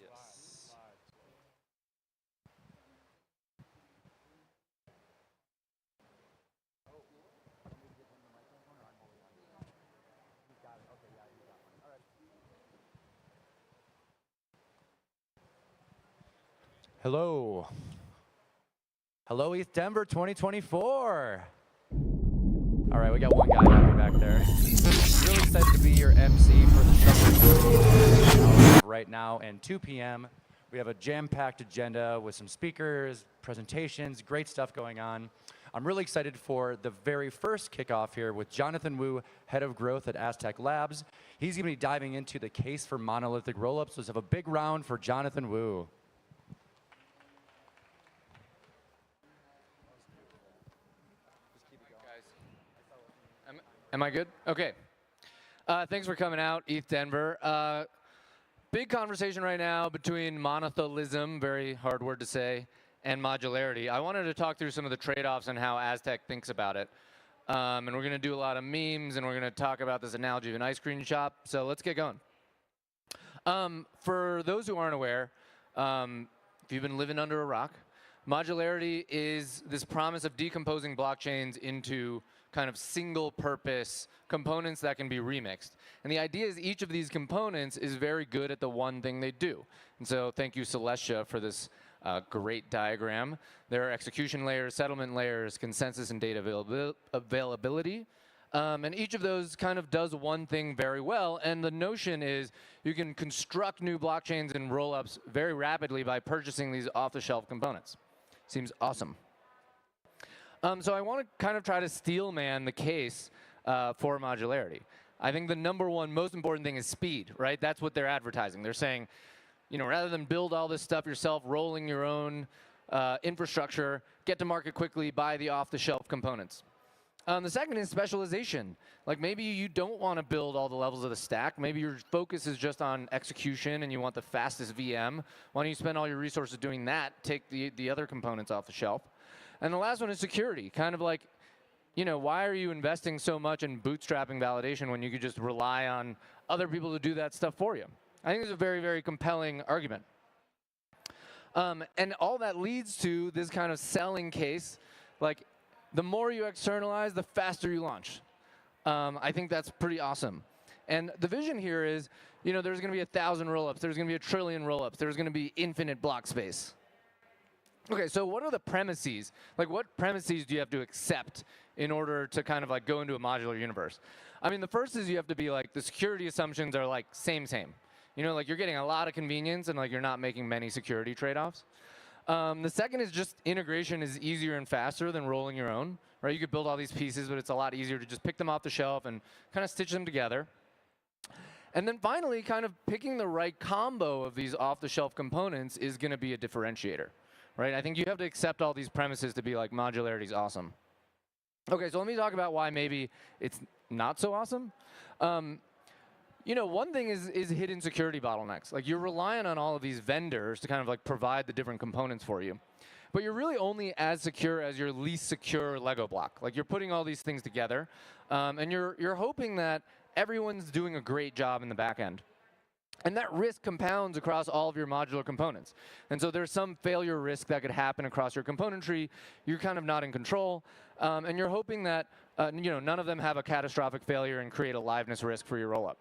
Yes. Hello. Hello, East Denver 2024. All right, we got one guy happy back there. Really excited to be your MC for the show right now and 2 p.m. We have a jam-packed agenda with some speakers, presentations, great stuff going on. I'm really excited for the very first kickoff here with Jonathan Wu, Head of Growth at Aztec Labs. He's going to be diving into the case for monolithic rollups. So let's have a big round for Jonathan Wu. Am I good? Okay. Thanks for coming out, ETH Denver. Big conversation right now between monothelism, very hard word to say, and modularity. I wanted to talk through some of the trade-offs and how Aztec thinks about it. And we're going to do a lot of memes, and we're going to talk about this analogy of an ice cream shop. So let's get going. For those who aren't aware, if you've been living under a rock, modularity is this promise of decomposing blockchains into kind of single-purpose components that can be remixed. And the idea is each of these components is very good at the one thing they do. And so thank you, Celestia, for this great diagram. There are execution layers, settlement layers, consensus, and data availability. And each of those kind of does one thing very well. And the notion is you can construct new blockchains and rollups very rapidly by purchasing these off-the-shelf components. Seems awesome. So I want to kind of try to steelman the case for modularity. I think the number one most important thing is speed, right? That's what they're advertising. They're saying, you know, rather than build all this stuff yourself, rolling your own infrastructure, get to market quickly, buy the off-the-shelf components. The second is specialization. Like maybe you don't want to build all the levels of the stack. Maybe your focus is just on execution and you want the fastest VM. Why don't you spend all your resources doing that, take the other components off the shelf? And the last one is security. Kind of like, you know, why are you investing so much in bootstrapping validation when you could just rely on other people to do that stuff for you? I think it's a very, very compelling argument. And all that leads to this kind of selling case. Like, the more you externalize, the faster you launch. I think that's pretty awesome. And the vision here is, you know, there's going to be 1,000 rollups. There's going to be 1 trillion rollups. There's going to be infinite block space. Okay, so what are the premises? Like, what premises do you have to accept in order to kind of like go into a modular universe? I mean, the first is you have to be like, the security assumptions are like same. You know, like you're getting a lot of convenience and like you're not making many security trade-offs. The second is just integration is easier and faster than rolling your own, right? You could build all these pieces, but it's a lot easier to just pick them off the shelf and kind of stitch them together. And then finally, kind of picking the right combo of these off-the-shelf components is going to be a differentiator. Right? I think you have to accept all these premises to be like modularity is awesome. Okay, so let me talk about why maybe it's not so awesome. You know, one thing is hidden security bottlenecks. Like you're relying on all of these vendors to kind of like provide the different components for you. But you're really only as secure as your least secure Lego block. Like you're putting all these things together, and you're hoping that everyone's doing a great job in the back end. And that risk compounds across all of your modular components. And so there's some failure risk that could happen across your component tree. You're kind of not in control. And you're hoping that you know, none of them have a catastrophic failure and create a liveness risk for your rollup.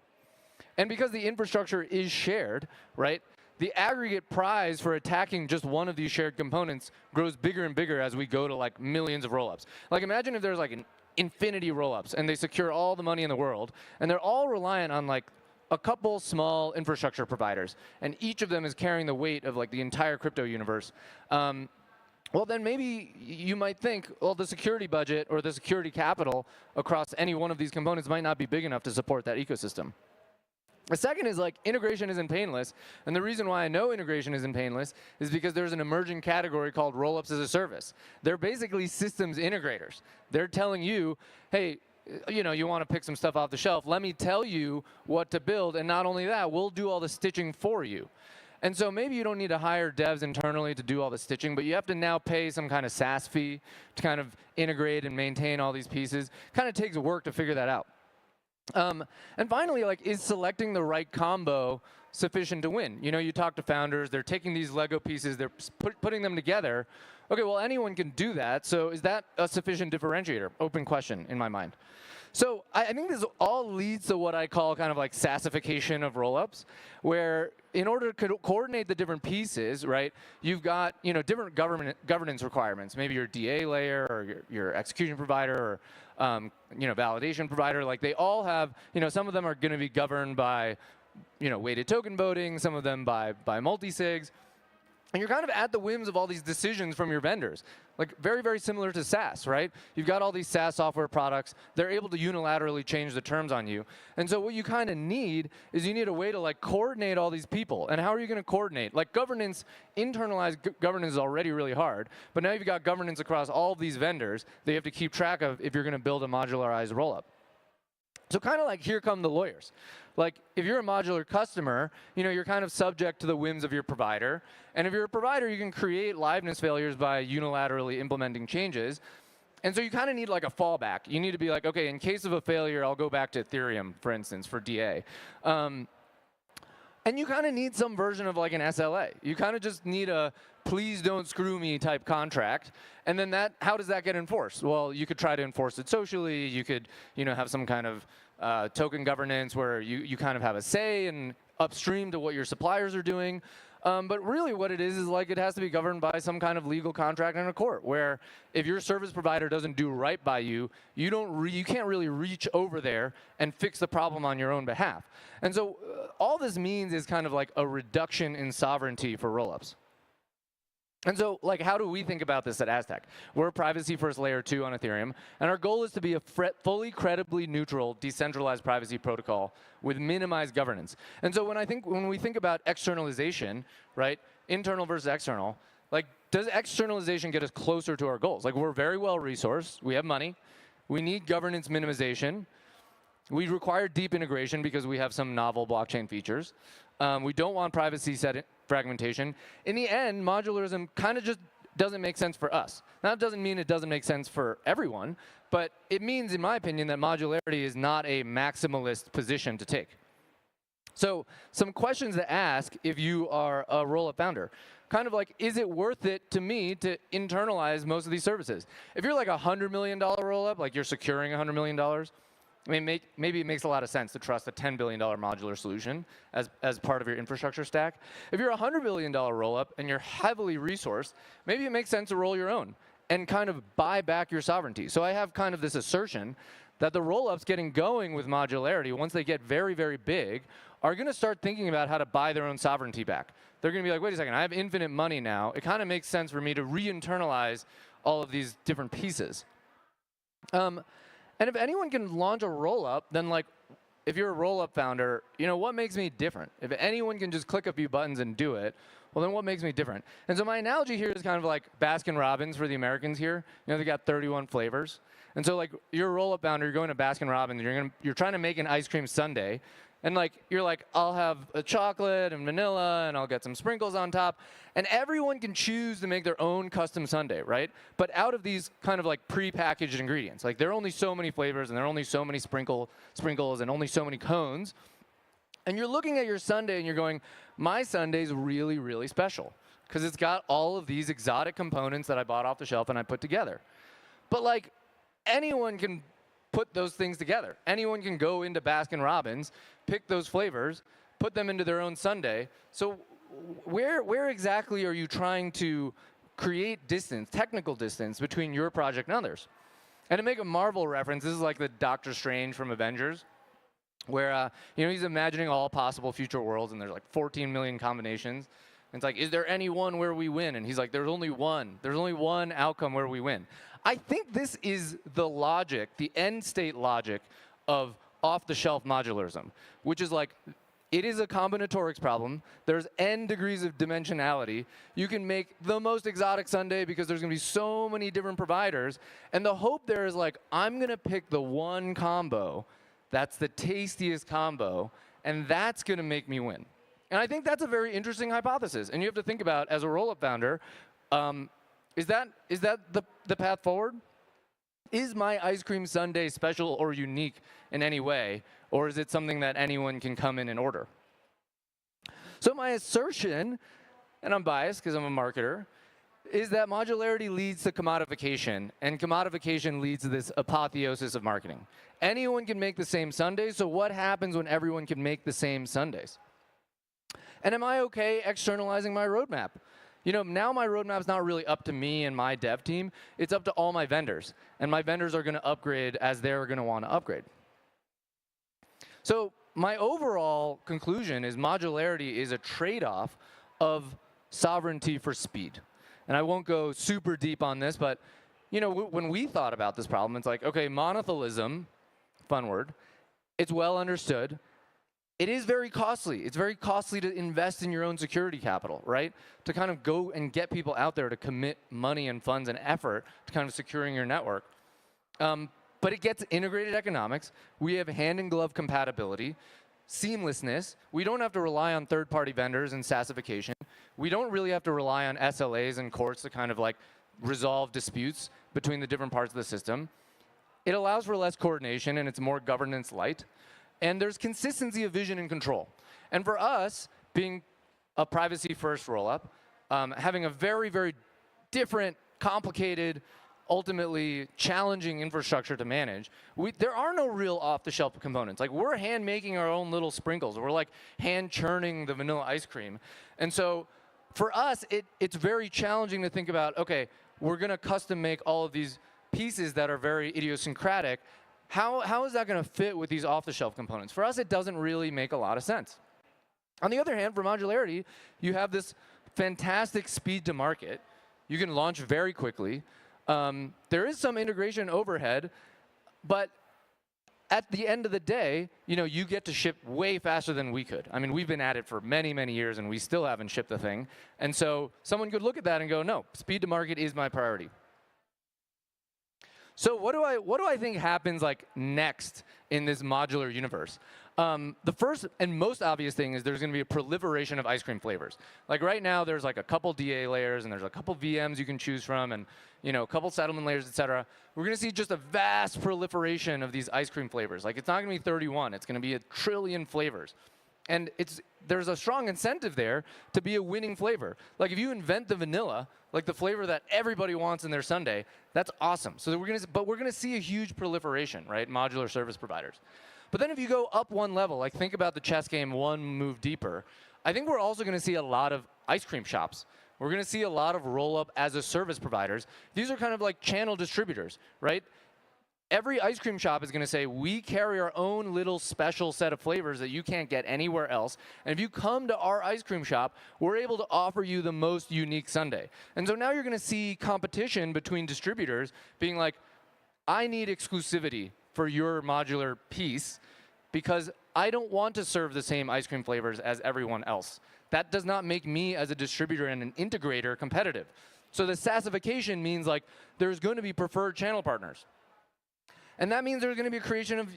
And because the infrastructure is shared, right, the aggregate prize for attacking just one of these shared components grows bigger and bigger as we go to like millions of rollups. Like imagine if there's like an infinity rollups and they secure all the money in the world and they're all reliant on like a couple small infrastructure providers, and each of them is carrying the weight of like the entire crypto universe. Well, then maybe you might think, well, the security budget or the security capital across any one of these components might not be big enough to support that ecosystem. The second is like integration isn't painless, and the reason why I know integration isn't painless is because there's an emerging category called rollups as a service. They're basically systems integrators. They're telling you, hey, you know, you want to pick some stuff off the shelf, let me tell you what to build, and not only that, we'll do all the stitching for you. And so maybe you don't need to hire devs internally to do all the stitching, but you have to now pay some kind of SaaS fee to kind of integrate and maintain all these pieces. Kind of takes work to figure that out. And finally, like, is selecting the right combo sufficient to win? You know, you talk to founders, they're taking these Lego pieces, they're putting them together. Okay, well, anyone can do that, so is that a sufficient differentiator? Open question in my mind. So I think this all leads to what I call kind of like SaaSification of rollups, where in order to coordinate the different pieces, right, you've got, you know, different governance requirements. Maybe your DA layer or your execution provider or you know, validation provider. Like they all have, you know, some of them are going to be governed by, you know, weighted token voting, some of them by multi-sigs. And you're kind of at the whims of all these decisions from your vendors. Like very, very similar to SaaS, right? You've got all these SaaS software products. They're able to unilaterally change the terms on you. And so what you kind of need is you need a way to like coordinate all these people. And how are you going to coordinate? Like governance, internalized governance is already really hard. But now you've got governance across all of these vendors that you have to keep track of if you're going to build a modularized rollup. So kind of like here come the lawyers. Like if you're a modular customer, you know, you're kind of subject to the whims of your provider. And if you're a provider, you can create liveness failures by unilaterally implementing changes. And so you kind of need like a fallback. You need to be like, okay, in case of a failure, I'll go back to Ethereum, for instance, for DA. And you kind of need some version of like an SLA. You kind of just need a please don't screw me type contract. And then that, how does that get enforced? Well, you could try to enforce it socially. You could, you know, have some kind of token governance where you kind of have a say and upstream to what your suppliers are doing. But really what it is like it has to be governed by some kind of legal contract in a court where if your service provider doesn't do right by you, you can't really reach over there and fix the problem on your own behalf. And so all this means is kind of like a reduction in sovereignty for rollups. And so, like, how do we think about this at Aztec? We're a privacy-first layer 2 on Ethereum, and our goal is to be a fully credibly neutral, decentralized privacy protocol with minimized governance. And so when we think about externalization, right, internal versus external, like, does externalization get us closer to our goals? Like, we're very well resourced, we have money, we need governance minimization, we require deep integration because we have some novel blockchain features. We don't want privacy fragmentation. In the end, modularism kind of just doesn't make sense for us. Now, that doesn't mean it doesn't make sense for everyone, but it means, in my opinion, that modularity is not a maximalist position to take. So some questions to ask if you are a rollup founder. Kind of like, is it worth it to me to internalize most of these services? If you're like a $100 million rollup, like you're securing $100 million, I mean, maybe it makes a lot of sense to trust a $10 billion modular solution as part of your infrastructure stack. If you're a $100 billion rollup and you're heavily resourced, maybe it makes sense to roll your own and kind of buy back your sovereignty. So I have kind of this assertion that the rollups getting going with modularity, once they get very, very big, are going to start thinking about how to buy their own sovereignty back. They're going to be like, wait a second, I have infinite money now. It kind of makes sense for me to re-internalize all of these different pieces. And if anyone can launch a rollup, then like, if you're a rollup founder, you know, what makes me different? If anyone can just click a few buttons and do it, well, then what makes me different? And so my analogy here is kind of like Baskin-Robbins for the Americans here. You know, they got 31 flavors. And so like, you're a rollup founder, you're going to Baskin-Robbins, you're trying to make an ice cream sundae. And like, you're like, I'll have a chocolate and vanilla, and I'll get some sprinkles on top. And everyone can choose to make their own custom sundae, right? But out of these kind of like pre-packaged ingredients. Like, there are only so many flavors, and there are only so many sprinkles, and only so many cones. And you're looking at your sundae, and you're going, my sundae's really, really special. Because it's got all of these exotic components that I bought off the shelf and I put together. But like, anyone can put those things together. Anyone can go into Baskin-Robbins, pick those flavors, put them into their own sundae. So where exactly are you trying to create distance, technical distance, between your project and others? And to make a Marvel reference, this is like the Doctor Strange from Avengers, where you know, he's imagining all possible future worlds, and there's like 14 million combinations. And it's like, is there any one where we win? And he's like, there's only one. There's only one outcome where we win. I think this is the logic, the end state logic of off-the-shelf modularism, which is like, it is a combinatorics problem. There's n degrees of dimensionality. You can make the most exotic sundae because there's going to be so many different providers. And the hope there is like, I'm going to pick the one combo that's the tastiest combo, and that's going to make me win. And I think that's a very interesting hypothesis. And you have to think about, as a rollup founder, is that the path forward? Is my ice cream sundae special or unique in any way? Or is it something that anyone can come in and order? So my assertion, and I'm biased because I'm a marketer, is that modularity leads to commodification, and commodification leads to this apotheosis of marketing. Anyone can make the same sundaes, so what happens when everyone can make the same sundaes? And am I okay externalizing my roadmap? You know, now my roadmap's not really up to me and my dev team, it's up to all my vendors. And my vendors are gonna upgrade as they're gonna wanna upgrade. So my overall conclusion is modularity is a trade-off of sovereignty for speed. And I won't go super deep on this, but you know, when we thought about this problem, it's like, okay, monothelism, fun word, it's well understood. It is very costly. It's very costly to invest in your own security capital, right? To kind of go and get people out there to commit money and funds and effort to kind of securing your network. But it gets integrated economics. We have hand-in-glove compatibility, seamlessness. We don't have to rely on third-party vendors and SaaSification. We don't really have to rely on SLAs and courts to kind of like resolve disputes between the different parts of the system. It allows for less coordination, and it's more governance light. And there's consistency of vision and control. And for us, being a privacy-first rollup, having a very, very different, complicated, ultimately challenging infrastructure to manage, there are no real off-the-shelf components. Like, we're hand-making our own little sprinkles. We're like hand-churning the vanilla ice cream. And so for us, it's very challenging to think about, okay, we're going to custom-make all of these pieces that are very idiosyncratic. How is that going to fit with these off-the-shelf components? For us, it doesn't really make a lot of sense. On the other hand, for modularity, you have this fantastic speed to market. You can launch very quickly. There is some integration overhead, but at the end of the day, you know, you get to ship way faster than we could. I mean, we've been at it for many, many years, and we still haven't shipped the thing. And so someone could look at that and go, no, speed to market is my priority. So what do I think happens like next in this modular universe? The first and most obvious thing is there's going to be a proliferation of ice cream flavors. Like right now, there's like a couple DA layers, and there's a couple VMs you can choose from, and you know, a couple settlement layers, et cetera. We're going to see just a vast proliferation of these ice cream flavors. Like, it's not going to be 31. It's going to be 1 trillion flavors. And there's a strong incentive there to be a winning flavor. Like, if you invent the vanilla, like the flavor that everybody wants in their sundae, that's awesome. So we're gonna see a huge proliferation, right? Modular service providers. But then if you go up one level, like think about the chess game one move deeper, I think we're also gonna see a lot of ice cream shops. We're gonna see a lot of roll-up as a service providers. These are kind of like channel distributors, right? Every ice cream shop is going to say, we carry our own little special set of flavors that you can't get anywhere else. And if you come to our ice cream shop, we're able to offer you the most unique sundae. And so now you're going to see competition between distributors being like, I need exclusivity for your modular piece because I don't want to serve the same ice cream flavors as everyone else. That does not make me as a distributor and an integrator competitive. So the SaaSification means like there's going to be preferred channel partners. And that means there's going to be a creation of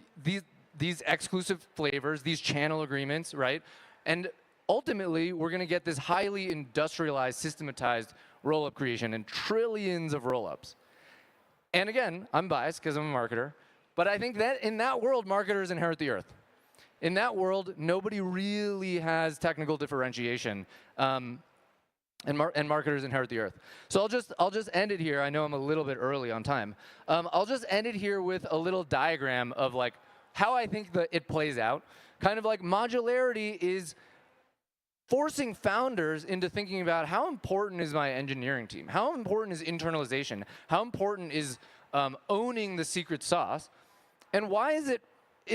these exclusive flavors, these channel agreements, right? And ultimately, we're going to get this highly industrialized, systematized roll-up creation and trillions of roll-ups. And again, I'm biased because I'm a marketer, but I think that in that world, marketers inherit the earth. In that world, nobody really has technical differentiation. And marketers inherit the earth. So I'll just end it here. I know I'm a little bit early on time. I'll just end it here with a little diagram of like how I think that it plays out. Kind of like modularity is forcing founders into thinking about how important is my engineering team? How important is internalization? How important is owning the secret sauce? And why is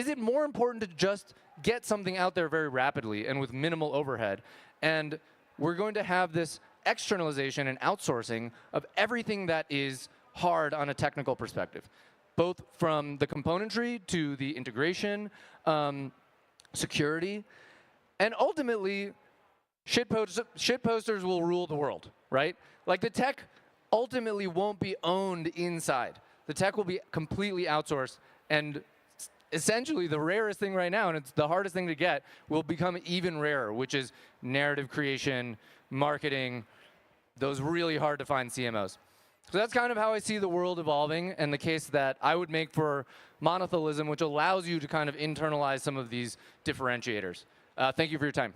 it more important to just get something out there very rapidly and with minimal overhead? And we're going to have this externalization and outsourcing of everything that is hard on a technical perspective, both from the componentry to the integration, security, and ultimately, shitposters will rule the world, right? Like the tech ultimately won't be owned inside. The tech will be completely outsourced, and essentially the rarest thing right now, and it's the hardest thing to get, will become even rarer, which is narrative creation, marketing, those really hard to find CMOs. So that's kind of how I see the world evolving, and the case that I would make for monothelism, which allows you to kind of internalize some of these differentiators. Thank you for your time.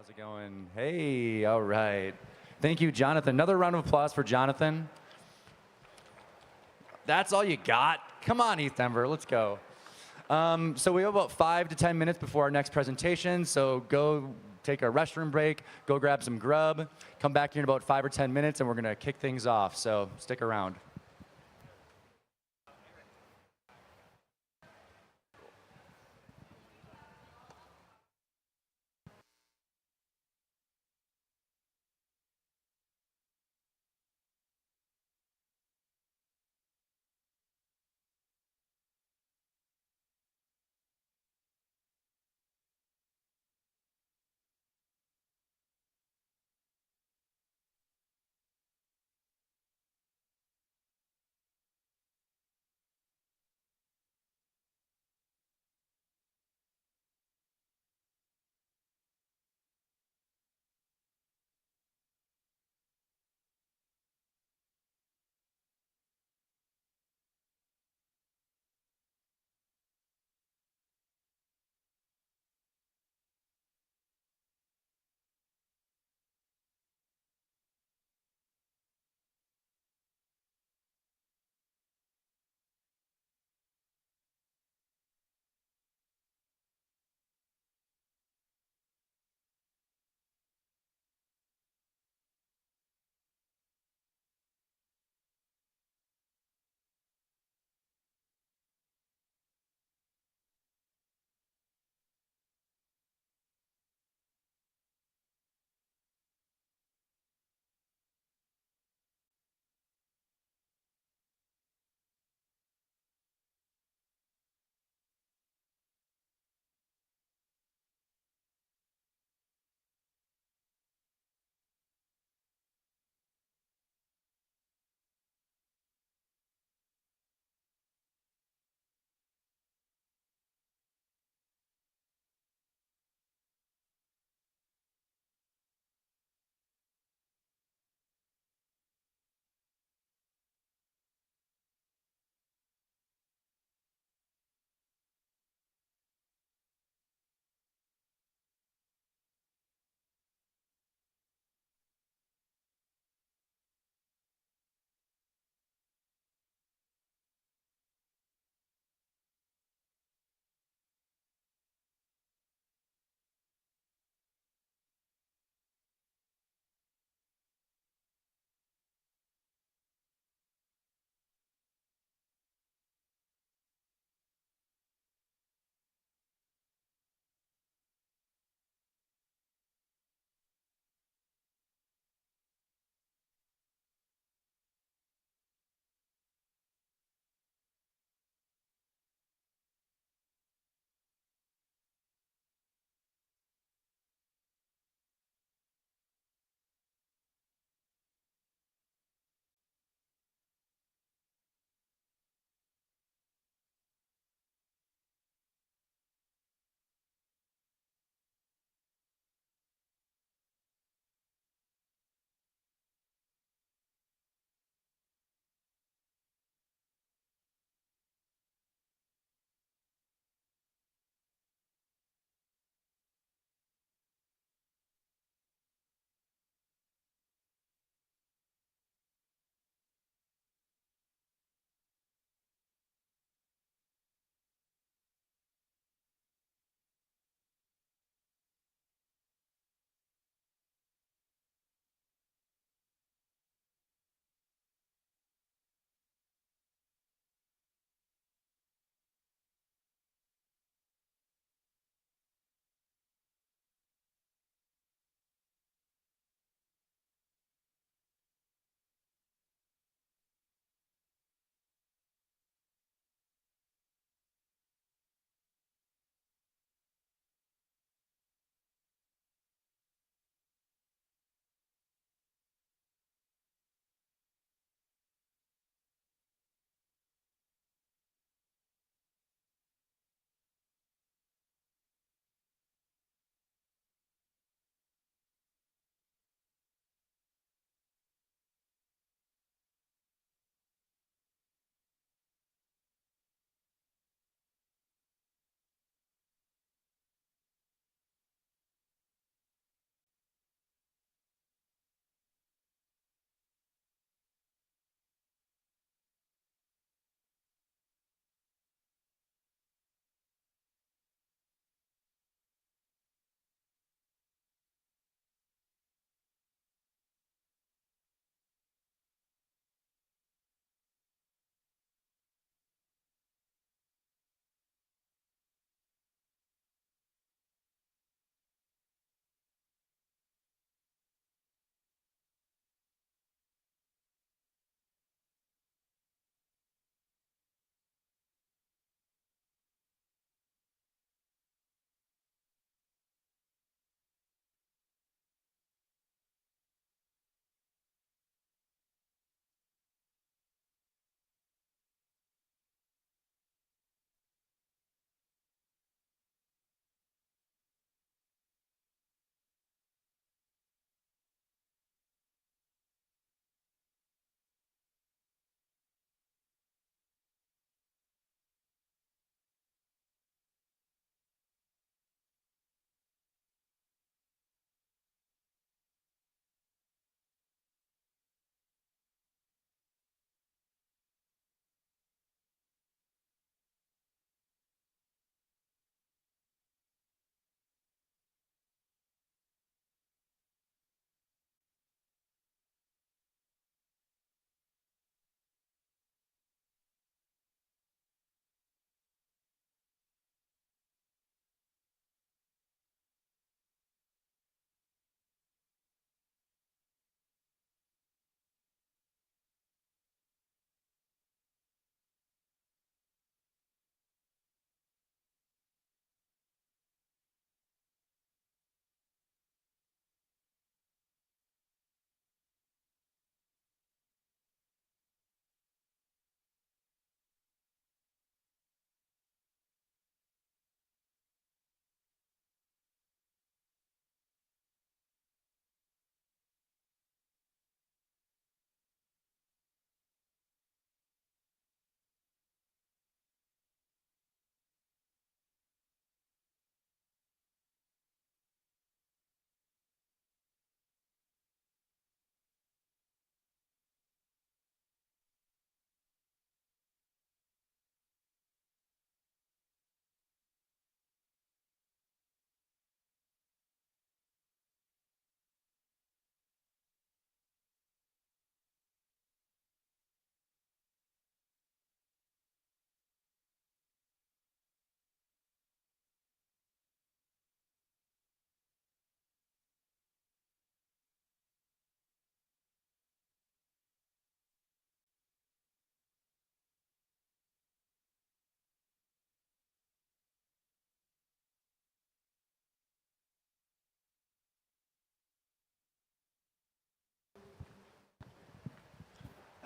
How's it going? Hey, all right. Thank you, Jonathan. Another round of applause for Jonathan. That's all you got? Come on, East Denver, let's go. So we have about 5 to 10 minutes before our next presentation, so go take a restroom break, go grab some grub, come back here in about 5 or 10 minutes, and we're gonna kick things off, so stick around.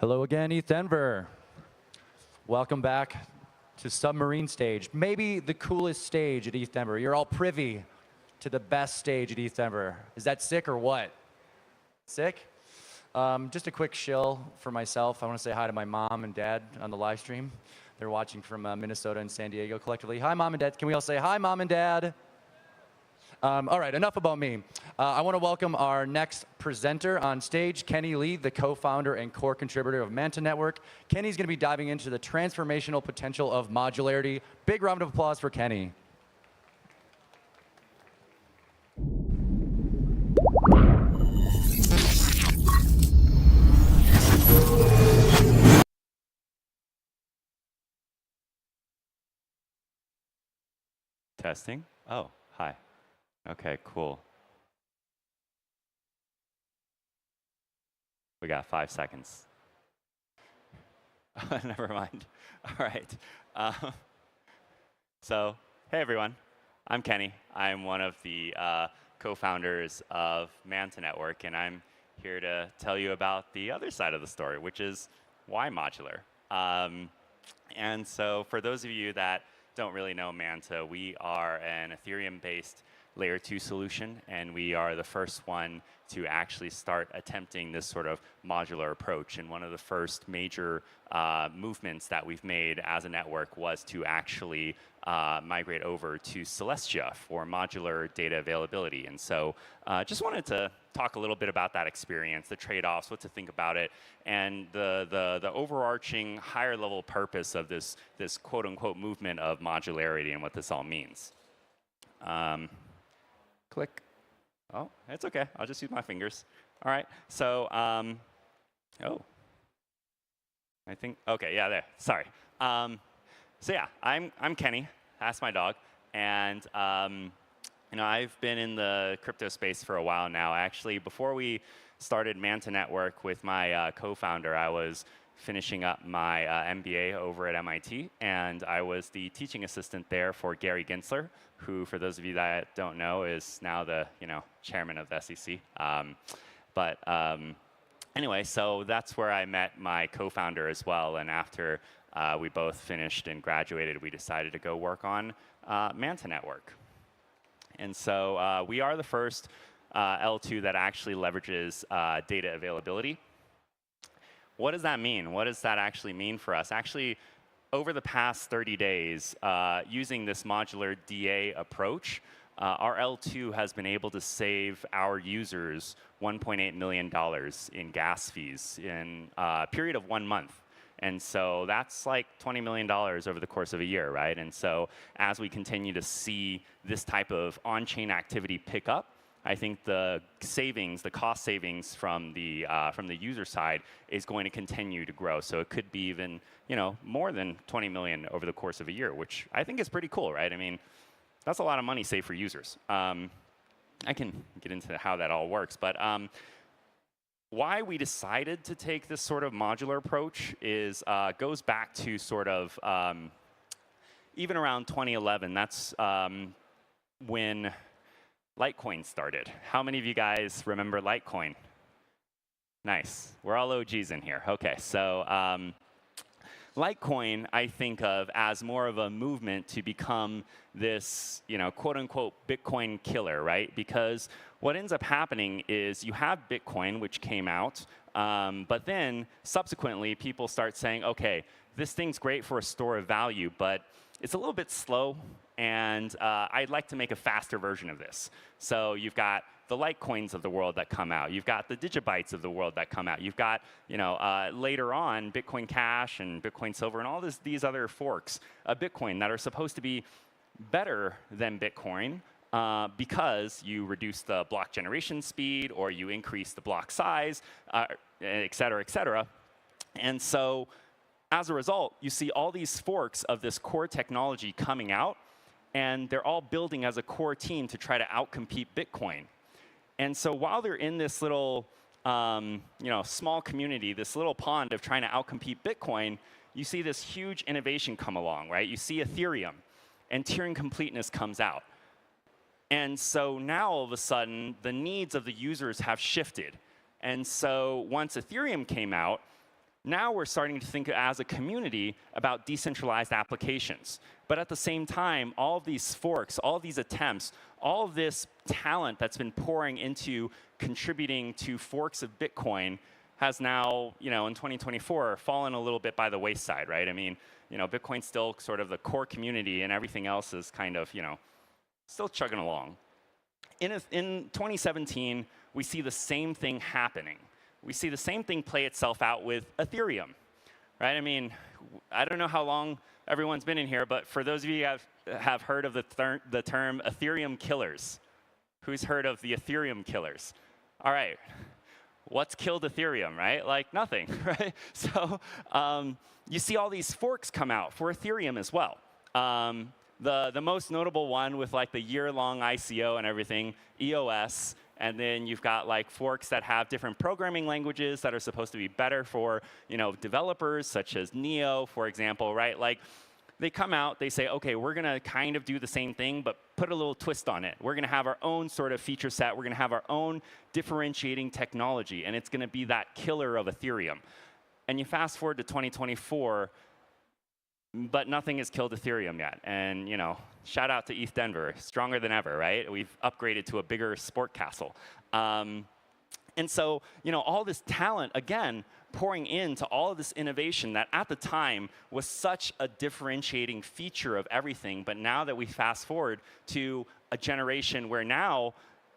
Hello again, ETH Denver. Welcome back to Submarine Stage, maybe the coolest stage at ETH Denver. You're all privy to the best stage at ETH Denver. Is that sick or what? Sick? Just a quick shill for myself. I want to say hi to my mom and dad on the live stream. They're watching from Minnesota and San Diego collectively. Hi, Mom and Dad. Can we all say hi, Mom and Dad? All right, enough about me. I want to welcome our next presenter on stage, Kenny Lee, the co-founder and core contributor of Manta Network. Kenny's going to be diving into the transformational potential of modularity. Big round of applause for Kenny. Testing? Oh, hi. Okay, cool. We got 5 seconds. Never mind. All right. So, hey everyone. I'm Kenny. I'm one of the co-founders of Manta Network, and I'm here to tell you about the other side of the story, which is why modular. And so, for those of you that don't really know Manta, we are an Ethereum-based layer 2 solution, and we are the first one to actually start attempting this sort of modular approach. And one of the first major movements that we've made as a network was to actually migrate over to Celestia for modular data availability. And so just wanted to talk a little bit about that experience, the trade-offs, what to think about it, and the overarching higher level purpose of this quote-unquote movement of modularity and what this all means. Click. Oh, it's OK. I'll just use my fingers. All right. So, oh. I think, OK, yeah, there. Sorry. So yeah, I'm Kenny. That's my dog. And you know, I've been in the crypto space for a while now. Actually, before we started Manta Network with my co-founder, I was finishing up my MBA over at MIT, and I was the teaching assistant there for Gary Gensler, who, for those of you that don't know, is now the chairman of the SEC. Anyway, so that's where I met my co-founder as well, and after we both finished and graduated, we decided to go work on Manta Network. And so we are the first L2 that actually leverages data availability. What does that mean? What does that actually mean for us? Actually, over the past 30 days, using this modular DA approach, our L2 has been able to save our users $1.8 million in gas fees in a period of 1 month. And so that's like $20 million over the course of a year, right? And so as we continue to see this type of on-chain activity pick up, I think the savings, the cost savings from the user side is going to continue to grow. So it could be even more than 20 million over the course of a year, which I think is pretty cool, right? I mean, that's a lot of money saved for users. I can get into how that all works, but why we decided to take this sort of modular approach is goes back to sort of even around 2011. That's when Litecoin started. How many of you guys remember Litecoin? Nice. We're all OGs in here. OK, so Litecoin I think of as more of a movement to become this quote-unquote Bitcoin killer, right? Because what ends up happening is you have Bitcoin, which came out, but then subsequently people start saying, OK, this thing's great for a store of value, but it's a little bit slow, and I'd like to make a faster version of this. So you've got the Litecoins of the world that come out. You've got the Digibytes of the world that come out. You've got later on Bitcoin Cash and Bitcoin Silver and all these other forks of Bitcoin that are supposed to be better than Bitcoin because you reduce the block generation speed or you increase the block size, et cetera, et cetera. And so as a result, you see all these forks of this core technology coming out, and they're all building as a core team to try to outcompete Bitcoin. And so while they're in this little small community, this little pond of trying to outcompete Bitcoin, you see this huge innovation come along, right? You see Ethereum, and Turing completeness comes out. And so now all of a sudden, the needs of the users have shifted. And so once Ethereum came out, Now we're starting to think as a community about decentralized applications. But at the same time, all of these forks, all of these attempts, all of this talent that's been pouring into contributing to forks of Bitcoin has now, in 2024, fallen a little bit by the wayside, right? I mean, Bitcoin's still sort of the core community, and everything else is kind of, still chugging along. In 2017, we see the same thing happening. We see the same thing play itself out with Ethereum, right? I mean, I don't know how long everyone's been in here, but for those of you who have heard of the term Ethereum killers, who's heard of the Ethereum killers? All right, what's killed Ethereum, right? Like nothing, right? So you see all these forks come out for Ethereum as well. The most notable one with like the year-long ICO and everything, EOS. And then you've got like forks that have different programming languages that are supposed to be better for developers, such as Neo, for example, right? Like they come out, they say, OK, we're going to kind of do the same thing, but put a little twist on it. We're going to have our own sort of feature set. We're going to have our own differentiating technology, and it's going to be that killer of Ethereum. And you fast forward to 2024, but nothing has killed Ethereum yet. And shout out to ETH Denver, stronger than ever, right? We've upgraded to a bigger sport castle. And so, all this talent, again, pouring into all of this innovation that at the time was such a differentiating feature of everything. But now that we fast forward to a generation where now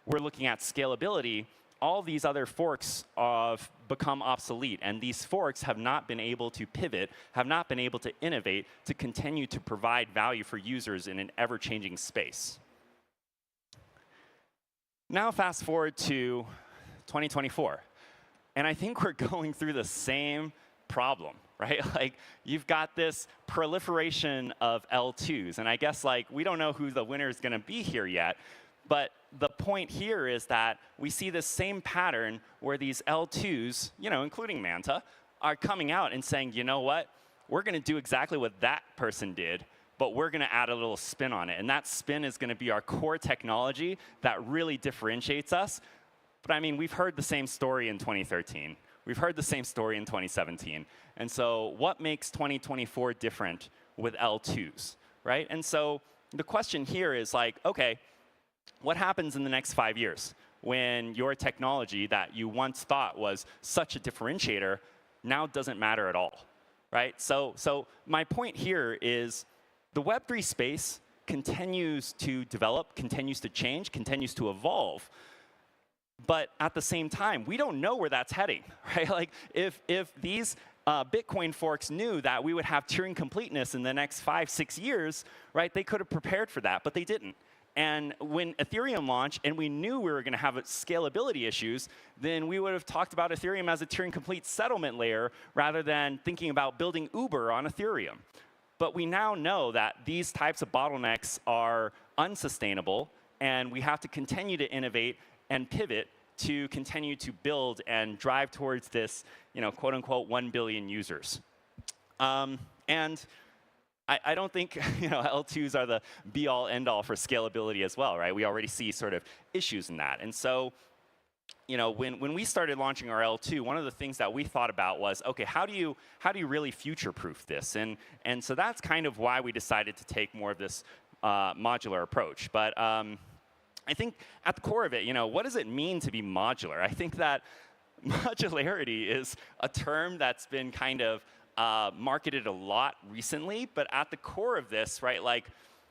we're looking at scalability, all these other forks have become obsolete. And these forks have not been able to pivot, have not been able to innovate to continue to provide value for users in an ever-changing space. Now fast forward to 2024. And I think we're going through the same problem, right? Like you've got this proliferation of L2s. And I guess like we don't know who the winner is going to be here yet. But the point here is that we see this same pattern where these L2s, including Manta, are coming out and saying, you know what? We're going to do exactly what that person did, but we're going to add a little spin on it. And that spin is going to be our core technology that really differentiates us. But I mean, we've heard the same story in 2013. We've heard the same story in 2017. And so what makes 2024 different with L2s, right? And so the question here is like, OK, what happens in the next 5 years when your technology that you once thought was such a differentiator now doesn't matter at all, right? So my point here is the Web3 space continues to develop, continues to change, continues to evolve. But at the same time, we don't know where that's heading, right? Like if these Bitcoin forks knew that we would have Turing completeness in the next 5, 6 years, right? They could have prepared for that, but they didn't. And when Ethereum launched and we knew we were going to have scalability issues, then we would have talked about Ethereum as a Turing-complete settlement layer rather than thinking about building Uber on Ethereum. But we now know that these types of bottlenecks are unsustainable, and we have to continue to innovate and pivot to continue to build and drive towards this, quote unquote, 1 billion users. And I don't think L2s are the be-all, end-all for scalability as well, right? We already see sort of issues in that. And so when we started launching our L2, one of the things that we thought about was, OK, how do you really future-proof this? And so that's kind of why we decided to take more of this modular approach. But I think at the core of it, what does it mean to be modular? I think that modularity is a term that's been kind of marketed a lot recently, but at the core of this, right, like,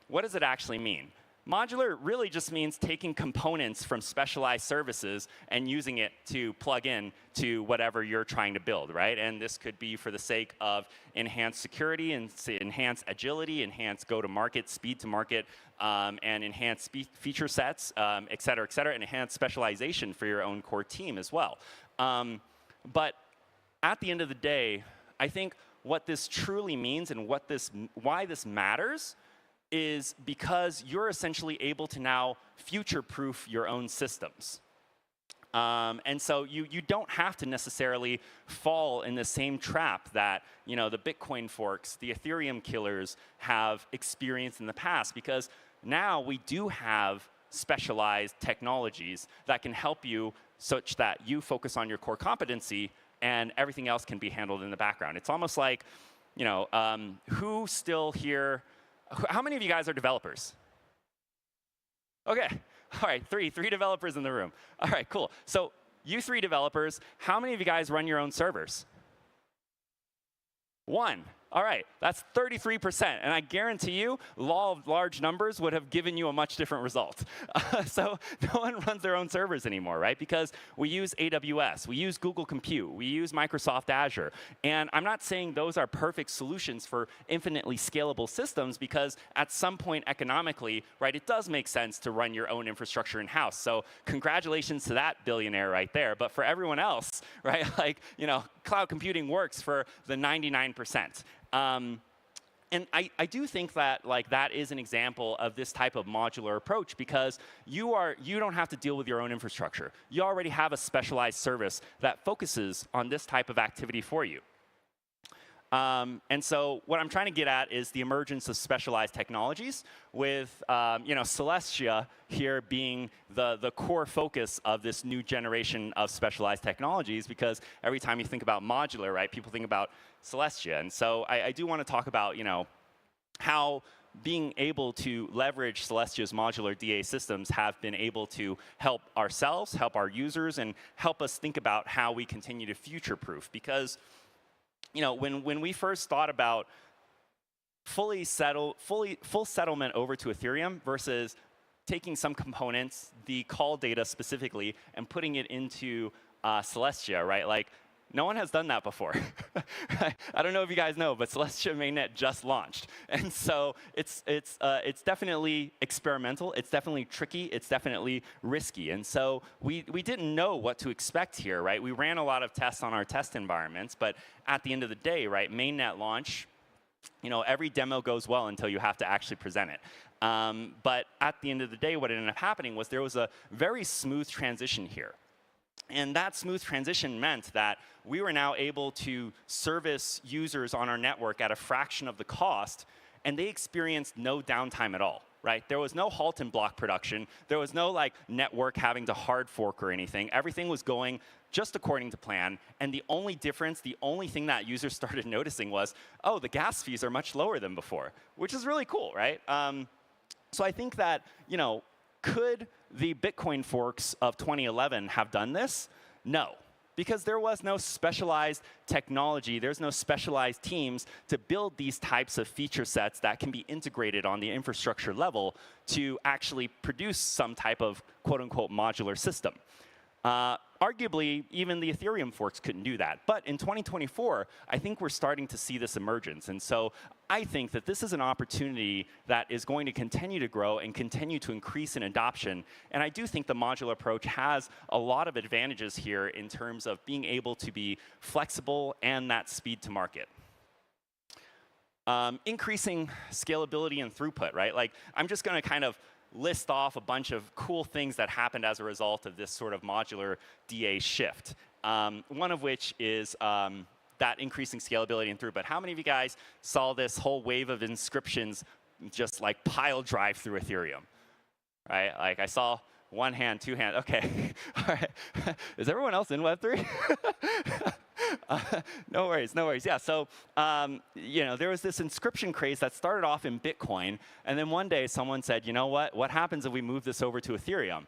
what does it actually mean? Modular really just means taking components from specialized services and using it to plug in to whatever you're trying to build, right? And this could be for the sake of enhanced security and enhanced agility, enhanced go-to-market, speed to market, and enhanced feature sets, et cetera, and enhanced specialization for your own core team as well. But at the end of the day, I think what this truly means and why this matters is because you're essentially able to now future-proof your own systems. And so you don't have to necessarily fall in the same trap that the Bitcoin forks, the Ethereum killers have experienced in the past, because now we do have specialized technologies that can help you such that you focus on your core competency and everything else can be handled in the background. It's almost like, who still here, how many of you guys are developers? Okay, all right, three developers in the room. All right, cool. So you 3 developers, how many of you guys run your own servers? 1. All right, that's 33%. And I guarantee you, law of large numbers would have given you a much different result. So no one runs their own servers anymore, right? Because we use AWS, we use Google Compute, we use Microsoft Azure. And I'm not saying those are perfect solutions for infinitely scalable systems, because at some point economically, right, it does make sense to run your own infrastructure in-house. So congratulations to that billionaire right there. But for everyone else, right, like, cloud computing works for the 99%. And I do think that that is an example of this type of modular approach, because you don't have to deal with your own infrastructure. You already have a specialized service that focuses on this type of activity for you. And so what I'm trying to get at is the emergence of specialized technologies, with Celestia here being the core focus of this new generation of specialized technologies, because every time you think about modular, right, people think about Celestia. And so I do want to talk about how being able to leverage Celestia's modular DA systems have been able to help ourselves, help our users, and help us think about how we continue to future-proof. Because when we first thought about full settlement over to Ethereum versus taking some components, the call data specifically, and putting it into Celestia, right? Like, no one has done that before. I don't know if you guys know, but Celestia mainnet just launched. And so it's definitely experimental. It's definitely tricky. It's definitely risky. And so we didn't know what to expect here, right? We ran a lot of tests on our test environments. But at the end of the day, right, mainnet launch, every demo goes well until you have to actually present it. But at the end of the day, what ended up happening was there was a very smooth transition here. And that smooth transition meant that we were now able to service users on our network at a fraction of the cost, and they experienced no downtime at all, right? There was no halt in block production. There was no network having to hard fork or anything. Everything was going just according to plan. And the only difference, the only thing that users started noticing was, oh, the gas fees are much lower than before, which is really cool, right? So I think that, could the Bitcoin forks of 2011 have done this? No, because there was no specialized technology. There's no specialized teams to build these types of feature sets that can be integrated on the infrastructure level to actually produce some type of quote-unquote modular system. Arguably, even the Ethereum forks couldn't do that. But in 2024, I think we're starting to see this emergence. And so I think that this is an opportunity that is going to continue to grow and continue to increase in adoption. And I do think the modular approach has a lot of advantages here in terms of being able to be flexible and that speed to market. Increasing scalability and throughput, right? Like, I'm just going to kind of list off a bunch of cool things that happened as a result of this sort of modular DA shift. One of which is that increasing scalability and throughput. How many of you guys saw this whole wave of inscriptions just pile drive through Ethereum? Right? Like, I saw one hand, 2 hands. Okay. All right. Is everyone else in Web3? No worries, no worries. Yeah, so there was this inscription craze that started off in Bitcoin, and then one day someone said, you know what? What happens if we move this over to Ethereum?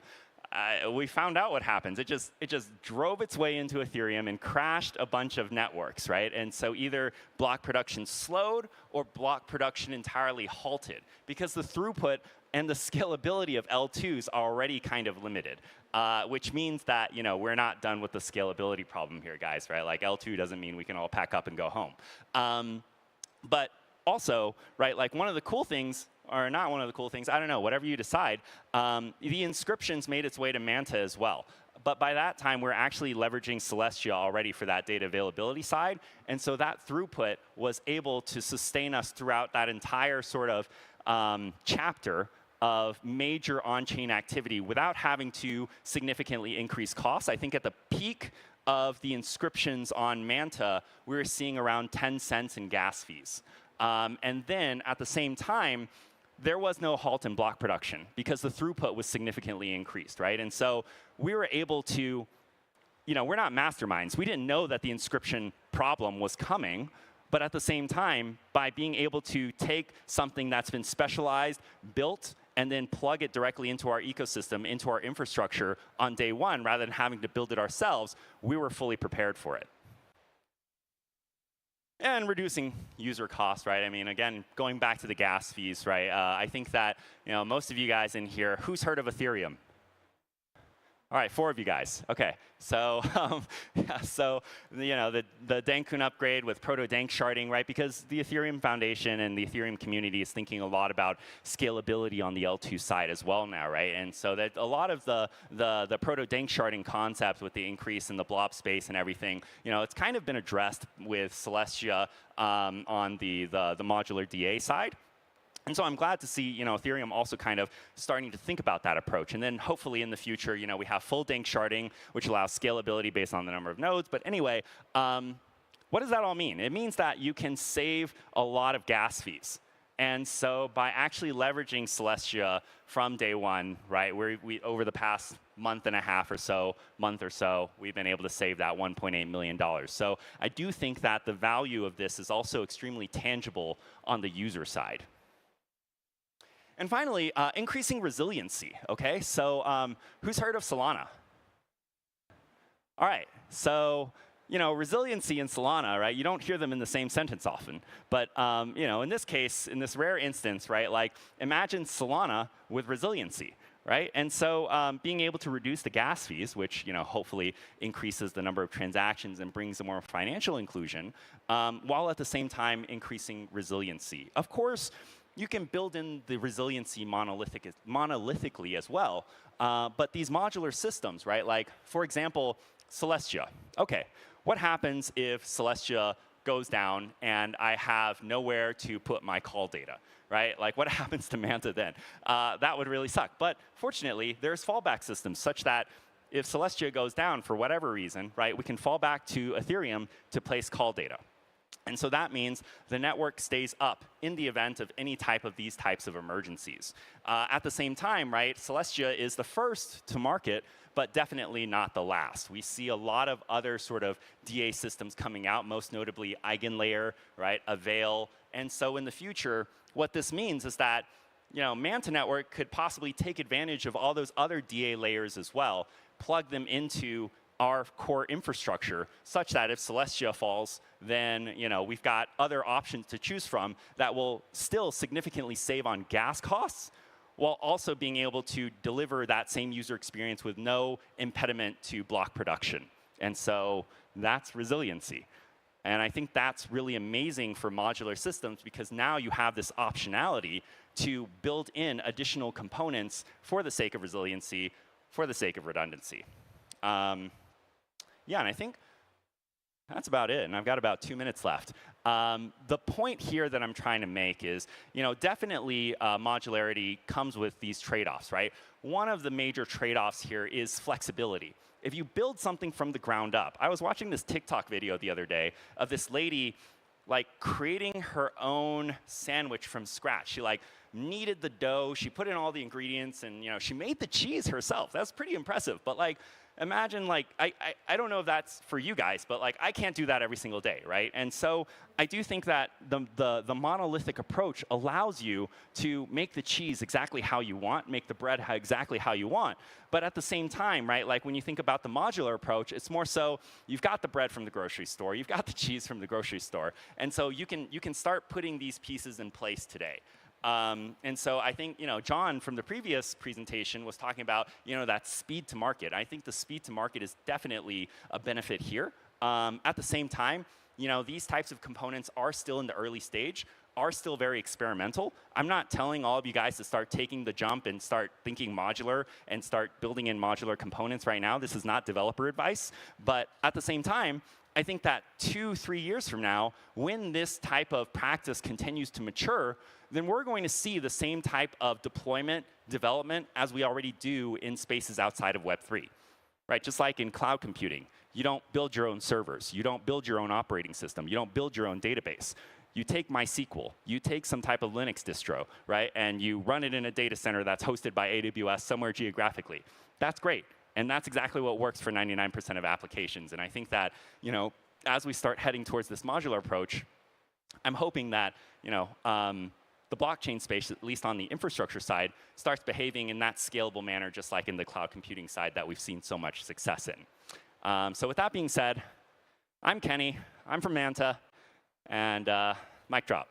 We found out what happens. It just drove its way into Ethereum and crashed a bunch of networks, right? And so either block production slowed or block production entirely halted, because the throughput and the scalability of L2s are already kind of limited, which means that we're not done with the scalability problem here, guys, right? Like, L2 doesn't mean we can all pack up and go home. But also, right, like, one of the cool things, or not one of the cool things, I don't know, whatever you decide, the inscriptions made its way to Manta as well. But by that time, we're actually leveraging Celestia already for that data availability side. And so that throughput was able to sustain us throughout that entire sort of chapter of major on-chain activity without having to significantly increase costs. I think at the peak of the inscriptions on Manta, we were seeing around 10 cents in gas fees. And then at the same time, there was no halt in block production because the throughput was significantly increased, right? And so we were able to we're not masterminds. We didn't know that the inscription problem was coming. But at the same time, by being able to take something that's been specialized, built, and then plug it directly into our ecosystem, into our infrastructure on day one, rather than having to build it ourselves, we were fully prepared for it. And reducing user costs, right? I mean, again, going back to the gas fees, right? I think that most of you guys in here, who's heard of Ethereum? All right, 4 of you guys. OK, so the Dankun upgrade with proto-dank sharding, right? Because the Ethereum Foundation and the Ethereum community is thinking a lot about scalability on the L2 side as well now, right? And so that a lot of the proto-dank sharding concept with the increase in the blob space and everything, it's kind of been addressed with Celestia on the modular DA side. And so I'm glad to see Ethereum also kind of starting to think about that approach. And then hopefully in the future, we have full dank sharding, which allows scalability based on the number of nodes. But anyway, what does that all mean? It means that you can save a lot of gas fees. And so by actually leveraging Celestia from day one, right, we over the past month or so, we've been able to save that $1.8 million. So I do think that the value of this is also extremely tangible on the user side. And finally, increasing resiliency, OK? So who's heard of Solana? All right, so resiliency and Solana, right? You don't hear them in the same sentence often. But in this case, in this rare instance, right, like imagine Solana with resiliency, right? And so being able to reduce the gas fees, which hopefully increases the number of transactions and brings a more financial inclusion, while at the same time increasing resiliency. Of course, you can build in the resiliency monolithically as well. But these modular systems, right? Like, for example, Celestia. OK, what happens if Celestia goes down and I have nowhere to put my call data, right? Like, what happens to Manta then? That would really suck. But fortunately, there's fallback systems such that if Celestia goes down for whatever reason, right, we can fall back to Ethereum to place call data. And so that means the network stays up in the event of any type of these types of emergencies. At the same time, right, Celestia is the first to market, but definitely not the last. We see a lot of other sort of DA systems coming out, most notably EigenLayer, right, Avail. And so in the future, what this means is that Manta Network could possibly take advantage of all those other DA layers as well, plug them into our core infrastructure, such that if Celestia falls, then we've got other options to choose from that will still significantly save on gas costs, while also being able to deliver that same user experience with no impediment to block production. And so that's resiliency. And I think that's really amazing for modular systems, because now you have this optionality to build in additional components for the sake of resiliency, for the sake of redundancy. Yeah, and I think that's about it. And I've got about 2 minutes left. The point here that I'm trying to make is, definitely modularity comes with these trade-offs, right? One of the major trade-offs here is flexibility. If you build something from the ground up, I was watching this TikTok video the other day of this lady like creating her own sandwich from scratch. She like kneaded the dough, she put in all the ingredients, and she made the cheese herself. That's pretty impressive. But like, imagine like, I don't know if that's for you guys, but like I can't do that every single day, right? And so I do think that the monolithic approach allows you to make the cheese exactly how you want, make the bread exactly how you want. But at the same time, right, like when you think about the modular approach, it's more so you've got the bread from the grocery store, you've got the cheese from the grocery store, and so you can start putting these pieces in place today. And so I think John from the previous presentation was talking about that speed to market. I think the speed to market is definitely a benefit here. At the same time, these types of components are still in the early stage, are still very experimental. I'm not telling all of you guys to start taking the jump and start thinking modular and start building in modular components right now. This is not developer advice. But at the same time, I think that 2-3 years from now, when this type of practice continues to mature, then we're going to see the same type of deployment, development as we already do in spaces outside of Web3. Right? Just like in cloud computing, you don't build your own servers. You don't build your own operating system. You don't build your own database. You take MySQL. You take some type of Linux distro, right? And you run it in a data center that's hosted by AWS somewhere geographically. That's great. And that's exactly what works for 99% of applications. And I think that, as we start heading towards this modular approach, I'm hoping that, the blockchain space, at least on the infrastructure side, starts behaving in that scalable manner, just like in the cloud computing side that we've seen so much success in. So with that being said, I'm Kenny. I'm from Manta. And mic drop.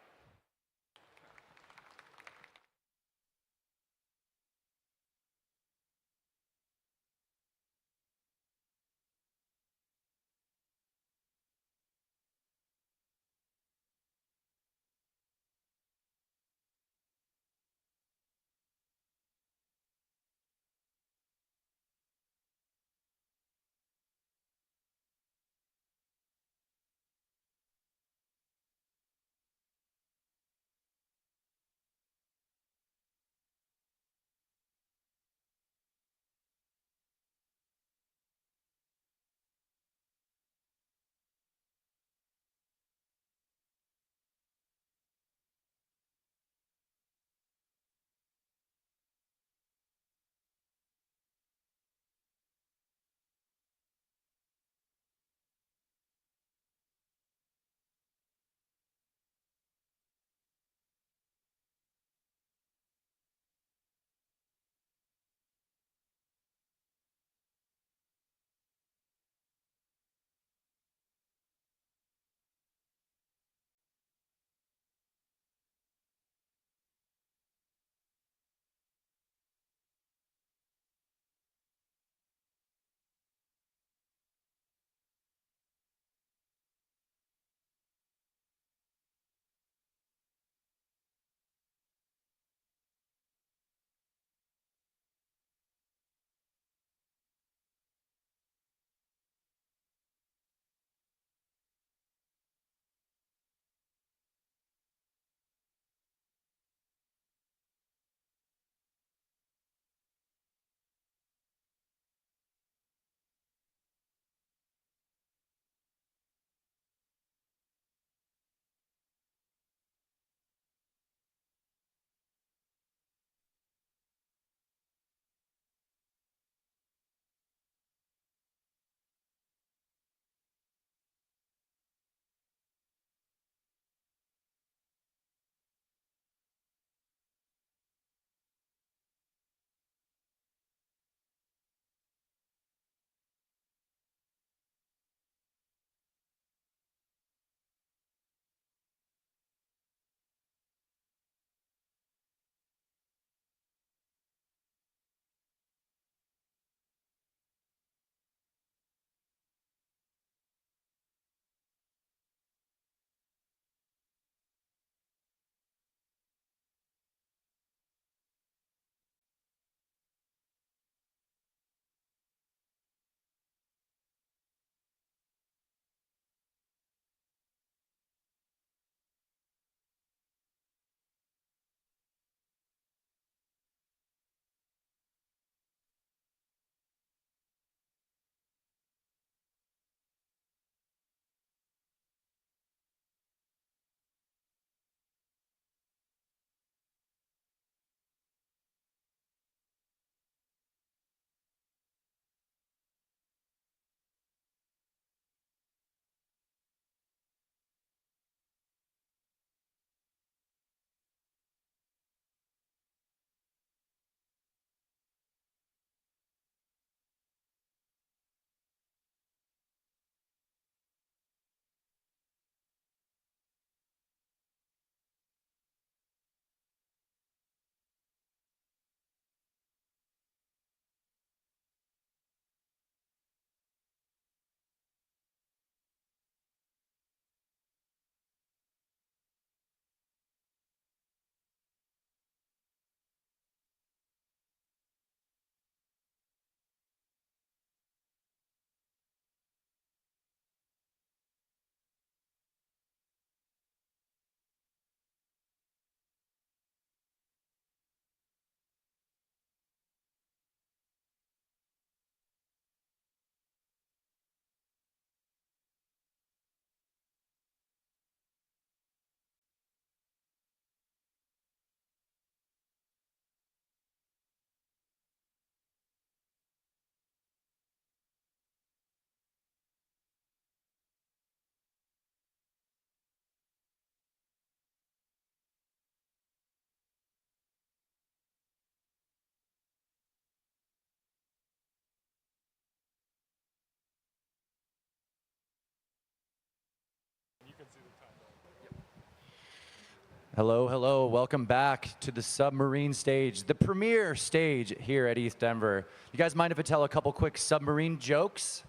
Hello, hello. Welcome back to the Submarine Stage, the premier stage here at East Denver. You guys mind if I tell a couple quick submarine jokes?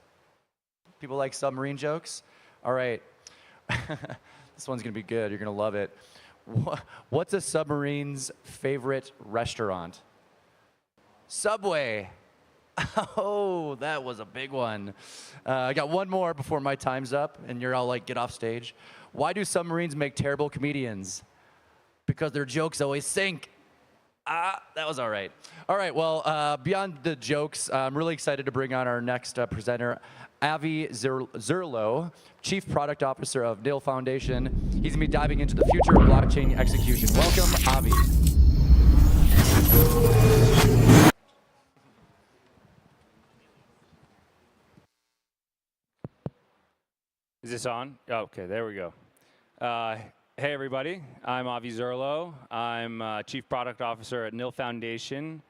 People like submarine jokes? All right. This one's going to be good. You're going to love it. What's a submarine's favorite restaurant? Subway. Oh, that was a big one. I got one more before my time's up, and you're all like, get off stage. Why do submarines make terrible comedians? Because their jokes always sink. That was all right. All right, well, beyond the jokes, I'm really excited to bring on our next presenter, Avi Zerlo, Chief Product Officer of NIL Foundation. He's going to be diving into the future of blockchain execution. Welcome, Avi. Is this on? Oh, okay, there we go. Hey, everybody. I'm Avi Zerlo. I'm Chief Product Officer at NIL Foundation.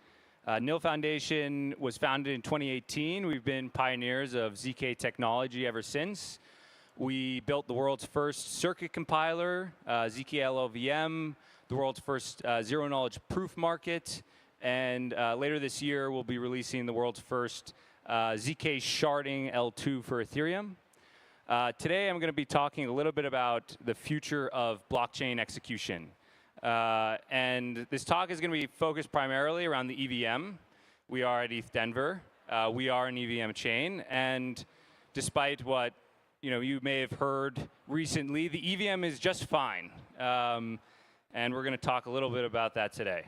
NIL Foundation was founded in 2018. We've been pioneers of ZK technology ever since. We built the world's first circuit compiler, ZK LLVM, the world's first zero-knowledge proof market, and later this year we'll be releasing the world's first ZK sharding L2 for Ethereum. Today I'm going to be talking a little bit about the future of blockchain execution. And this talk is going to be focused primarily around the EVM. We are at ETH Denver. We are an EVM chain. And despite what you may have heard recently, the EVM is just fine. And we're going to talk a little bit about that today.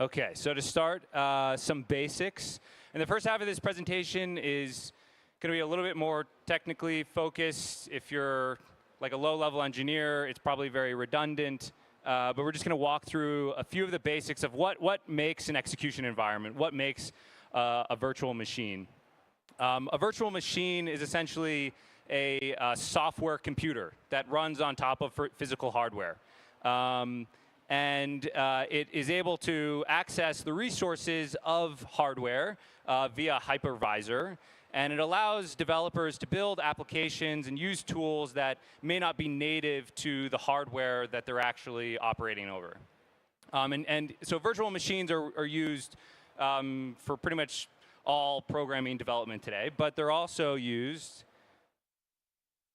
Okay, so to start, some basics. And the first half of this presentation is going to be a little bit more technically focused. If you're like a low-level engineer, it's probably very redundant. But we're just going to walk through a few of the basics of what makes an execution environment, what makes a virtual machine. A virtual machine is essentially a software computer that runs on top of physical hardware. And it is able to access the resources of hardware via hypervisor. And it allows developers to build applications and use tools that may not be native to the hardware that they're actually operating over. And so virtual machines are used for pretty much all programming development today. But they're also used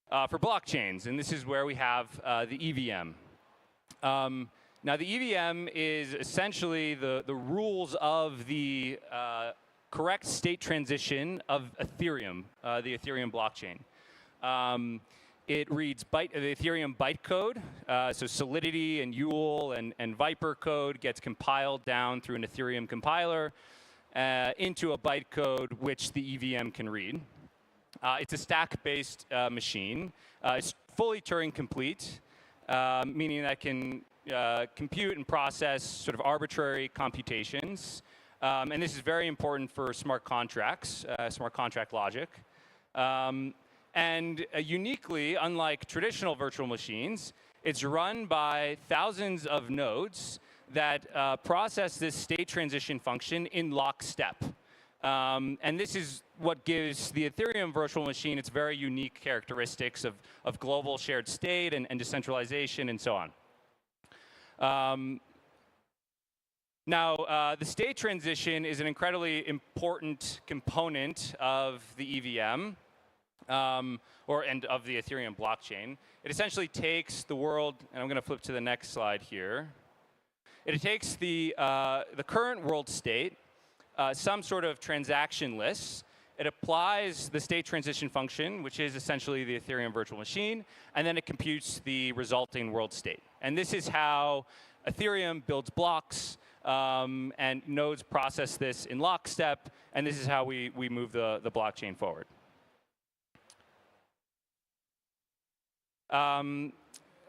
for blockchains. And this is where we have the EVM. Now, the EVM is essentially the rules of the correct state transition of Ethereum, the Ethereum blockchain. It reads the Ethereum bytecode, so Solidity and Yule and Viper code gets compiled down through an Ethereum compiler into a bytecode which the EVM can read. It's a stack-based machine. It's fully Turing complete, meaning that it can compute and process sort of arbitrary computations. And this is very important for smart contracts, smart contract logic. And uniquely, unlike traditional virtual machines, it's run by thousands of nodes that process this state transition function in lockstep. And this is what gives the Ethereum virtual machine its very unique characteristics of global shared state and decentralization and so on. Now, the state transition is an incredibly important component of the EVM, and of the Ethereum blockchain. It essentially takes the world, and I'm going to flip to the next slide here. It takes the current world state, some sort of transactionless. It applies the state transition function, which is essentially the Ethereum virtual machine, and then it computes the resulting world state. And this is how Ethereum builds blocks, and nodes process this in lockstep, and this is how we move the blockchain forward.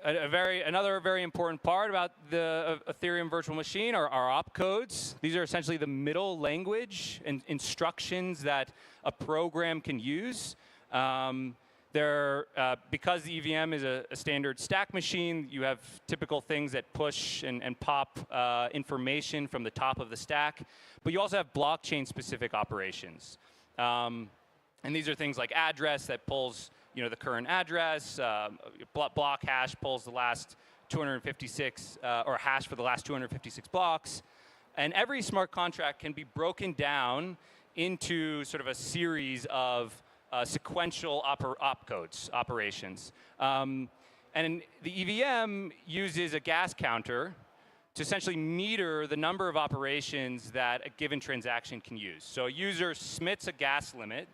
Another very important part about the Ethereum virtual machine are opcodes. These are essentially the middle language and instructions that a program can use. Because the EVM is a standard stack machine, you have typical things that push and pop information from the top of the stack. But you also have blockchain-specific operations. And these are things like address that pulls the current address, block hash pulls the last 256, or hash for the last 256 blocks. And every smart contract can be broken down into sort of a series of sequential opcodes, operations. And the EVM uses a gas counter to essentially meter the number of operations that a given transaction can use. So a user submits a gas limit,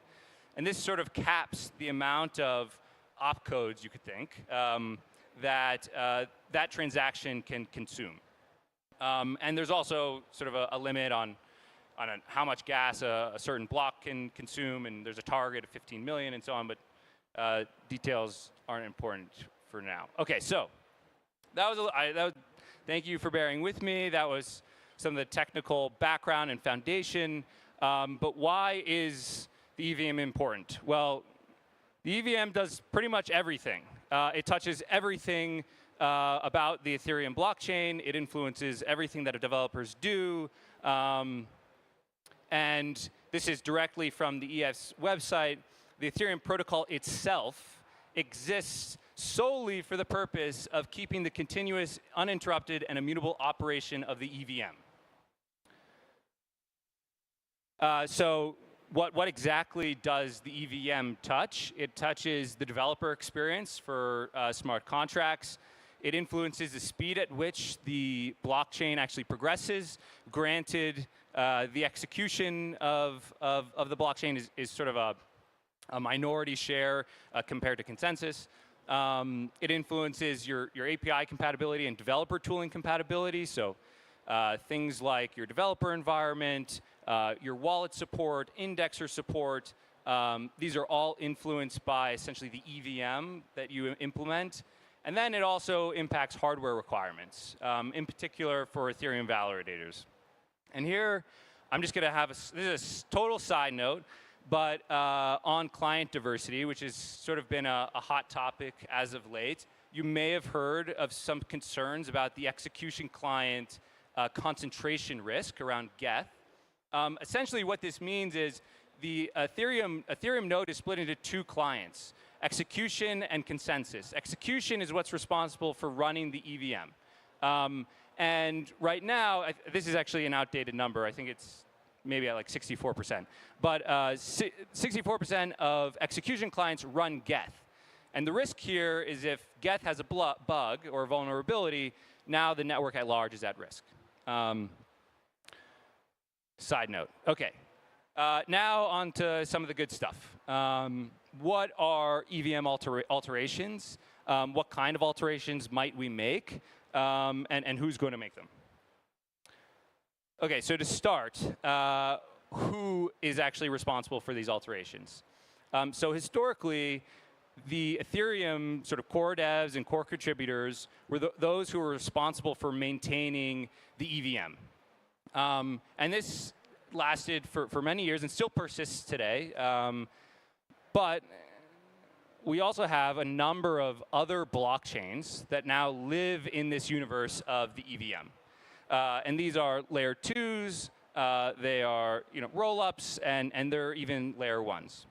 and this sort of caps the amount of opcodes, you could think, that that transaction can consume. And there's also sort of a limit on how much gas a certain block can consume, and there's a target of 15 million and so on, but details aren't important for now. Okay, so that was thank you for bearing with me. That was some of the technical background and foundation. But why is the EVM important? Well, the EVM does pretty much everything. It touches everything about the Ethereum blockchain. It influences everything that developers do. And this is directly from the EF's website. The Ethereum protocol itself exists solely for the purpose of keeping the continuous, uninterrupted, and immutable operation of the EVM. So what exactly does the EVM touch? It touches the developer experience for smart contracts. It influences the speed at which the blockchain actually progresses. Granted, the execution of the blockchain is sort of a minority share compared to consensus. It influences your API compatibility and developer tooling compatibility. So things like your developer environment, your wallet support, indexer support. These are all influenced by essentially the EVM that you implement. And then it also impacts hardware requirements, in particular for Ethereum validators. And here, I'm just going to have this is a total side note, but on client diversity, which has sort of been a hot topic as of late, you may have heard of some concerns about the execution client concentration risk around Geth. Essentially, what this means is the Ethereum node is split into two clients, execution and consensus. Execution is what's responsible for running the EVM. And right now, this is actually an outdated number. I think it's maybe at like 64%. But 64% of execution clients run Geth. And the risk here is if Geth has a bug or vulnerability, now the network at large is at risk. Side note. OK. Now on to some of the good stuff. What are EVM alterations? What kind of alterations might we make? And who's going to make them? OK, so to start, who is actually responsible for these alterations? So historically, the Ethereum sort of core devs and core contributors were those who were responsible for maintaining the EVM. And this lasted for many years and still persists today. But we also have a number of other blockchains that now live in this universe of the EVM. And these are layer 2s, they are roll-ups, and they're even layer 1s.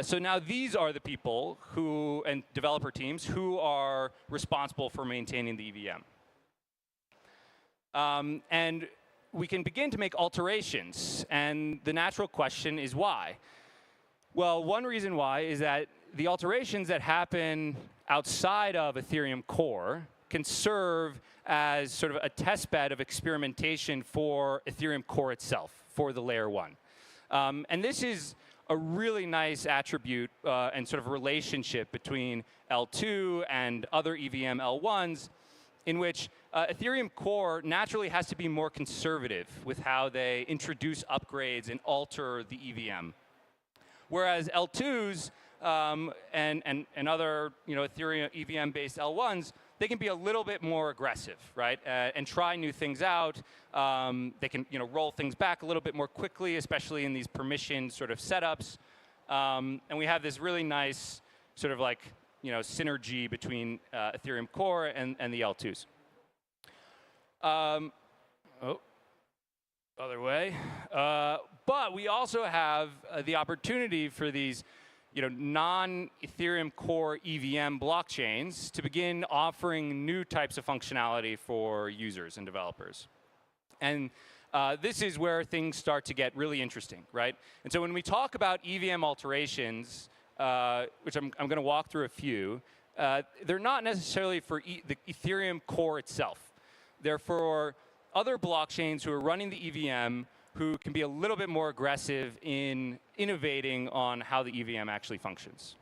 So now these are the people and developer teams who are responsible for maintaining the EVM. And we can begin to make alterations. And the natural question is why? Well, one reason why is that the alterations that happen outside of Ethereum core can serve as sort of a test bed of experimentation for Ethereum core itself, for the layer 1. And this is a really nice attribute and sort of relationship between L2 and other EVM L1s, in which Ethereum core naturally has to be more conservative with how they introduce upgrades and alter the EVM. Whereas L2s and other Ethereum EVM-based L1s, they can be a little bit more aggressive, right? And try new things out. They can roll things back a little bit more quickly, especially in these permission sort of setups. And we have this really nice sort of like synergy between Ethereum core and the L2s. other way. But we also have the opportunity for these non-Ethereum core EVM blockchains to begin offering new types of functionality for users and developers. And this is where things start to get really interesting, right? And so when we talk about EVM alterations, which I'm going to walk through a few, they're not necessarily for the Ethereum core itself. They're for other blockchains who are running the EVM who can be a little bit more aggressive in innovating on how the EVM actually functions.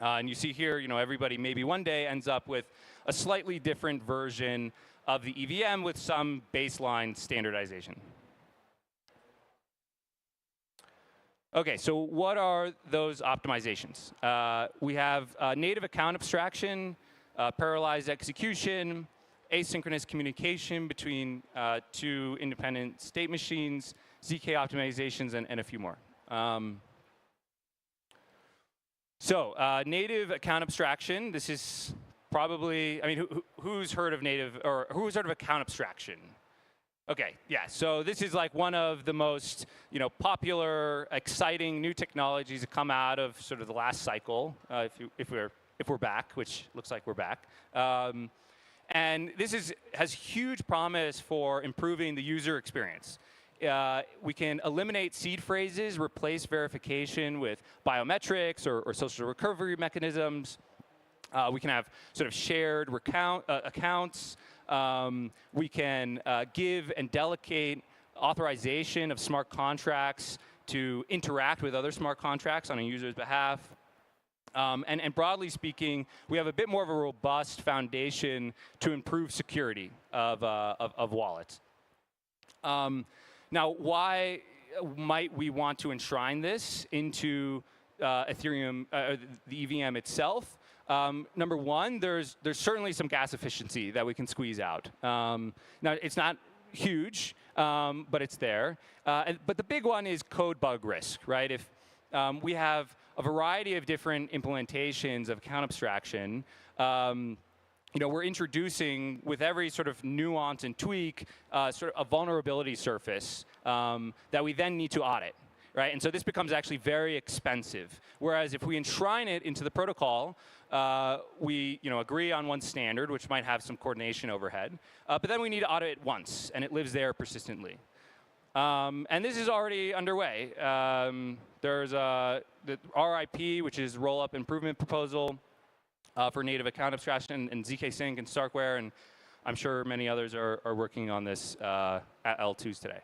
And you see here, everybody maybe one day ends up with a slightly different version of the EVM with some baseline standardization. OK, so what are those optimizations? We have native account abstraction, parallelized execution, asynchronous communication between two independent state machines, ZK optimizations, and a few more. Native account abstraction. This is probably, who's heard of native, or who's heard of account abstraction? OK, yeah, so this is like one of the most popular, exciting new technologies that come out of sort of the last cycle, if we're back, which looks like we're back. And this has huge promise for improving the user experience. We can eliminate seed phrases, replace verification with biometrics or social recovery mechanisms. We can have sort of shared accounts. We can give and delegate authorization of smart contracts to interact with other smart contracts on a user's behalf. And broadly speaking, we have a bit more of a robust foundation to improve security of wallets. Now, why might we want to enshrine this into Ethereum, the EVM itself? Number one, there's certainly some gas efficiency that we can squeeze out. Now, it's not huge, but it's there. But the big one is code bug risk, right? If we have a variety of different implementations of account abstraction, we're introducing, with every sort of nuance and tweak, sort of a vulnerability surface that we then need to audit, right? And so this becomes actually very expensive. Whereas if we enshrine it into the protocol, we agree on one standard, which might have some coordination overhead. But then we need to audit it once, and it lives there persistently. And this is already underway. There's the RIP, which is roll-up improvement proposal for native account abstraction, and ZK Sync and Starkware, and I'm sure many others are working on this at L2s today.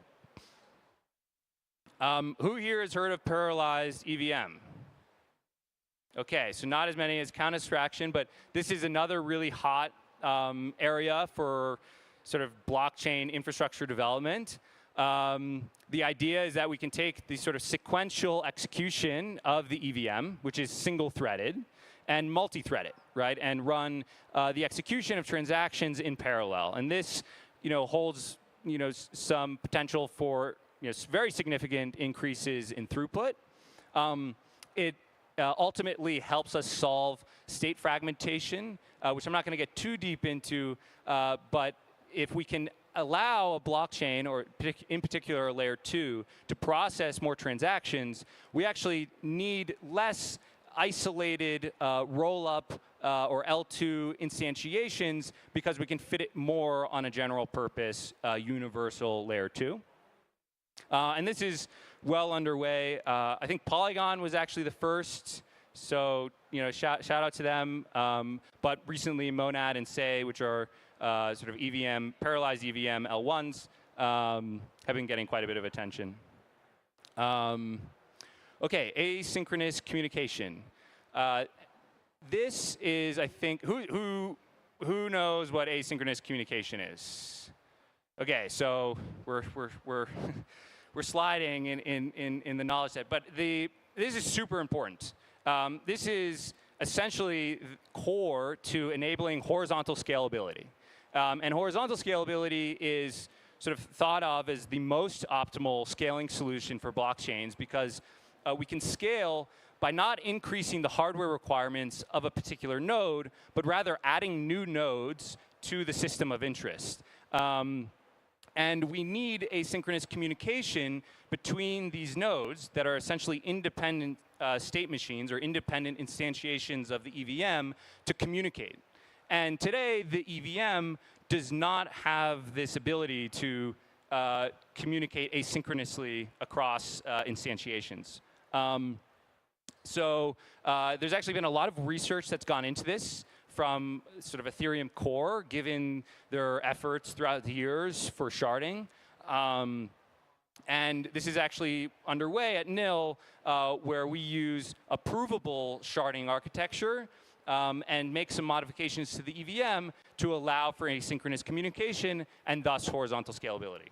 Who here has heard of parallelized EVM? OK, so not as many as account abstraction, but this is another really hot area for sort of blockchain infrastructure development. The idea is that we can take the sort of sequential execution of the EVM, which is single-threaded, and multi-thread it, right? And run the execution of transactions in parallel. And this, holds, some potential for very significant increases in throughput. It ultimately helps us solve state fragmentation, which I'm not going to get too deep into, but if we can allow a blockchain, or in particular a layer 2, to process more transactions, we actually need less isolated roll-up or L2 instantiations because we can fit it more on a general purpose universal layer 2. And this is well underway. I think Polygon was actually the first, so shout out to them. But recently Monad and Say, which are sort of EVM, parallelized EVM L1s, have been getting quite a bit of attention. OK, asynchronous communication. This is, I think, who knows what asynchronous communication is? OK, so we're sliding in the knowledge set, but this is super important. This is essentially core to enabling horizontal scalability. And horizontal scalability is sort of thought of as the most optimal scaling solution for blockchains because we can scale by not increasing the hardware requirements of a particular node, but rather adding new nodes to the system of interest. And we need asynchronous communication between these nodes that are essentially independent state machines or independent instantiations of the EVM to communicate. And today, the EVM does not have this ability to communicate asynchronously across instantiations. So there's actually been a lot of research that's gone into this from sort of Ethereum core, given their efforts throughout the years for sharding. And this is actually underway at NIL, where we use a provable sharding architecture and make some modifications to the EVM to allow for asynchronous communication and thus horizontal scalability.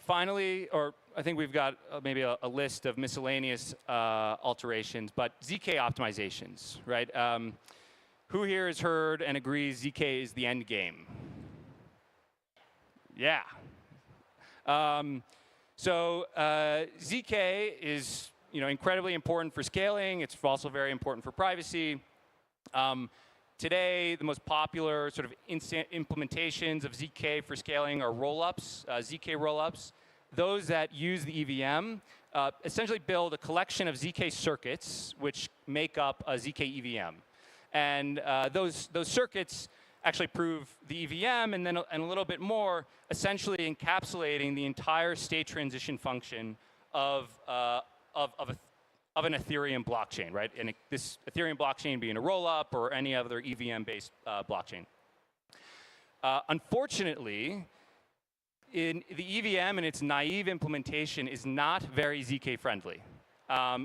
Finally, or I think we've got maybe a list of miscellaneous alterations, but ZK optimizations, right? Who here has heard and agrees ZK is the end game? Yeah. So ZK is incredibly important for scaling. It's also very important for privacy. Today, the most popular sort of instant implementations of ZK for scaling are rollups, ZK rollups. Those that use the EVM essentially build a collection of ZK circuits which make up a ZK EVM. And those circuits actually prove the EVM and then a little bit more, essentially encapsulating the entire state transition function of an Ethereum blockchain, right? And this Ethereum blockchain being a rollup or any other EVM-based blockchain. Unfortunately, in the EVM and its naive implementation is not very ZK friendly.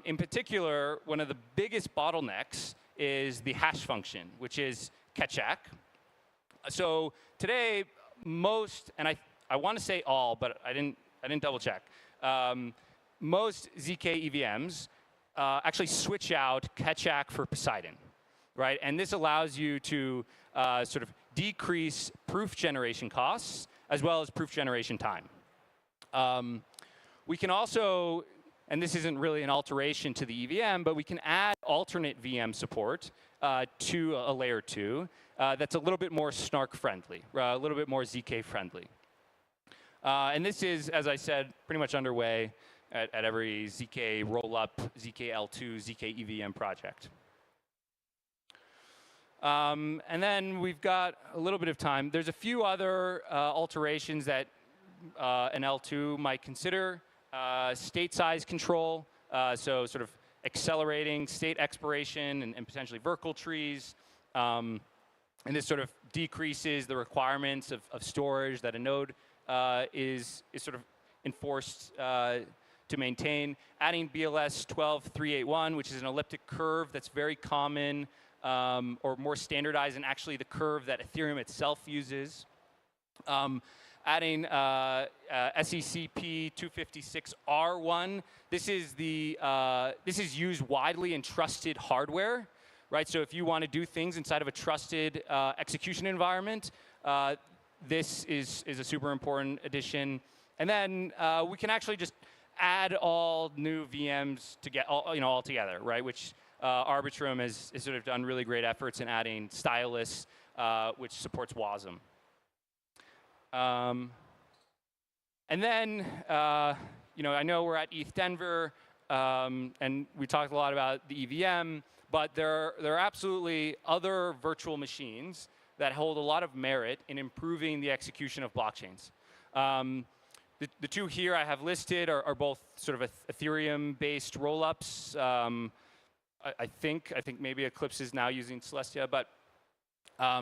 In particular, one of the biggest bottlenecks is the hash function, which is ketchak. So today, most, and I want to say all, but I didn't double check. Most ZK EVMs actually switch out ketchak for Poseidon, right? And this allows you to sort of decrease proof generation costs as well as proof generation time. We can also, and this isn't really an alteration to the EVM, but we can add alternate VM support to a layer 2 that's a little bit more snark friendly, a little bit more ZK friendly. And this is, as I said, pretty much underway at every ZK rollup, ZK L2, ZK EVM project. And then we've got a little bit of time. There's a few other alterations that an L2 might consider. State size control, so sort of accelerating state expiration and potentially Verkle trees. And this sort of decreases the requirements of storage that a node is sort of enforced to maintain. Adding BLS 12381, which is an elliptic curve that's very common or more standardized and actually the curve that Ethereum itself uses. Adding SECP 256R1. This is used widely in trusted hardware, right? So if you want to do things inside of a trusted execution environment, this is a super important addition. And then we can actually just add all new VMs to get all together, right? Which Arbitrum has sort of done really great efforts in adding Stylus, which supports WASM. And then, I know we're at ETH Denver, and we talked a lot about the EVM, but there are absolutely other virtual machines that hold a lot of merit in improving the execution of blockchains. The two here I have listed are both sort of Ethereum-based rollups. I think maybe Eclipse is now using Celestia, but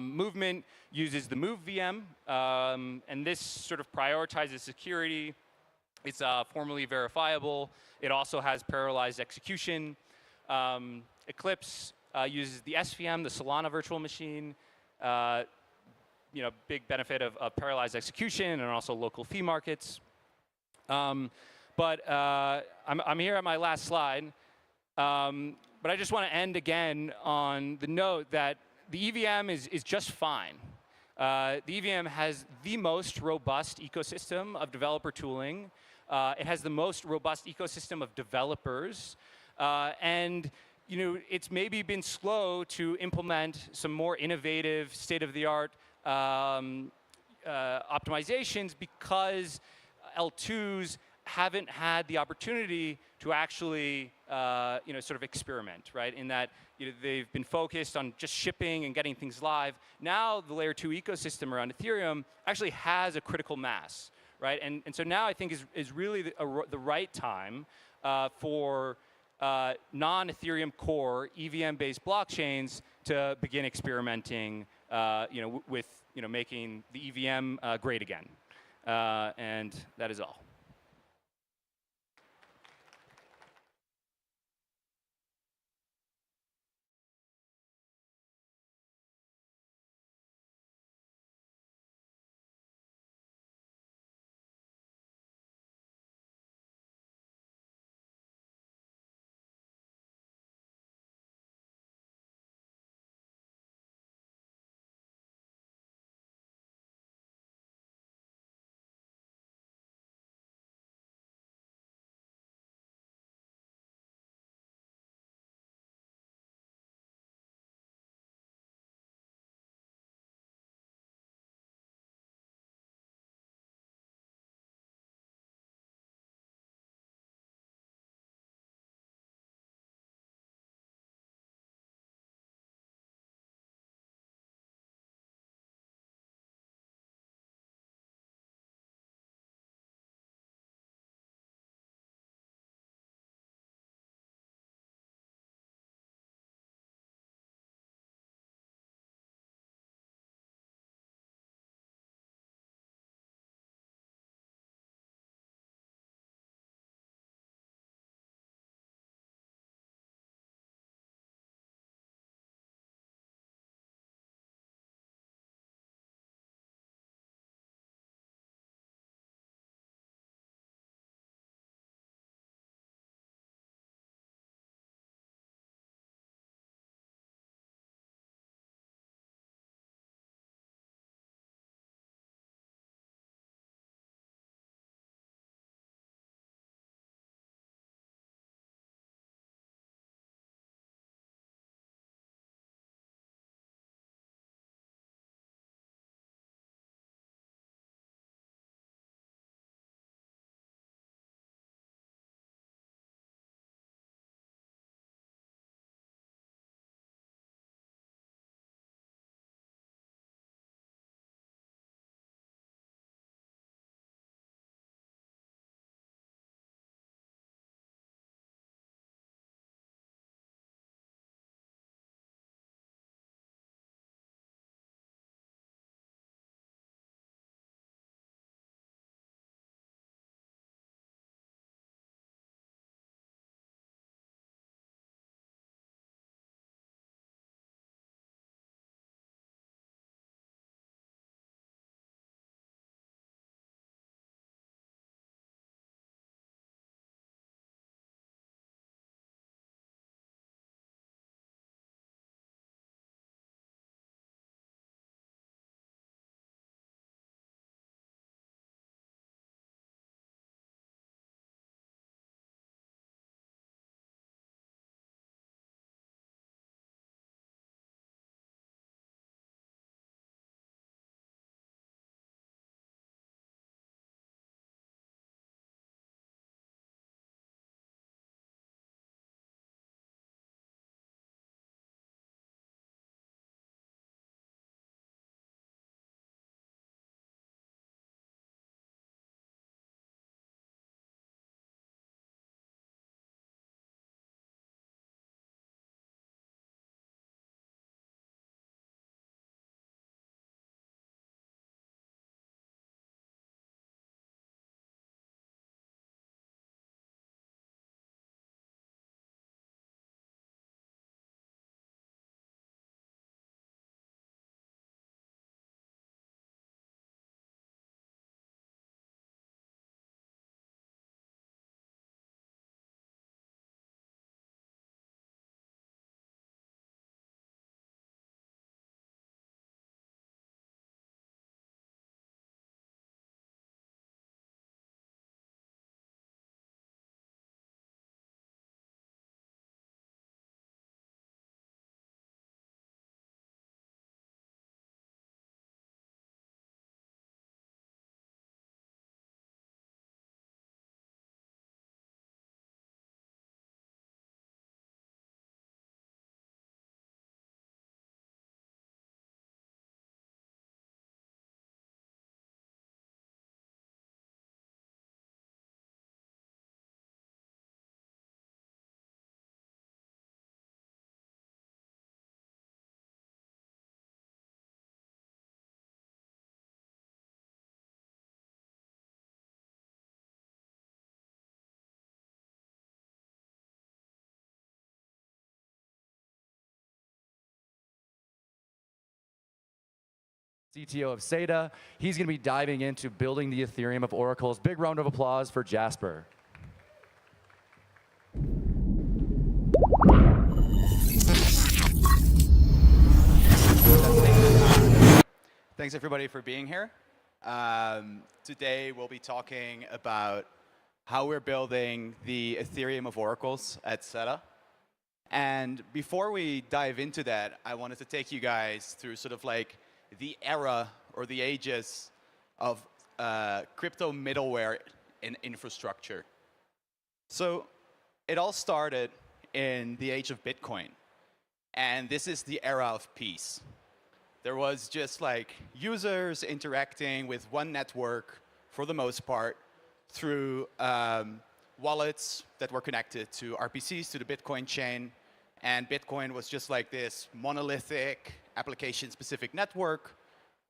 Movement uses the Move VM, and this sort of prioritizes security. It's formally verifiable. It also has parallelized execution. Eclipse uses the SVM, the Solana virtual machine. Big benefit of parallelized execution and also local fee markets. But I'm here at my last slide. But I just want to end again on the note that the EVM is just fine. The EVM has the most robust ecosystem of developer tooling. It has the most robust ecosystem of developers. And it's maybe been slow to implement some more innovative, state-of-the-art optimizations because L2s haven't had the opportunity to actually, sort of experiment, right? In that they've been focused on just shipping and getting things live. Now the layer 2 ecosystem around Ethereum actually has a critical mass, right? And so now I think is really the right time for non-Ethereum core EVM-based blockchains to begin experimenting, with making the EVM great again. And that is all. CTO of SATA. He's going to be diving into building the Ethereum of oracles. Big round of applause for Jasper. Thanks everybody for being here. Today we'll be talking about how we're building the Ethereum of oracles at SATA. And before we dive into that, I wanted to take you guys through sort of like the era or the ages of crypto middleware in infrastructure. So it all started in the age of Bitcoin. And this is the era of peace. There was just like users interacting with one network for the most part through wallets that were connected to RPCs, to the Bitcoin chain. And Bitcoin was just like this monolithic application-specific network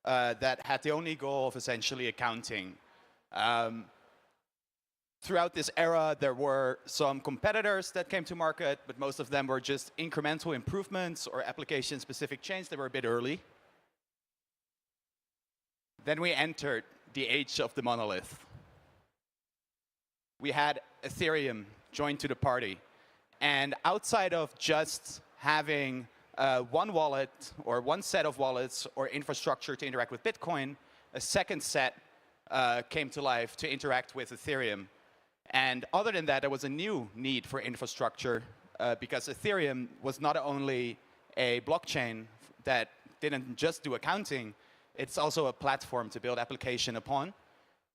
that had the only goal of essentially accounting. Throughout this era, there were some competitors that came to market, but most of them were just incremental improvements or application-specific chains that were a bit early. Then we entered the age of the monolith. We had Ethereum join to the party. And outside of just having one wallet or one set of wallets or infrastructure to interact with Bitcoin, a second set came to life to interact with Ethereum. And other than that, there was a new need for infrastructure because Ethereum was not only a blockchain that didn't just do accounting, it's also a platform to build application upon.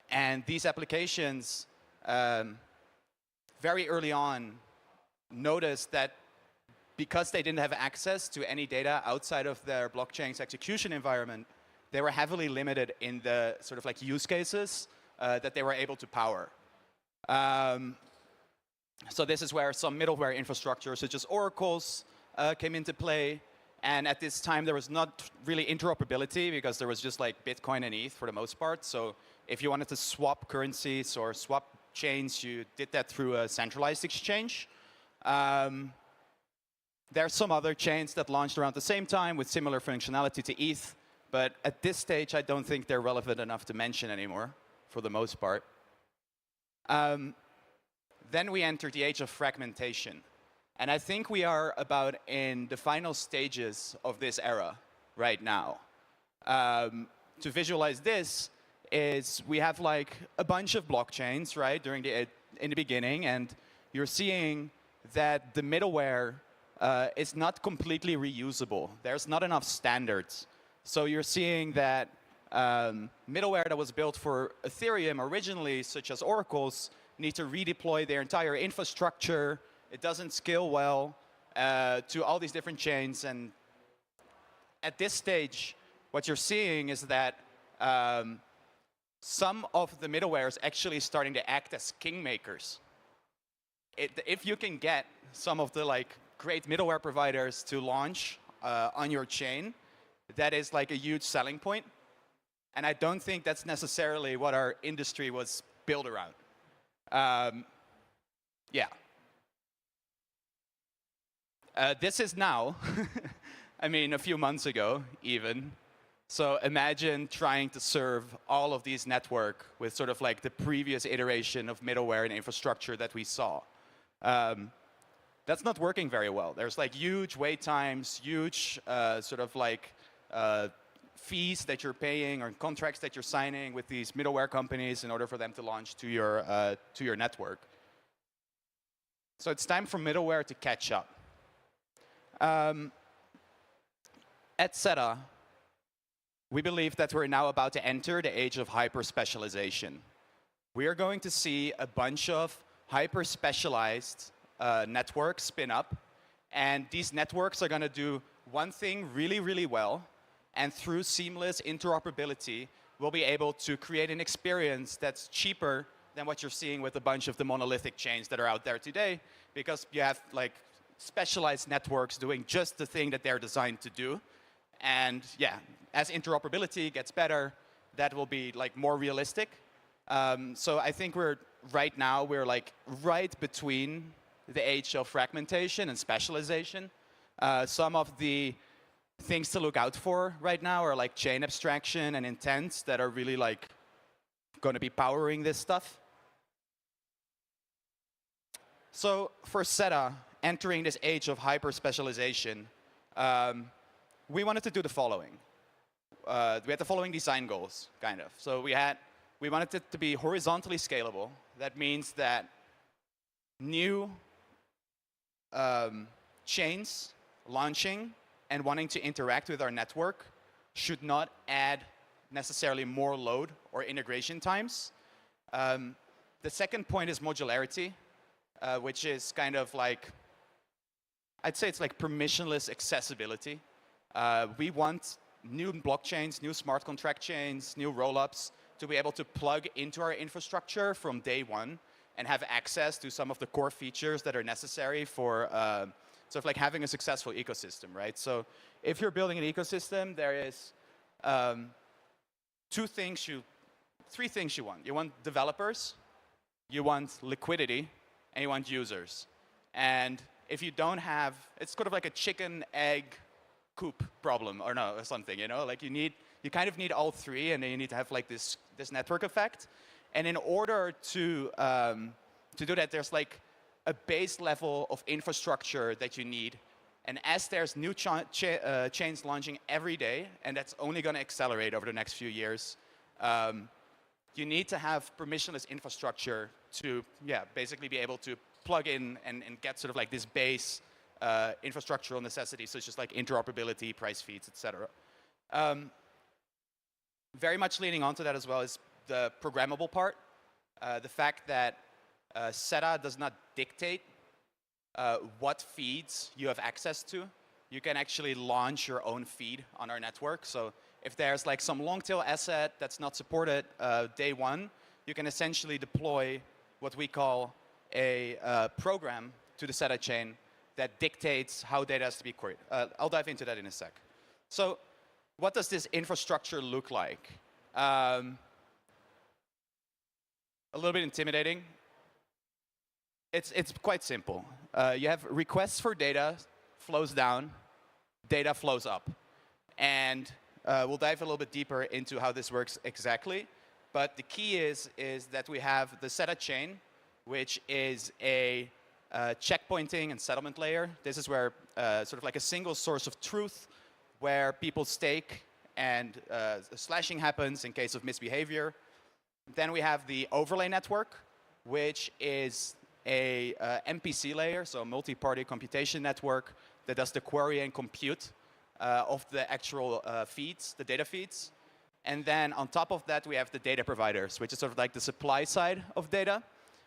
And these applications, very early on, noticed that because they didn't have access to any data outside of their blockchain's execution environment, they were heavily limited in the sort of like use cases that they were able to power. So this is where some middleware infrastructure, such as oracles, came into play. And at this time, there was not really interoperability because there was just like Bitcoin and ETH for the most part. So if you wanted to swap currencies or swap chains, you did that through a centralized exchange. There are some other chains that launched around the same time with similar functionality to ETH. But at this stage, I don't think they're relevant enough to mention anymore, for the most part. Then we entered the age of fragmentation. And I think we are about in the final stages of this era right now. To visualize this is we have like a bunch of blockchains, right, in the beginning, and you're seeing that the middleware is not completely reusable. There's not enough standards. So you're seeing that middleware that was built for Ethereum originally, such as oracles, need to redeploy their entire infrastructure. It doesn't scale well to all these different chains. And at this stage, what you're seeing is that some of the middleware is actually starting to act as kingmakers. If you can get some of the like great middleware providers to launch on your chain, that is like a huge selling point. And I don't think that's necessarily what our industry was built around. Yeah. This is now, I mean, a few months ago, even. So imagine trying to serve all of these networks with sort of like the previous iteration of middleware and infrastructure that we saw. That's not working very well. There's like huge wait times, huge sort of like fees that you're paying or contracts that you're signing with these middleware companies in order for them to launch to your network. So it's time for middleware to catch up. At SATA, we believe that we're now about to enter the age of hyper-specialization. We are going to see a bunch of hyper-specialized networks spin up, and these networks are going to do one thing really, really well, and through seamless interoperability, we'll be able to create an experience that's cheaper than what you're seeing with a bunch of the monolithic chains that are out there today, because you have like specialized networks doing just the thing that they're designed to do. And yeah, as interoperability gets better, that will be like more realistic. So I think we're like right between the age of fragmentation and specialization. Some of the things to look out for right now are like chain abstraction and intent that are really like going to be powering this stuff. So for SETA, entering this age of hyper-specialization, we wanted to do the following. We had the following design goals, kind of. So we wanted it to be horizontally scalable. That means that new chains launching and wanting to interact with our network should not add necessarily more load or integration times. The second point is modularity, which is kind of like, I'd say it's like permissionless accessibility. We want new blockchains, new smart contract chains, new rollups to be able to plug into our infrastructure from day one and have access to some of the core features that are necessary for sort of like having a successful ecosystem, right? So if you're building an ecosystem, there is three things you want. You want developers, you want liquidity, and you want users. And if you don't have, it's sort of like a chicken egg coop problem or something, you know? Like you kind of need all three, and then you need to have like this network effect. And in order to do that, there's like a base level of infrastructure that you need. And as there's new chains launching every day, and that's only going to accelerate over the next few years, you need to have permissionless infrastructure to, basically be able to plug in and get sort of like this base infrastructural necessities, such as like interoperability, price feeds, etc. Very much leaning onto that as well is the programmable part. The fact that SETA does not dictate what feeds you have access to. You can actually launch your own feed on our network. So if there's like some long tail asset that's not supported day one, you can essentially deploy what we call a program to the SETA chain that dictates how data has to be queried. I'll dive into that in a sec. So what does this infrastructure look like? A little bit intimidating. It's quite simple. You have requests for data, flows down, data flows up. And we'll dive a little bit deeper into how this works exactly. But the key is that we have the SETA chain, which is a checkpointing and settlement layer. This is where sort of like a single source of truth where people stake and slashing happens in case of misbehavior. Then we have the overlay network, which is a MPC layer, so a multi-party computation network that does the query and compute of the actual feeds, the data feeds. And then on top of that, we have the data providers, which is sort of like the supply side of data.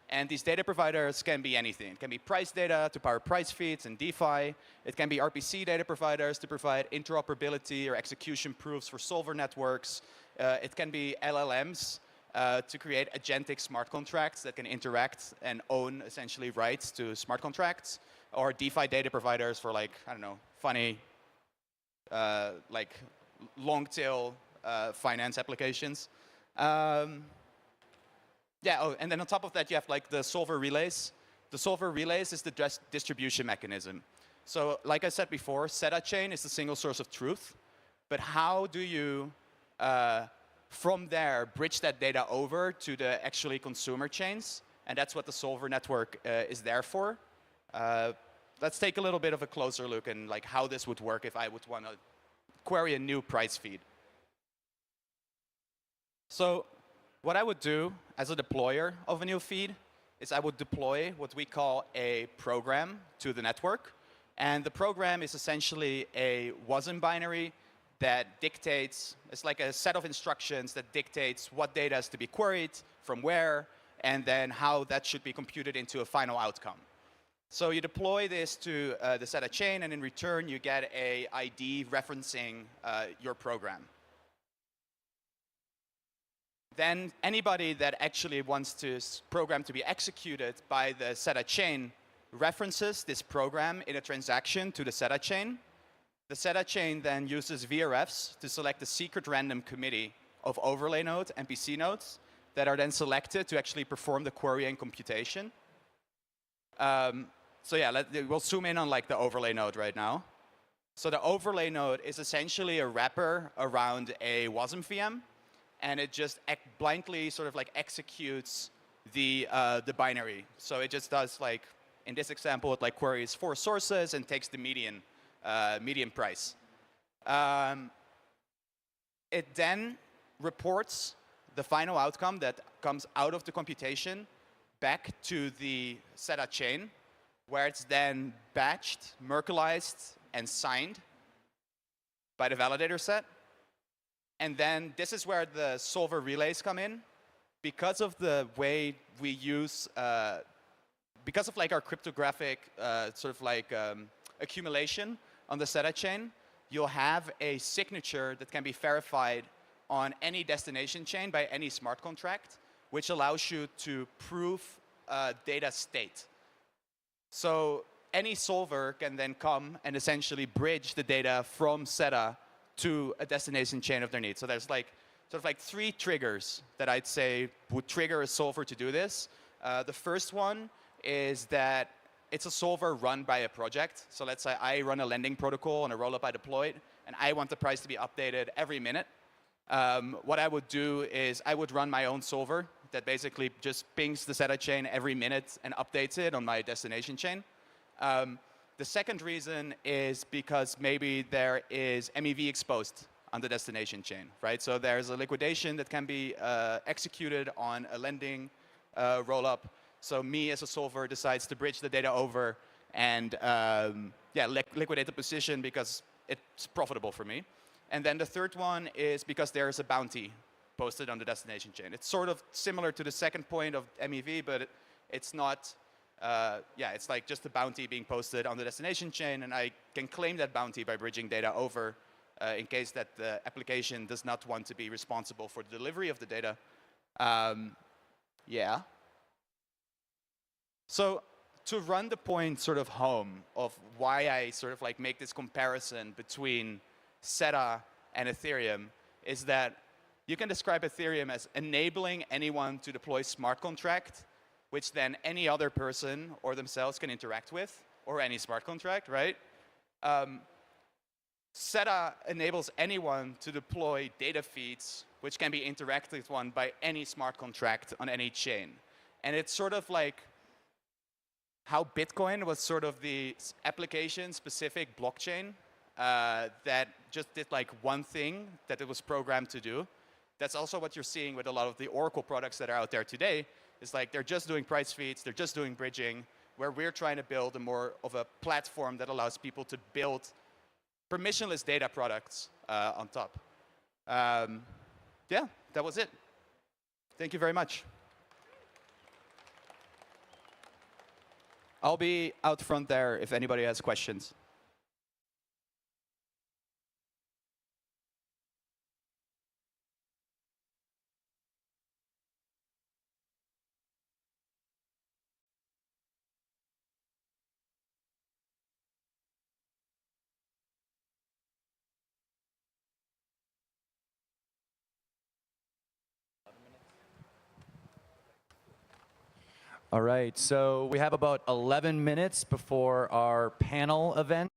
And these data providers can be anything. It can be price data to power price feeds and DeFi. It can be RPC data providers to provide interoperability or execution proofs for solver networks. It can be LLMs to create agentic smart contracts that can interact and own essentially rights to smart contracts, or DeFi data providers for like, I don't know, funny, like long tail finance applications. And then on top of that, you have like the solver relays. The solver relays is the distribution mechanism. So like I said before, SETA chain is the single source of truth. But how do you, from there, bridge that data over to the actually consumer chains? And that's what the solver network is there for. Let's take a little bit of a closer look and like how this would work if I would want to query a new price feed. So what I would do as a deployer of a new feed is I would deploy what we call a program to the network. And the program is essentially a WASM binary that dictates, it's like a set of instructions that dictates what data is to be queried, from where, and then how that should be computed into a final outcome. So you deploy this to the SETA chain, and in return, you get a ID referencing your program. Then anybody that actually wants this program to be executed by the SETA chain references this program in a transaction to the SETA chain. The SETA chain then uses VRFs to select a secret random committee of overlay nodes, MPC nodes, that are then selected to actually perform the query and computation. So yeah, we'll zoom in on like the overlay node right now. So the overlay node is essentially a wrapper around a WASM VM, and it just blindly sort of like executes the binary. So it just does like, in this example, it like queries 4 sources and takes the median price. It then reports the final outcome that comes out of the computation back to the SEDA chain, where it's then batched, Merkleized, and signed by the validator set. And then this is where the solver relays come in. Because of the way we use, because of like our cryptographic sort of like accumulation on the SEDA chain, you'll have a signature that can be verified on any destination chain by any smart contract, which allows you to prove data state. So any solver can then come and essentially bridge the data from SEDA to a destination chain of their need. So there's like sort of like 3 triggers that I'd say would trigger a solver to do this. The first one is that it's a solver run by a project. So let's say I run a lending protocol on a rollup I deployed, and I want the price to be updated every minute. What I would do is I would run my own solver that basically just pings the SEDA chain every minute and updates it on my destination chain. The second reason is because maybe there is MEV exposed on the destination chain, right? So there's a liquidation that can be executed on a lending rollup. So me as a solver decides to bridge the data over and liquidate the position because it's profitable for me. And then the third one is because there's a bounty posted on the destination chain. It's sort of similar to the second point of MEV, but it's not, it's like just a bounty being posted on the destination chain, and I can claim that bounty by bridging data over in case that the application does not want to be responsible for the delivery of the data. So to run the point sort of home of why I sort of like make this comparison between SEDA and Ethereum is that you can describe Ethereum as enabling anyone to deploy smart contract, which then any other person or themselves can interact with, or any smart contract, right? SEDA enables anyone to deploy data feeds, which can be interacted on by any smart contract on any chain. And it's sort of like how Bitcoin was sort of the application-specific blockchain that just did like one thing that it was programmed to do. That's also what you're seeing with a lot of the Oracle products that are out there today. It's like they're just doing price feeds, they're just doing bridging, where we're trying to build a more of a platform that allows people to build permissionless data products on top. That was it. Thank you very much. I'll be out front there if anybody has questions. All right, so we have about 11 minutes before our panel event.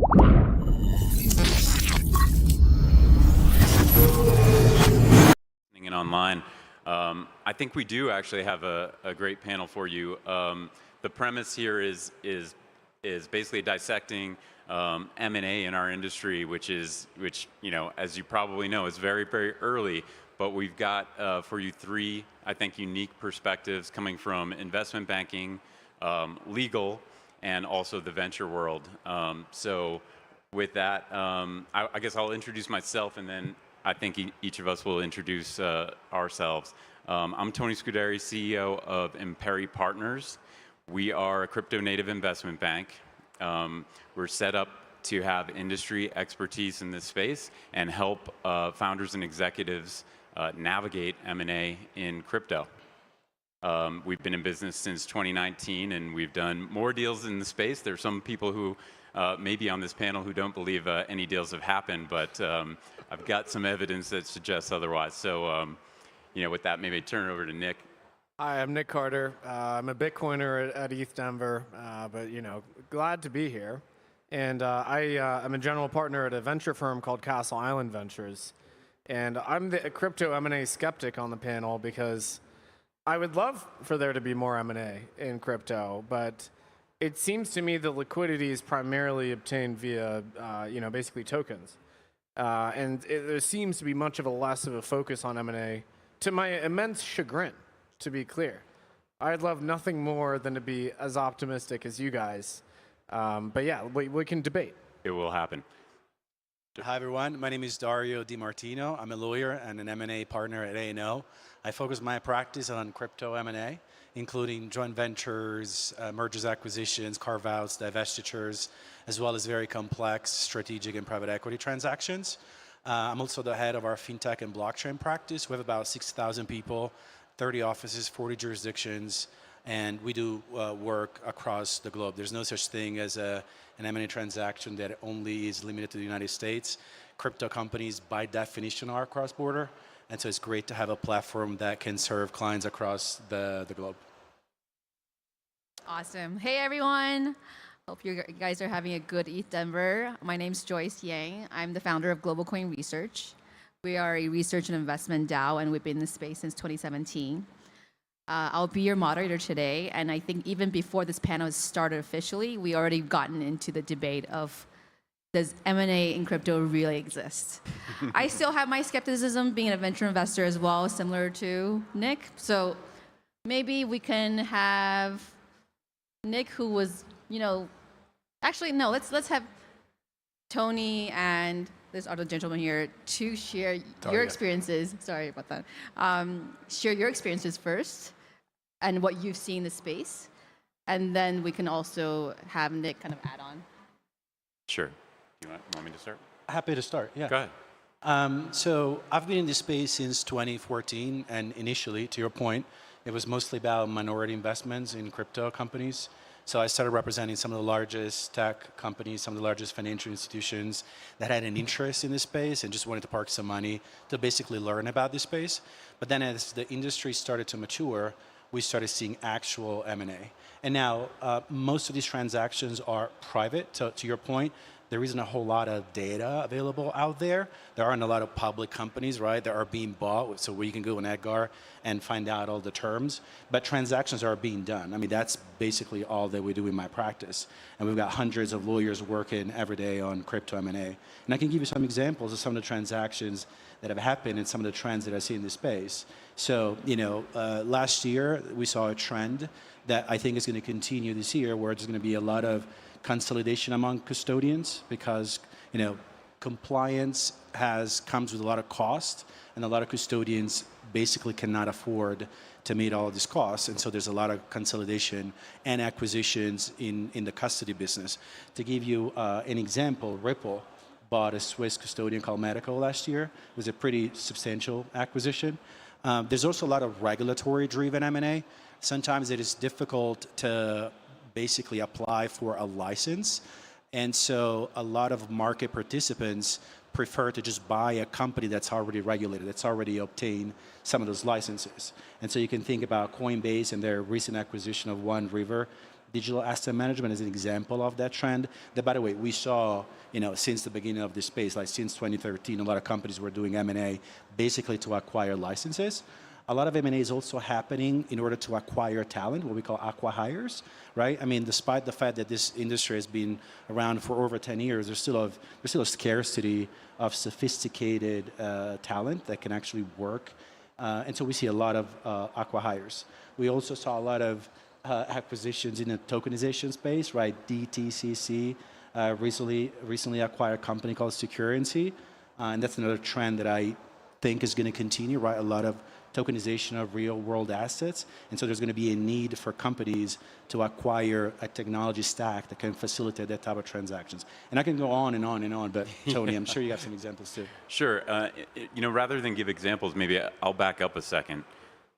And online. I think we do actually have a great panel for you. The premise here is basically dissecting M&A in our industry, which you know, as you probably know, is very, very early. But we've got for you three, I think, unique perspectives coming from investment banking, legal, and also the venture world. So with that, I guess I'll introduce myself, and then I think each of us will introduce ourselves. I'm Tony Scuderi, CEO of Imperi Partners. We are a crypto-native investment bank. We're set up to have industry expertise in this space and help founders and executives navigate M&A in crypto. We've been in business since 2019, and we've done more deals in the space. There's some people who may be on this panel who don't believe any deals have happened, but I've got some evidence that suggests otherwise. So, you know, with that, maybe turn it over to Nick. Hi, I'm Nick Carter. I'm a Bitcoiner at ETH Denver, but you know, glad to be here. And I'm a general partner at a venture firm called Castle Island Ventures. And I'm the crypto M&A skeptic on the panel because I would love for there to be more M&A in crypto, but it seems to me the liquidity is primarily obtained via, you know, basically tokens. There seems to be much of a less of a focus on M&A, to my immense chagrin, to be clear. I'd love nothing more than to be as optimistic as you guys. But yeah, we can debate. It will happen. Hi, everyone. My name is Dario DiMartino. I'm a lawyer and an M&A partner at A&O. I focus my practice on crypto M&A, including joint ventures, mergers, acquisitions, carve-outs, divestitures, as well as very complex strategic and private equity transactions. I'm also the head of our fintech and blockchain practice. We have about 6,000 people, 30 offices, 40 jurisdictions, and we do work across the globe. There's no such thing as an M&A transaction that only is limited to the United States. Crypto companies, by definition, are cross-border, and so it's great to have a platform that can serve clients across the globe. Awesome. Hey, everyone. Hope you guys are having a good ETH Denver. My name's Joyce Yang. I'm the founder of Global Coin Research. We are a research and investment DAO, and we've been in this space since 2017. I'll be your moderator today, and I think even before this panel has started officially, we already gotten into the debate of, does M&A in crypto really exist? I still have my skepticism being a venture investor as well, similar to Nick. So maybe we can have Nick, who was, you know, actually, no, let's have Tony and this other gentleman here to share your experiences. Sorry about that. Share your experiences first and what you've seen in the space. And then we can also have Nick kind of add on. Sure. You want me to start? Happy to start, yeah. Go ahead. So I've been in this space since 2014, and initially, to your point, it was mostly about minority investments in crypto companies. So I started representing some of the largest tech companies, some of the largest financial institutions that had an interest in this space and just wanted to park some money to basically learn about this space. But then as the industry started to mature, we started seeing actual M&A. And now most of these transactions are private, to your point. There isn't a whole lot of data available out there. There aren't a lot of public companies, right, that are being bought, so where you can go on Edgar and find out all the terms. But transactions are being done. I mean, that's basically all that we do in my practice. And we've got hundreds of lawyers working every day on crypto M&A. And I can give you some examples of some of the transactions that have happened and some of the trends that I see in this space. So, you know, last year we saw a trend that I think is going to continue this year, where there's going to be a lot of consolidation among custodians because, you know, compliance comes with a lot of cost, and a lot of custodians basically cannot afford to meet all of these costs, and so there's a lot of consolidation and acquisitions in the custody business. To give you an example, Ripple bought a Swiss custodian called Medico last year. It was a pretty substantial acquisition. There's also a lot of regulatory-driven M&A. Sometimes it is difficult to basically apply for a license. And so a lot of market participants prefer to just buy a company that's already regulated, that's already obtained some of those licenses. And so you can think about Coinbase and their recent acquisition of One River. digital asset management is an example of that trend. That, by the way, we saw, since the beginning of this space, like since 2013, a lot of companies were doing M&A basically to acquire licenses. A lot of M&A is also happening in order to acquire talent, what we call acqui-hires, right? I mean, despite the fact that this industry has been around for over 10 years, there's still a scarcity of sophisticated talent that can actually work. And so we see a lot of acqui-hires. We also saw a lot of acquisitions in the tokenization space, right? DTCC recently acquired a company called Securrency, and that's another trend that I think is going to continue, right? A lot of tokenization of real-world assets, and so there's going to be a need for companies to acquire a technology stack that can facilitate that type of transactions. And I can go on and on and on, but Tony, I'm sure you have some examples too. Sure. Rather than give examples, maybe I'll back up a second.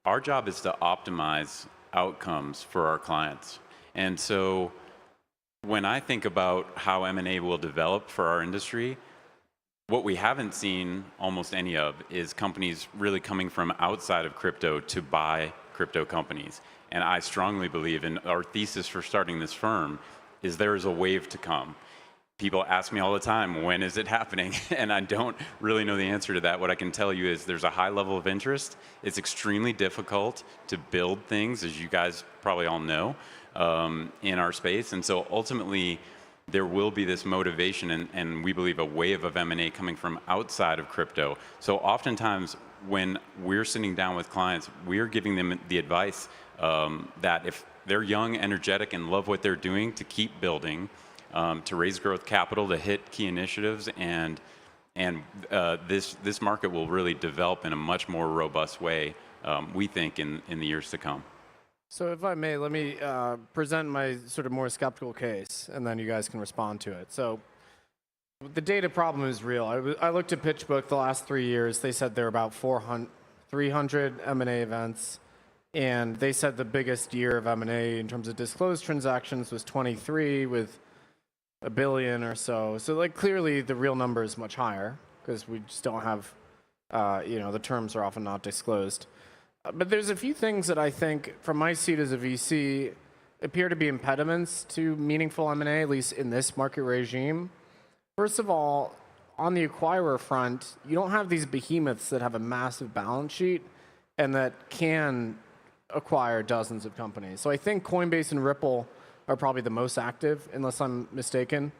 Our job is to optimize outcomes for our clients. And so when I think about how M&A will develop for our industry, what we haven't seen almost any of is companies really coming from outside of crypto to buy crypto companies. And I strongly believe, in our thesis for starting this firm, is there is a wave to come. People ask me all the time, when is it happening? And I don't really know the answer to that. What I can tell you is there's a high level of interest. It's extremely difficult to build things, as you guys probably all know, in our space. And so ultimately, there will be this motivation and we believe a wave of M&A coming from outside of crypto. So oftentimes when we're sitting down with clients, we're giving them the advice that if they're young, energetic, and love what they're doing, to keep building, to raise growth capital, to hit key initiatives, and this market will really develop in a much more robust way, we think, in the years to come. So if I may, let me present my sort of more skeptical case, and then you guys can respond to it. So the data problem is real. I looked at PitchBook the last 3 years. They said there are about 300 M&A events, and they said the biggest year of M&A in terms of disclosed transactions was 23 with $1 billion or so. So like clearly the real number is much higher because we just don't have, the terms are often not disclosed. But there's a few things that I think, from my seat as a VC, appear to be impediments to meaningful M&A, at least in this market regime. First of all, on the acquirer front, you don't have these behemoths that have a massive balance sheet and that can acquire dozens of companies. So I think Coinbase and Ripple are probably the most active, unless I'm mistaken,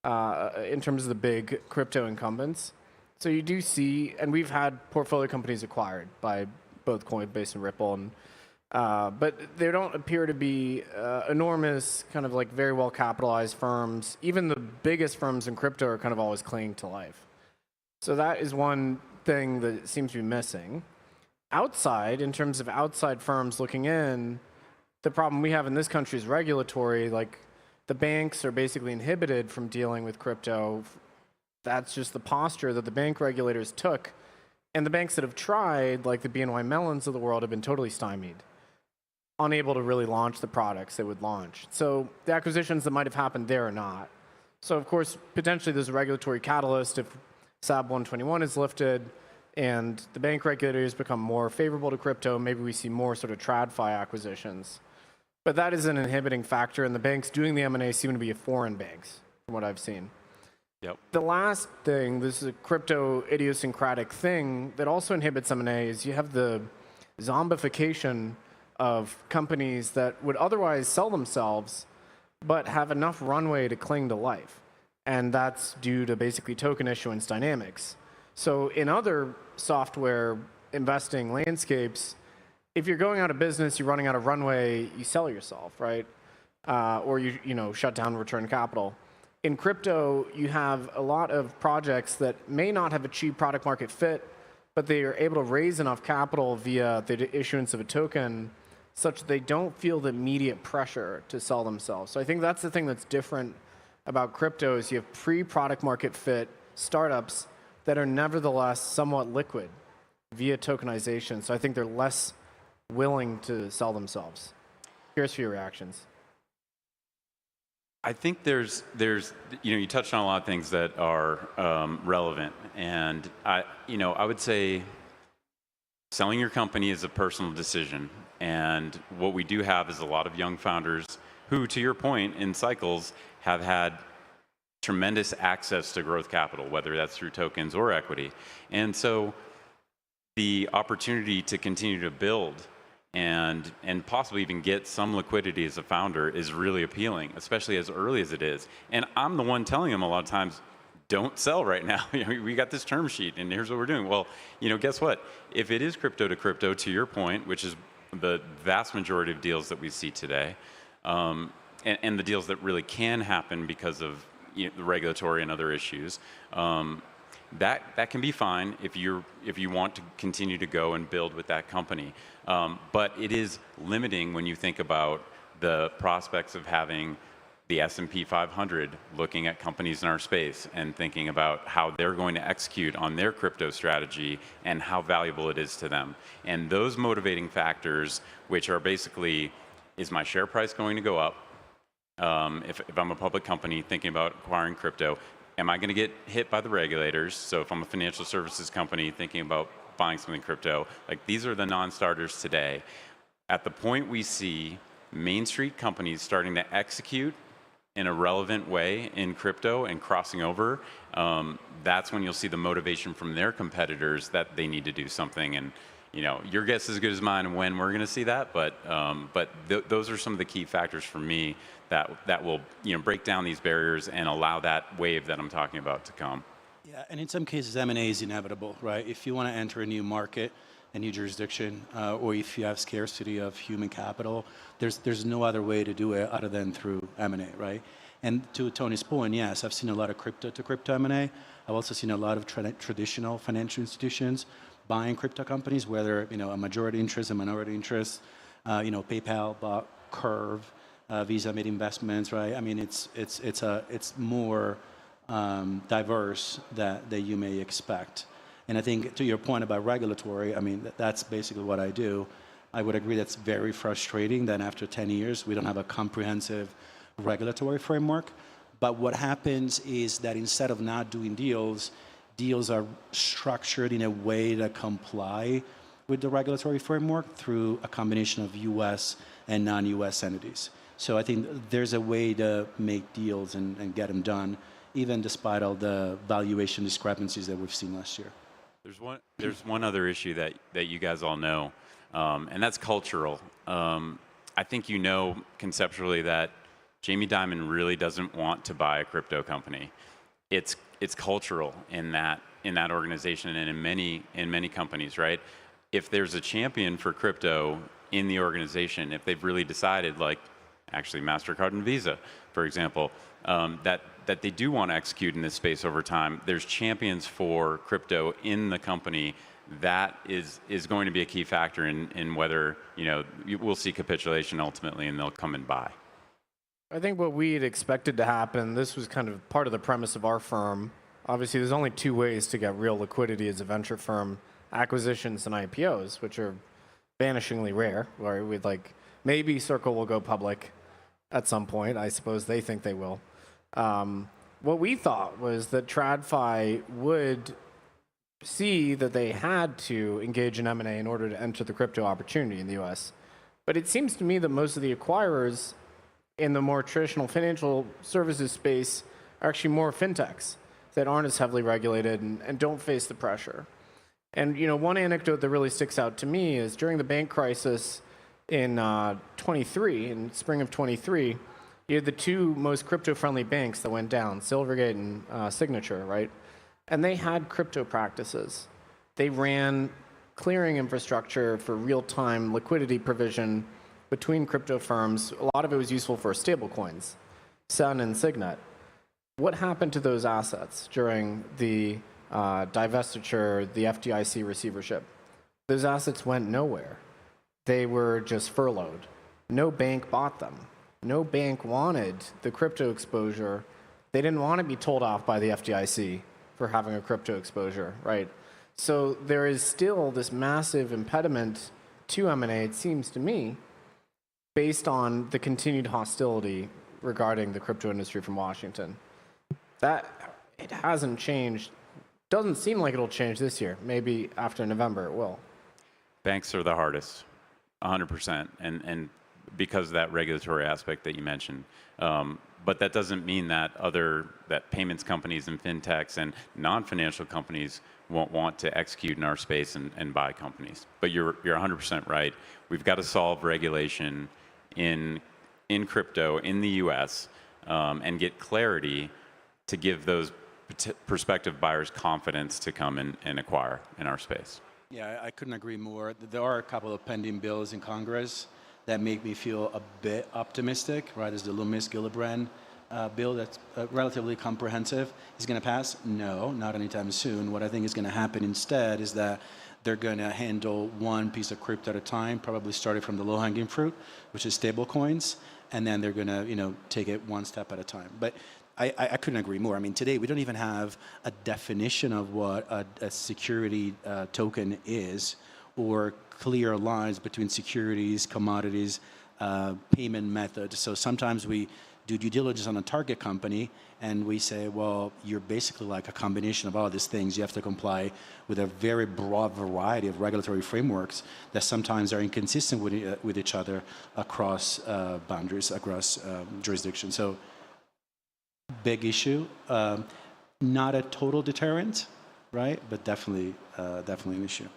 in terms of the big crypto incumbents. So you do see, and we've had portfolio companies acquired by both Coinbase and Ripple, and but there don't appear to be enormous, kind of like very well capitalized firms. Even the biggest firms in crypto are kind of always clinging to life. So that is one thing that seems to be missing. Outside, in terms of outside firms looking in, the problem we have in this country is regulatory. Like the banks are basically inhibited from dealing with crypto. That's just the posture that the bank regulators took. And the banks that have tried, like the BNY Mellons of the world, have been totally stymied, unable to really launch the products they would launch. So the acquisitions that might have happened there are not. So of course, potentially there's a regulatory catalyst if SAB 121 is lifted and the bank regulators become more favorable to crypto, maybe we see more sort of TradFi acquisitions. But that is an inhibiting factor, and the banks doing the M&A seem to be foreign banks, from what I've seen. Yep. The last thing, this is a crypto idiosyncratic thing that also inhibits M&A, is you have the zombification of companies that would otherwise sell themselves but have enough runway to cling to life. And that's due to basically token issuance dynamics. So in other software investing landscapes, if you're going out of business, you're running out of runway, you sell yourself, right? Or you shut down return capital. In crypto, you have a lot of projects that may not have achieved product market fit, but they are able to raise enough capital via the issuance of a token such that they don't feel the immediate pressure to sell themselves. So I think that's the thing that's different about crypto is you have pre-product market fit startups that are nevertheless somewhat liquid via tokenization. So I think they're less willing to sell themselves. Curious for your reactions. I think there's you touched on a lot of things that are relevant, and I would say selling your company is a personal decision, and what we do have is a lot of young founders who, to your point, in cycles have had tremendous access to growth capital, whether that's through tokens or equity. And so the opportunity to continue to build and possibly even get some liquidity as a founder is really appealing, especially as early as it is. And I'm the one telling them a lot of times, don't sell right now. We got this term sheet and here's what we're doing. Well, guess what? If it is crypto, to your point, which is the vast majority of deals that we see today, and the deals that really can happen because of the regulatory and other issues, that can be fine if you want to continue to go and build with that company. But it is limiting when you think about the prospects of having the S&P 500 looking at companies in our space and thinking about how they're going to execute on their crypto strategy and how valuable it is to them. And those motivating factors, which are basically, is my share price going to go up? If I'm a public company thinking about acquiring crypto, am I going to get hit by the regulators? So if I'm a financial services company thinking about buying something crypto, like these are the non-starters today. At the point we see Main Street companies starting to execute in a relevant way in crypto and crossing over, that's when you'll see the motivation from their competitors that they need to do something. And your guess is as good as mine when we're going to see that. But those are some of the key factors for me that will break down these barriers and allow that wave that I'm talking about to come. Yeah, and in some cases, M&A is inevitable, right? If you want to enter a new market, a new jurisdiction, or if you have scarcity of human capital, there's no other way to do it other than through M&A, right? And to Tony's point, yes, I've seen a lot of crypto-to-crypto M&A. I've also seen a lot of traditional financial institutions buying crypto companies, whether a majority interest, a minority interest. PayPal bought Curve, Visa made investments, right? I mean, it's more diverse that you may expect. And I think to your point about regulatory, I mean, that's basically what I do. I would agree that's very frustrating that after 10 years, we don't have a comprehensive regulatory framework. But what happens is that instead of not doing deals are structured in a way that comply with the regulatory framework through a combination of US and non-US entities. So I think there's a way to make deals and get them done, even despite all the valuation discrepancies that we've seen last year. There's one other issue that you guys all know, and that's cultural. I think conceptually that Jamie Dimon really doesn't want to buy a crypto company. It's cultural in that organization and in many companies, right? If there's a champion for crypto in the organization, if they've really decided, like actually MasterCard and Visa, for example, that they do want to execute in this space over time, there's champions for crypto in the company. That is going to be a key factor in whether we'll see capitulation ultimately and they'll come and buy. I think what we had expected to happen, this was kind of part of the premise of our firm. Obviously, there's only two ways to get real liquidity as a venture firm: acquisitions and IPOs, which are vanishingly rare. Where we'd maybe Circle will go public at some point. I suppose they think they will. What we thought was that TradFi would see that they had to engage in M&A in order to enter the crypto opportunity in the US. But it seems to me that most of the acquirers in the more traditional financial services space are actually more fintechs that aren't as heavily regulated and don't face the pressure. And one anecdote that really sticks out to me is during the bank crisis in in spring of 23, you had the two most crypto-friendly banks that went down, Silvergate and Signature, right? And they had crypto practices. They ran clearing infrastructure for real-time liquidity provision between crypto firms. A lot of it was useful for stablecoins, Sun and Signet. What happened to those assets during the divestiture, the FDIC receivership? Those assets went nowhere. They were just furloughed. No bank bought them. No bank wanted the crypto exposure. They didn't want to be told off by the FDIC for having a crypto exposure, right? So there is still this massive impediment to M&A, it seems to me, based on the continued hostility regarding the crypto industry from Washington. That it hasn't changed. Doesn't seem like it'll change this year. Maybe after November it will. Banks are the hardest, 100%. And because of that regulatory aspect that you mentioned. But that doesn't mean that that payments companies and fintechs and non-financial companies won't want to execute in our space and buy companies. But you're 100% right. We've got to solve regulation in crypto in the U.S. And get clarity to give those prospective buyers confidence to come and acquire in our space. Yeah, I couldn't agree more. There are a couple of pending bills in Congress that make me feel a bit optimistic, right? There's the Loomis-Gillibrand bill that's relatively comprehensive. Is it going to pass? No, not anytime soon. What I think is going to happen instead is that they're going to handle one piece of crypto at a time, probably starting from the low-hanging fruit, which is stable coins, and then they're going to take it one step at a time. But I couldn't agree more. I mean, today we don't even have a definition of what a security token is, or clear lines between securities, commodities, payment methods. So sometimes we do due diligence on a target company and we say, well, you're basically like a combination of all these things. You have to comply with a very broad variety of regulatory frameworks that sometimes are inconsistent with each other across boundaries, across jurisdictions. So big issue, not a total deterrent, right? But definitely an issue.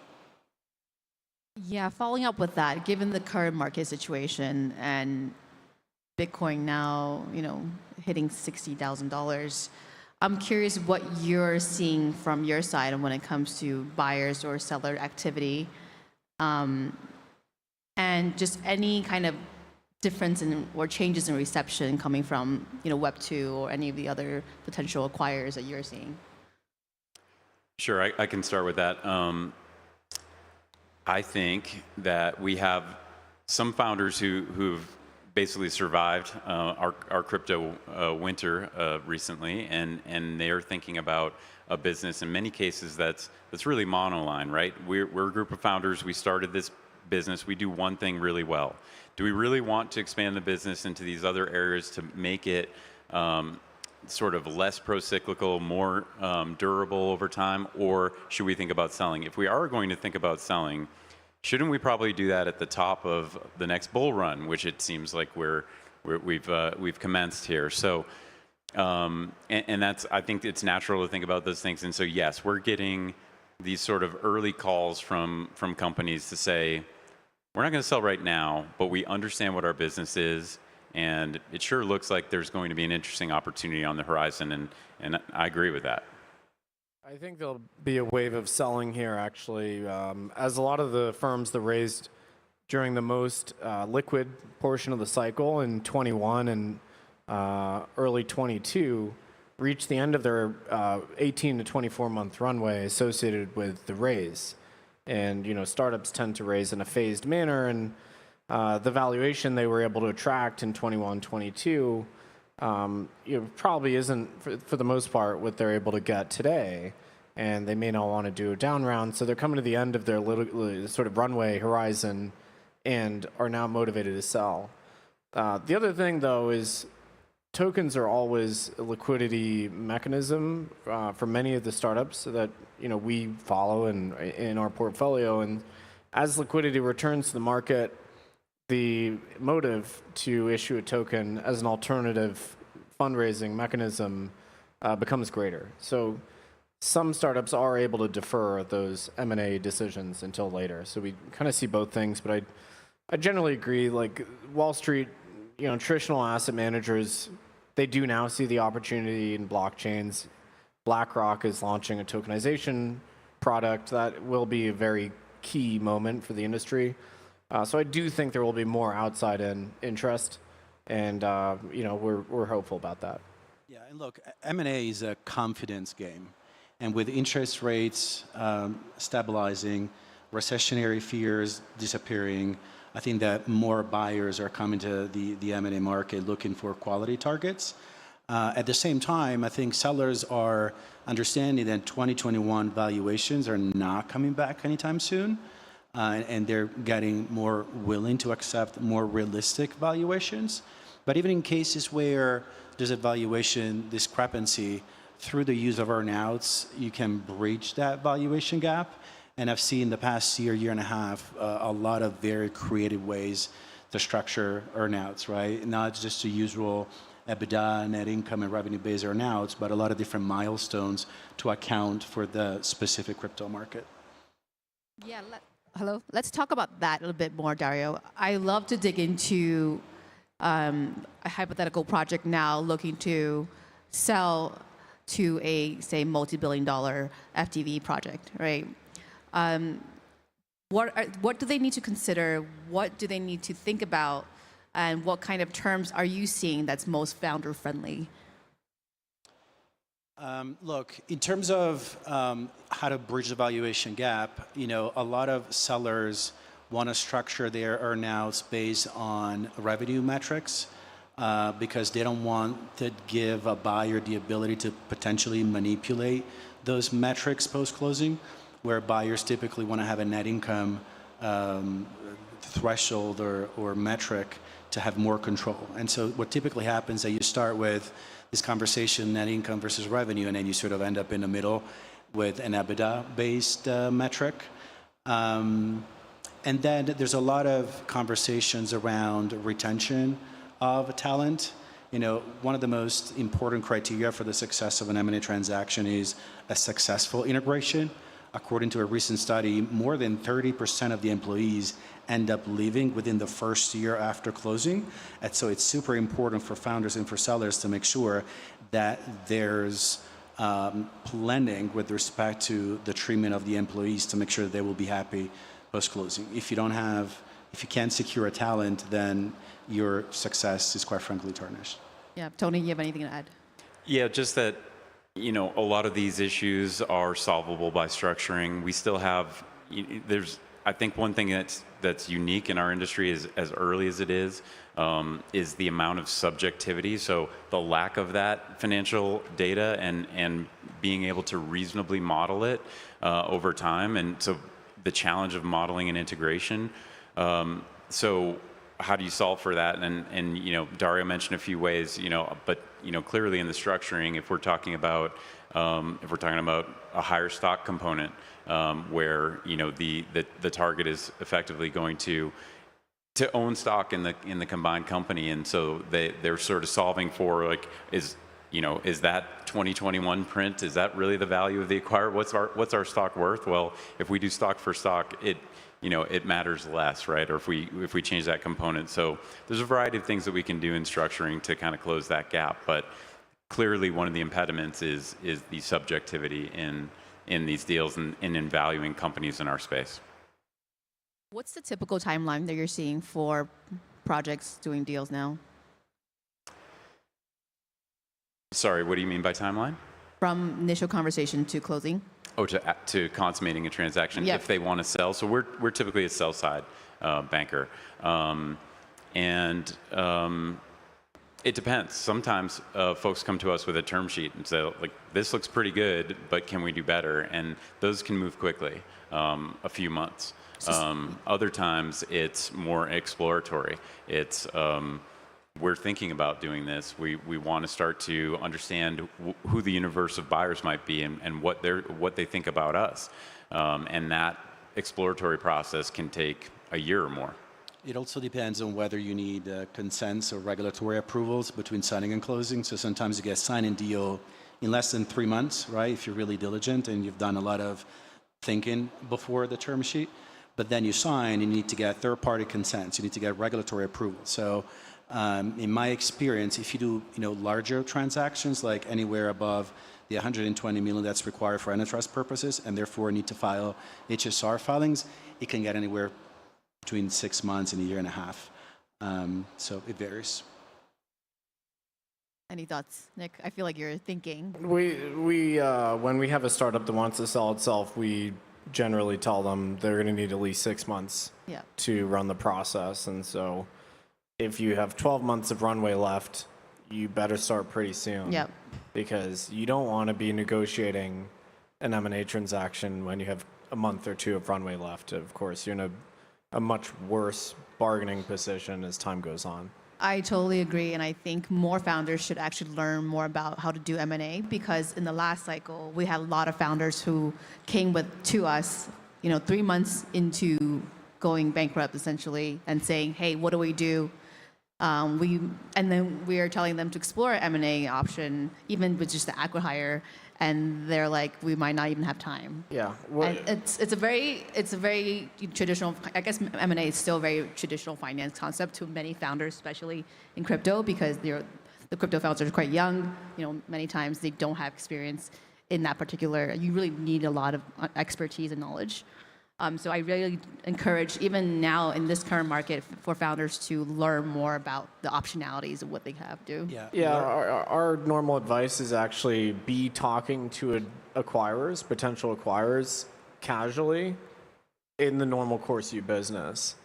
Yeah, following up with that, given the current market situation and Bitcoin now, hitting $60,000, I'm curious what you're seeing from your side when it comes to buyers or seller activity, and just any kind of difference or changes in reception coming from Web 2 or any of the other potential acquirers that you're seeing. Sure, I can start with that. I think that we have some founders who've basically survived our crypto winter recently, and they're thinking about a business in many cases that's really monoline, right? We're a group of founders. We started this business. We do one thing really well. Do we really want to expand the business into these other areas to make it sort of less pro-cyclical, more durable over time, or should we think about selling? If we are going to think about selling, shouldn't we probably do that at the top of the next bull run, which it seems like we've commenced here? So, and that's, I think it's natural to think about those things. And so, yes, we're getting these sort of early calls from companies to say, we're not going to sell right now, but we understand what our business is, and it sure looks like there's going to be an interesting opportunity on the horizon, and I agree with that. I think there'll be a wave of selling here, actually, as a lot of the firms that raised during the most liquid portion of the cycle in 21 and early 22 reached the end of their 18 to 24 month runway associated with the raise. And startups tend to raise in a phased manner, and the valuation they were able to attract in 21, 22 probably isn't, for the most part, what they're able to get today. And they may not want to do a down round, so they're coming to the end of their sort of runway horizon and are now motivated to sell. The other thing, though, is tokens are always a liquidity mechanism for many of the startups that we follow in our portfolio. And as liquidity returns to the market, the motive to issue a token as an alternative fundraising mechanism becomes greater. So some startups are able to defer those M&A decisions until later. So we kind of see both things, but I generally agree. Like Wall Street, traditional asset managers, they do now see the opportunity in blockchains. BlackRock is launching a tokenization product that will be a very key moment for the industry. So I do think there will be more outside-in interest, and we're hopeful about that. Yeah, and look, M&A is a confidence game, and with interest rates stabilizing, recessionary fears disappearing, I think that more buyers are coming to the M&A market looking for quality targets. At the same time, I think sellers are understanding that 2021 valuations are not coming back anytime soon. And they're getting more willing to accept more realistic valuations. But even in cases where there's a valuation discrepancy, through the use of earnouts, you can bridge that valuation gap. And I've seen the past year and a half, a lot of very creative ways to structure earnouts, right? Not just the usual EBITDA, net income, and revenue-based earnouts, but a lot of different milestones to account for the specific crypto market. Yeah, hello. Let's talk about that a little bit more, Dario. I love to dig into a hypothetical project now looking to sell to a, say, multi-billion-dollar FTV project, right? What do they need to consider? What do they need to think about? And what kind of terms are you seeing that's most founder-friendly? Look, in terms of how to bridge the valuation gap, a lot of sellers want to structure their earnouts based on revenue metrics because they don't want to give a buyer the ability to potentially manipulate those metrics post-closing, where buyers typically want to have a net income threshold or metric to have more control. And so what typically happens is that you start with this conversation, net income versus revenue, and then you sort of end up in the middle with an EBITDA-based metric. And then there's a lot of conversations around retention of talent. One of the most important criteria for the success of an M&A transaction is a successful integration. According to a recent study, more than 30% of the employees end up leaving within the first year after closing. And so it's super important for founders and for sellers to make sure that there's blending with respect to the treatment of the employees to make sure that they will be happy post-closing. If you can't secure a talent, then your success is quite frankly tarnished. Yeah, Tony, you have anything to add? Yeah, just that, a lot of these issues are solvable by structuring. We still have, I think one thing that's unique in our industry is, as early as it is the amount of subjectivity. So the lack of that financial data and being able to reasonably model it over time. And so the challenge of modeling and integration. So how do you solve for that? And Dario mentioned a few ways, but clearly in the structuring, if we're talking about a higher stock component, where the target is effectively going to own stock in the combined company, and so they're sort of solving for is that 2021 print, is that really the value of the acquired? What's our stock worth? Well, if we do stock for stock, it matters less, right? Or if we change that component. So there's a variety of things that we can do in structuring to kind of close that gap. But clearly one of the impediments is the subjectivity in these deals and in valuing companies in our space. What's the typical timeline that you're seeing for projects doing deals now? Sorry, what do you mean by timeline? From initial conversation to closing? Oh, to consummating a transaction, Yep. If they want to sell. So we're typically a sell side banker, it depends. Sometimes folks come to us with a term sheet and say, this looks pretty good, but can we do better? And those can move quickly, a few months. Other times it's more exploratory. It's we're thinking about doing this. We want to start to understand who the universe of buyers might be and what they think about us. And that exploratory process can take a year or more. It also depends on whether you need consents or regulatory approvals between signing and closing. So sometimes you get a signing deal in less than 3 months, right? If you're really diligent and you've done a lot of thinking before the term sheet. But then you sign, you need to get third-party consents. You need to get regulatory approval. So in my experience, if you do larger transactions, like anywhere above the 120 million that's required for antitrust purposes, and therefore need to file HSR filings, it can get anywhere between 6 months and a year and a half. So it varies. Any thoughts, Nick? I feel like you're thinking. When we have a startup that wants to sell itself, we generally tell them they're going to need at least 6 months to run the process. And so if you have 12 months of runway left, you better start pretty soon. Yep. Because you don't want to be negotiating an M&A transaction when you have a month or two of runway left. Of course, you're in a much worse bargaining position as time goes on. I totally agree, and I think more founders should actually learn more about how to do M&A, because in the last cycle, we had a lot of founders who came to us, 3 months into going bankrupt essentially and saying, hey, what do we do? And then we are telling them to explore an M&A option, even with just the acqui-hire, and they're like, we might not even have time. Yeah. And it's a very traditional. I guess M&A is still a very traditional finance concept to many founders, especially in crypto, because the crypto founders are quite young. Many times they don't have experience in that particular. You really need a lot of expertise and knowledge. So I really encourage, even now in this current market, for founders to learn more about the optionalities of what they have to. Yeah, our normal advice is actually be talking to acquirers, potential acquirers, casually in the normal course of your business.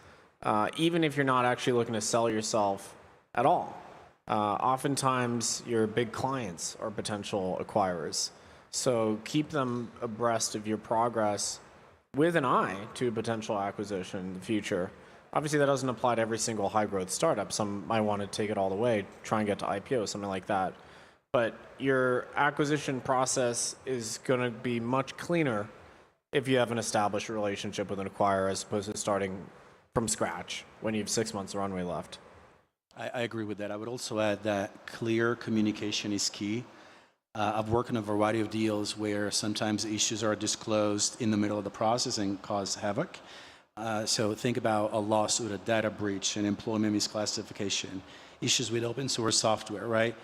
Even if you're not actually looking to sell yourself at all. Oftentimes, your big clients are potential acquirers. So keep them abreast of your progress with an eye to potential acquisition in the future. Obviously, that doesn't apply to every single high-growth startup. Some might want to take it all the way, try and get to IPO, something like that. But your acquisition process is going to be much cleaner if you have an established relationship with an acquirer as opposed to starting from scratch when you have 6 months of runway left. I agree with that. I would also add that clear communication is key. I've worked in a variety of deals where sometimes issues are disclosed in the middle of the process and cause havoc. So think about a lawsuit, a data breach, an employment misclassification, issues with open source software, right?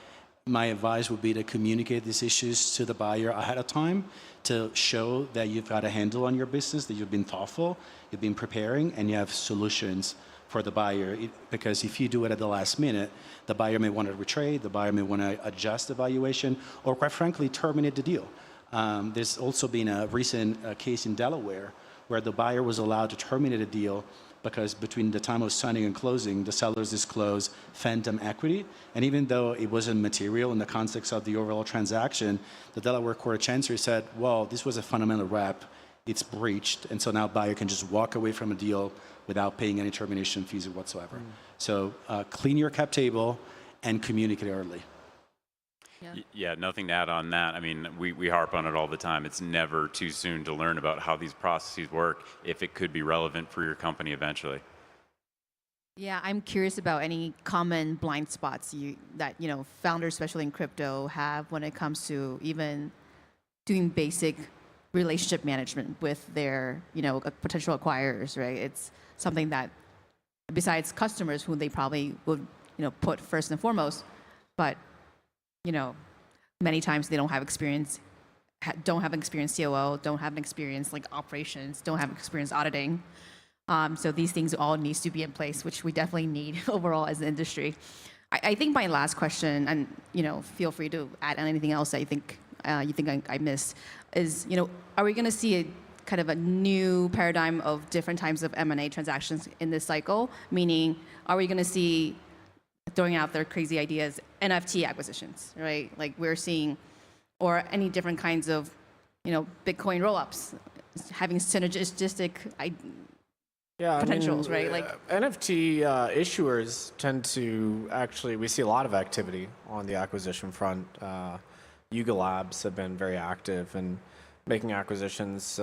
My advice would be to communicate these issues to the buyer ahead of time to show that you've got a handle on your business, that you've been thoughtful, you've been preparing, and you have solutions for the buyer. Because if you do it at the last minute, the buyer may want to retrade, the buyer may want to adjust the valuation, or quite frankly, terminate the deal. There's also been a recent case in Delaware where the buyer was allowed to terminate a deal because between the time of signing and closing, the sellers disclosed phantom equity. And even though it wasn't material in the context of the overall transaction, the Delaware Court of Chancery said, well, this was a fundamental rep, it's breached, and so now buyer can just walk away from a deal without paying any termination fees whatsoever. So clean your cap table and communicate early. Yeah, nothing to add on that. I mean, we harp on it all the time. It's never too soon to learn about how these processes work if it could be relevant for your company eventually. Yeah, I'm curious about any common blind spots that founders, especially in crypto, have when it comes to even doing basic relationship management with their potential acquirers, right? It's something that, besides customers who they probably would put first and foremost, but many times they don't have experience, don't have an experienced COO, don't have an experience like operations, don't have experience auditing. So these things all needs to be in place, which we definitely need overall as an industry. I think my last question, and feel free to add anything else that you think I missed, is are we going to see a kind of a new paradigm of different types of M&A transactions in this cycle? Meaning, are we going to see, throwing out their crazy ideas, NFT acquisitions, right? Like we're seeing, or any different kinds of, Bitcoin roll-ups, having synergistic potentials, right? Like NFT issuers tend to actually, we see a lot of activity on the acquisition front. Yuga Labs have been very active in making acquisitions.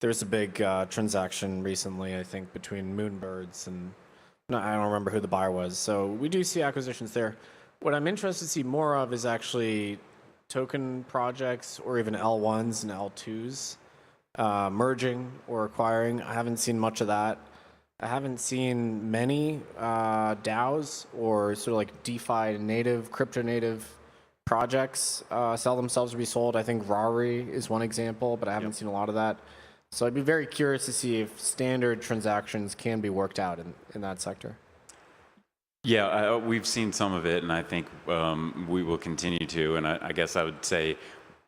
There's a big transaction recently, I think, between Moonbirds and I don't remember who the buyer was. So we do see acquisitions there. What I'm interested to see more of is actually token projects or even L1s and L2s merging or acquiring. I haven't seen much of that. I haven't seen many DAOs or sort of like DeFi native, crypto native projects sell themselves or be sold. I think Rari is one example, but I haven't seen a lot of that. So I'd be very curious to see if standard transactions can be worked out in that sector. Yeah, we've seen some of it, and I think we will continue to. And I guess I would say,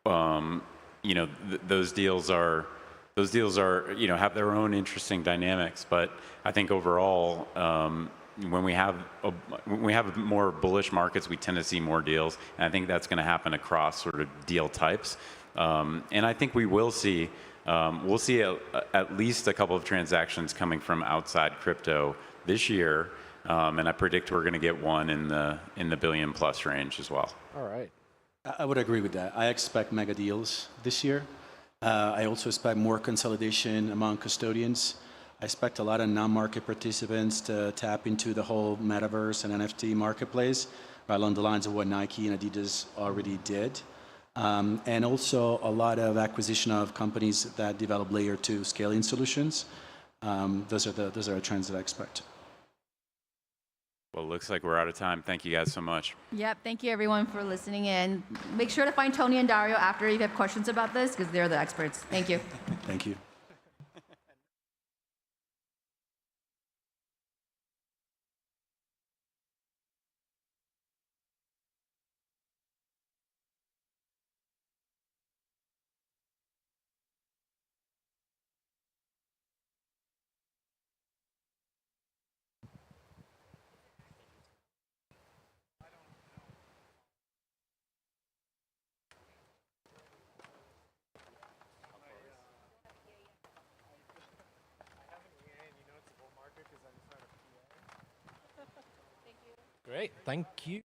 those deals are have their own interesting dynamics. But I think overall, when we have more bullish markets, we tend to see more deals, and I think that's going to happen across sort of deal types. And I think we will see. We'll see at least a couple of transactions coming from outside crypto this year, and I predict we're going to get one in the billion plus range as well. All right. I would agree with that. I expect mega deals this year. I also expect more consolidation among custodians. I expect a lot of non-market participants to tap into the whole metaverse and NFT marketplace, right along the lines of what Nike and Adidas already did. And also a lot of acquisition of companies that develop layer 2 scaling solutions. Those are trends that I expect. Well, it looks like we're out of time. Thank you guys so much. Yep. Thank you, everyone, for listening in. Make sure to find Tony and Dario after you have questions about this, because they're the experts. Thank you. Thank you. Great. Thank you.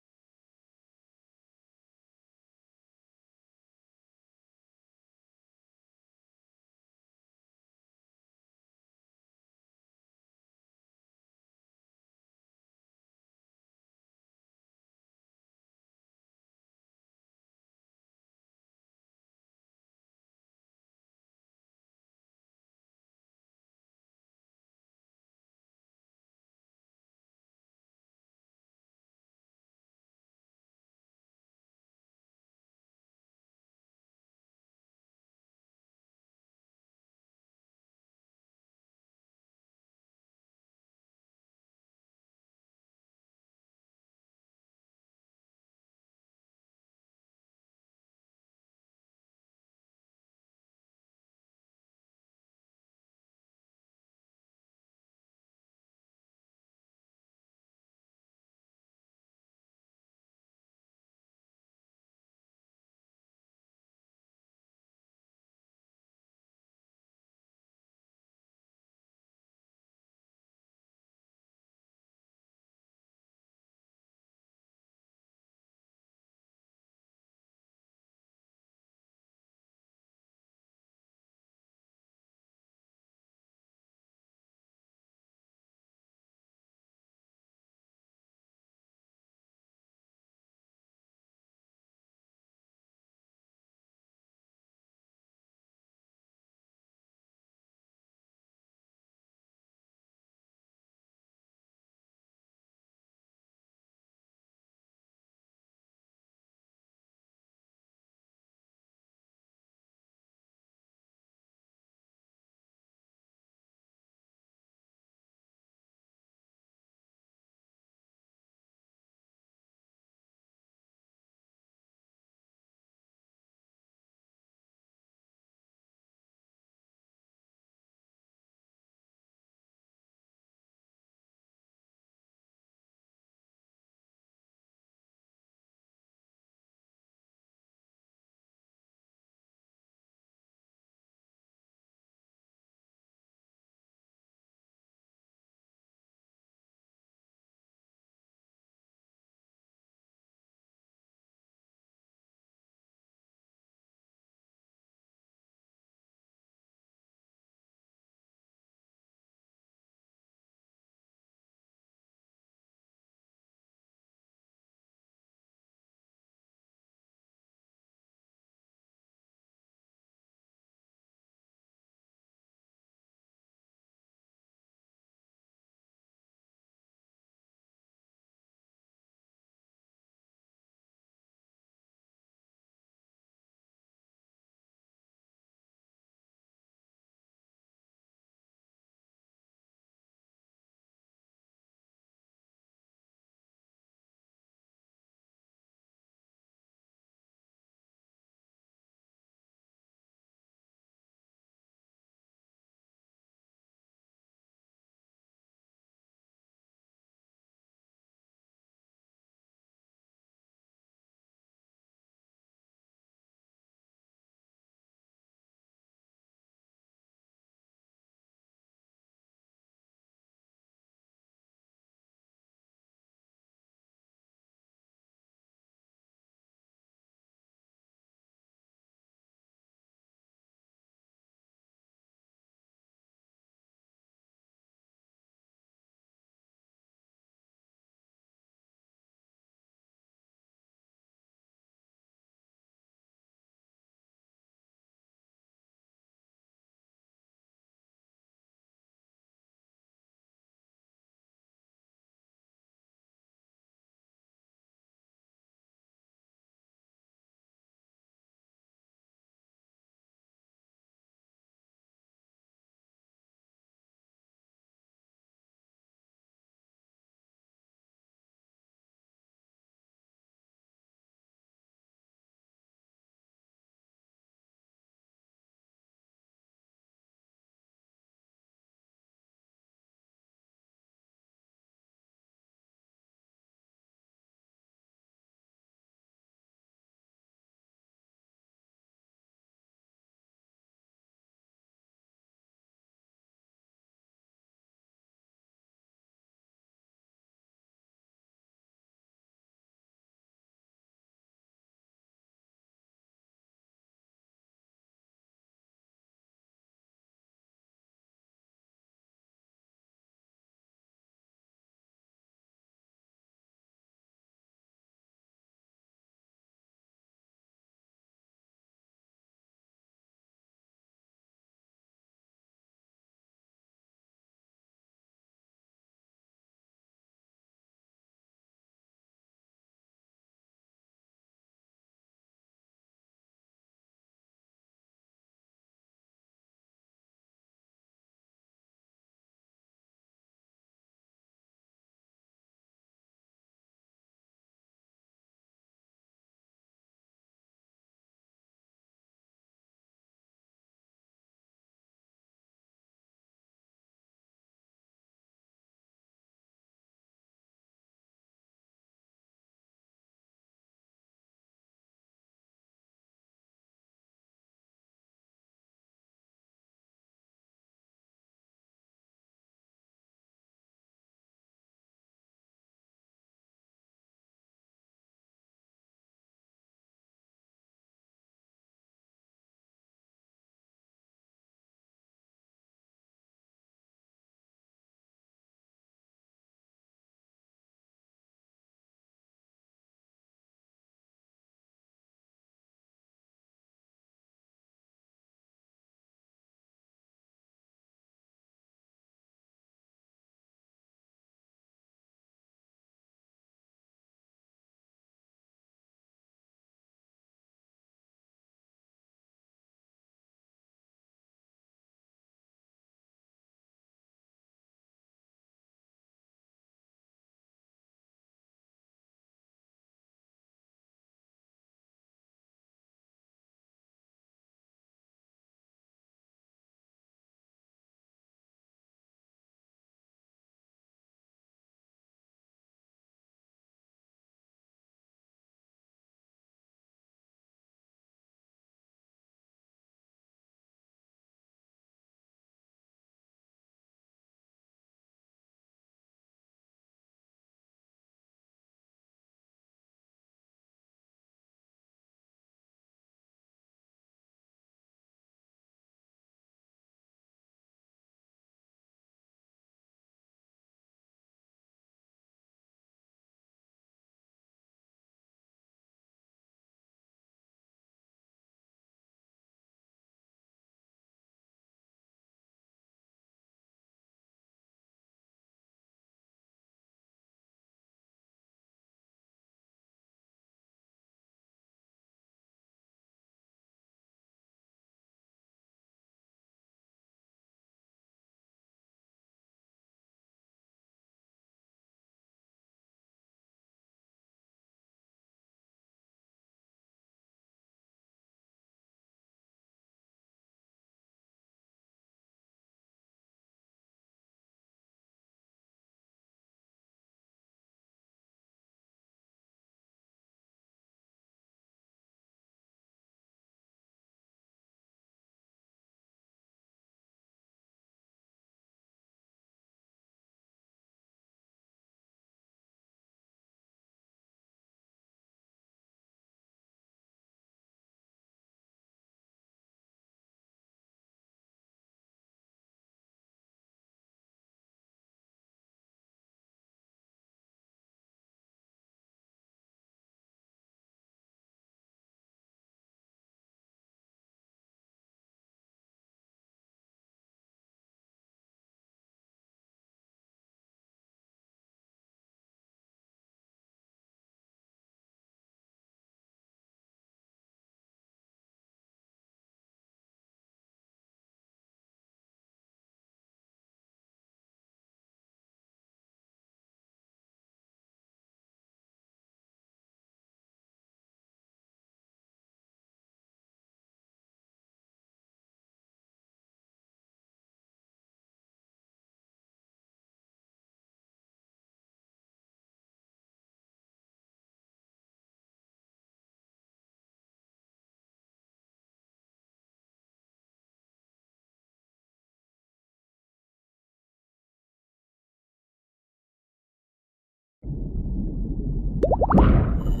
Countdown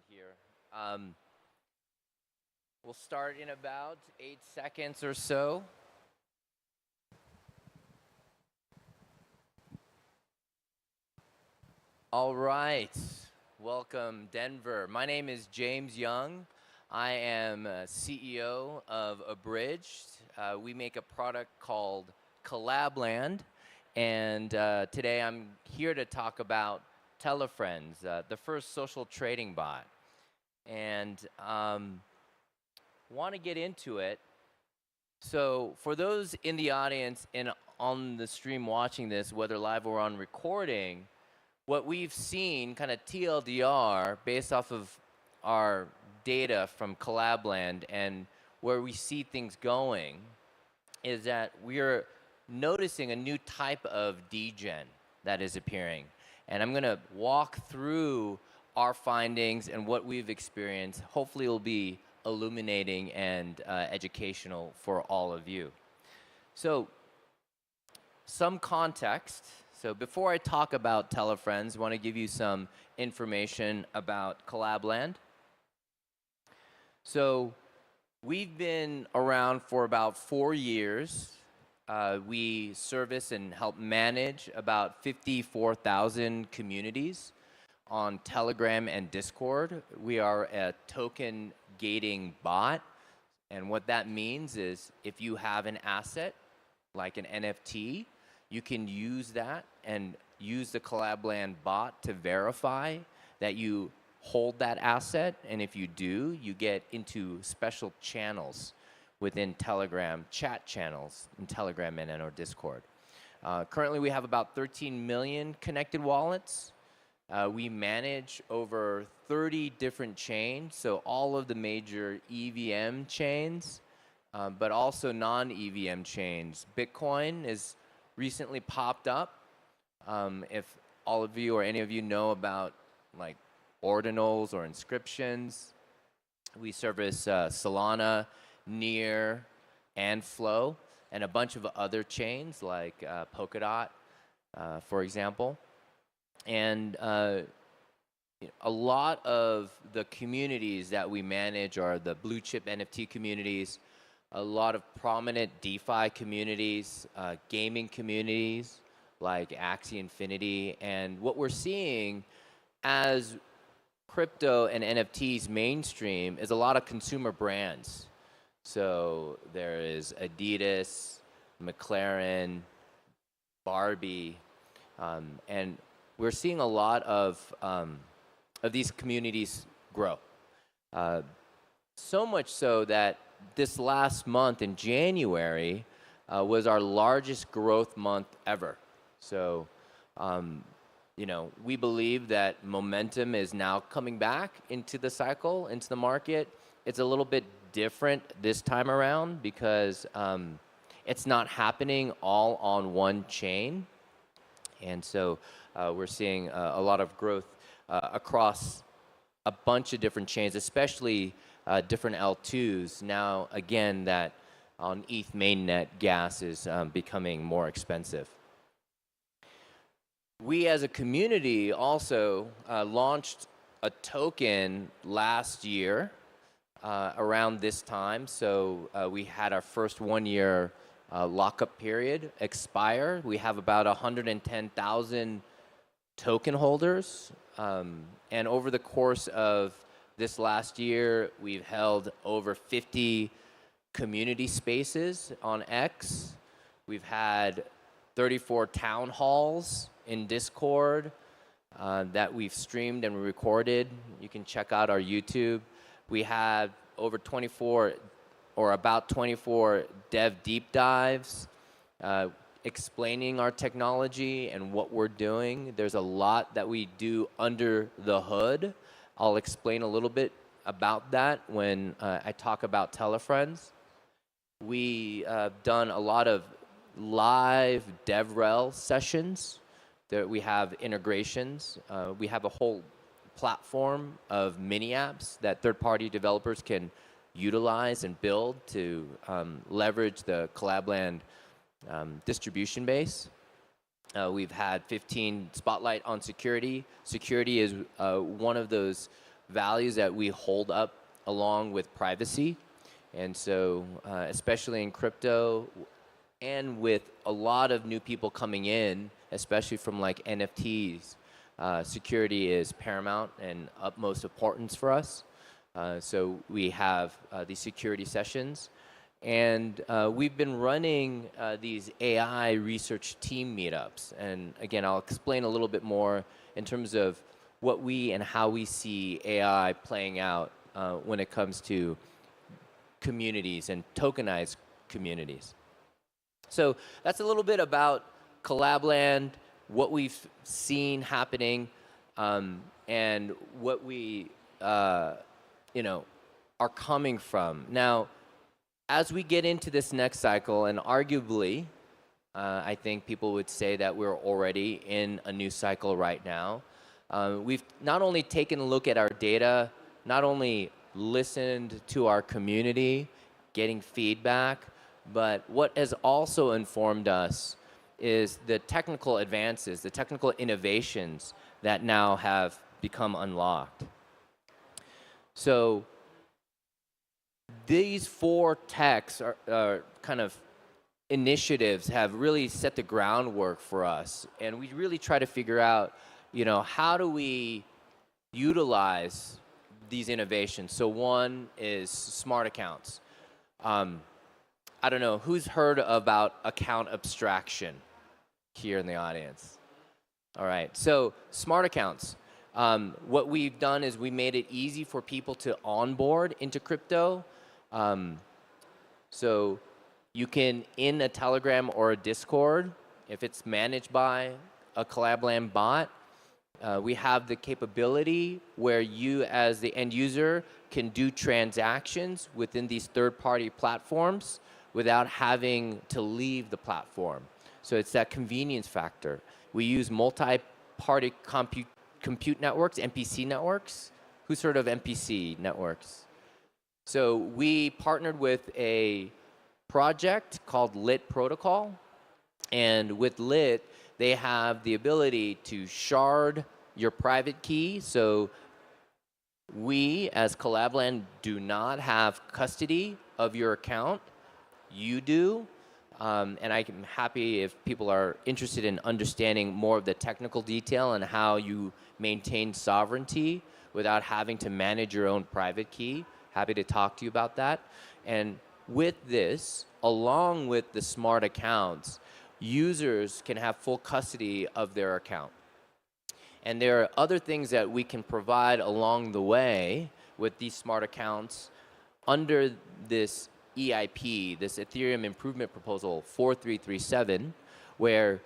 here. We'll start in about 8 seconds or so. All right. Welcome, Denver. My name is James Young. I am CEO of Abridged. We make a product called Collabland. And today I'm here to talk about Telefriends, the first social trading bot. And want to get into it. So for those in the audience and on the stream watching this, whether live or on recording, what we've seen, kind of TLDR, based off of our data from Collabland and where we see things going, is that we're noticing a new type of degen that is appearing. And I'm going to walk through our findings and what we've experienced. Hopefully it'll be illuminating and educational for all of you. So some context. So before I talk about Telefriends, I want to give you some information about Collabland. So we've been around for about 4 years. We service and help manage about 54,000 communities on Telegram and Discord. We are a token gating bot. And what that means is if you have an asset, like an NFT, you can use that and use the Collabland bot to verify that you hold that asset. And if you do, you get into special channels within Telegram, chat channels in Telegram and or Discord. Currently, we have about 13 million connected wallets. We manage over 30 different chains, so all of the major EVM chains, but also non-EVM chains. Bitcoin is recently popped up. If all of you or any of you know about like ordinals or inscriptions, we service Solana, Near, and Flow, and a bunch of other chains like Polkadot, for example. And a lot of the communities that we manage are the blue chip NFT communities, a lot of prominent DeFi communities, gaming communities like Axie Infinity. And what we're seeing as crypto and NFTs mainstream is a lot of consumer brands. So there is Adidas, McLaren, Barbie, and we're seeing a lot of these communities grow. So much so that this last month in January was our largest growth month ever. So, you know, we believe that momentum is now coming back into the cycle, into the market. It's a little bit different this time around because it's not happening all on one chain. And so we're seeing a lot of growth across a bunch of different chains, especially different L2s. Now, again, that on ETH mainnet, gas is becoming more expensive. We as a community also launched a token last year around this time. So we had our first 1 year lockup period expire. We have about 110,000 token holders. And over the course of this last year, we've held over 50 community spaces on X. We've had 34 town halls in Discord that we've streamed and recorded. You can check out our YouTube. We have over 24 or about 24 dev deep dives explaining our technology and what we're doing. There's a lot that we do under the hood. I'll explain a little bit about that when I talk about Telefriends. We done a lot of live DevRel sessions. We have integrations. We have a whole platform of mini apps that third-party developers can utilize and build to leverage the Collabland distribution base. We've had 15 spotlight on security. Security is one of those values that we hold up along with privacy. And so, especially in crypto, and with a lot of new people coming in, especially from like NFTs, security is paramount and utmost importance for us. So we have these security sessions. And we've been running these AI research team meetups. And again, I'll explain a little bit more in terms of what we and how we see AI playing out when it comes to communities and tokenized communities. So that's a little bit about Collabland, what we've seen happening, and what we are coming from. Now, as we get into this next cycle, and arguably, I think people would say that we're already in a new cycle right now. We've not only taken a look at our data, not only listened to our community, getting feedback, but what has also informed us is the technical advances, the technical innovations that now have become unlocked. So these 4 techs are kind of initiatives have really set the groundwork for us, and we really try to figure out, how do we utilize these innovations. So one is smart accounts. I don't know, who's heard about account abstraction here in the audience? All right, so smart accounts. What we've done is we made it easy for people to onboard into crypto. So you can, in a Telegram or a Discord, if it's managed by a Collabland bot, we have the capability where you as the end user can do transactions within these third-party platforms without having to leave the platform. So it's that convenience factor. We use multi-party compute networks, MPC networks. Who's heard of MPC networks? So we partnered with a project called Lit Protocol. And with Lit, they have the ability to shard your private key. So we, as Collabland, do not have custody of your account. You do. And I'm happy if people are interested in understanding more of the technical detail and how you maintain sovereignty without having to manage your own private key. Happy to talk to you about that. And with this, along with the smart accounts, users can have full custody of their account. And there are other things that we can provide along the way with these smart accounts under this EIP, this Ethereum Improvement Proposal 4337, where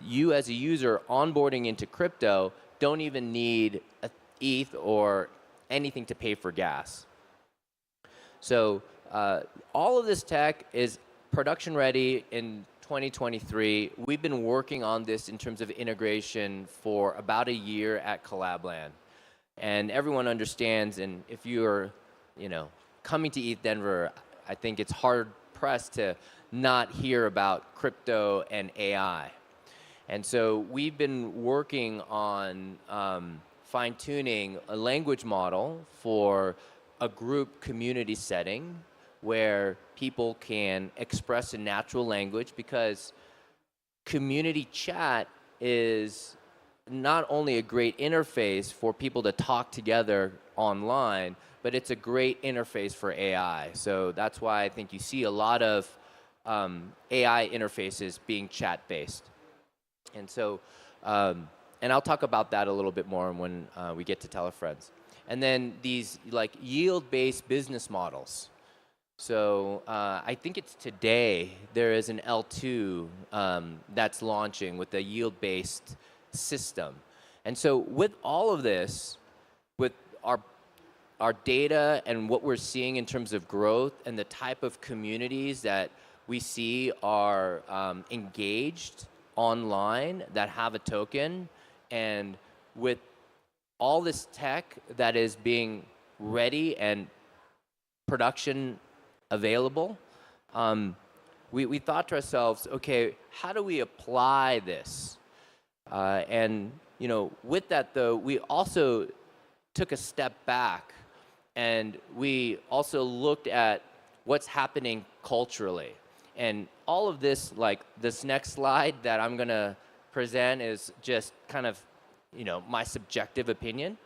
you as a user onboarding into crypto don't even need a ETH or anything to pay for gas. So all of this tech is production ready in 2023. We've been working on this in terms of integration for about a year at Collabland. And everyone understands, and if you're, coming to ETH Denver, I think it's hard pressed to not hear about crypto and AI. And so we've been working on fine-tuning a language model for a group community setting where people can express in natural language, because community chat is not only a great interface for people to talk together online, but it's a great interface for AI. So that's why I think you see a lot of AI interfaces being chat-based. And so, and I'll talk about that a little bit more when we get to Telefriends. And then these like yield-based business models. So I think it's today there is an L2 that's launching with a yield-based system. And so with all of this, with our data and what we're seeing in terms of growth and the type of communities that we see are engaged online that have a token, and with all this tech that is being ready and production available, we thought to ourselves, okay, how do we apply this? And with that though, we also took a step back, and we also looked at what's happening culturally. And all of this, like this next slide that I'm gonna present, is just kind of my subjective opinion.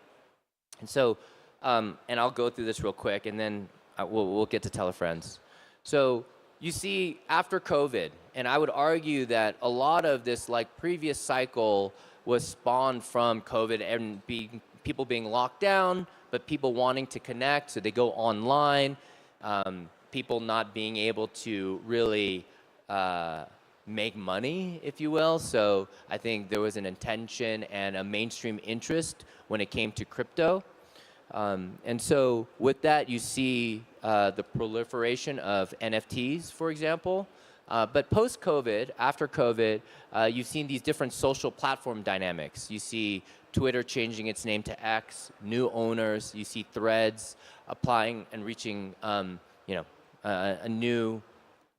And so, and I'll go through this real quick, and then we'll get to tell our friends. So you see, after COVID, and I would argue that a lot of this previous cycle was spawned from COVID and people being locked down, but people wanting to connect, so they go online. People not being able to really make money, if you will. So I think there was an intention and a mainstream interest when it came to crypto. And so with that, you see the proliferation of NFTs, for example. But post-COVID, after COVID, you've seen these different social platform dynamics. You see Twitter changing its name to X, new owners. You see Threads applying and reaching a new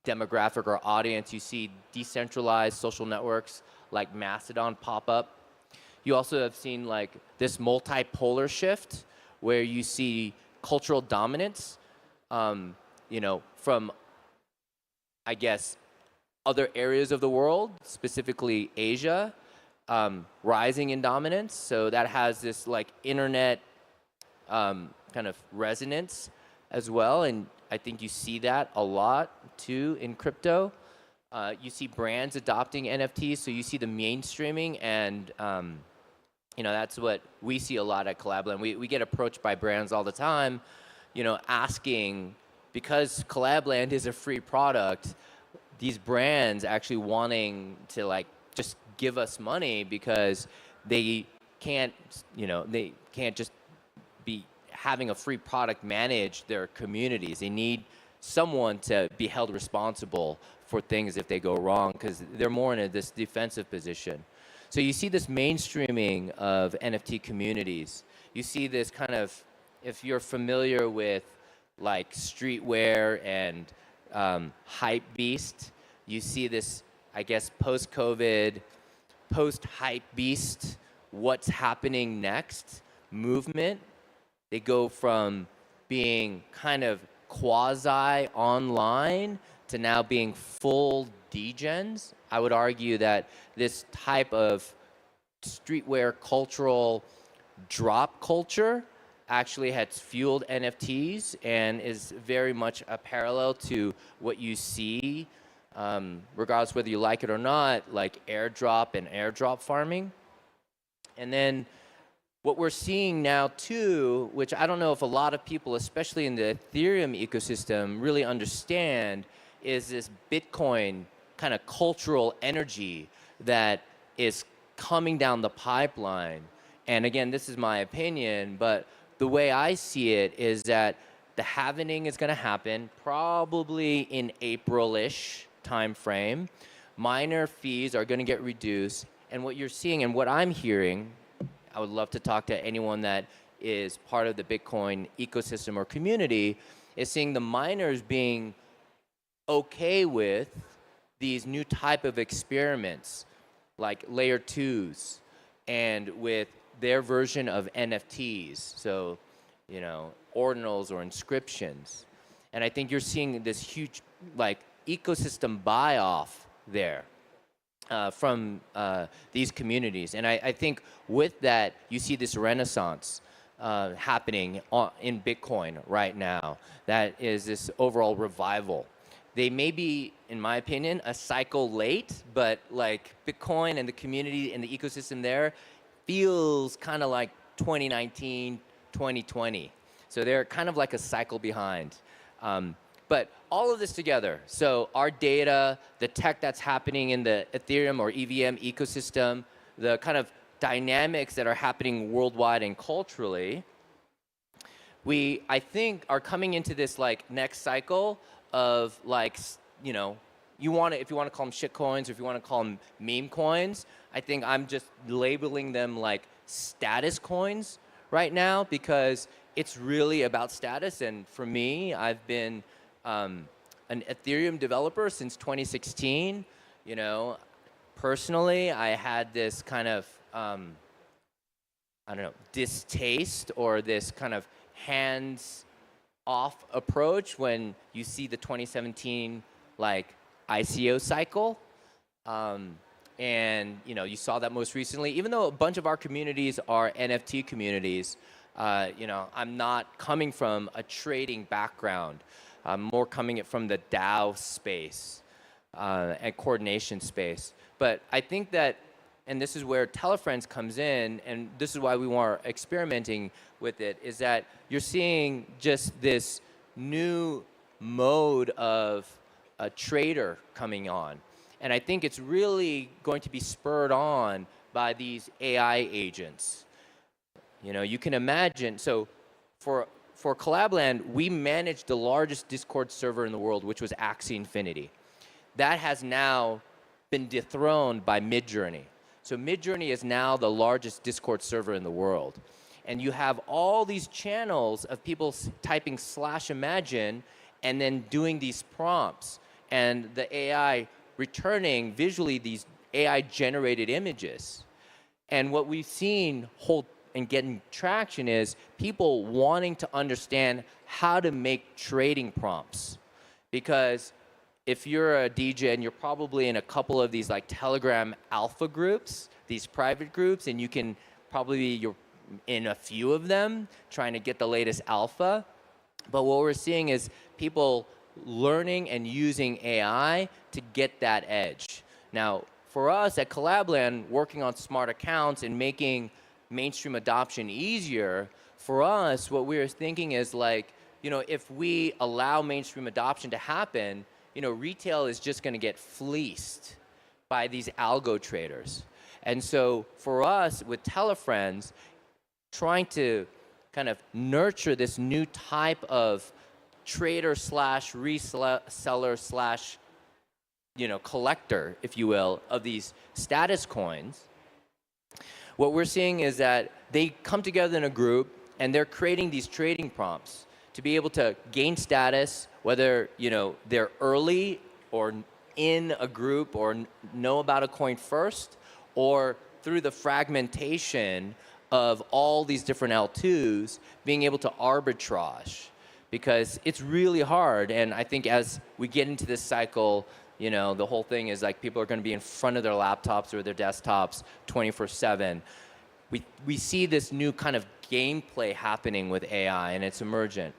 demographic or audience. You see decentralized social networks like Mastodon pop up. You also have seen this multipolar shift where you see cultural dominance, from, I guess, other areas of the world, specifically Asia, rising in dominance. So that has this internet kind of resonance as well. And I think you see that a lot too in crypto. You see brands adopting NFTs, so you see the mainstreaming, and that's what we see a lot at Collabland. We get approached by brands all the time, asking, because Collabland is a free product, these brands actually wanting to just give us money because they can't just be having a free product manage their communities. They need someone to be held responsible for things if they go wrong, because they're more in this defensive position. So you see this mainstreaming of NFT communities. You see this kind of, if you're familiar with streetwear and hype beast, you see this, I guess, post-COVID, post-hype beast, what's happening next movement. They go from being kind of quasi-online to now being full degens. I would argue that this type of streetwear cultural drop culture actually has fueled NFTs and is very much a parallel to what you see, regardless whether you like it or not, like airdrop and airdrop farming. And then what we're seeing now too, which I don't know if a lot of people, especially in the Ethereum ecosystem, really understand, is this Bitcoin kind of cultural energy that is coming down the pipeline. And again, this is my opinion, but the way I see it is that the halvening is going to happen probably in April-ish time frame. Miner fees are going to get reduced. And what you're seeing and what I'm hearing, I would love to talk to anyone that is part of the Bitcoin ecosystem or community, is seeing the miners being okay with these new type of experiments like layer 2s and with their version of NFTs, so ordinals or inscriptions. And I think you're seeing this huge ecosystem buy-off there from these communities. And I think with that, you see this renaissance happening in Bitcoin right now. That is this overall revival. They may be, in my opinion, a cycle late, but Bitcoin and the community and the ecosystem there feels kind of like 2019, 2020. So they're kind of like a cycle behind. But all of this together, so our data, the tech that's happening in the Ethereum or EVM ecosystem, the kind of dynamics that are happening worldwide and culturally, we, I think, are coming into this next cycle of if you want to call them shit coins or if you want to call them meme coins, I think I'm just labeling them status coins right now because it's really about status. And for me, I've been an Ethereum developer since 2016. Personally, I had this kind of, I don't know, distaste or this kind of hands-off approach when you see the 2017 ICO cycle. And you saw that most recently. Even though a bunch of our communities are NFT communities, I'm not coming from a trading background. I'm more coming from the DAO space and coordination space. But I think that, and this is where Telefriends comes in, and this is why we are experimenting with it, is that you're seeing just this new mode of a trader coming on. And I think it's really going to be spurred on by these AI agents. You can imagine, so for Collabland, we manage the largest Discord server in the world, which was Axie Infinity. That has now been dethroned by Midjourney. So Midjourney is now the largest Discord server in the world. And you have all these channels of people typing /imagine and then doing these prompts. And the AI returning visually these AI-generated images. And what we've seen hold and getting traction is people wanting to understand how to make trading prompts. Because if you're a DJ and you're probably in a couple of these Telegram alpha groups, these private groups, and you can probably you're in a few of them trying to get the latest alpha. But what we're seeing is people learning and using AI to get that edge. Now, for us at Collabland, working on smart accounts and making mainstream adoption easier, for us, what we're thinking is if we allow mainstream adoption to happen, retail is just going to get fleeced by these algo traders. And so for us with Telefriends, trying to kind of nurture this new type of trader / reseller / collector, if you will, of these status coins, what we're seeing is that they come together in a group and they're creating these trading prompts to be able to gain status, whether they're early or in a group or know about a coin first, or through the fragmentation of all these different L2s, being able to arbitrage. Because it's really hard, and I think as we get into this cycle, the whole thing is people are going to be in front of their laptops or their desktops 24/7. We see this new kind of gameplay happening with AI, and it's emergent.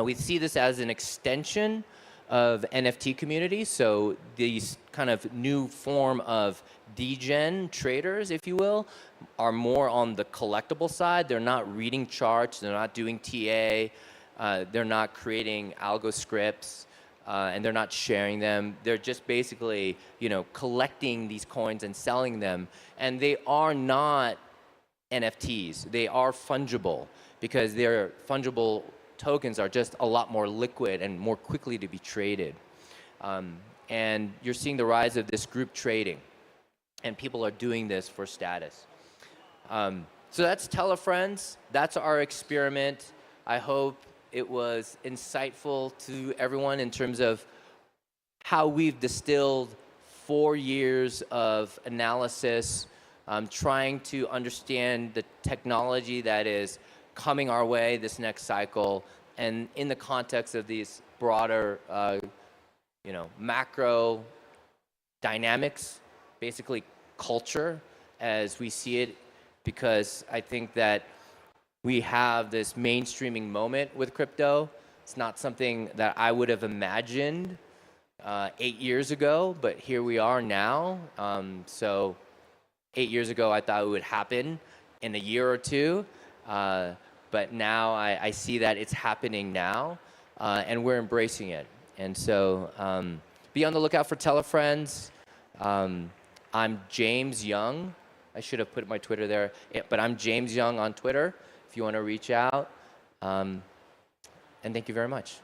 We see this as an extension of NFT communities, so these kind of new form of degen traders, if you will, are more on the collectible side. They're not reading charts, they're not doing TA, they're not creating algo scripts, and they're not sharing them. They're just basically, collecting these coins and selling them. And they are not NFTs. They are fungible because their fungible tokens are just a lot more liquid and more quickly to be traded. And you're seeing the rise of this group trading. And people are doing this for status. So that's Telefriends. That's our experiment. I hope it was insightful to everyone in terms of how we've distilled 4 years of analysis, trying to understand the technology that is coming our way this next cycle, and in the context of these broader, macro dynamics, basically culture as we see it, because I think that we have this mainstreaming moment with crypto. It's not something that I would have imagined 8 years ago, but here we are now. So 8 years ago, I thought it would happen in a year or two, but now I see that it's happening now, and we're embracing it. And so be on the lookout for Telefriends. I'm James Young. I should have put my Twitter there, but I'm James Young on Twitter if you want to reach out. And thank you very much.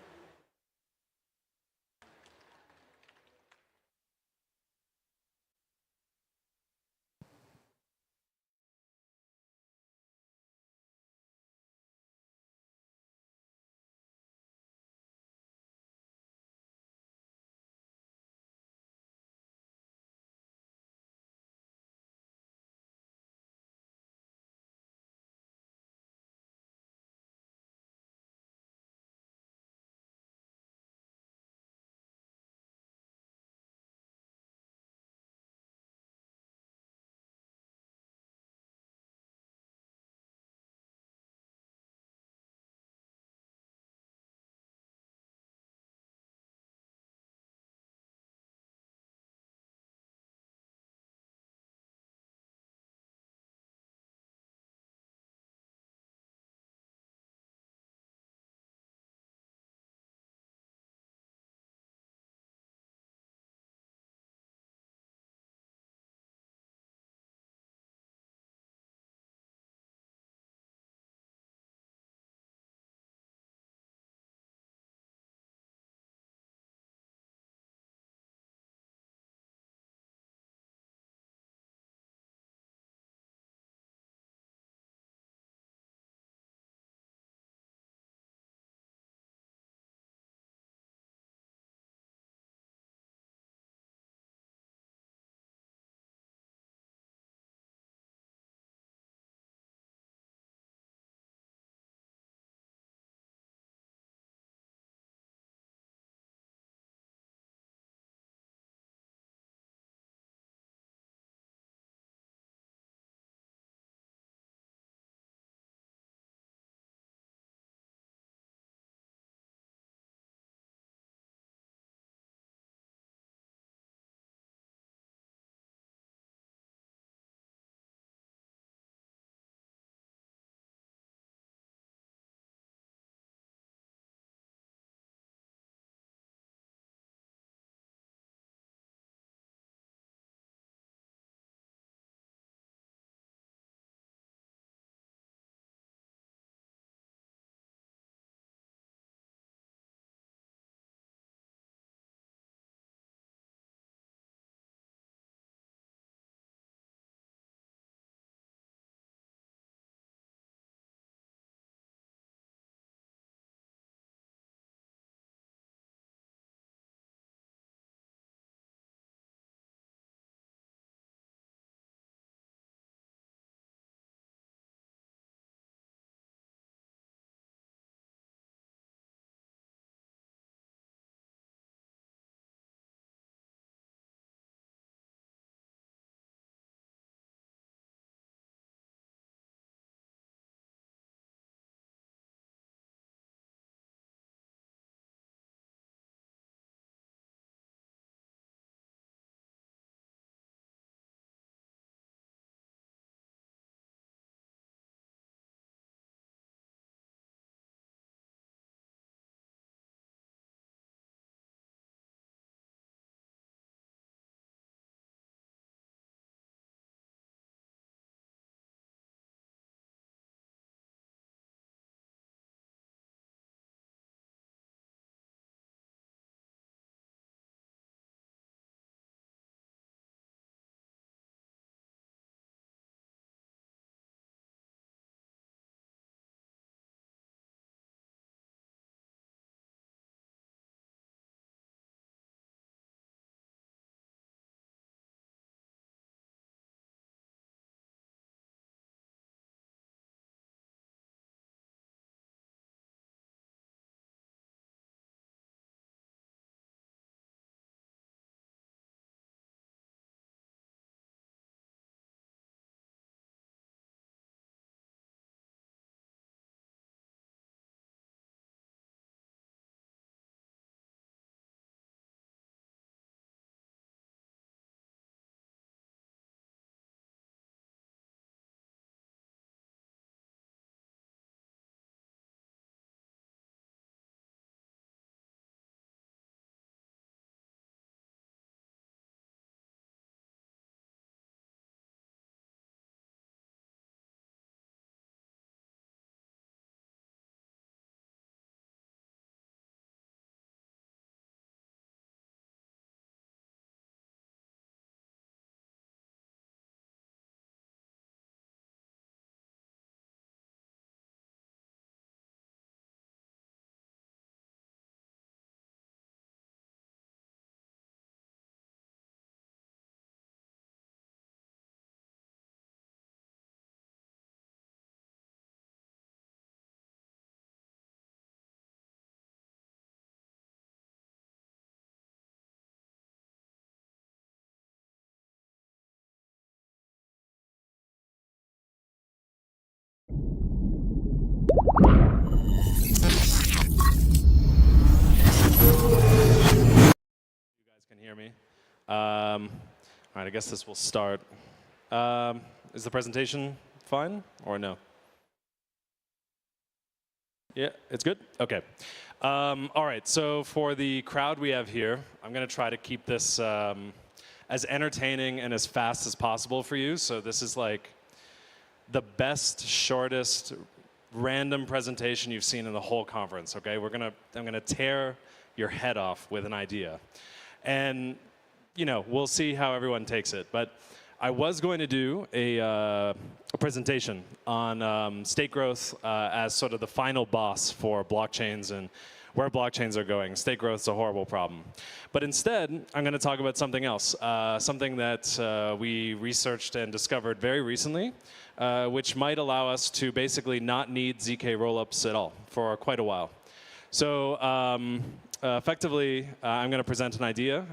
hear me. All right, I guess this will start. Is the presentation fine or no? Yeah, it's good? OK. All right, so for the crowd we have here, I'm going to try to keep this as entertaining and as fast as possible for you. So this is like the best, shortest, random presentation you've seen in the whole conference, OK? I'm going to tear your head off with an idea. And, you know, we'll see how everyone takes it. But I was going to do a presentation on state growth as sort of the final boss for blockchains and where blockchains are going. State growth is a horrible problem. But instead, I'm going to talk about something else, something that we researched and discovered very recently, which might allow us to basically not need ZK rollups at all for quite a while. So effectively, I'm going to present an idea.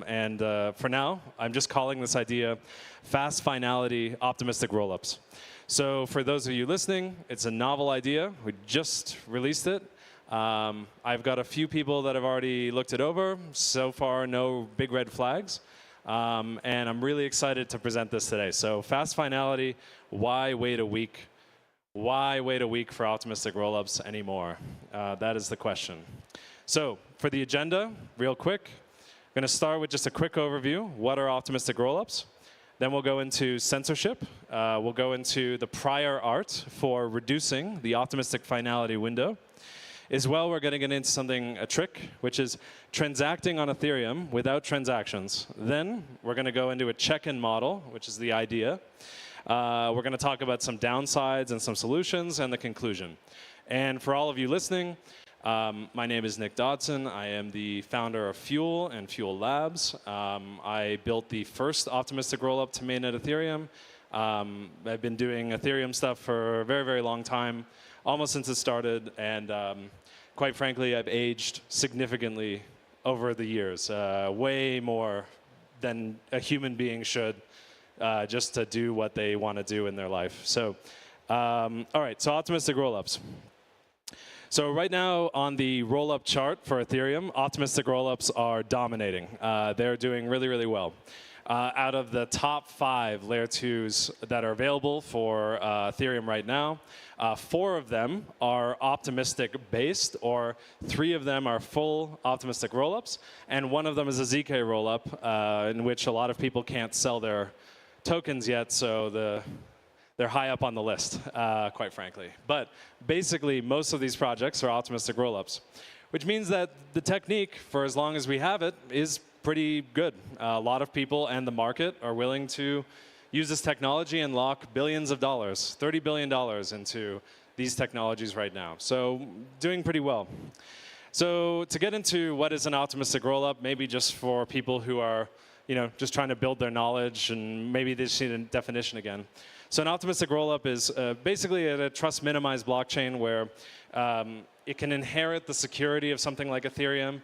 And for now, I'm just calling this idea fast finality optimistic rollups. So for those of you listening, it's a novel idea. We just released it. I've got a few people that have already looked it over. So far, no big red flags. And I'm really excited to present this today. So fast finality, why wait a week? Why wait a week for optimistic rollups anymore? That is the question. So for the agenda, real quick, I'm going to start with just a quick overview. What are optimistic rollups? Then we'll go into censorship. We'll go into the prior art for reducing the optimistic finality window. As well, we're going to get into something, a trick, which is transacting on Ethereum without transactions. Then we're going to go into a check-in model, which is the idea. We're going to talk about some downsides and some solutions and the conclusion. And for all of you listening, my name is Nick Dodson. I am the founder of Fuel and Fuel Labs. I built the first optimistic rollup to mainnet Ethereum. I've been doing Ethereum stuff for a very, very long time, almost since it started. And quite frankly, I've aged significantly over the years, way more than a human being should, just to do what they want to do in their life. So, all right, so optimistic rollups. So right now on the rollup chart for Ethereum, optimistic rollups are dominating. They're doing really, really well. Out of the top 5 layer 2s that are available for Ethereum right now, 4 of them are optimistic based, or 3 of them are full optimistic rollups, and 1 of them is a ZK rollup in which a lot of people can't sell their tokens yet, so they're high up on the list, quite frankly. But basically, most of these projects are optimistic rollups, which means that the technique, for as long as we have it, is pretty good. A lot of people and the market are willing to use this technology and lock billions of dollars, $30 billion into these technologies right now. So doing pretty well. So to get into what is an optimistic rollup, maybe just for people who are just trying to build their knowledge and maybe they just need a definition again. So an optimistic rollup is basically a trust minimized blockchain where it can inherit the security of something like Ethereum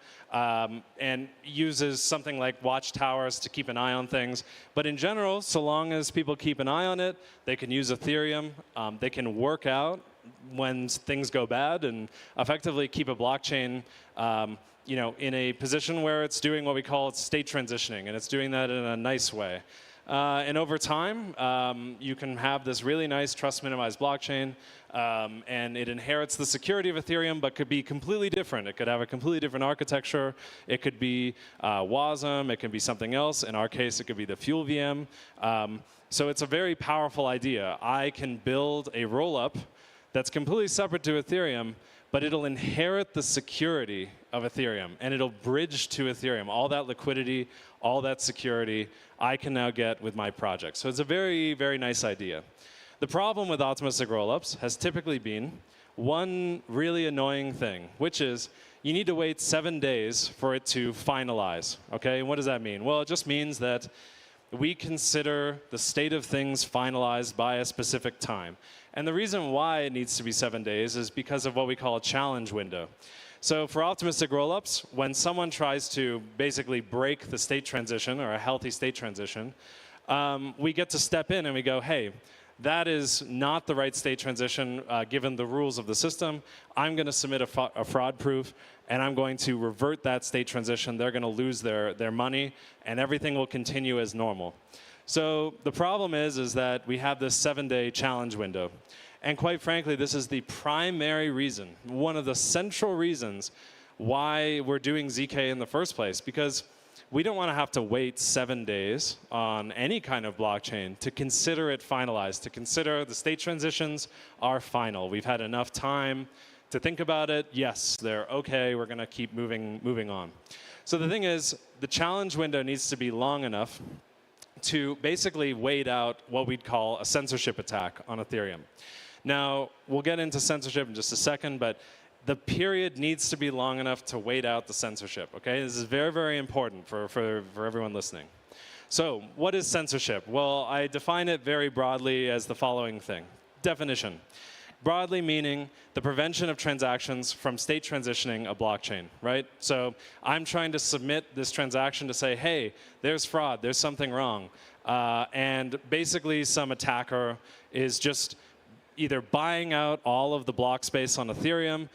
and uses something like watchtowers to keep an eye on things. But in general, so long as people keep an eye on it, they can use Ethereum. They can work out when things go bad and effectively keep a blockchain in a position where it's doing what we call state transitioning, and it's doing that in a nice way. And over time, you can have this really nice trust minimized blockchain, and it inherits the security of Ethereum, but could be completely different. It could have a completely different architecture. It could be WASM. It can be something else. In our case, it could be the Fuel VM. So it's a very powerful idea. I can build a rollup that's completely separate to Ethereum, but it'll inherit the security of Ethereum, and it'll bridge to Ethereum. All that liquidity, all that security, I can now get with my project. So it's a very, very nice idea. The problem with optimistic rollups has typically been one really annoying thing, which is you need to wait 7 days for it to finalize. Okay, and what does that mean? Well, it just means that we consider the state of things finalized by a specific time. And the reason why it needs to be 7 days is because of what we call a challenge window. So for optimistic rollups, when someone tries to basically break the state transition or a healthy state transition, we get to step in and we go, hey, that is not the right state transition given the rules of the system. I'm going to submit a fraud proof, and I'm going to revert that state transition. They're going to lose their money, and everything will continue as normal. So the problem is that we have this 7-day challenge window. And quite frankly, this is the primary reason, one of the central reasons why we're doing ZK in the first place, because we don't want to have to wait 7 days on any kind of blockchain to consider it finalized, to consider the state transitions are final. We've had enough time to think about it. Yes, they're okay. We're going to keep moving on. So the thing is, the challenge window needs to be long enough to basically wait out what we'd call a censorship attack on Ethereum. Now, we'll get into censorship in just a second, but the period needs to be long enough to wait out the censorship, okay? This is very, very important for everyone listening. So what is censorship? Well, I define it very broadly as the following thing. Definition. Broadly meaning the prevention of transactions from state transitioning a blockchain, right? So I'm trying to submit this transaction to say, hey, there's fraud, there's something wrong. And basically some attacker is just either buying out all of the block space on Ethereum,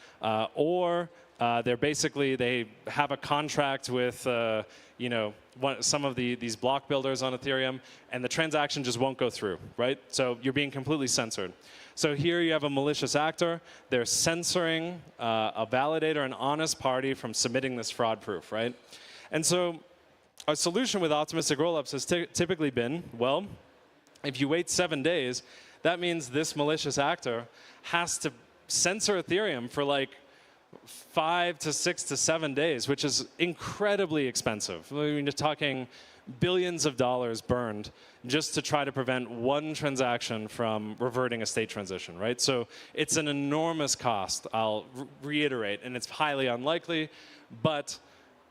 or they have a contract with some of these block builders on Ethereum, and the transaction just won't go through, right? So you're being completely censored. So here you have a malicious actor. They're censoring a validator, an honest party, from submitting this fraud proof, right? And so our solution with optimistic rollups has typically been, well, if you wait 7 days, that means this malicious actor has to censor Ethereum for like 5 to 6 to 7 days, which is incredibly expensive. I mean, you're talking billions of dollars burned just to try to prevent one transaction from reverting a state transition, right? So it's an enormous cost, I'll reiterate, and it's highly unlikely, but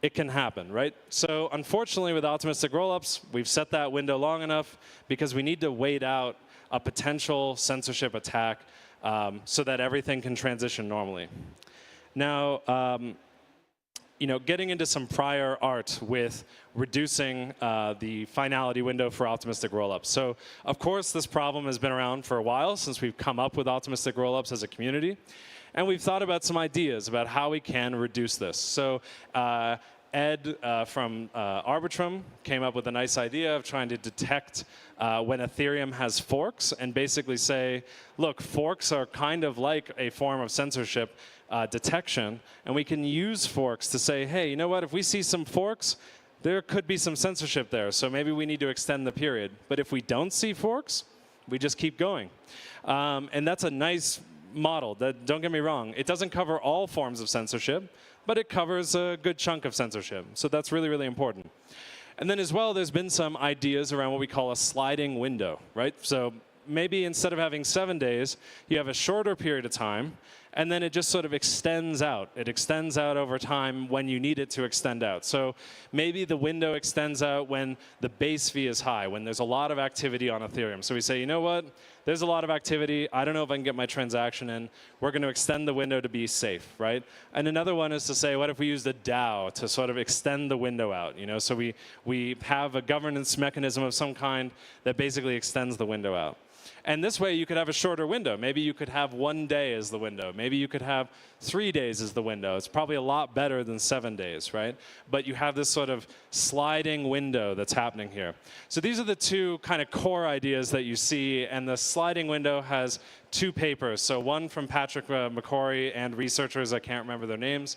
it can happen, right? So unfortunately, with optimistic rollups, we've set that window long enough because we need to wait out a potential censorship attack so that everything can transition normally. Now, getting into some prior art with reducing the finality window for optimistic rollups. So, of course, this problem has been around for a while since we've come up with optimistic rollups as a community. And we've thought about some ideas about how we can reduce this. So Ed from Arbitrum came up with a nice idea of trying to detect when Ethereum has forks and basically say, look, forks are kind of like a form of censorship detection, and we can use forks to say, hey, you know what, if we see some forks, there could be some censorship there, so maybe we need to extend the period. But if we don't see forks, we just keep going. And that's a nice model. Don't get me wrong, it doesn't cover all forms of censorship, but it covers a good chunk of censorship. So that's really, really important. And then as well, there's been some ideas around what we call a sliding window, right? So maybe instead of having 7 days, you have a shorter period of time, and then it just sort of extends out. It extends out over time when you need it to extend out. So maybe the window extends out when the base fee is high, when there's a lot of activity on Ethereum. So we say, you know what? There's a lot of activity. I don't know if I can get my transaction in. We're going to extend the window to be safe, right? And another one is to say, what if we used a DAO to sort of extend the window out? So we have a governance mechanism of some kind that basically extends the window out. And this way, you could have a shorter window. Maybe you could have 1 day as the window. Maybe you could have 3 days as the window. It's probably a lot better than 7 days, right? But you have this sort of sliding window that's happening here. So these are the two kind of core ideas that you see. And the sliding window has 2 papers. So one from Patrick McCrory and researchers, I can't remember their names.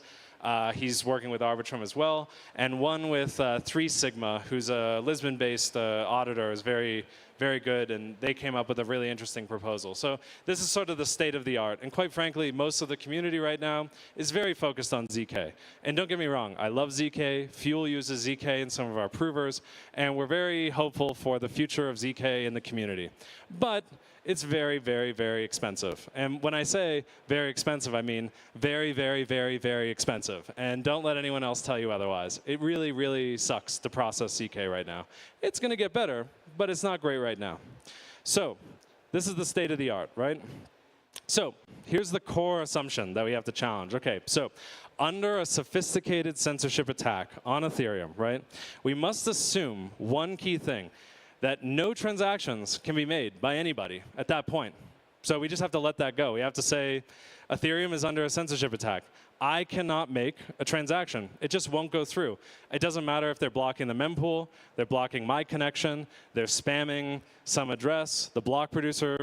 He's working with Arbitrum as well. And one with 3 Sigma, who's a Lisbon-based auditor, is very, very good, and they came up with a really interesting proposal. So this is sort of the state of the art. And quite frankly, most of the community right now is very focused on ZK. And don't get me wrong, I love ZK. Fuel uses ZK in some of our provers, and we're very hopeful for the future of ZK in the community. But it's very, very, very expensive. And when I say very expensive, I mean very, very, very, very expensive. And don't let anyone else tell you otherwise. It really, really sucks to process ZK right now. It's going to get better, but it's not great right now. So this is the state of the art, right? So here's the core assumption that we have to challenge. OK, so under a sophisticated censorship attack on Ethereum, right, we must assume one key thing, that no transactions can be made by anybody at that point. So we just have to let that go. We have to say, Ethereum is under a censorship attack. I cannot make a transaction. It just won't go through. It doesn't matter if they're blocking the mempool, they're blocking my connection, they're spamming some address, the block producer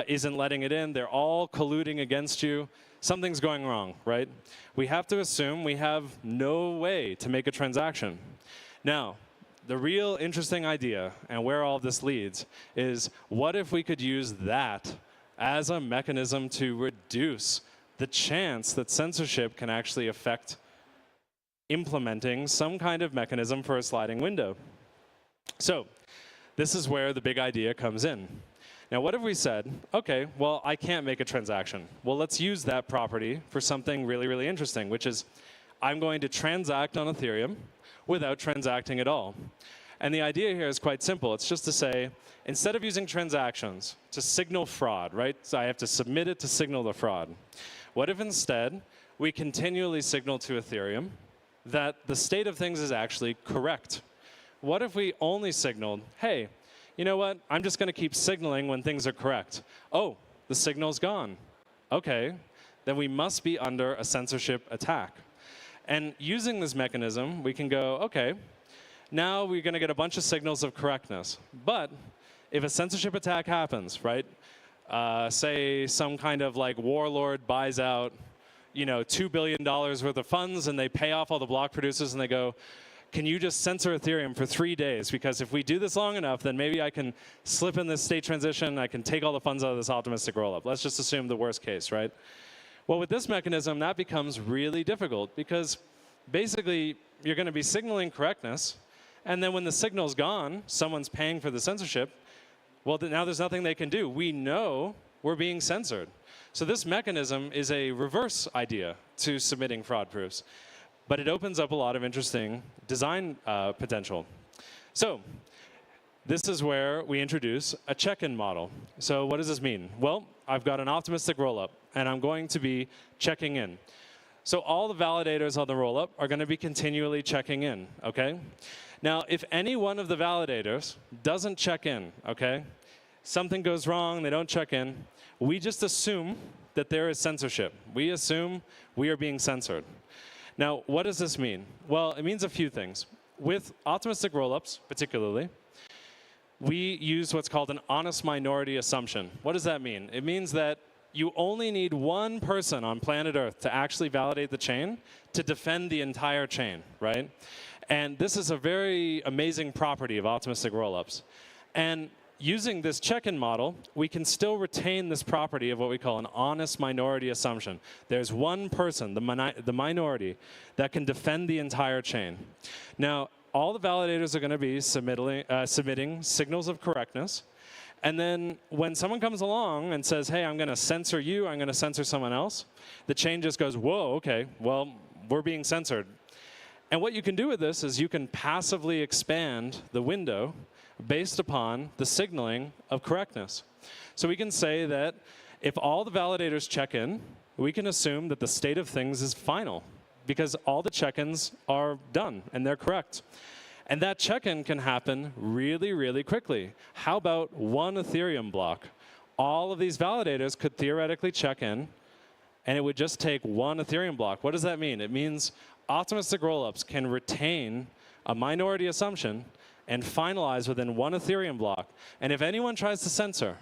isn't letting it in, they're all colluding against you. Something's going wrong, right? We have to assume we have no way to make a transaction. Now, the real interesting idea, and where all this leads, is what if we could use that as a mechanism to reduce the chance that censorship can actually affect implementing some kind of mechanism for a sliding window? So this is where the big idea comes in. Now, what if we said, OK, well, I can't make a transaction. Well, let's use that property for something really, really interesting, which is I'm going to transact on Ethereum without transacting at all. And the idea here is quite simple. It's just to say, instead of using transactions to signal fraud, right? So I have to submit it to signal the fraud. What if instead we continually signal to Ethereum that the state of things is actually correct? What if we only signaled, hey, you know what? I'm just going to keep signaling when things are correct. Oh, the signal's gone. OK, then we must be under a censorship attack. And using this mechanism, we can go, OK, now we're going to get a bunch of signals of correctness. But if a censorship attack happens, right, say some kind of like warlord buys out, $2 billion worth of funds, and they pay off all the block producers, and they go, can you just censor Ethereum for 3 days? Because if we do this long enough, then maybe I can slip in this state transition, I can take all the funds out of this optimistic rollup. Let's just assume the worst case, right? Well, with this mechanism, that becomes really difficult, because basically, you're going to be signaling correctness, and then when the signal's gone, someone's paying for the censorship, well, now there's nothing they can do. We know we're being censored. So this mechanism is a reverse idea to submitting fraud proofs. But it opens up a lot of interesting design potential. So this is where we introduce a check-in model. So what does this mean? Well, I've got an optimistic rollup, and I'm going to be checking in. So all the validators on the rollup are going to be continually checking in, OK? Now, if any one of the validators doesn't check in, OK, something goes wrong, they don't check in, we just assume that there is censorship. We assume we are being censored. Now, what does this mean? Well, it means a few things. With optimistic rollups, particularly, we use what's called an honest minority assumption. What does that mean? It means that you only need one person on planet Earth to actually validate the chain to defend the entire chain, right? And this is a very amazing property of optimistic rollups. And using this check-in model, we can still retain this property of what we call an honest minority assumption. There's one person, the minority, that can defend the entire chain. Now, all the validators are going to be submitting signals of correctness. And then when someone comes along and says, hey, I'm going to censor you, I'm going to censor someone else, the chain just goes, whoa, OK, well, we're being censored. And what you can do with this is you can passively expand the window based upon the signaling of correctness. So we can say that if all the validators check in, we can assume that the state of things is final, because all the check-ins are done and they're correct. And that check-in can happen really, really quickly. How about one Ethereum block? All of these validators could theoretically check in, and it would just take one Ethereum block. What does that mean? It means optimistic rollups can retain a minority assumption and finalize within one Ethereum block. And if anyone tries to censor,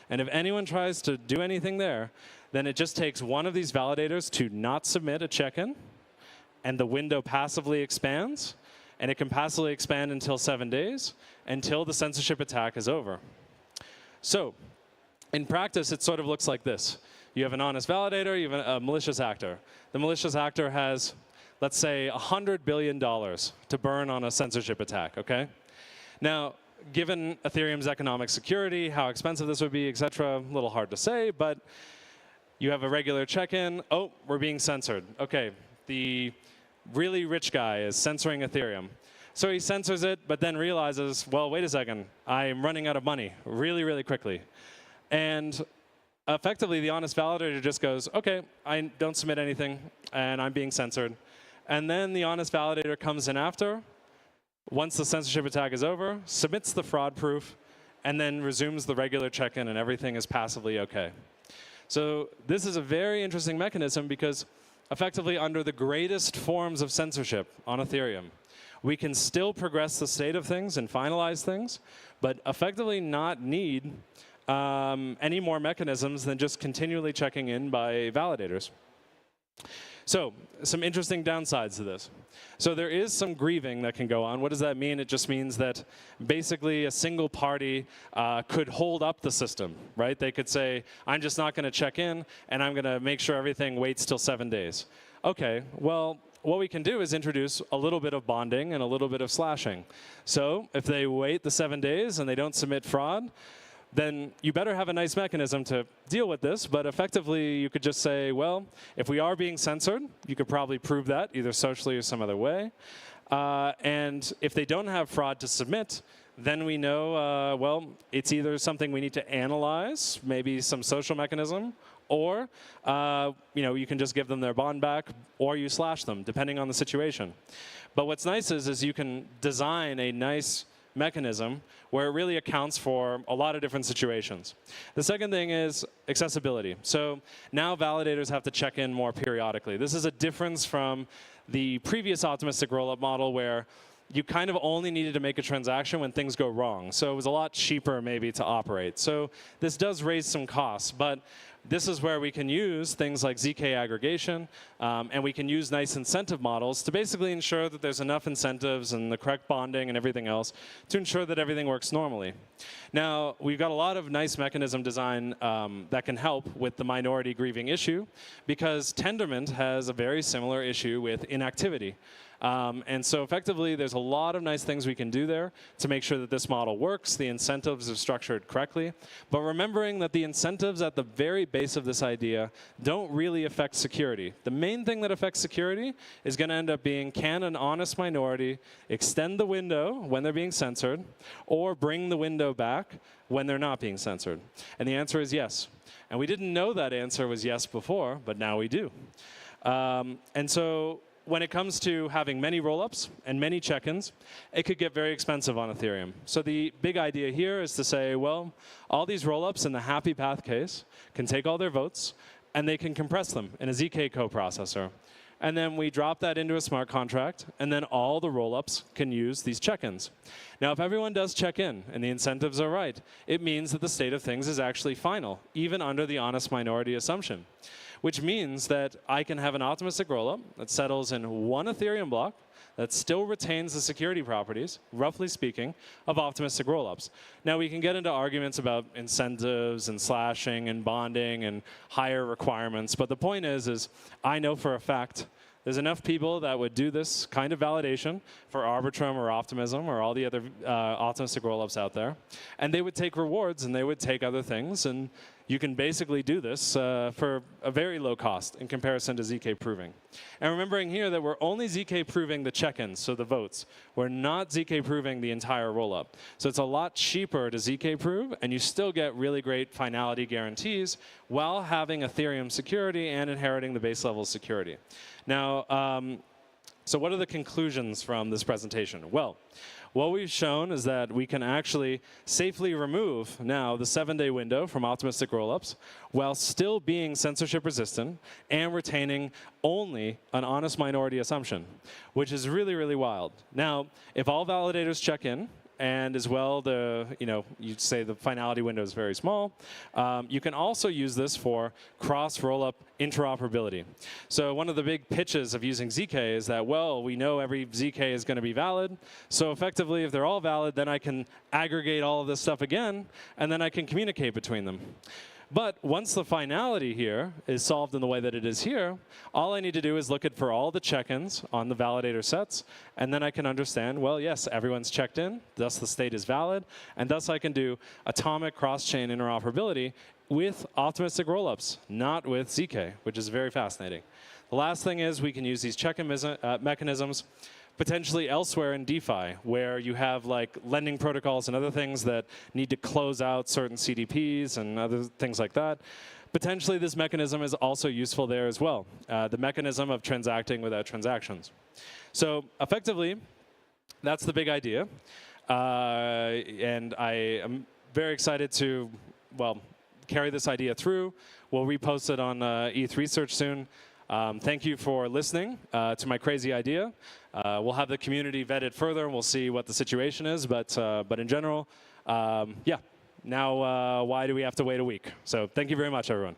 and if anyone tries to do anything there, then it just takes one of these validators to not submit a check-in, and the window passively expands. And it can passively expand until 7 days, until the censorship attack is over. So in practice, it sort of looks like this. You have an honest validator, you have a malicious actor. The malicious actor has, let's say, $100 billion to burn on a censorship attack, OK? Now, given Ethereum's economic security, how expensive this would be, et cetera, a little hard to say. But you have a regular check-in. Oh, we're being censored. OK, the really rich guy is censoring Ethereum. So he censors it, but then realizes, well, wait a second, I'm running out of money really, really quickly. And effectively, the honest validator just goes, OK, I don't submit anything, and I'm being censored. And then the honest validator comes in after, once the censorship attack is over, submits the fraud proof, and then resumes the regular check-in, and everything is passively OK. So this is a very interesting mechanism because effectively under the greatest forms of censorship on Ethereum, we can still progress the state of things and finalize things, but effectively not need any more mechanisms than just continually checking in by validators. So some interesting downsides to this. So there is some grieving that can go on. What does that mean? It just means that basically a single party could hold up the system, right? They could say, I'm just not going to check in, and I'm going to make sure everything waits till 7 days. OK, well, what we can do is introduce a little bit of bonding and a little bit of slashing. So if they wait the 7 days and they don't submit fraud, then you better have a nice mechanism to deal with this. But effectively, you could just say, well, if we are being censored, you could probably prove that either socially or some other way. And if they don't have fraud to submit, then we know, well, it's either something we need to analyze, maybe some social mechanism, or you can just give them their bond back, or you slash them, depending on the situation. But what's nice is you can design a nice mechanism where it really accounts for a lot of different situations. The second thing is accessibility. So now validators have to check in more periodically. This is a difference from the previous optimistic rollup model where you kind of only needed to make a transaction when things go wrong. So it was a lot cheaper maybe to operate. So this does raise some costs, but this is where we can use things like ZK aggregation, and we can use nice incentive models to basically ensure that there's enough incentives and the correct bonding and everything else to ensure that everything works normally. Now, we've got a lot of nice mechanism design that can help with the minority grieving issue, because Tendermint has a very similar issue with inactivity. And so effectively, there's a lot of nice things we can do there to make sure that this model works, the incentives are structured correctly. But remembering that the incentives at the very base of this idea don't really affect security. The main thing that affects security is going to end up being, can an honest minority extend the window when they're being censored, or bring the window back when they're not being censored? And the answer is yes. And we didn't know that answer was yes before, but now we do. And so when it comes to having many rollups and many check-ins, it could get very expensive on Ethereum. So the big idea here is to say, well, all these rollups in the happy path case can take all their votes, and they can compress them in a ZK coprocessor. And then we drop that into a smart contract, and then all the rollups can use these check-ins. Now, if everyone does check in and the incentives are right, it means that the state of things is actually final, even under the honest minority assumption, which means that I can have an optimistic rollup that settles in one Ethereum block that still retains the security properties, roughly speaking, of optimistic rollups. Now, we can get into arguments about incentives and slashing and bonding and higher requirements, but the point is I know for a fact there's enough people that would do this kind of validation for Arbitrum or Optimism or all the other optimistic rollups out there, and they would take rewards and they would take other things, and you can basically do this for a very low cost in comparison to ZK proving. And remembering here that we're only ZK proving the check-ins, so the votes. We're not ZK proving the entire rollup. So it's a lot cheaper to ZK prove, and you still get really great finality guarantees while having Ethereum security and inheriting the base level security. Now, so what are the conclusions from this presentation? Well, what we've shown is that we can actually safely remove now the 7-day window from optimistic rollups while still being censorship resistant and retaining only an honest minority assumption, which is really, really wild. Now, if all validators check in, and as well, you'd say the finality window is very small. You can also use this for cross-rollup interoperability. So one of the big pitches of using ZK is that, well, we know every ZK is going to be valid. So effectively, if they're all valid, then I can aggregate all of this stuff again, and then I can communicate between them. But once the finality here is solved in the way that it is here, all I need to do is look for all the check-ins on the validator sets, and then I can understand, well, yes, everyone's checked in, thus the state is valid, and thus I can do atomic cross-chain interoperability with optimistic rollups, not with ZK, which is very fascinating. The last thing is we can use these check-in mechanisms potentially elsewhere in DeFi, where you have like lending protocols and other things that need to close out certain CDPs and other things like that. Potentially, this mechanism is also useful there as well, the mechanism of transacting without transactions. So effectively, that's the big idea. And I am very excited to, well, carry this idea through. We'll repost it on ETH Research soon. Thank you for listening to my crazy idea. We'll have the community vet it further, and we'll see what the situation is. But in general, yeah. Now, why do we have to wait a week? So thank you very much, everyone.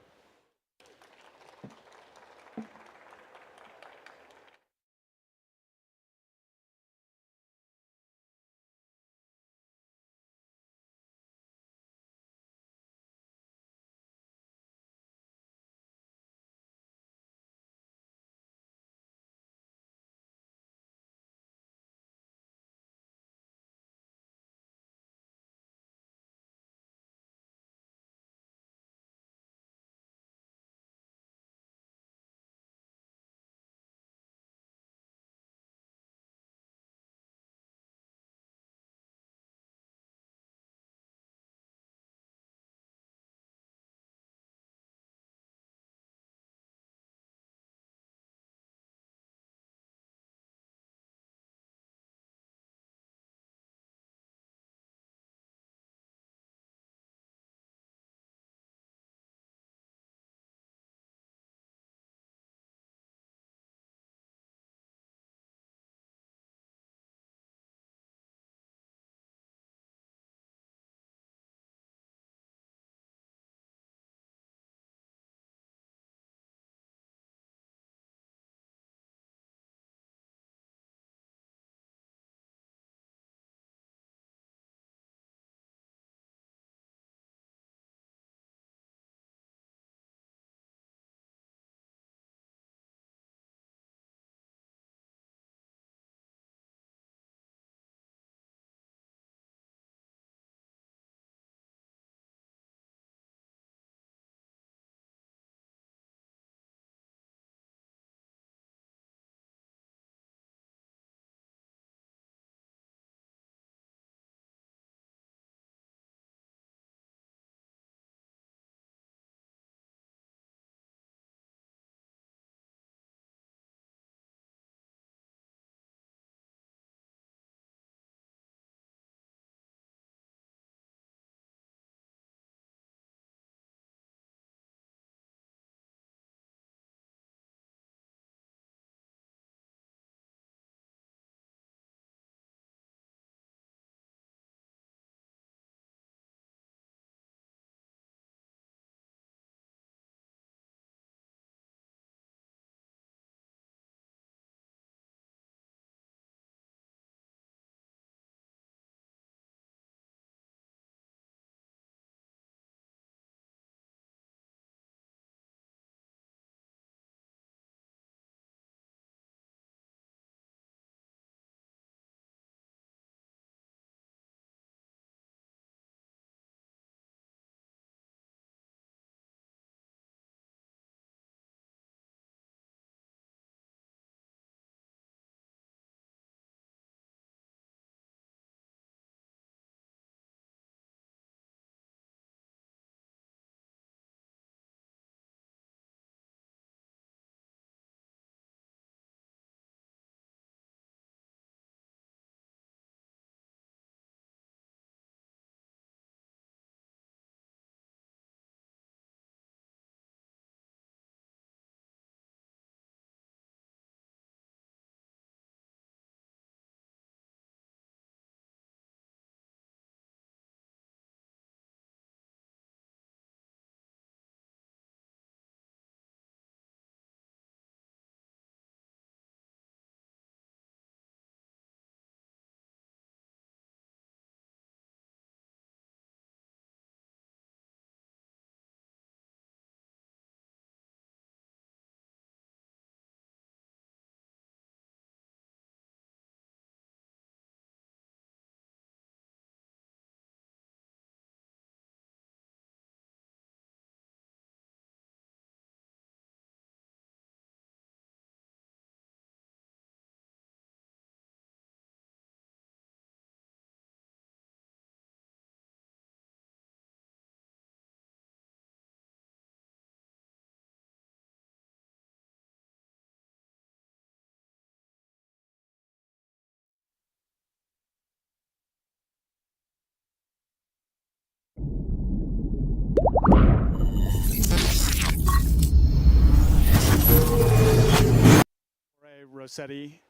Rossetti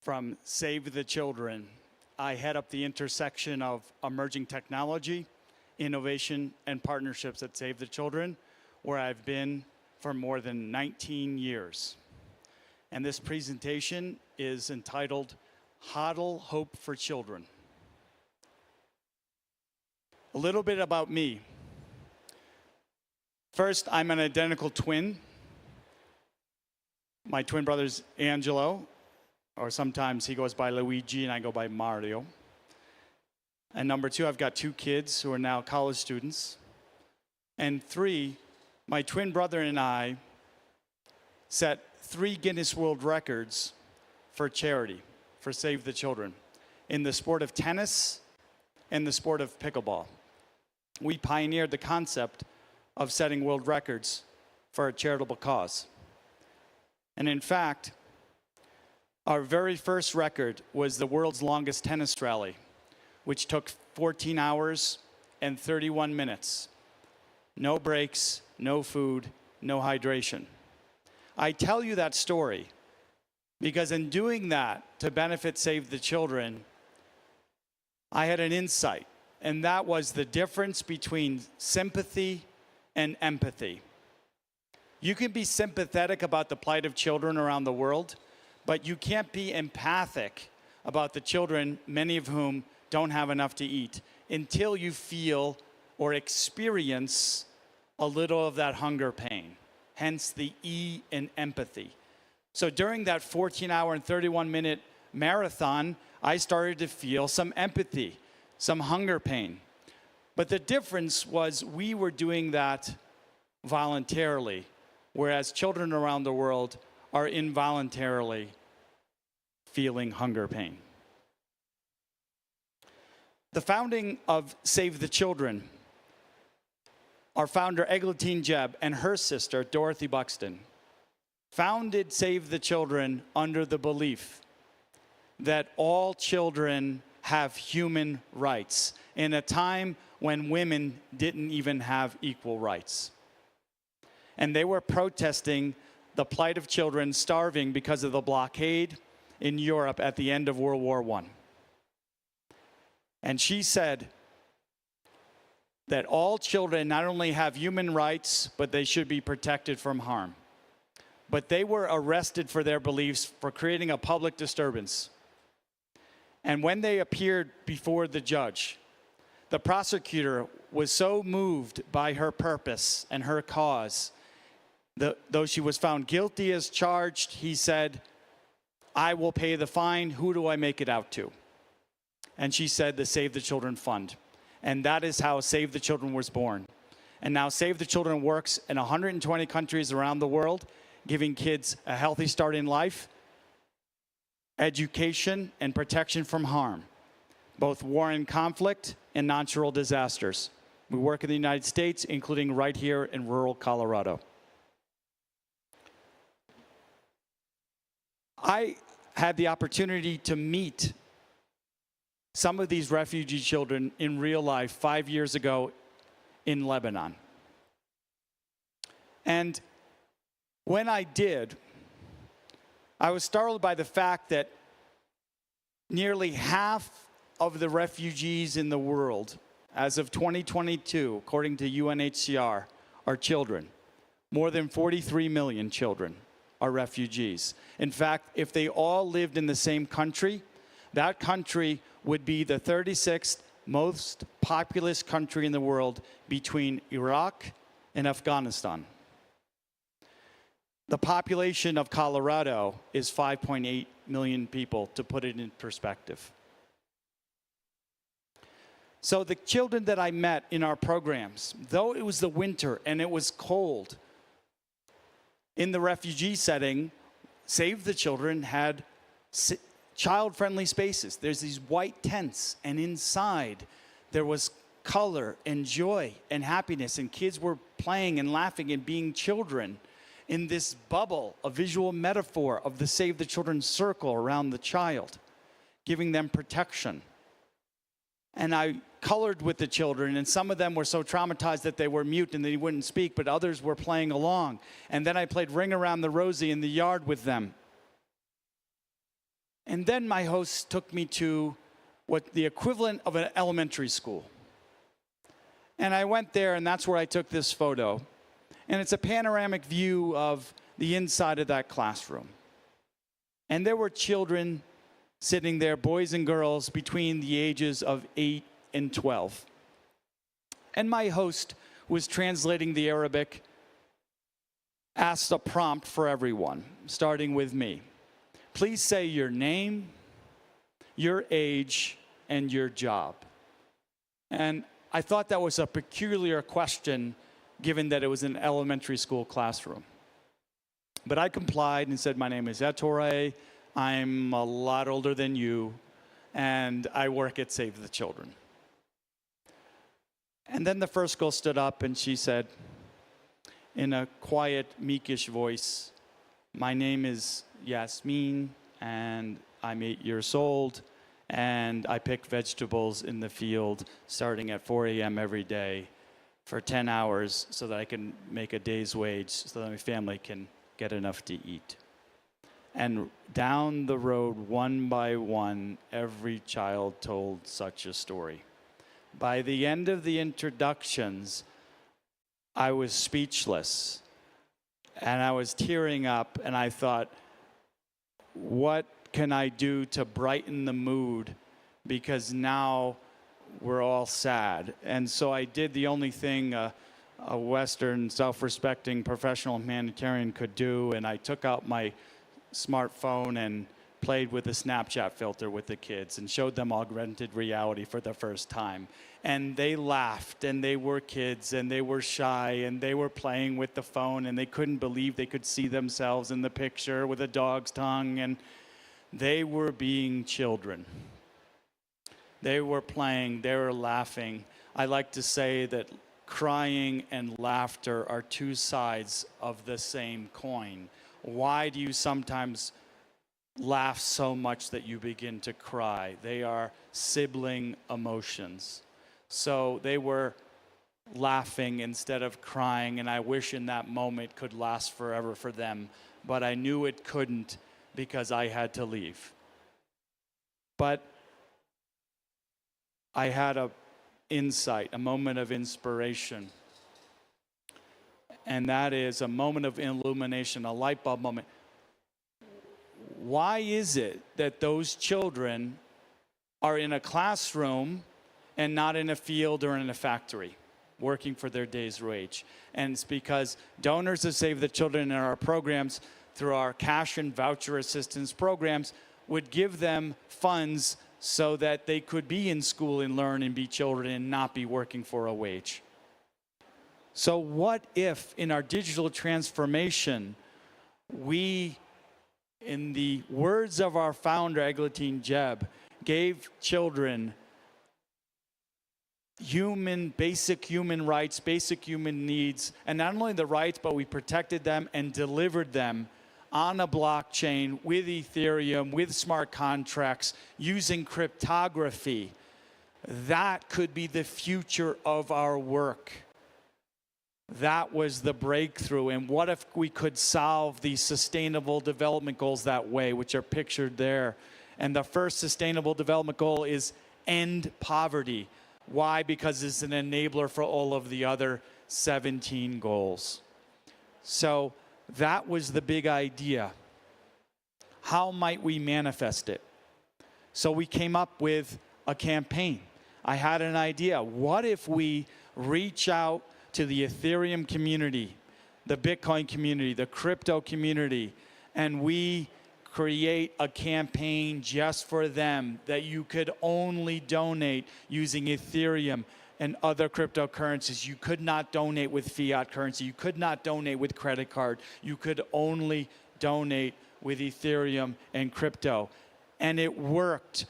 from Save the Children. I head up the intersection of emerging technology, innovation, and partnerships at Save the Children, where I've been for more than 19 years. And this presentation is entitled HODL Hope for Children. A little bit about me. First, I'm an identical twin. My twin brother's Angelo, or sometimes he goes by Luigi and I go by Mario. And number two, I've got 2 kids who are now college students. And 3, my twin brother and I set 3 Guinness World Records for charity, for Save the Children, in the sport of tennis and the sport of pickleball. We pioneered the concept of setting world records for a charitable cause. And in fact, our very first record was the world's longest tennis rally, which took 14 hours and 31 minutes. No breaks, no food, no hydration. I tell you that story because in doing that to benefit Save the Children, I had an insight, and that was the difference between sympathy and empathy. You can be sympathetic about the plight of children around the world, but you can't be empathic about the children, many of whom don't have enough to eat, until you feel or experience a little of that hunger pain, hence the E in empathy. So during that 14-hour and 31-minute marathon, I started to feel some empathy, some hunger pain. But the difference was we were doing that voluntarily, whereas children around the world are involuntarily feeling hunger pain. The founding of Save the Children, our founder Eglantine Jebb and her sister Dorothy Buxton founded Save the Children under the belief that all children have human rights in a time when women didn't even have equal rights. And they were protesting the plight of children starving because of the blockade in Europe at the end of World War I. And she said that all children not only have human rights, but they should be protected from harm. But they were arrested for their beliefs for creating a public disturbance. And when they appeared before the judge, the prosecutor was so moved by her purpose and her cause, though she was found guilty as charged, he said, "I will pay the fine. Who do I make it out to?" And she said, the Save the Children Fund. And that is how Save the Children was born. And now Save the Children works in 120 countries around the world, giving kids a healthy start in life, education, and protection from harm, both war and conflict and natural disasters. We work in the United States, including right here in rural Colorado. I had the opportunity to meet some of these refugee children in real life 5 years ago in Lebanon. And when I did, I was startled by the fact that nearly half of the refugees in the world, as of 2022, according to UNHCR, are children. More than 43 million children are refugees. In fact, if they all lived in the same country, that country would be the 36th most populous country in the world between Iraq and Afghanistan. The population of Colorado is 5.8 million people, to put it in perspective. So the children that I met in our programs, though it was the winter and it was cold, in the refugee setting, Save the Children had child-friendly spaces. There's these white tents, and inside there was color and joy and happiness, and kids were playing and laughing and being children in this bubble, a visual metaphor of the Save the Children circle around the child, giving them protection. And I colored with the children, and some of them were so traumatized that they were mute and they wouldn't speak, but others were playing along. And then I played Ring Around the Rosie in the yard with them. And then my host took me to what the equivalent of an elementary school. And I went there, and that's where I took this photo. And it's a panoramic view of the inside of that classroom. And there were children sitting there, boys and girls, between the ages of 8 and 12. And my host was translating the Arabic, asked a prompt for everyone, starting with me. Please say your name, your age, and your job. And I thought that was a peculiar question, given that it was an elementary school classroom. But I complied and said, my name is Ettore, I'm a lot older than you, and I work at Save the Children. And then the first girl stood up and she said, in a quiet, meekish voice, my name is Yasmin, and I'm 8 years old, and I pick vegetables in the field starting at 4 a.m. every day for 10 hours so that I can make a day's wage so that my family can get enough to eat. And down the road, one by one, every child told such a story. By the end of the introductions, I was speechless, and I was tearing up, and I thought, what can I do to brighten the mood? Because now we're all sad. And so I did the only thing a Western, self-respecting professional humanitarian could do, and I took out my smartphone and played with a Snapchat filter with the kids and showed them augmented reality for the first time. And they laughed, and they were kids, and they were shy, and they were playing with the phone, and they couldn't believe they could see themselves in the picture with a dog's tongue, and they were being children. They were playing, they were laughing. I like to say that crying and laughter are two sides of the same coin. Why do you sometimes laugh so much that you begin to cry? They are sibling emotions. So they were laughing instead of crying, and I wish in that moment could last forever for them, but I knew it couldn't because I had to leave. But I had an insight, a moment of inspiration, and that is a moment of illumination, a light bulb moment. Why is it that those children are in a classroom and not in a field or in a factory, working for their day's wage? And it's because donors of Save the Children in our programs, through our cash and voucher assistance programs, would give them funds so that they could be in school and learn and be children and not be working for a wage. So what if in our digital transformation, we, in the words of our founder, Eglantine Jebb, gave children basic human rights, basic human needs, and not only the rights, but we protected them and delivered them on a blockchain with Ethereum, with smart contracts, using cryptography. That could be the future of our work. That was the breakthrough. And what if we could solve these sustainable development goals that way, which are pictured there? And the first sustainable development goal is end poverty. Why? Because it's an enabler for all of the other 17 goals. So that was the big idea. How might we manifest it? So we came up with a campaign. I had an idea. What if we reach out to the Ethereum community, the Bitcoin community, the crypto community, and we create a campaign just for them that you could only donate using Ethereum and other cryptocurrencies. You could not donate with fiat currency. You could not donate with credit card. You could only donate with Ethereum and crypto. And it worked.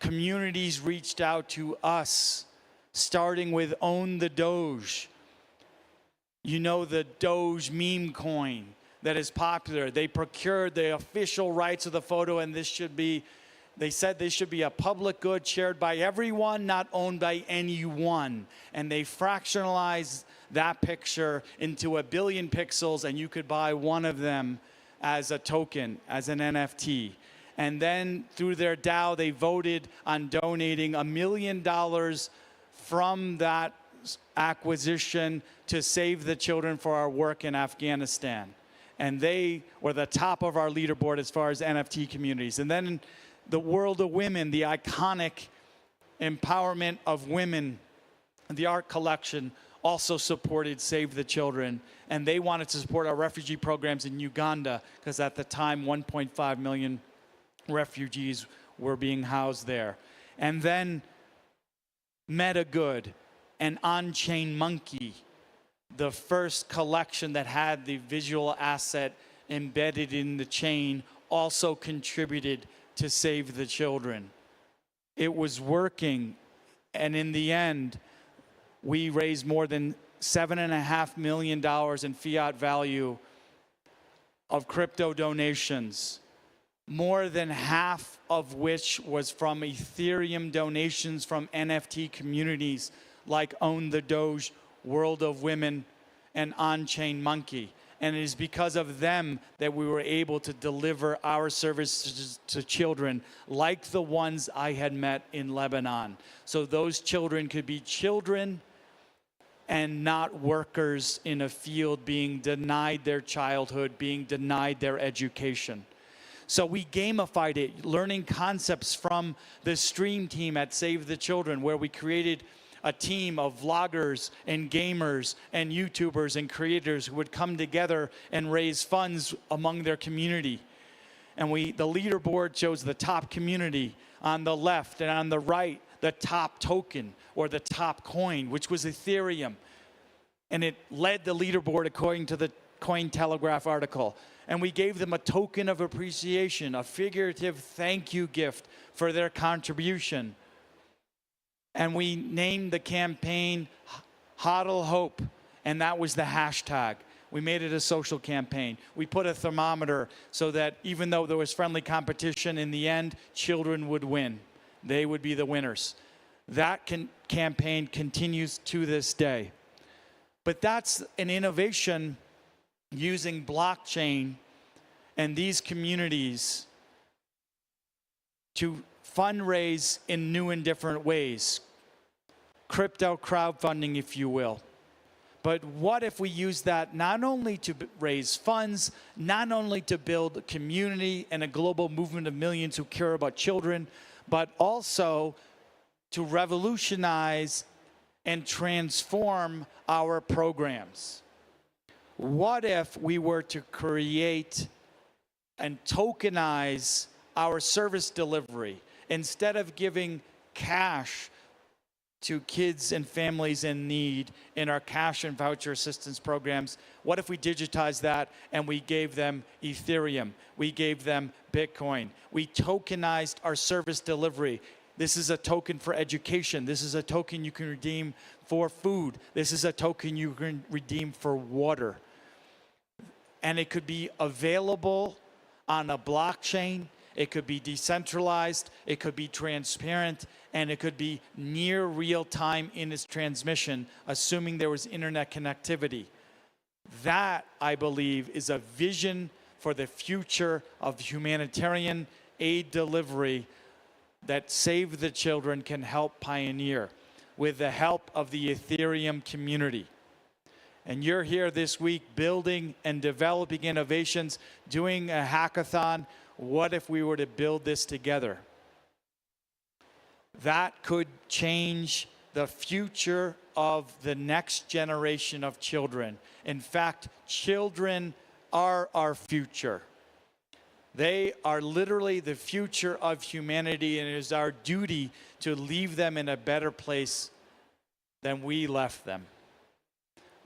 Communities reached out to us, starting with Own the Doge. You know, the Doge meme coin that is popular. They procured the official rights of the photo, and they said this should be a public good shared by everyone, not owned by anyone. And they fractionalized that picture into 1 billion pixels, and you could buy one of them as a token, as an NFT. And then through their DAO, they voted on donating $1 million from that acquisition to save the children for our work in Afghanistan. And they were the top of our leaderboard as far as NFT communities. And then the World of Women, the iconic empowerment of women, the art collection also supported Save the Children. And they wanted to support our refugee programs in Uganda because at the time 1.5 million refugees were being housed there. And then MetaGood and On-Chain Monkey, the first collection that had the visual asset embedded in the chain, also contributed to Save the Children. It was working, and in the end, we raised more than $7.5 million in fiat value of crypto donations, more than half of which was from Ethereum donations from NFT communities like Own the Doge, World of Women, and On-Chain Monkey. And it is because of them that we were able to deliver our services to children like the ones I had met in Lebanon. So those children could be children and not workers in a field being denied their childhood, being denied their education. So we gamified it, learning concepts from the stream team at Save the Children, where we created a team of vloggers and gamers and YouTubers and creators who would come together and raise funds among their community. And the leaderboard shows the top community on the left, and on the right, the top token or the top coin, which was Ethereum. And it led the leaderboard according to the Cointelegraph article. And we gave them a token of appreciation, a figurative thank you gift for their contribution. And we named the campaign HODL Hope, and that was the hashtag. We made it a social campaign. We put a thermometer so that even though there was friendly competition, in the end, children would win. They would be the winners. That campaign continues to this day. But that's an innovation using blockchain and these communities to fundraise in new and different ways. Crypto crowdfunding, if you will. But what if we use that not only to raise funds, not only to build a community and a global movement of millions who care about children, but also to revolutionize and transform our programs? What if we were to create and tokenize our service delivery? Instead of giving cash to kids and families in need in our cash and voucher assistance programs, what if we digitized that and we gave them Ethereum? We gave them Bitcoin. We tokenized our service delivery. This is a token for education. This is a token you can redeem for food. This is a token you can redeem for water. And it could be available on a blockchain. It could be decentralized, it could be transparent, and it could be near real time in its transmission, assuming there was internet connectivity. That, I believe, is a vision for the future of humanitarian aid delivery that Save the Children can help pioneer with the help of the Ethereum community. And you're here this week building and developing innovations, doing a hackathon. What if we were to build this together? That could change the future of the next generation of children. In fact, children are our future. They are literally the future of humanity, and it is our duty to leave them in a better place than we left them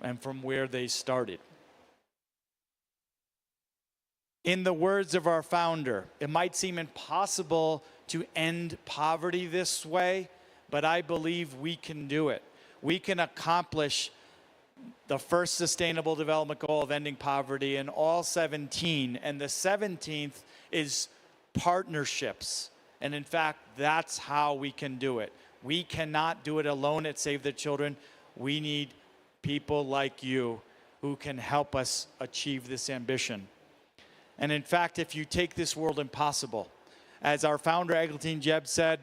and from where they started. In the words of our founder, it might seem impossible to end poverty this way, but I believe we can do it. We can accomplish the first Sustainable Development Goal of ending poverty in all 17, and the 17th is partnerships. And in fact, that's how we can do it. We cannot do it alone at Save the Children. We need people like you who can help us achieve this ambition. And in fact, if you take this world impossible As our founder, Eglantine Jeb, said,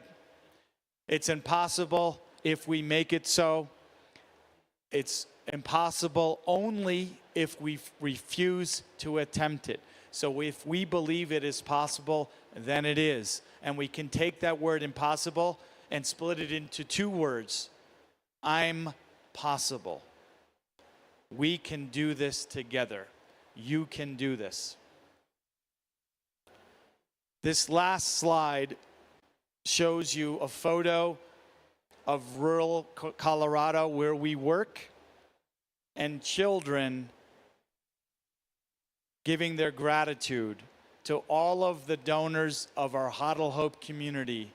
it's impossible if we make it so. It's impossible only if we refuse to attempt it. So if we believe it is possible, then it is. And we can take that word impossible and split it into two words. I'm possible. We can do this together. You can do this. This last slide shows you a photo of rural Colorado where we work, and children giving their gratitude to all of the donors of our Huddle Hope community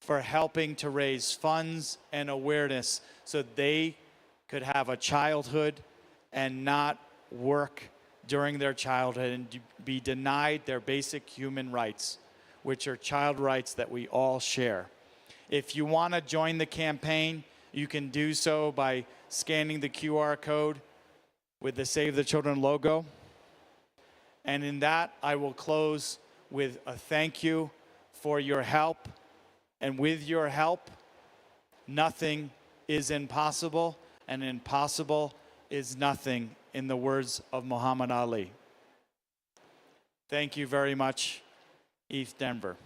for helping to raise funds and awareness so they could have a childhood and not work during their childhood and be denied their basic human rights, which are child rights that we all share. If you want to join the campaign, you can do so by scanning the QR code with the Save the Children logo. And in that, I will close with a thank you for your help. And with your help, nothing is impossible, and impossible is nothing, in the words of Muhammad Ali. Thank you very much, ETH Denver.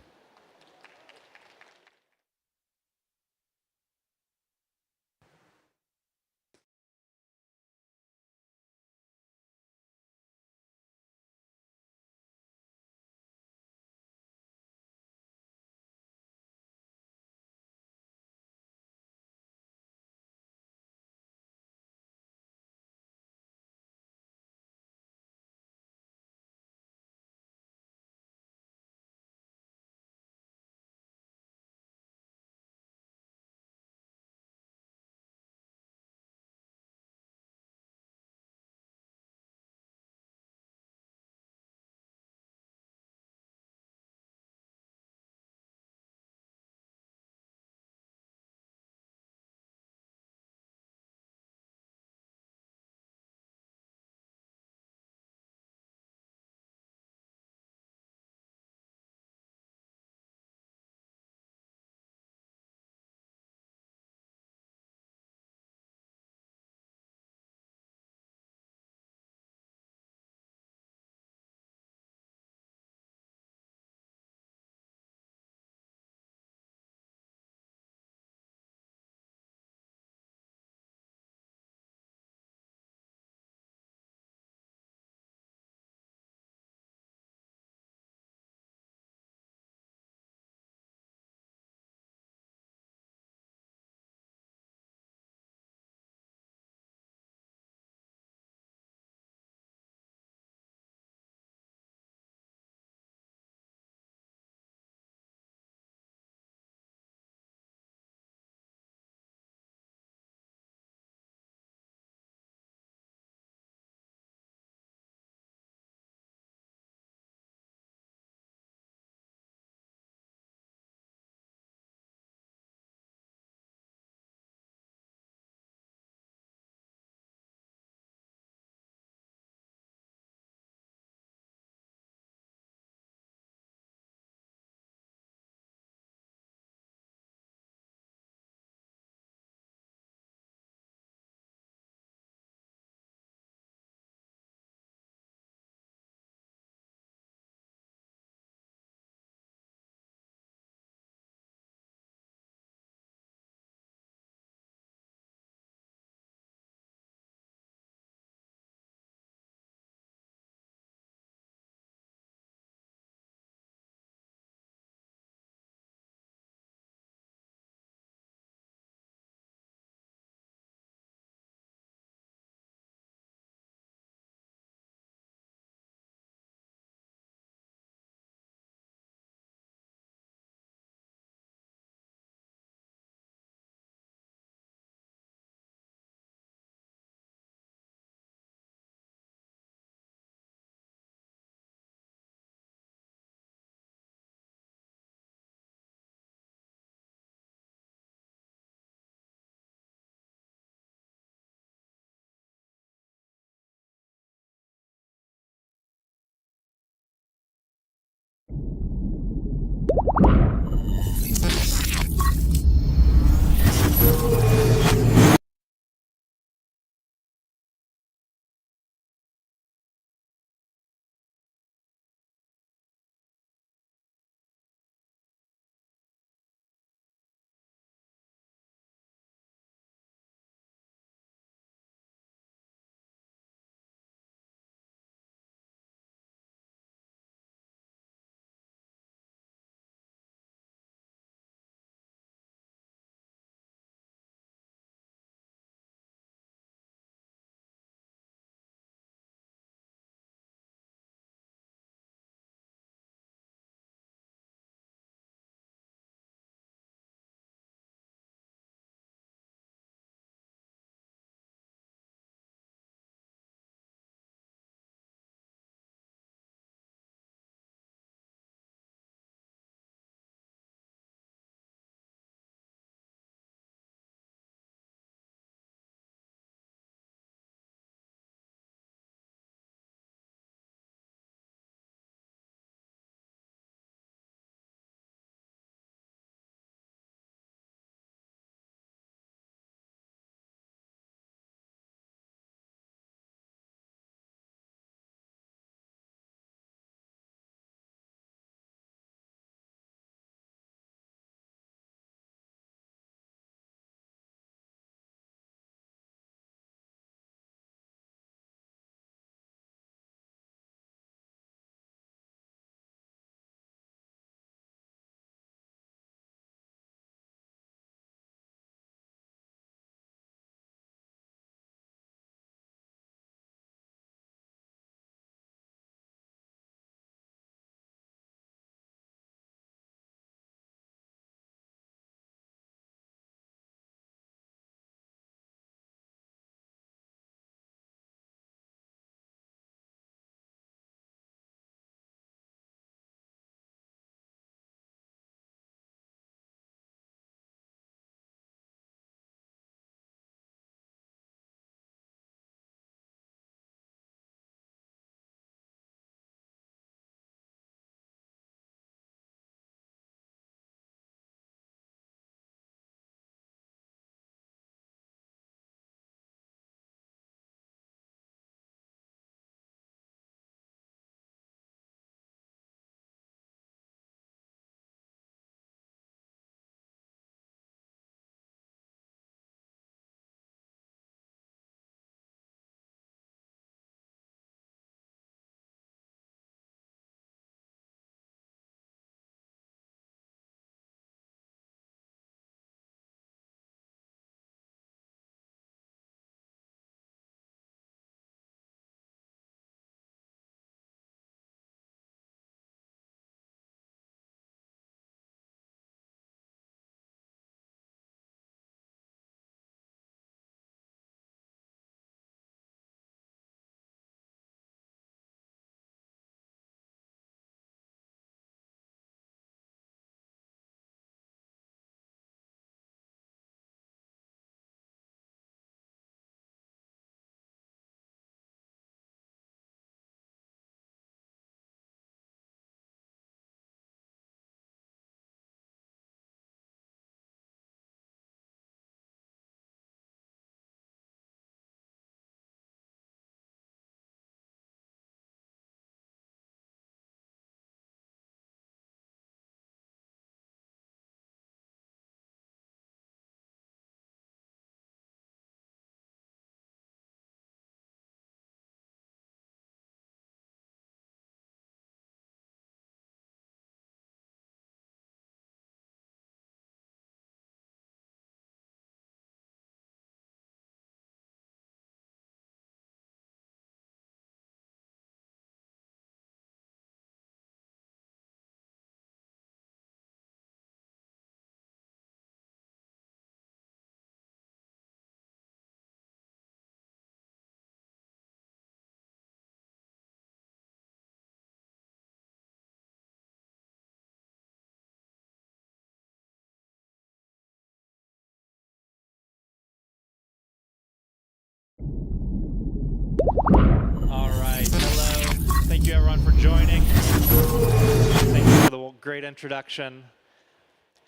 Thank you, everyone, for joining. Thank you for the great introduction.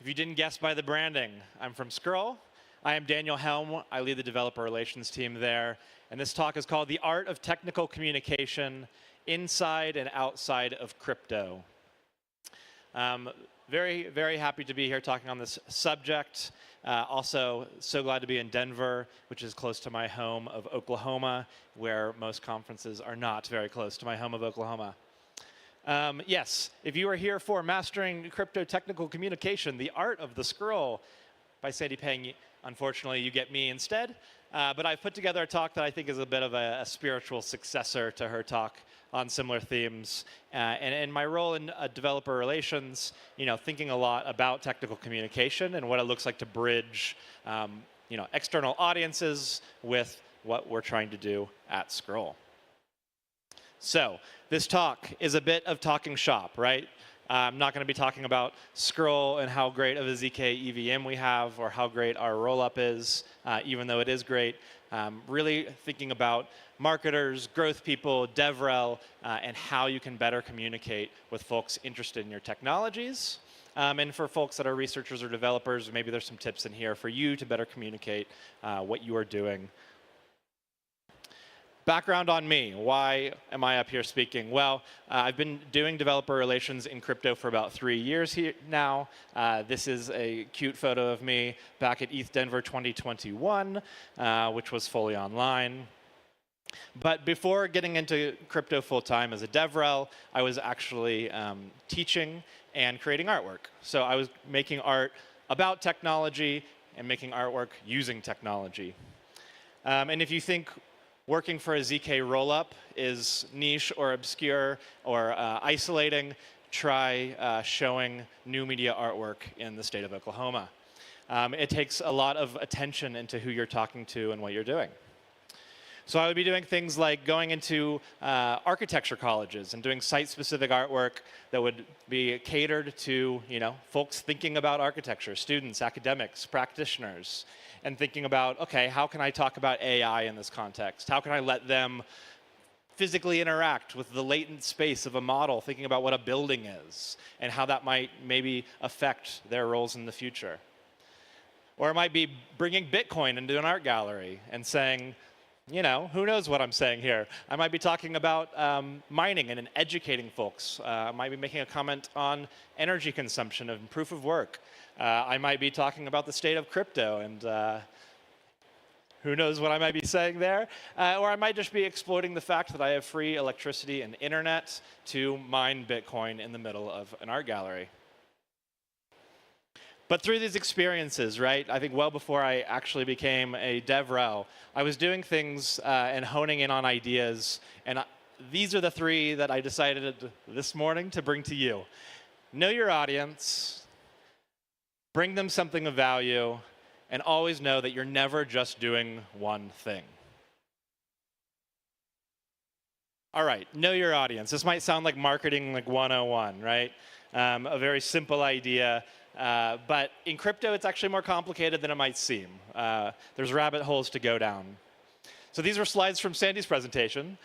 If you didn't guess by the branding, I'm from Scroll. I am Daniel Helm. I lead the developer relations team there. And this talk is called The Art of Technical Communication Inside and Outside of Crypto. Very, very happy to be here talking on this subject. Also, so glad to be in Denver, which is close to my home of Oklahoma, where most conferences are not very close to my home of Oklahoma. Yes, if you are here for Mastering Crypto Technical Communication, The Art of the Scroll by Sandy Peng, unfortunately, you get me instead. But I've put together a talk that I think is a bit of a spiritual successor to her talk on similar themes. And in my role in developer relations, thinking a lot about technical communication and what it looks like to bridge external audiences with what we're trying to do at Scroll. So this talk is a bit of talking shop, right? I'm not going to be talking about Scroll and how great of a ZK EVM we have or how great our rollup is, even though it is great. Really thinking about marketers, growth people, DevRel, and how you can better communicate with folks interested in your technologies. And for folks that are researchers or developers, maybe there's some tips in here for you to better communicate what you are doing. Background on me. Why am I up here speaking? Well, I've been doing developer relations in crypto for about 3 years here now. This is a cute photo of me back at ETH Denver 2021, which was fully online. But before getting into crypto full-time as a DevRel, I was actually teaching and creating artwork. So I was making art about technology and making artwork using technology. And if you think working for a ZK rollup is niche or obscure or isolating, try showing new media artwork in the state of Oklahoma. It takes a lot of attention into who you're talking to and what you're doing. So I would be doing things like going into architecture colleges and doing site-specific artwork that would be catered to folks thinking about architecture, students, academics, practitioners, and thinking about, okay, how can I talk about AI in this context? How can I let them physically interact with the latent space of a model, thinking about what a building is and how that might maybe affect their roles in the future? Or it might be bringing Bitcoin into an art gallery and saying, who knows what I'm saying here? I might be talking about mining and educating folks. I might be making a comment on energy consumption and proof of work. I might be talking about the state of crypto and who knows what I might be saying there. Or I might just be exploiting the fact that I have free electricity and internet to mine Bitcoin in the middle of an art gallery. But through these experiences, right, I think well before I actually became a DevRel, I was doing things and honing in on ideas. And these are the 3 that I decided this morning to bring to you. Know your audience, bring them something of value, and always know that you're never just doing one thing. All right, know your audience. This might sound like marketing 101, right? A very simple idea. But in crypto, it's actually more complicated than it might seem. There's rabbit holes to go down. So these were slides from Sandy's presentation.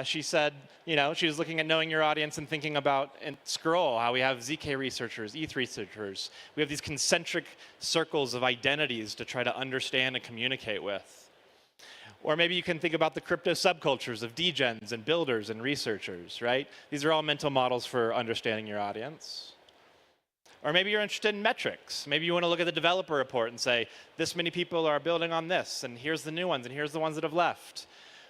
She said, she was looking at knowing your audience and thinking about Scroll, how we have ZK researchers, ETH researchers. We have these concentric circles of identities to try to understand and communicate with. Or maybe you can think about the crypto subcultures of degens and builders and researchers, right? These are all mental models for understanding your audience. Or maybe you're interested in metrics. Maybe you want to look at the developer report and say, this many people are building on this, and here's the new ones, and here's the ones that have left.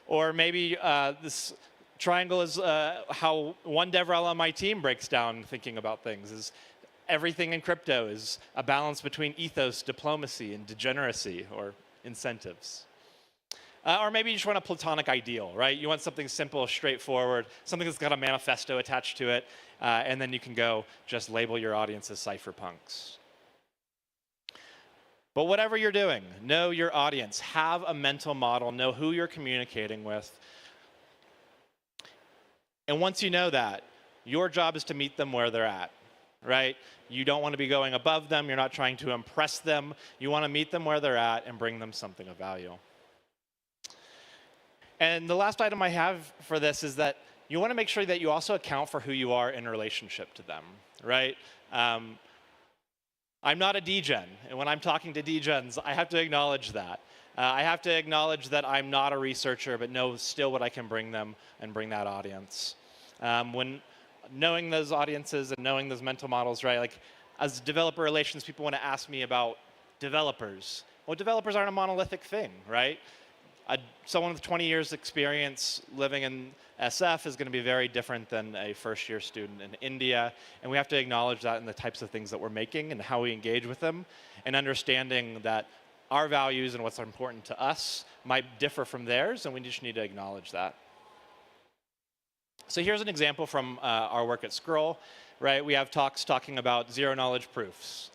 Or maybe this triangle is how one DevRel on my team breaks down thinking about things. Is everything in crypto is a balance between ethos, diplomacy, and degeneracy, or incentives. Or maybe you just want a platonic ideal, right? You want something simple, straightforward, something that's got a manifesto attached to it, and then you can go just label your audience as cypherpunks. But whatever you're doing, know your audience. Have a mental model. Know who you're communicating with. And once you know that, your job is to meet them where they're at, right? You don't want to be going above them. You're not trying to impress them. You want to meet them where they're at and bring them something of value. And the last item I have for this is that you want to make sure that you also account for who you are in relationship to them, right? I'm not a degen, and when I'm talking to degens, I have to acknowledge that. I have to acknowledge that I'm not a researcher, but know still what I can bring them and bring that audience. When knowing those audiences and knowing those mental models, right? Like, as developer relations, people want to ask me about developers. Well, developers aren't a monolithic thing, right? Someone with 20 years experience living in SF is going to be very different than a first-year student in India, and we have to acknowledge that in the types of things that we're making and how we engage with them, and understanding that our values and what's important to us might differ from theirs, and we just need to acknowledge that. So here's an example from our work at Scroll, right? We have talks talking about zero-knowledge proofs.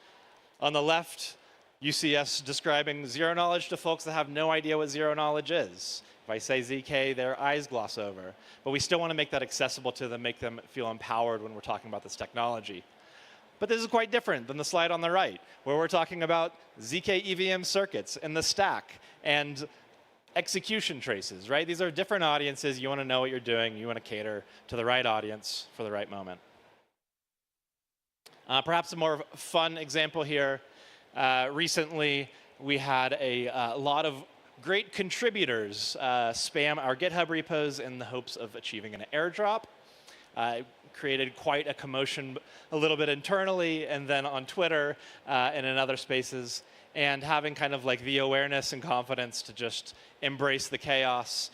On the left, you see us describing zero knowledge to folks that have no idea what zero knowledge is. If I say ZK, their eyes gloss over. But we still want to make that accessible to them, make them feel empowered when we're talking about this technology. But this is quite different than the slide on the right, where we're talking about ZK EVM circuits and the stack and execution traces, right? These are different audiences. You want to know what you're doing. You want to cater to the right audience for the right moment. Perhaps a more fun example here. Recently, we had a lot of great contributors spam our GitHub repos in the hopes of achieving an airdrop. It created quite a commotion a little bit internally and then on Twitter and in other spaces. And having kind of like the awareness and confidence to just embrace the chaos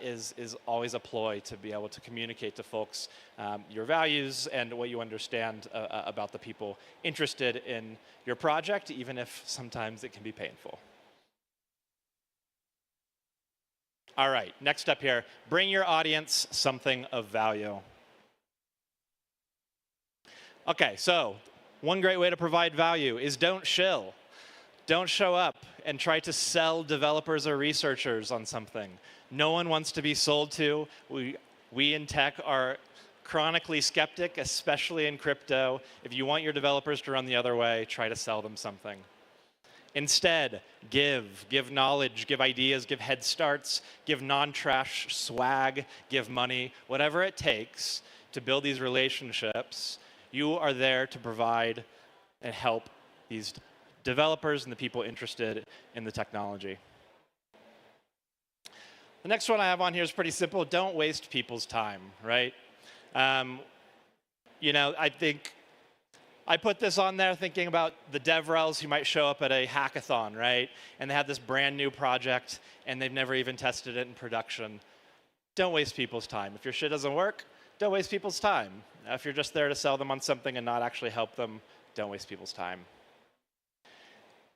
is always a ploy to be able to communicate to folks your values and what you understand about the people interested in your project, even if sometimes it can be painful. All right, next step here, bring your audience something of value. Okay, so one great way to provide value is don't shill. Don't show up and try to sell developers or researchers on something. No one wants to be sold to. We in tech are chronically skeptic, especially in crypto. If you want your developers to run the other way, try to sell them something. Instead, give knowledge, give ideas, give head starts, give non-trash swag, give money, whatever it takes to build these relationships. You are there to provide and help these developers and the people interested in the technology. The next one I have on here is pretty simple. Don't waste people's time, right? You know, I think I put this on there thinking about the DevRels who might show up at a hackathon, right? And they have this brand new project and they've never even tested it in production. Don't waste people's time. If your shit doesn't work, don't waste people's time. If you're just there to sell them on something and not actually help them, don't waste people's time.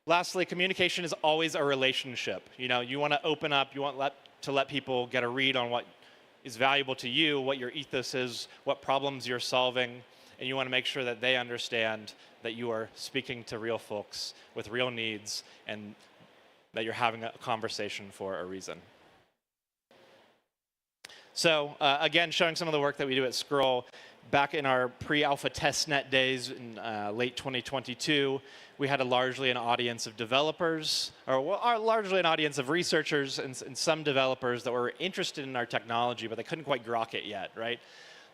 Lastly, communication is always a relationship. You know, you want to open up, you want to let people get a read on what is valuable to you, what your ethos is, what problems you're solving, and you want to make sure that they understand that you are speaking to real folks with real needs and that you're having a conversation for a reason. So again, showing some of the work that we do at Scroll. Back in our pre-alpha testnet days in late 2022, we had largely an audience of developers, or largely an audience of researchers and some developers that were interested in our technology, but they couldn't quite grok it yet, right?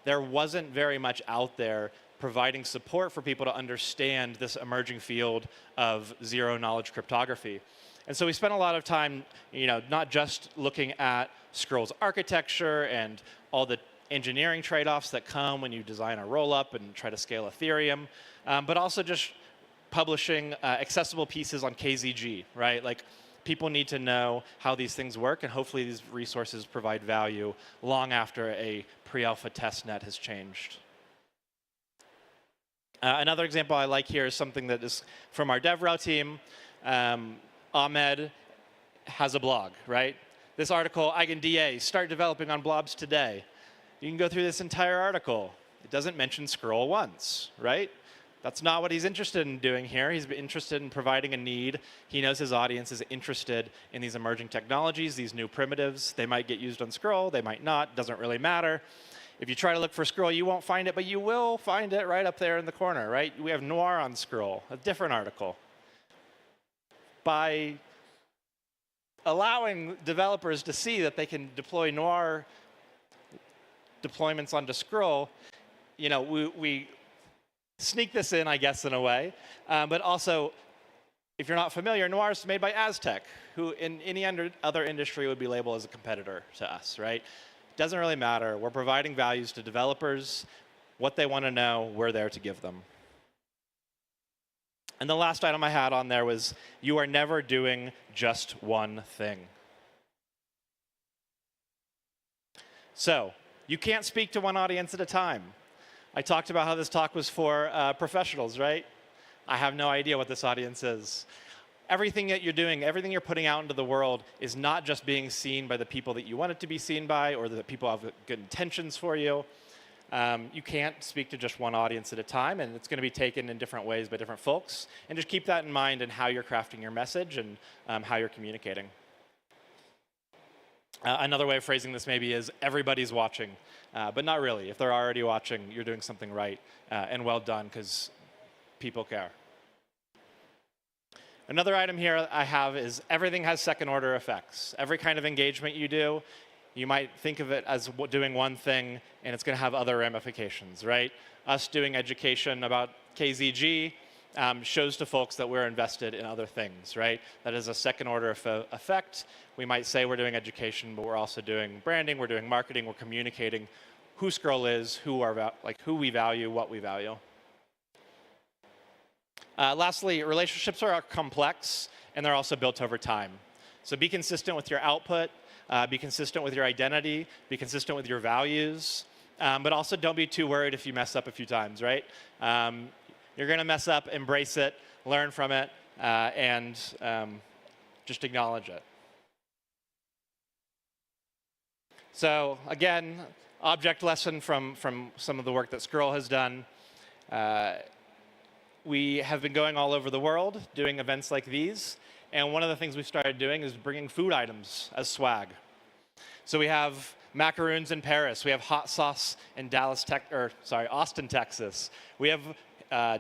There wasn't very much out there providing support for people to understand this emerging field of zero-knowledge cryptography. And so we spent a lot of time, you know, not just looking at Scroll's architecture and all the engineering trade-offs that come when you design a roll-up and try to scale Ethereum, but also just publishing accessible pieces on KZG, right? Like, people need to know how these things work, and hopefully these resources provide value long after a pre-alpha testnet has changed. Another example I like here is something that is from our DevRel team. Ahmed has a blog, right? This article, EigenDA, start developing on blobs today. You can go through this entire article. It doesn't mention Scroll once, right? That's not what he's interested in doing here. He's interested in providing a need. He knows his audience is interested in these emerging technologies, these new primitives. They might get used on Scroll, they might not, doesn't really matter. If you try to look for Scroll, you won't find it, but you will find it right up there in the corner, right? We have Noir on Scroll, a different article. By allowing developers to see that they can deploy Noir deployments onto Scroll, you know, we sneak this in, I guess, in a way. But also, if you're not familiar, Noir is made by Aztec, who in any other industry would be labeled as a competitor to us, right? Doesn't really matter. We're providing values to developers. What they want to know, we're there to give them. And the last item I had on there was, you are never doing just one thing. So, you can't speak to one audience at a time. I talked about how this talk was for professionals, right? I have no idea what this audience is. Everything that you're doing, everything you're putting out into the world is not just being seen by the people that you want it to be seen by or that people have good intentions for you. You can't speak to just one audience at a time, and it's going to be taken in different ways by different folks. And just keep that in mind in how you're crafting your message and how you're communicating. Another way of phrasing this maybe is everybody's watching, but not really. If they're already watching, you're doing something right and well done because people care. Another item here I have is everything has second order effects. Every kind of engagement you do, you might think of it as doing one thing, and it's going to have other ramifications, right? Us doing education about KZG shows to folks that we're invested in other things, right? That is a second order effect. We might say we're doing education, but we're also doing branding, we're doing marketing, we're communicating who Scroll is, who we value, what we value. Lastly, relationships are complex, and they're also built over time. So be consistent with your output, be consistent with your identity, be consistent with your values, but also don't be too worried if you mess up a few times, right? You're going to mess up, embrace it, learn from it, and just acknowledge it. So again, object lesson from some of the work that Scroll has done. We have been going all over the world doing events like these. And one of the things we started doing is bringing food items as swag. So we have macaroons in Paris. We have hot sauce in Austin, Texas. We have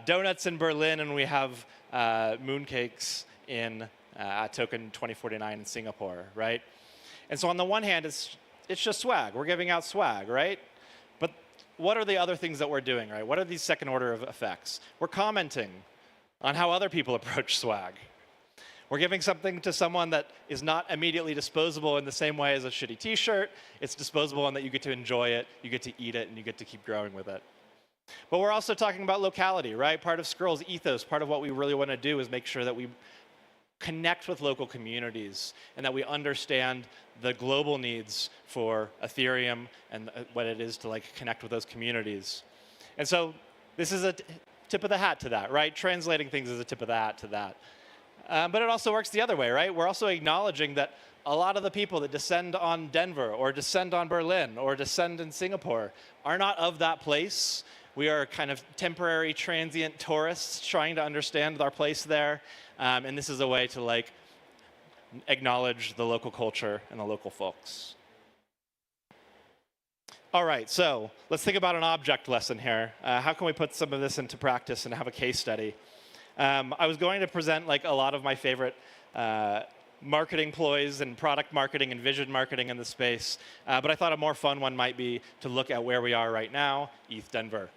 donuts in Berlin, and we have mooncakes in Token 2049 in Singapore, right? And so on the one hand, it's just swag. We're giving out swag, right? But what are the other things that we're doing, right? What are these second order of effects? We're commenting on how other people approach swag. We're giving something to someone that is not immediately disposable in the same way as a shitty t-shirt. It's disposable in that you get to enjoy it, you get to eat it, and you get to keep growing with it. But we're also talking about locality, right? Part of Scroll's ethos, part of what we really want to do is make sure that we connect with local communities and that we understand the global needs for Ethereum and what it is to connect with those communities. And so this is a tip of the hat to that, right? Translating things is a tip of the hat to that. But it also works the other way, right? We're also acknowledging that a lot of the people that descend on Denver or descend on Berlin or descend in Singapore are not of that place. We are kind of temporary, transient tourists trying to understand our place there. And this is a way to acknowledge the local culture and the local folks. All right, so let's think about an object lesson here. How can we put some of this into practice and have a case study? I was going to present a lot of my favorite marketing ploys and product marketing and vision marketing in the space, but I thought a more fun one might be to look at where we are right now, ETH Denver.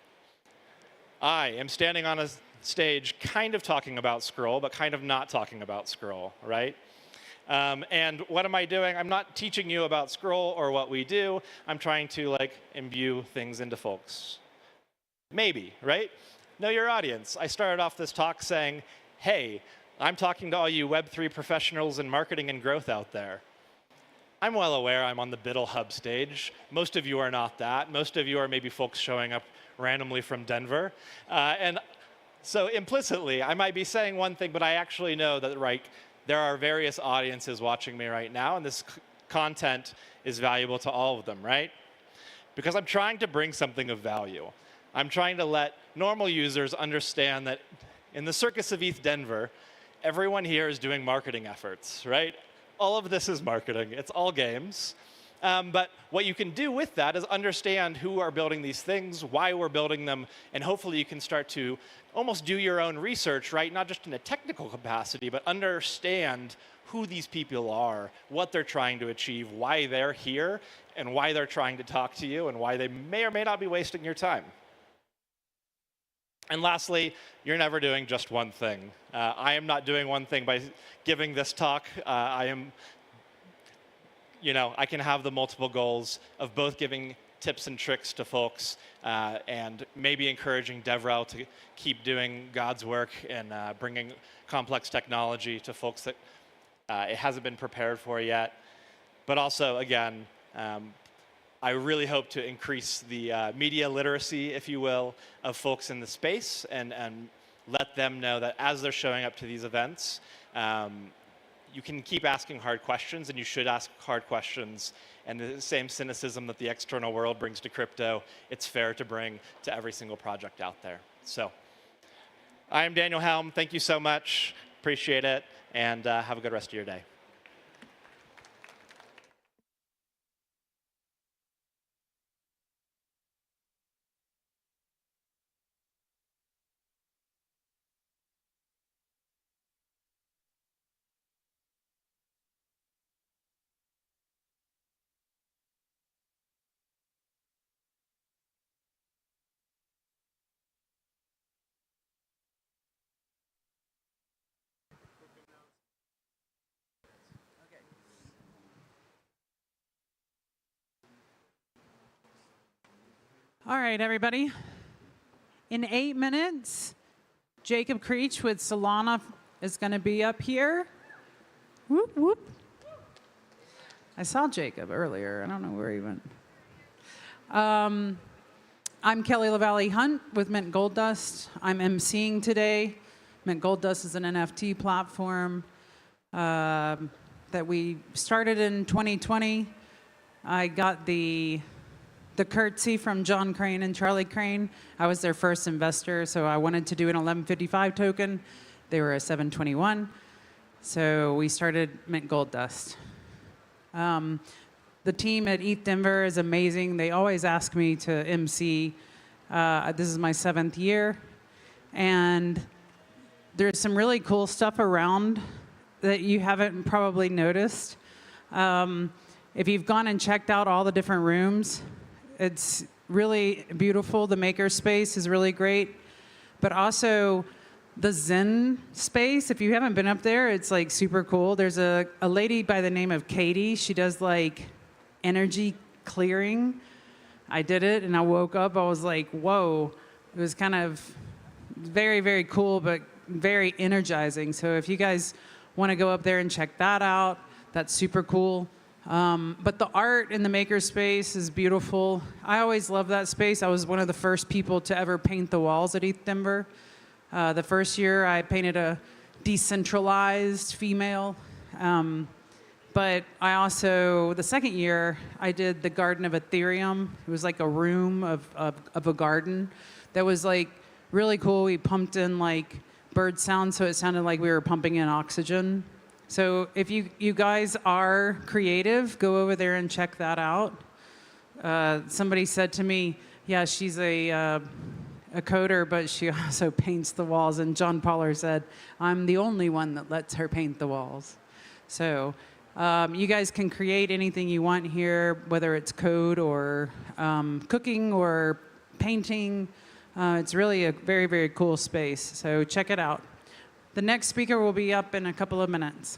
I am standing on a stage kind of talking about Scroll, but kind of not talking about Scroll, right? And what am I doing? I'm not teaching you about Scroll or what we do. I'm trying to imbue things into folks. Maybe, right? Know your audience. I started off this talk saying, hey, I'm talking to all you Web3 professionals in marketing and growth out there. I'm well aware I'm on the Biddle Hub stage. Most of you are not that. Most of you are maybe folks showing up randomly from Denver. And so implicitly, I might be saying one thing, but I actually know that there are various audiences watching me right now, and this content is valuable to all of them, right? Because I'm trying to bring something of value. I'm trying to let normal users understand that in the circus of ETH Denver, everyone here is doing marketing efforts, right? All of this is marketing. It's all games. But what you can do with that is understand who are building these things, why we're building them, and hopefully you can start to almost do your own research, right? Not just in a technical capacity, but understand who these people are, what they're trying to achieve, why they're here, and why they're trying to talk to you, and why they may or may not be wasting your time. And lastly, you're never doing just one thing. I am not doing one thing by giving this talk. I can have the multiple goals of both giving tips and tricks to folks and maybe encouraging DevRel to keep doing God's work and bringing complex technology to folks that it hasn't been prepared for yet. But also, again, I really hope to increase the media literacy, if you will, of folks in the space and let them know that as they're showing up to these events, you can keep asking hard questions, and you should ask hard questions. And the same cynicism that the external world brings to crypto, it's fair to bring to every single project out there. So I am Daniel Helm. Thank you so much. Appreciate it. And have a good rest of your day. All right, everybody. In 8 minutes, Jacob Creech with Solana is going to be up here. Whoop, whoop. I saw Jacob earlier. I don't know where he went. I'm Kelly LaValle Hunt with Mint Gold Dust. I'm emceeing today. Mint Gold Dust is an NFT platform that we started in 2020. I got the curtsy from John Crane and Charlie Crane. I was their first investor, so I wanted to do an 1155 token. They were a 721. So we started Mint Gold Dust. The team at ETH Denver is amazing. They always ask me to MC. This is my 7th year. And there's some really cool stuff around that you haven't probably noticed. If you've gone and checked out all the different rooms, it's really beautiful. The maker space is really great. But also the Zen space, if you haven't been up there, it's like super cool. There's a lady by the name of Katie. She does like energy clearing. I did it and I woke up. I was like, whoa. It was kind of very, very cool, but very energizing. So if you guys want to go up there and check that out, that's super cool. But the art in the makerspace is beautiful. I always love that space. I was one of the first people to ever paint the walls at ETH Denver. The first year I painted a decentralized female. But I also, the second year, I did the Garden of Ethereum. It was like a room of a garden that was like really cool. We pumped in like bird sounds, so it sounded like we were pumping in oxygen. So if you guys are creative, go over there and check that out. Somebody said to me, yeah, she's a coder, but she also paints the walls. And John Pollard said, I'm the only one that lets her paint the walls. So you guys can create anything you want here, whether it's code or cooking or painting. It's really a very, very cool space. So check it out. The next speaker will be up in a couple of minutes.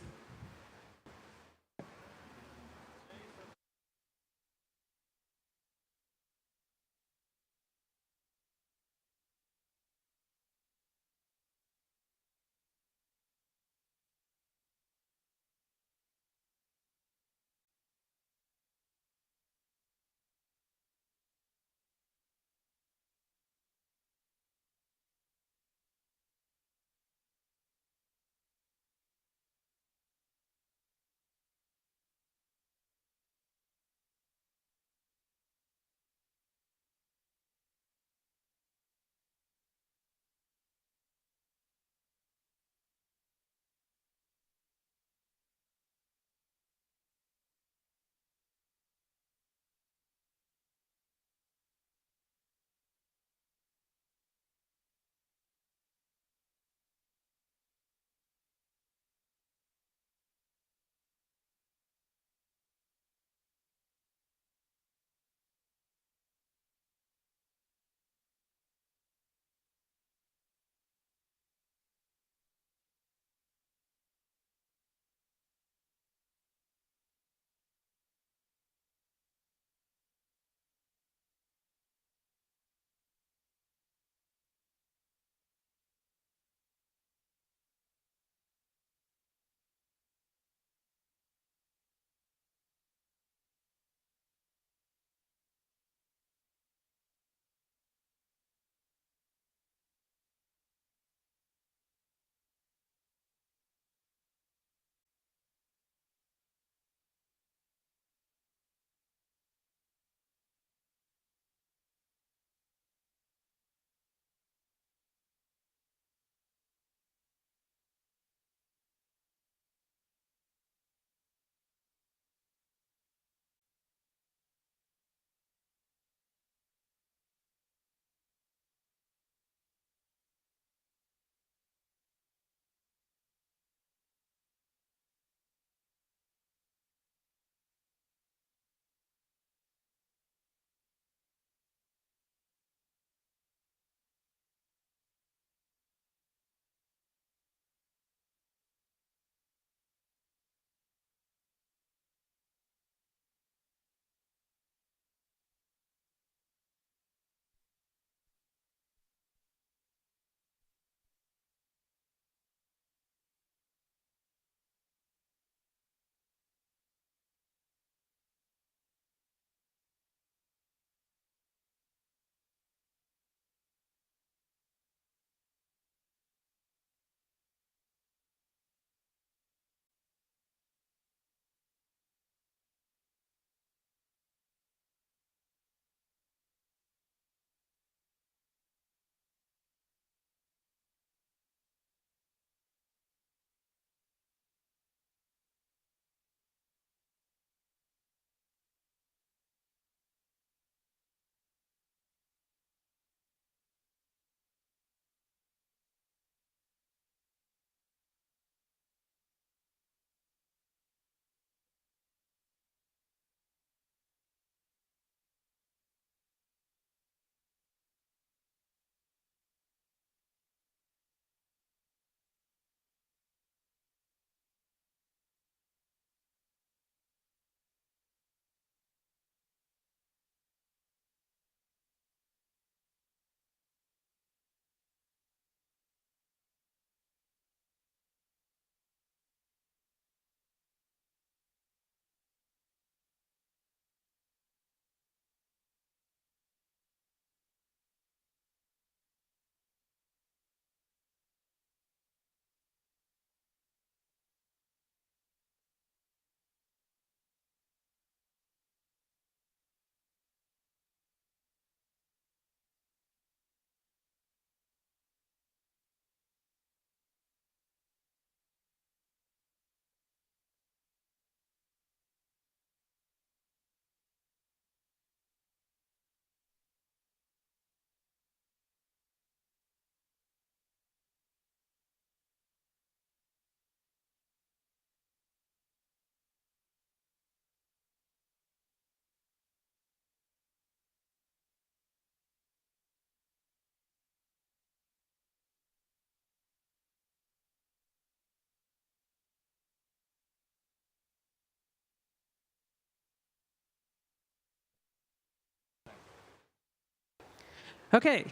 Okay,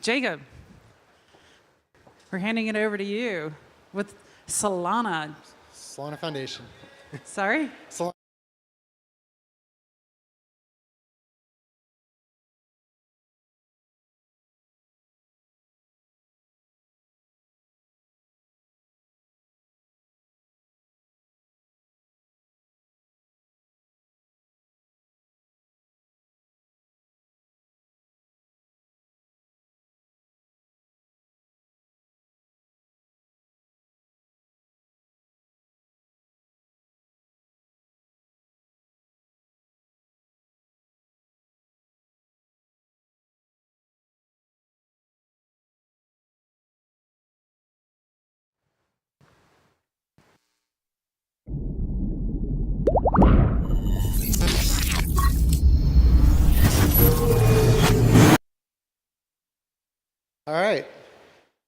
Jacob, we're handing it over to you with Solana. Solana Foundation. Sorry? All right.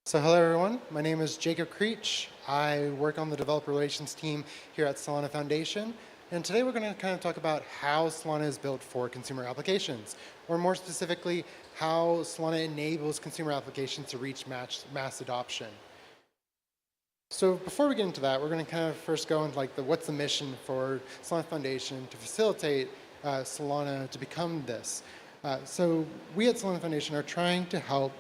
So hello, everyone. My name is Jacob Creech. I work on the developer relations team here at Solana Foundation. And today we're going to kind of talk about how Solana is built for consumer applications, or more specifically, how Solana enables consumer applications to reach mass adoption. So before we get into that, we're going to kind of first go into like what's the mission for Solana Foundation to facilitate Solana to become this. So we at Solana Foundation are trying to help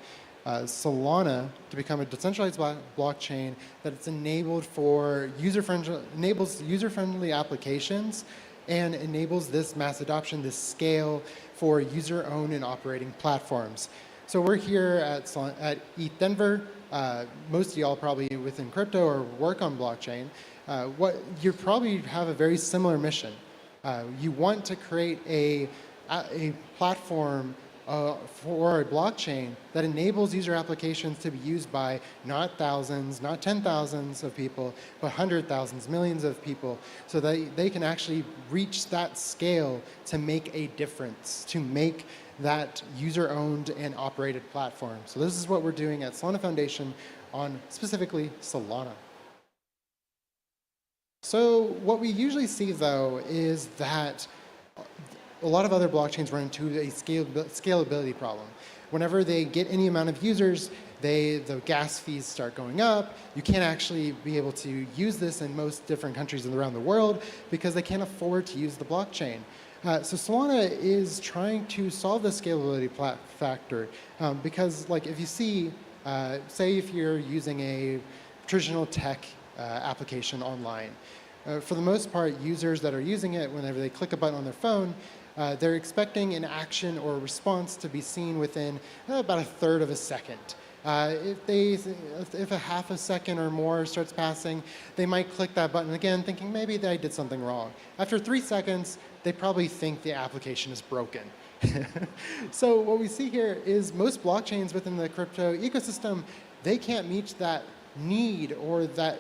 Solana to become a decentralized blockchain that it's enabled for user-friendly applications and enables this mass adoption, this scale for user-owned and operating platforms. So we're here at ETH Denver. Most of y'all probably within crypto or work on blockchain. You probably have a very similar mission. You want to create a platform for a blockchain that enables user applications to be used by not thousands, not 10,000s of people, but 100,000s, millions of people, so that they can actually reach that scale to make a difference, to make that user-owned and operated platform. So this is what we're doing at Solana Foundation on specifically Solana. So what we usually see, though, is that a lot of other blockchains run into a scalability problem. Whenever they get any amount of users, the gas fees start going up. You can't actually be able to use this in most different countries around the world because they can't afford to use the blockchain. So Solana is trying to solve the scalability factor because, like, if you see, say if you're using a traditional tech application online, for the most part, users that are using it, whenever they click a button on their phone, they're expecting an action or a response to be seen within about 1/3 of a second. If a half a second or more starts passing, they might click that button again, thinking maybe I did something wrong. After 3 seconds, they probably think the application is broken. So what we see here is most blockchains within the crypto ecosystem, they can't meet that need or that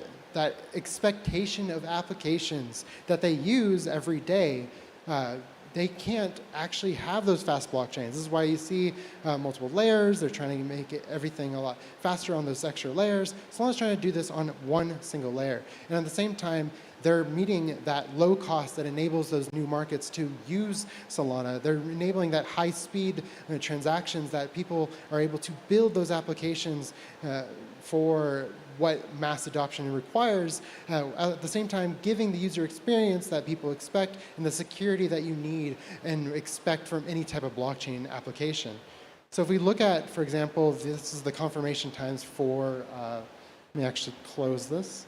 expectation of applications that they use every day. They can't actually have those fast blockchains. This is why you see multiple layers. They're trying to make everything a lot faster on those extra layers. Solana's trying to do this on one single layer. And at the same time, they're meeting that low cost that enables those new markets to use Solana. They're enabling that high speed transactions that people are able to build those applications for what mass adoption requires, at the same time giving the user experience that people expect and the security that you need and expect from any type of blockchain application. So if we look at, for example, this is the confirmation times for, let me actually close this.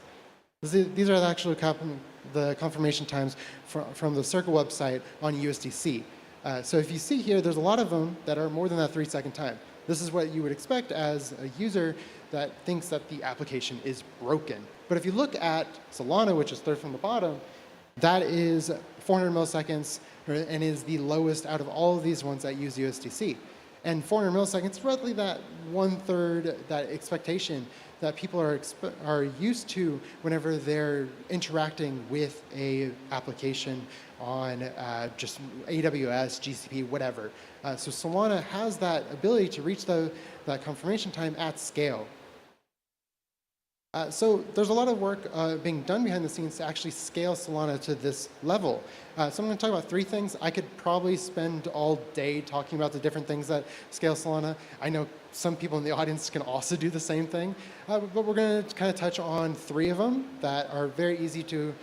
These are the confirmation times from the Circle website on USDC. So if you see here, there's a lot of them that are more than that 3-second time. This is what you would expect as a user that thinks that the application is broken. But if you look at Solana, which is third from the bottom, that is 400 milliseconds and is the lowest out of all of these ones that use USDC. And 400 milliseconds is roughly that 1/3, that expectation that people are used to whenever they're interacting with a application on just AWS, GCP, whatever. So Solana has that ability to reach that confirmation time at scale. So there's a lot of work being done behind the scenes to actually scale Solana to this level. So I'm going to talk about 3 things. I could probably spend all day talking about the different things that scale Solana. I know some people in the audience can also do the same thing. But we're going to kind of touch on 3 of them that are very easy to,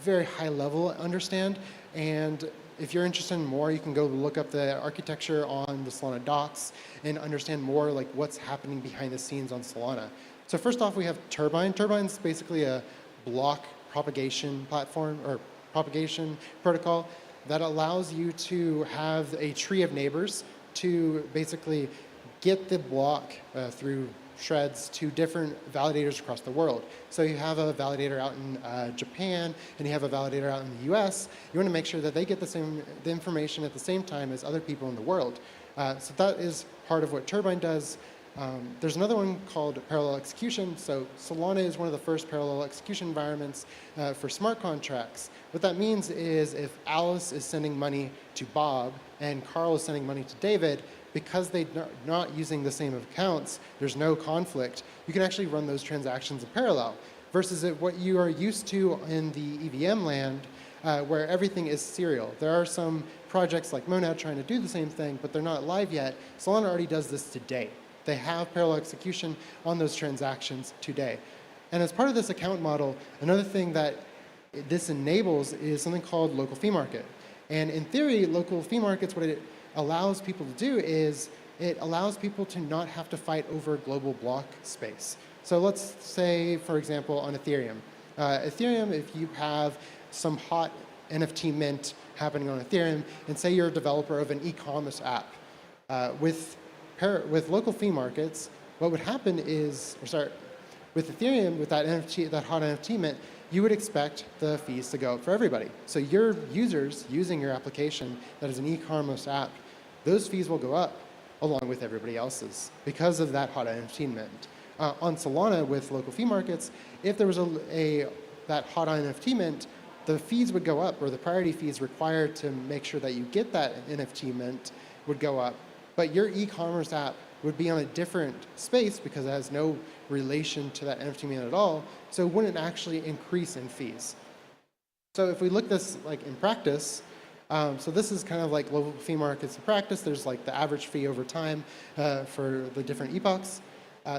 very high level understand. And if you're interested in more, you can go look up the architecture on the Solana docs and understand more like what's happening behind the scenes on Solana. So first off, we have Turbine. Turbine is basically a block propagation platform or propagation protocol that allows you to have a tree of neighbors to basically get the block through shreds to different validators across the world. So you have a validator out in Japan and you have a validator out in the US. You want to make sure that they get the information at the same time as other people in the world. So that is part of what Turbine does. There's another one called parallel execution. So Solana is one of the first parallel execution environments for smart contracts. What that means is if Alice is sending money to Bob and Carl is sending money to David, because they're not using the same accounts, there's no conflict. You can actually run those transactions in parallel versus what you are used to in the EVM land where everything is serial. There are some projects like Monad trying to do the same thing, but they're not live yet. Solana already does this today. They have parallel execution on those transactions today. And as part of this account model, another thing that this enables is something called local fee market. And in theory, local fee markets, what it allows people to do is it allows people to not have to fight over global block space. So let's say, for example, on Ethereum. Ethereum, if you have some hot NFT mint happening on Ethereum, and say you're a developer of an e-commerce app, with local fee markets, what would happen is, with Ethereum, with that NFT, that hot NFT mint, you would expect the fees to go up for everybody. So your users using your application that is an e-commerce app, those fees will go up along with everybody else's because of that hot NFT mint. On Solana with local fee markets, if there was that hot NFT mint, the fees would go up, or the priority fees required to make sure that you get that NFT mint would go up. But your e-commerce app would be on a different space because it has no relation to that NFT mint at all, so it wouldn't actually increase in fees. So if we look this like in practice, so this is kind of like local fee markets in practice. There's like the average fee over time for the different epochs.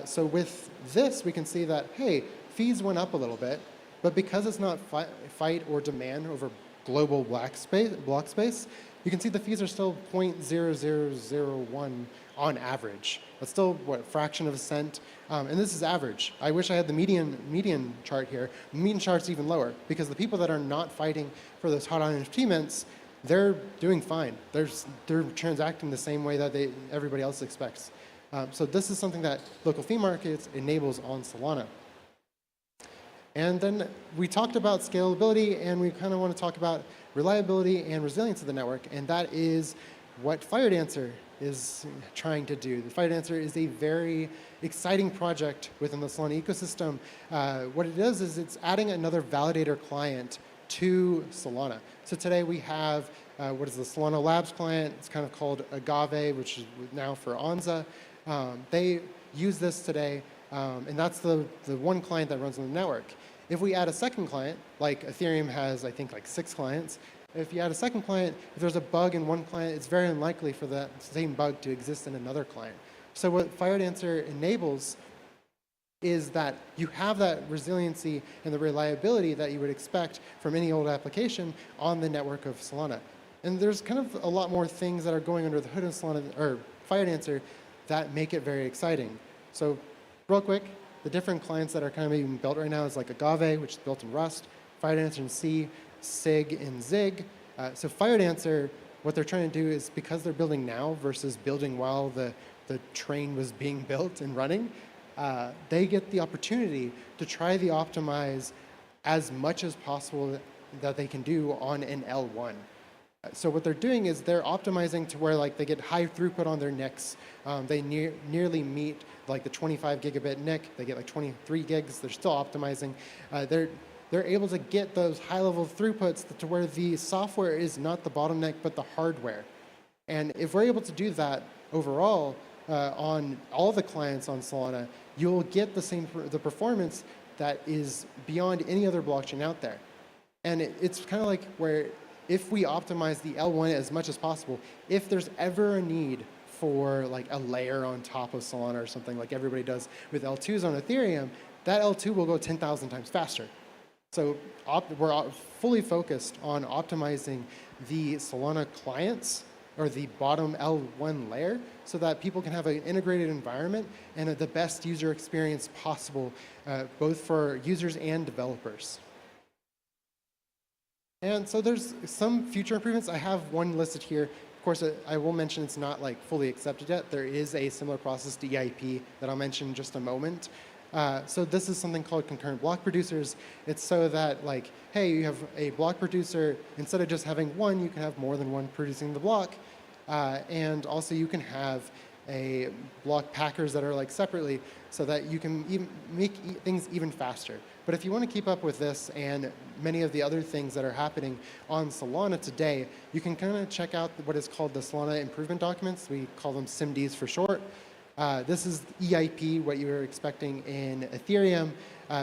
So with this, we can see that, hey, fees went up a little bit, but because it's not fight or demand over global block space, you can see the fees are still 0.0001 on average. That's still, what, a fraction of a cent? And this is average. I wish I had the median chart here. The median chart's even lower because the people that are not fighting for those hot NFT mints, they're doing fine. They're transacting the same way that everybody else expects. So this is something that local fee markets enables on Solana. And then we talked about scalability, and we kind of want to talk about reliability and resilience of the network, and that is what FireDancer is trying to do. The FireDancer is a very exciting project within the Solana ecosystem. What it does is it's adding another validator client to Solana. So today we have what is the Solana Labs client. It's kind of called Agave, which is now for Anza. They use this today, and that's the one client that runs on the network. If we add a second client, like Ethereum has, I think, like 6 clients, if you add a second client, if there's a bug in one client, it's very unlikely for that same bug to exist in another client. So what FireDancer enables is that you have that resiliency and the reliability that you would expect from any old application on the network of Solana. And there's kind of a lot more things that are going under the hood of Solana, or FireDancer, that make it very exciting. So real quick, the different clients that are kind of being built right now is like Agave, which is built in Rust, FireDancer in C, SIG in Zig. So FireDancer, what they're trying to do is, because they're building now versus building while the train was being built and running, they get the opportunity to try to optimize as much as possible that they can do on an L1. So what they're doing is they're optimizing to where like they get high throughput on their NICs. They nearly meet like the 25 gigabit NIC. They get like 23 gigs. They're still optimizing. They're able to get those high level throughputs to where the software is not the bottleneck, but the hardware. And if we're able to do that overall on all the clients on Solana, you'll get the performance that is beyond any other blockchain out there. And it's kind of like where if we optimize the L1 as much as possible, if there's ever a need for like a layer on top of Solana or something like everybody does with L2s on Ethereum, that L2 will go 10,000 times faster. So we're fully focused on optimizing the Solana clients or the bottom L1 layer so that people can have an integrated environment and the best user experience possible, both for users and developers. And so there's some future improvements. I have one listed here. Of course, I will mention it's not like fully accepted yet. There is a similar process to EIP that I'll mention in just a moment. So this is something called concurrent block producers. It's so that like, hey, you have a block producer, instead of just having one, you can have more than one producing the block. And also you can have a block packers that are like separately so that you can make things even faster. But if you want to keep up with this and many of the other things that are happening on Solana today, you can kind of check out what is called the Solana improvement documents. We call them SIMDs for short. This is EIP, what you were expecting in Ethereum.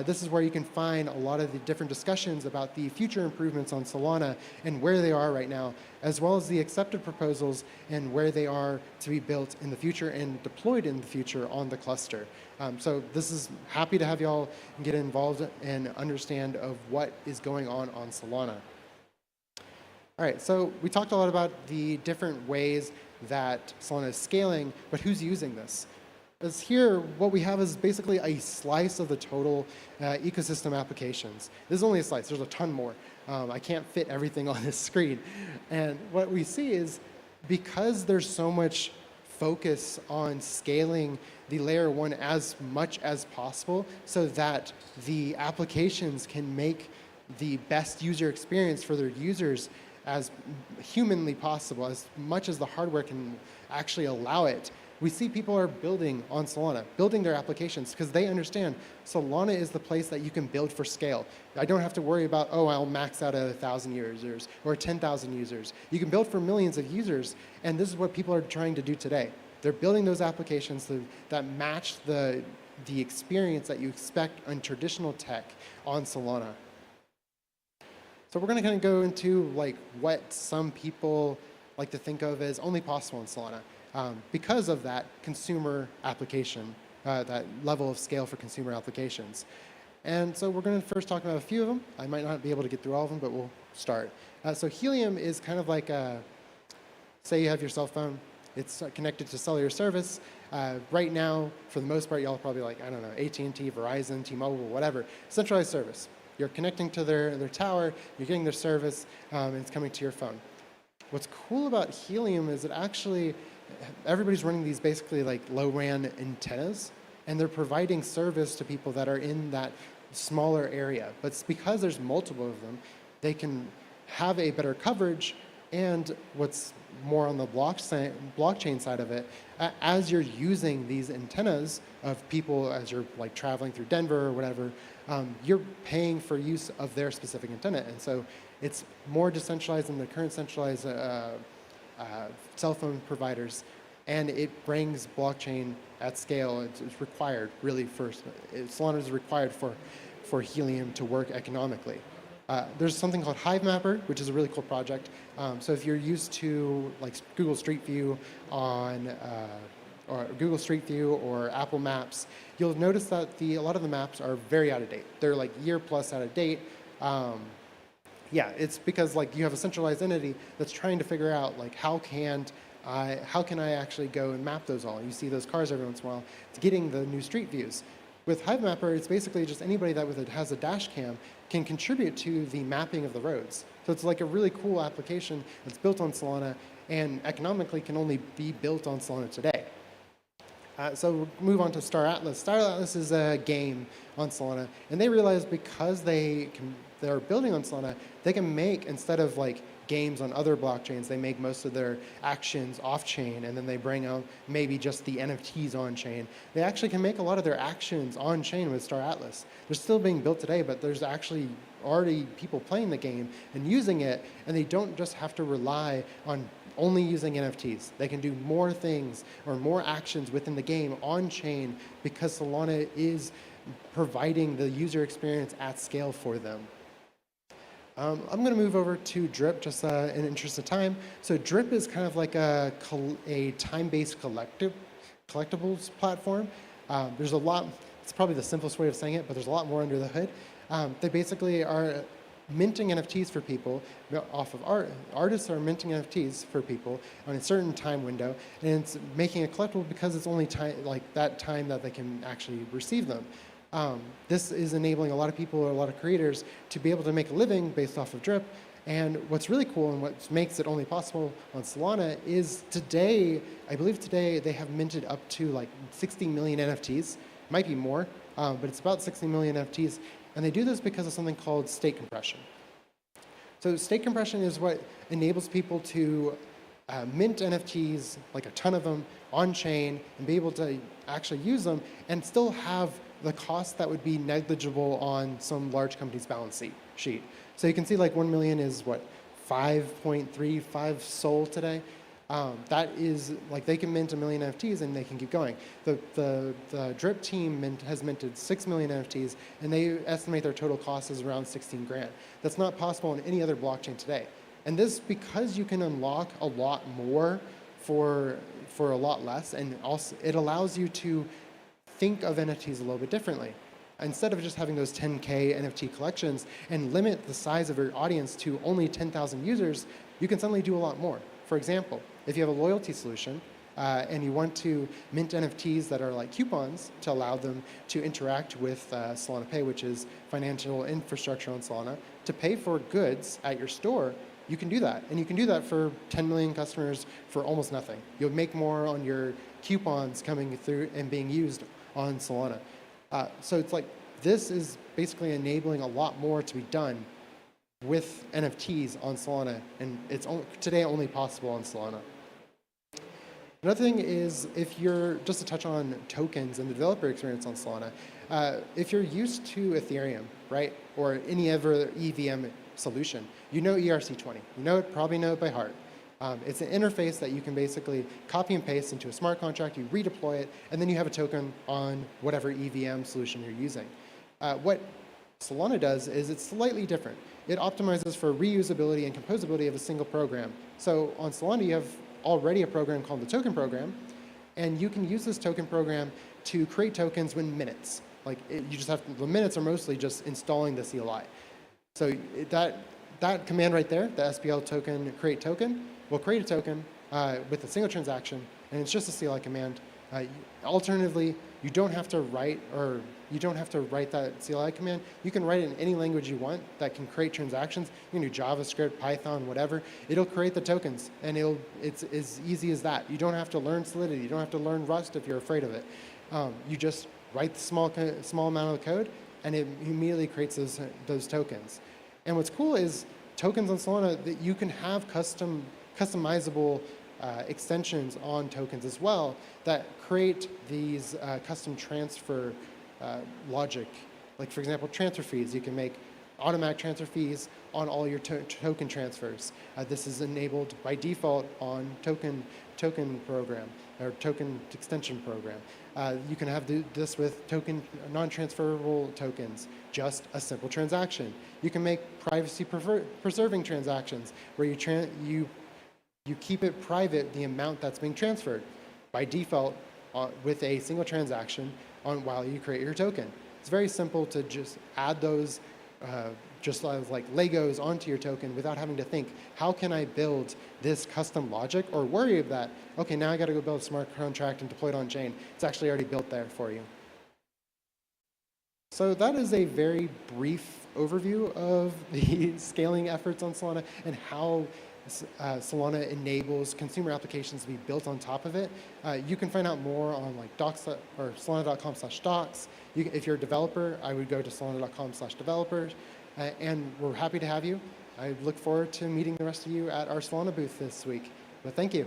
This is where you can find a lot of the different discussions about the future improvements on Solana and where they are right now, as well as the accepted proposals and where they are to be built in the future and deployed in the future on the cluster. So this is happy to have y'all get involved and understand of what is going on Solana. All right, so we talked a lot about the different ways that Solana is scaling, but who's using this? Because here, what we have is basically a slice of the total ecosystem applications. This is only a slice. There's a ton more. I can't fit everything on this screen. And what we see is because there's so much focus on scaling the layer 1 as much as possible so that the applications can make the best user experience for their users as humanly possible, as much as the hardware can actually allow it. We see people are building on Solana, building their applications because they understand Solana is the place that you can build for scale. I don't have to worry about, oh, I'll max out at 1,000 users or 10,000 users. You can build for millions of users, and this is what people are trying to do today. They're building those applications that match the experience that you expect on traditional tech on Solana. So we're going to kind of go into like what some people like to think of as only possible in Solana. Because of that consumer application, that level of scale for consumer applications. And so we're going to first talk about a few of them. I might not be able to get through all of them, but we'll start. So Helium is kind of like say you have your cell phone. It's connected to cellular service. Right now, for the most part, y'all are probably like, I don't know, AT&T, Verizon, T-Mobile, whatever. Centralized service. You're connecting to their tower, you're getting their service, and it's coming to your phone. What's cool about Helium is it actually, everybody's running these basically like low-RAN antennas, and they're providing service to people that are in that smaller area. But it's because there's multiple of them, they can have a better coverage, and what's more on the blockchain side of it, as you're using these antennas of people, as you're like traveling through Denver or whatever, you're paying for use of their specific antenna. And so it's more decentralized than the current centralized cell phone providers, and it brings blockchain at scale. It's required, really, Solana is required for Helium to work economically. There's something called Hive Mapper, which is a really cool project. So if you're used to like Google Street View or Google Street View or Apple Maps, you'll notice that a lot of the maps are very out of date. They're like year plus out of date. Yeah, it's because like you have a centralized entity that's trying to figure out like how can I actually go and map those all? You see those cars every once in a while. It's getting the new street views. With Hive Mapper, it's basically just anybody that has a dash cam can contribute to the mapping of the roads. So it's like a really cool application that's built on Solana and economically can only be built on Solana today. So we'll move on to Star Atlas. Star Atlas is a game on Solana, and they realized because they're building on Solana, they can make, instead of like games on other blockchains, they make most of their actions off-chain, and then they bring out maybe just the NFTs on-chain. They actually can make a lot of their actions on-chain with Star Atlas. They're still being built today, but there's actually already people playing the game and using it, and they don't just have to rely on only using NFTs. They can do more things or more actions within the game on-chain because Solana is providing the user experience at scale for them. I'm going to move over to Drip just in the interest of time. So Drip is kind of like a time-based collectibles platform. There's a lot, it's probably the simplest way of saying it, but there's a lot more under the hood. They basically are minting NFTs for people off of art. Artists are minting NFTs for people on a certain time window, and it's making it collectible because it's only time, like that time that they can actually receive them. This is enabling a lot of people or a lot of creators to be able to make a living based off of Drip. And what's really cool and what makes it only possible on Solana is today, I believe today they have minted up to like 60 million NFTs. Might be more, but it's about 60 million NFTs. And they do this because of something called state compression. So state compression is what enables people to mint NFTs, like a ton of them, on-chain, and be able to actually use them and still have the cost that would be negligible on some large company's balance sheet. So you can see like 1 million is what, 5.35 SOL today. That is, like they can mint 1 million NFTs and they can keep going. The Drip team has minted 6 million NFTs and they estimate their total cost is around 16 grand. That's not possible on any other blockchain today. And this, because you can unlock a lot more for a lot less, and also it allows you to think of NFTs a little bit differently. Instead of just having those 10K NFT collections and limit the size of your audience to only 10,000 users, you can suddenly do a lot more. For example, if you have a loyalty solution and you want to mint NFTs that are like coupons to allow them to interact with Solana Pay, which is financial infrastructure on Solana, to pay for goods at your store, you can do that. And you can do that for 10 million customers for almost nothing. You'll make more on your coupons coming through and being used on Solana. So it's like, this is basically enabling a lot more to be done with NFTs on Solana, and it's today only possible on Solana. Another thing is, if you're, just to touch on tokens and the developer experience on Solana, if you're used to Ethereum, right, or any other EVM solution, you know ERC20. You know it, probably know it by heart. It's an interface that you can basically copy and paste into a smart contract, you redeploy it, and then you have a token on whatever EVM solution you're using. What Solana does is it's slightly different. It optimizes for reusability and composability of a single program. So on Solana, you have already a program called the token program, and you can use this token program to create tokens in minutes. Like you just have to, the minutes are mostly just installing the CLI. So that command right there, the SPL token create token, will create a token with a single transaction, and it's just a CLI command. Alternatively, you don't have to write that CLI command. You can write it in any language you want that can create transactions. You can do JavaScript, Python, whatever. It'll create the tokens, and it's as easy as that. You don't have to learn Solidity. You don't have to learn Rust if you're afraid of it. You just write the small amount of code, and it immediately creates those tokens. And what's cool is tokens on Solana that you can have customizable extensions on tokens as well that create these custom transfer logic. Like for example, transfer fees. You can make automatic transfer fees on all your token transfers. This is enabled by default on token program or token extension program. You can have this with non-transferable tokens, just a simple transaction. You can make privacy preserving transactions where you keep it private, the amount that's being transferred by default with a single transaction while you create your token. It's very simple to just add those just like Legos onto your token without having to think, how can I build this custom logic, or worry of that, okay, now I got to go build a smart contract and deploy it on chain. It's actually already built there for you. So that is a very brief overview of the scaling efforts on Solana and how Solana enables consumer applications to be built on top of it. You can find out more on like docs or solana.com/docs. If you're a developer, I would go to solana.com/developers, and we're happy to have you. I look forward to meeting the rest of you at our Solana booth this week. But thank you.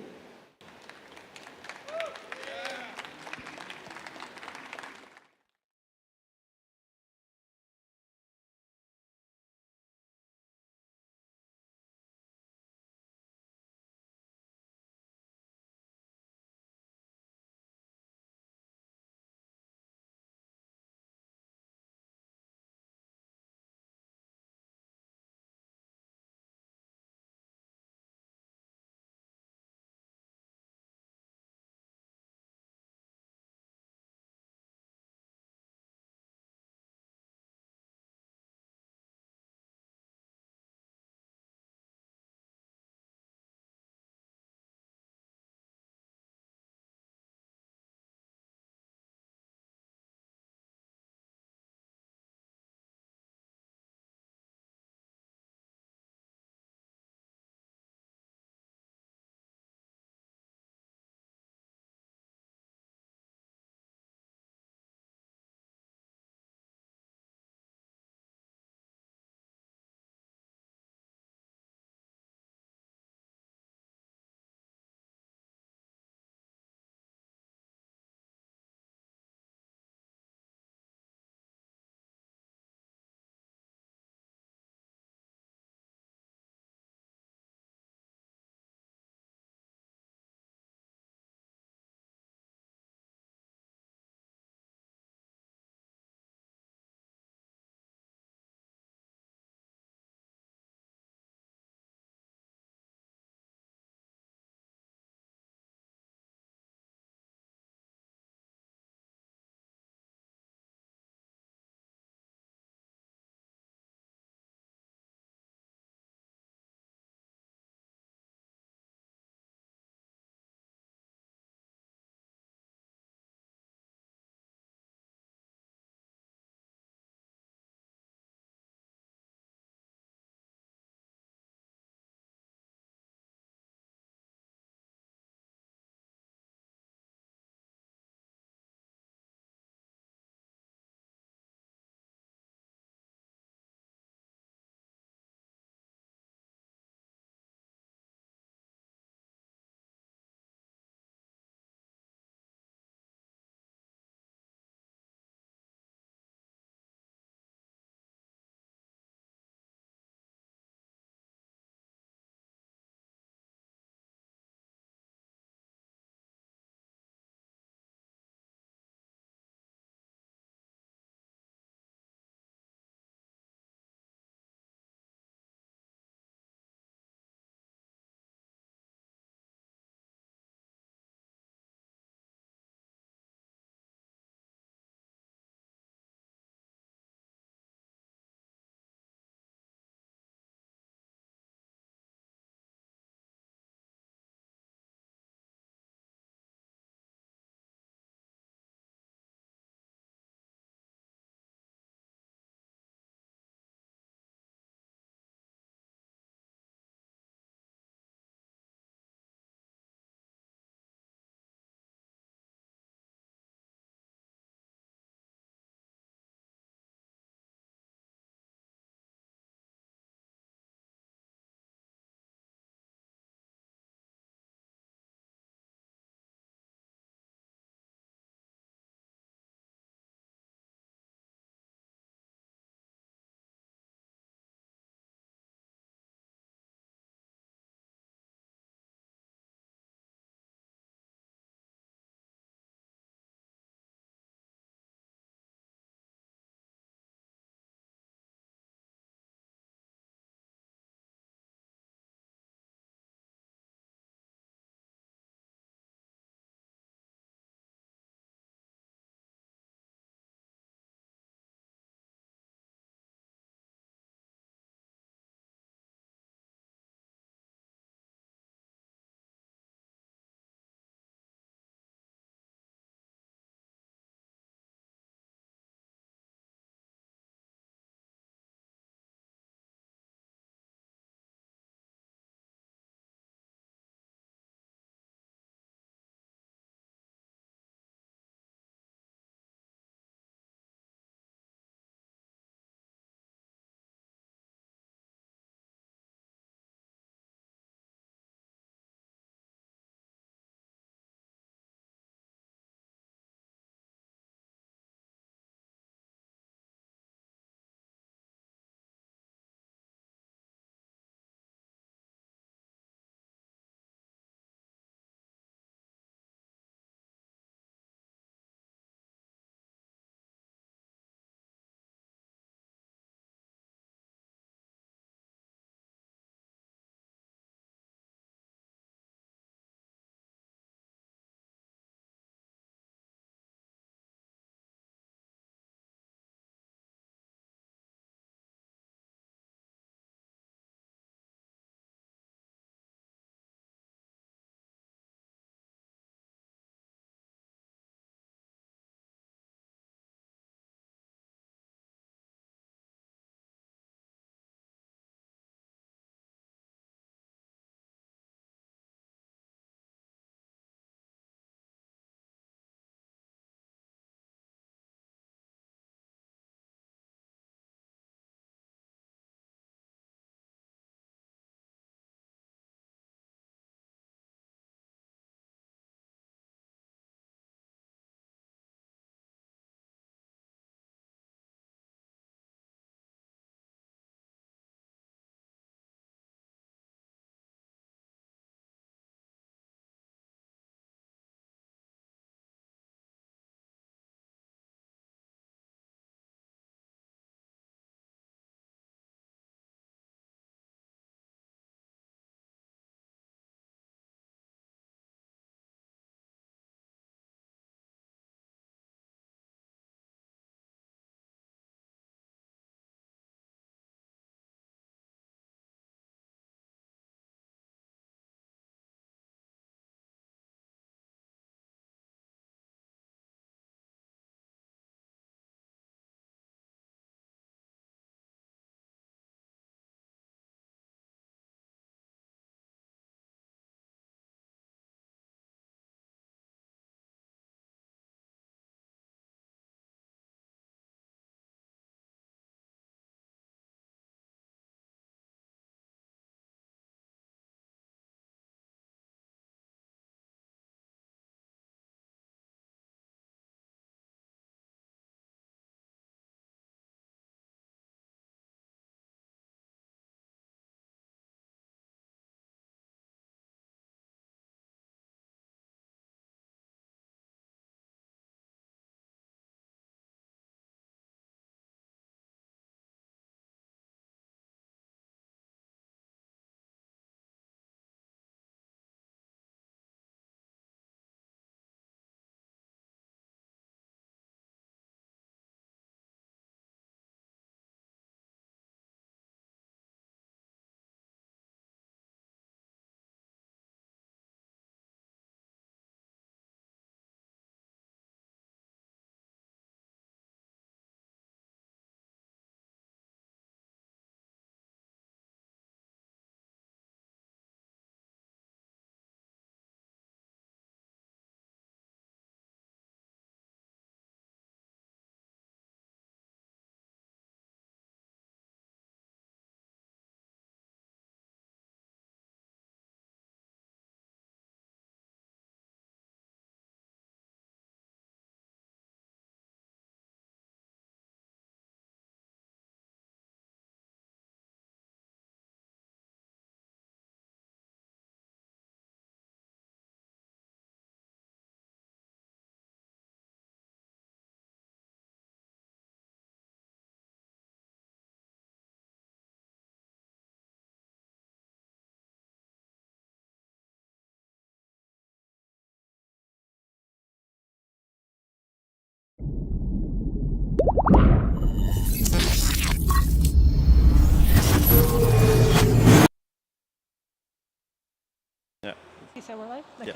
Okay, we're live? Yeah.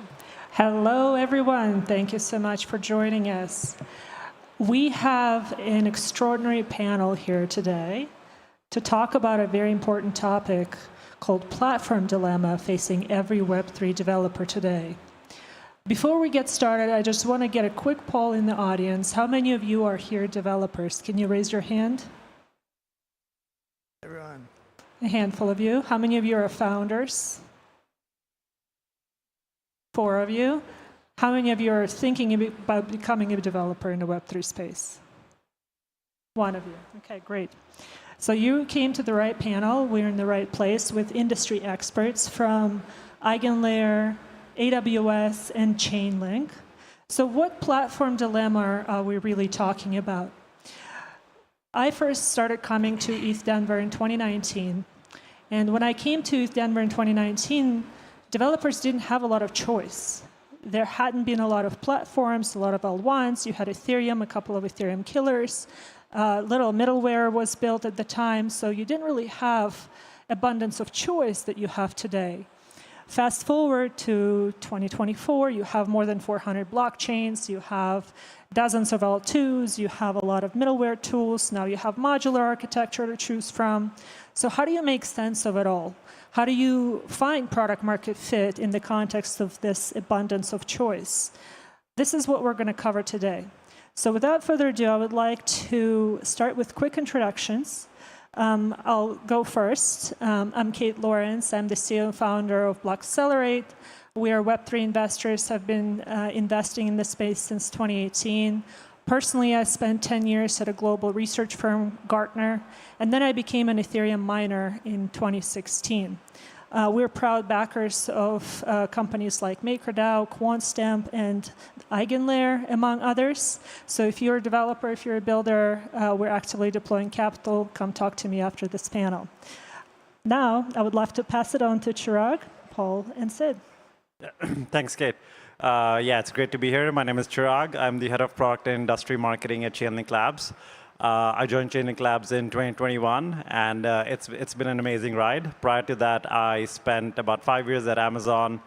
Hello, everyone. Thank you so much for joining us. We have an extraordinary panel here today to talk about a very important topic called platform dilemma facing every Web3 developer today. Before we get started, I just want to get a quick poll in the audience. How many of you are here developers? Can you raise your hand? Everyone. A handful of you. How many of you are founders? 4 of you. How many of you are thinking about becoming a developer in the Web3 space? 1 of you. Okay, great. So you came to the right panel. We're in the right place with industry experts from EigenLayer, AWS, and Chainlink. So what platform dilemma are we really talking about? I first started coming to ETH Denver in 2019. And when I came to ETH Denver in 2019, developers didn't have a lot of choice. There hadn't been a lot of platforms, a lot of L1s. You had Ethereum, a couple of Ethereum killers. Little middleware was built at the time, so you didn't really have abundance of choice that you have today. Fast forward to 2024, you have more than 400 blockchains, you have dozens of L2s, you have a lot of middleware tools, now you have modular architecture to choose from. So how do you make sense of it all? How do you find product market fit in the context of this abundance of choice? This is what we're going to cover today. So without further ado, I would like to start with quick introductions. I'll go first. I'm Kate Lawrence. I'm the CEO and founder of Blockcelerate. We are Web3 investors, have been investing in this space since 2018. Personally, I spent 10 years at a global research firm, Gartner, and then I became an Ethereum miner in 2016. We're proud backers of companies like MakerDAO, QuantStamp, and EigenLayer, among others. So if you're a developer, if you're a builder, we're actively deploying capital. Come talk to me after this panel. Now, I would love to pass it on to Chirag, Paul, and Sid. Thanks, Kate. Yeah, it's great to be here. My name is Chirag. I'm the head of product and industry marketing at Chainlink Labs. I joined Chainlink Labs in 2021, and it's been an amazing ride. Prior to that, I spent about 5 years at Amazon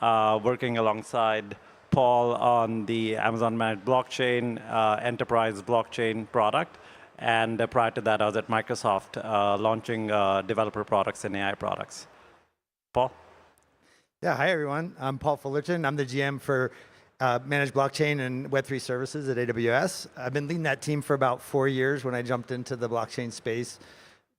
working alongside Paul on the Amazon Managed Blockchain, enterprise blockchain product. And prior to that, I was at Microsoft launching developer products and AI products. Paul? Yeah, hi everyone. I'm Paul Fullerton. I'm the GM for Managed Blockchain and Web3 Services at AWS. I've been leading that team for about 4 years when I jumped into the blockchain space,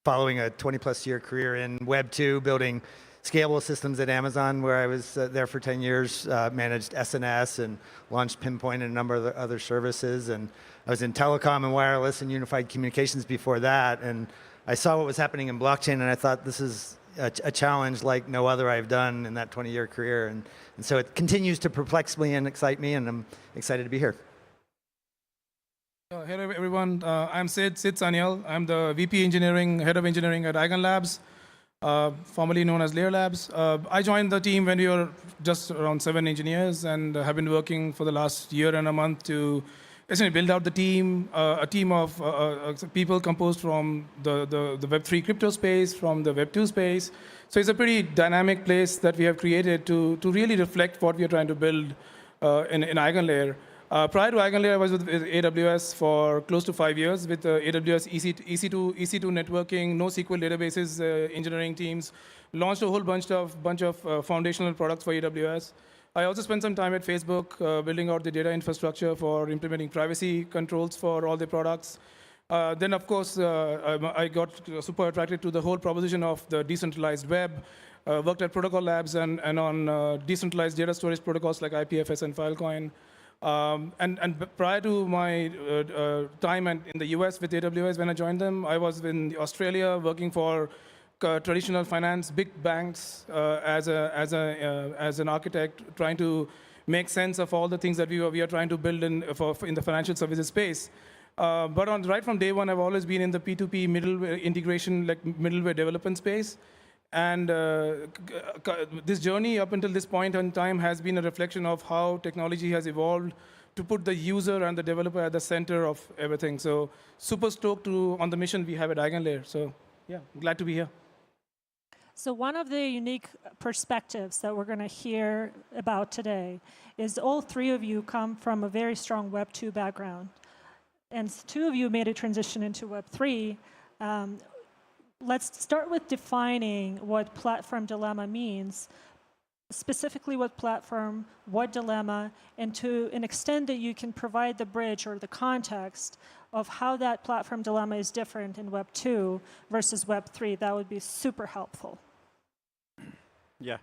following a 20-plus year career in Web2, building scalable systems at Amazon, where I was there for 10 years, managed SNS and launched Pinpoint and a number of other services. And I was in telecom and wireless and unified communications before that. And I saw what was happening in blockchain, and I thought this is a challenge like no other I've done in that 20-year career. And so it continues to perplex me and excite me, and I'm excited to be here. Hello, everyone. I'm Sid Sanyal. I'm the VP Engineering, Head of Engineering at Eigen Labs, formerly known as Layer Labs. I joined the team when we were just around 7 engineers, and have been working for the last year and a month to essentially build out the team, a team of people composed from the Web3 crypto space, from the Web2 space. So it's a pretty dynamic place that we have created to really reflect what we are trying to build in EigenLayer. Prior to EigenLayer, I was with AWS for close to 5 years with AWS EC2 networking, NoSQL databases, engineering teams. Launched a whole bunch of foundational products for AWS. I also spent some time at Facebook building out the data infrastructure for implementing privacy controls for all the products. Then, of course, I got super attracted to the whole proposition of the decentralized web. Worked at Protocol Labs and on decentralized data storage protocols like IPFS and Filecoin. And prior to my time in the US with AWS, when I joined them, I was in Australia working for traditional finance, big banks, as an architect, trying to make sense of all the things that we are trying to build in the financial services space. But right from day one, I've always been in the P2P middleware integration, like middleware development space. And this journey up until this point in time has been a reflection of how technology has evolved to put the user and the developer at the center of everything. So super stoked on the mission we have at EigenLayer. So yeah, glad to be here. So one of the unique perspectives that we're going to hear about today is all three of you come from a very strong Web 2 background. And two of you made a transition into Web 3. Let's start with defining what platform dilemma means, specifically what platform, what dilemma, and to an extent that you can provide the bridge or the context of how that platform dilemma is different in Web 2 versus Web 3. That would be super helpful. Yeah.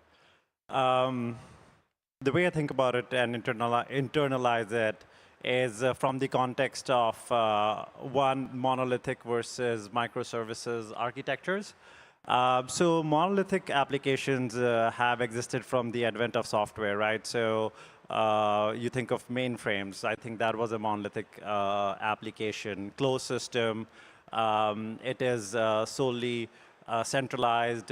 The way I think about it and internalize it is from the context of one, monolithic versus microservices architectures. So monolithic applications have existed from the advent of software, right? So you think of mainframes. I think that was a monolithic application. Closed system. It is solely centralized,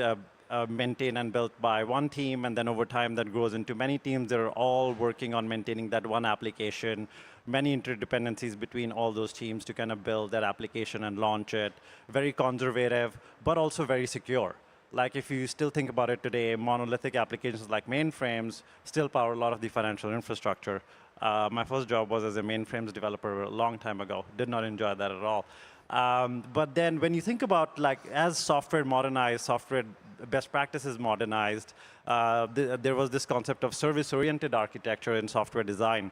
maintained and built by one team, and then over time that grows into many teams that are all working on maintaining that one application, many interdependencies between all those teams to kind of build that application and launch it. Very conservative, but also very secure. Like if you still think about it today, monolithic applications like mainframes still power a lot of the financial infrastructure. My first job was as a mainframes developer a long time ago. Did not enjoy that at all. But then when you think about like as software modernized, software best practices modernized, there was this concept of service-oriented architecture in software design,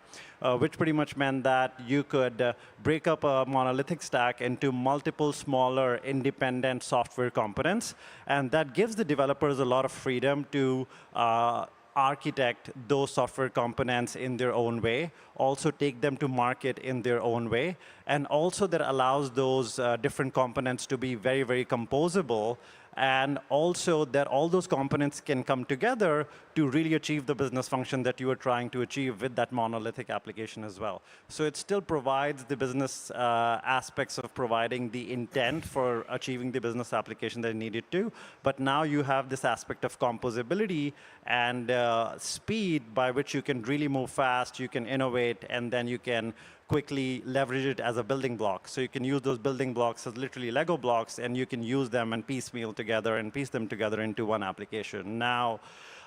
which pretty much meant that you could break up a monolithic stack into multiple smaller independent software components. And that gives the developers a lot of freedom to architect those software components in their own way, also take them to market in their own way, and also that allows those different components to be very, very composable, and also that all those components can come together to really achieve the business function that you are trying to achieve with that monolithic application as well. So it still provides the business aspects of providing the intent for achieving the business application that it needed to, but now you have this aspect of composability and speed by which you can really move fast, you can innovate, and then you can quickly leverage it as a building block. So you can use those building blocks as literally Lego blocks, and you can use them and piecemeal together and piece them together into one application. Now,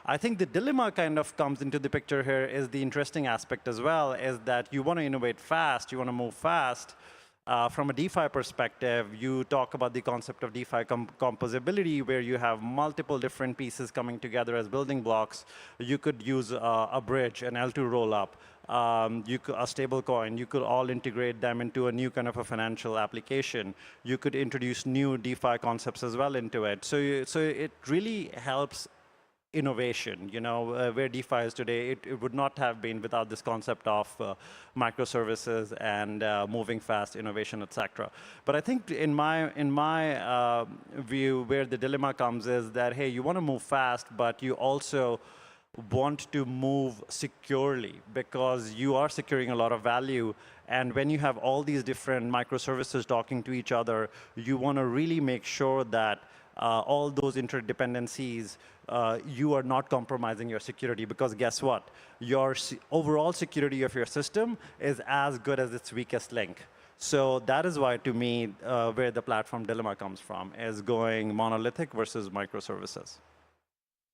I think the dilemma kind of comes into the picture here is the interesting aspect as well, is that you want to innovate fast, you want to move fast. From a DeFi perspective, you talk about the concept of DeFi composability, where you have multiple different pieces coming together as building blocks. You could use a bridge, an L2 rollup, a stable coin. You could all integrate them into a new kind of a financial application. You could introduce new DeFi concepts as well into it. So it really helps innovation, you know, where DeFi is today, it would not have been without this concept of microservices and moving fast, innovation, etc. But I think in my view, where the dilemma comes is that, hey, you want to move fast, but you also want to move securely because you are securing a lot of value. And when you have all these different microservices talking to each other, you want to really make sure that all those interdependencies, you are not compromising your security, because guess what? Your overall security of your system is as good as its weakest link. So that is why, to me, where the platform dilemma comes from, is going monolithic versus microservices.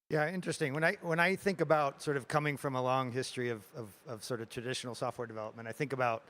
Yeah, interesting. When I think about sort of coming from a long history of sort of traditional software development, I think about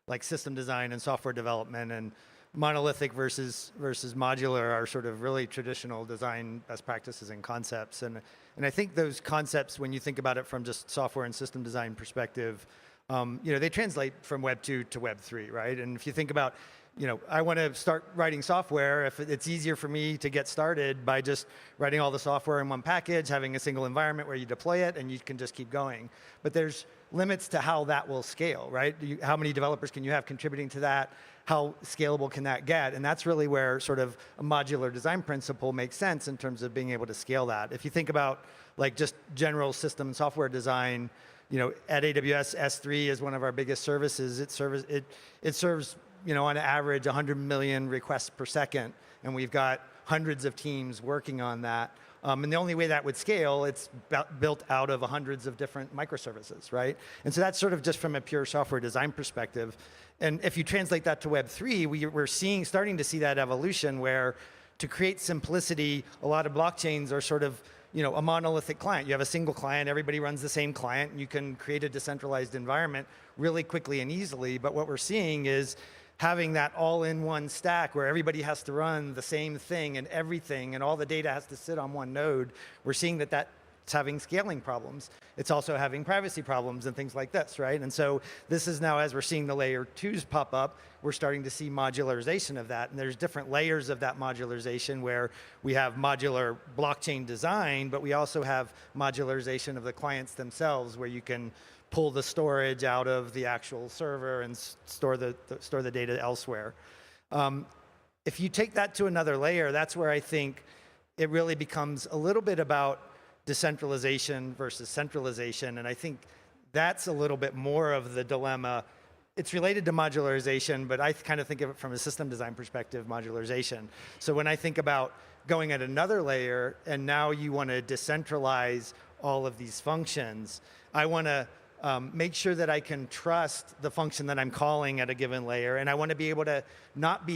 like system design and software development, and monolithic versus modular are sort of really traditional design best practices and concepts. And I think those concepts, when you think about it from just software and system design perspective, you know, they translate from Web 2 to Web 3, right? And if you think about, you know, I want to start writing software, if it's easier for me to get started by just writing all the software in one package, having a single environment where you deploy it and you can just keep going. But there's limits to how that will scale, right? How many developers can you have contributing to that? How scalable can that get? And that's really where sort of a modular design principle makes sense in terms of being able to scale that. If you think about like just general system and software design, you know, at AWS, S3 is one of our biggest services. It serves, you know, on average 100 million requests per second, and we've got hundreds of teams working on that. And the only way that would scale, it's built out of hundreds of different microservices, right? And so that's sort of just from a pure software design perspective. And if you translate that to Web3, we're starting to see that evolution where To create simplicity, a lot of blockchains are sort of a monolithic client. You have a single client, everybody runs the same client, and you can create a decentralized environment really quickly and easily. But what we're seeing is having that all-in-one stack where everybody has to run the same thing and everything, and all the data has to sit on one node. We're seeing that that's having scaling problems. It's also having privacy problems and things like this, right? And so this is now, as we're seeing the layer 2s pop up, we're starting to see modularization of that. And there's different layers of that modularization where we have modular blockchain design, but we also have modularization of the clients themselves, where you can pull the storage out of the actual server and store the data elsewhere. If you take that to another layer, that's where I think it really becomes a little bit about decentralization versus centralization, and I think that's a little bit more of the dilemma. It's related to modularization, but I kind of think of it from a system design perspective, modularization. So when I think about going at another layer, and now you want to decentralize all of these functions, I want to make sure that I can trust the function that I'm calling at a given layer, and I want to be able to not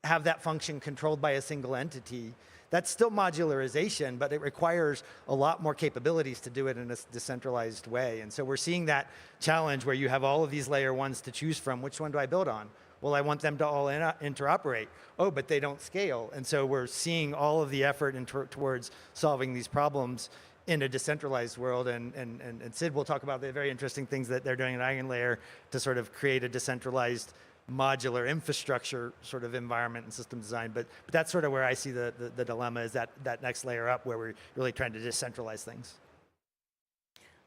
have that function controlled by a single entity. That's still modularization, but it requires a lot more capabilities to do it in a decentralized way. And so we're seeing that challenge where you have all of these layer 1s to choose from. Which one do I build on? Well, I want them to all interoperate. Oh, but they don't scale. And so we're seeing all of the effort towards solving these problems in a decentralized world. And Sid will talk about the very interesting things that they're doing in EigenLayer to sort of create a decentralized modular infrastructure sort of environment and system design. But that's sort of where I see the dilemma, is that next layer up where we're really trying to decentralize things.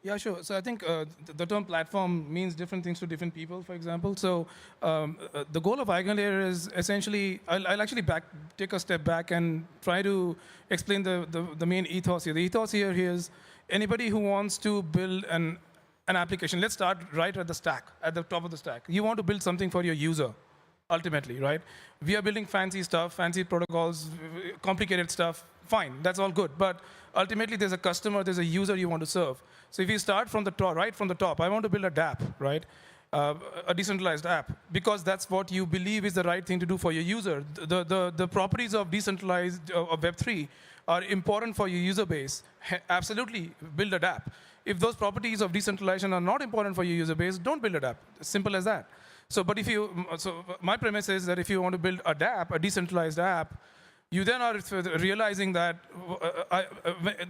Yeah, sure. So I think the term platform means different things to different people, for example. So the goal of EigenLayer is essentially, I'll actually take a step back and try to explain the main ethos here. The ethos here is anybody who wants to build an application. Let's start right at the stack, at the top of the stack. You want to build something for your user, ultimately, right? We are building fancy stuff, fancy protocols, complicated stuff. Fine, that's all good. But ultimately, there's a customer, there's a user you want to serve. So if you start from the top, right from the top, I want to build a dApp, right? A decentralized app, because that's what you believe is the right thing to do for your user. The properties of decentralized of Web3 are important for your user base. Absolutely, build a dApp. If those properties of decentralization are not important for your user base, don't build a dApp. Simple as that. So, but my premise is that if you want to build a dApp, a decentralized app, you then are realizing that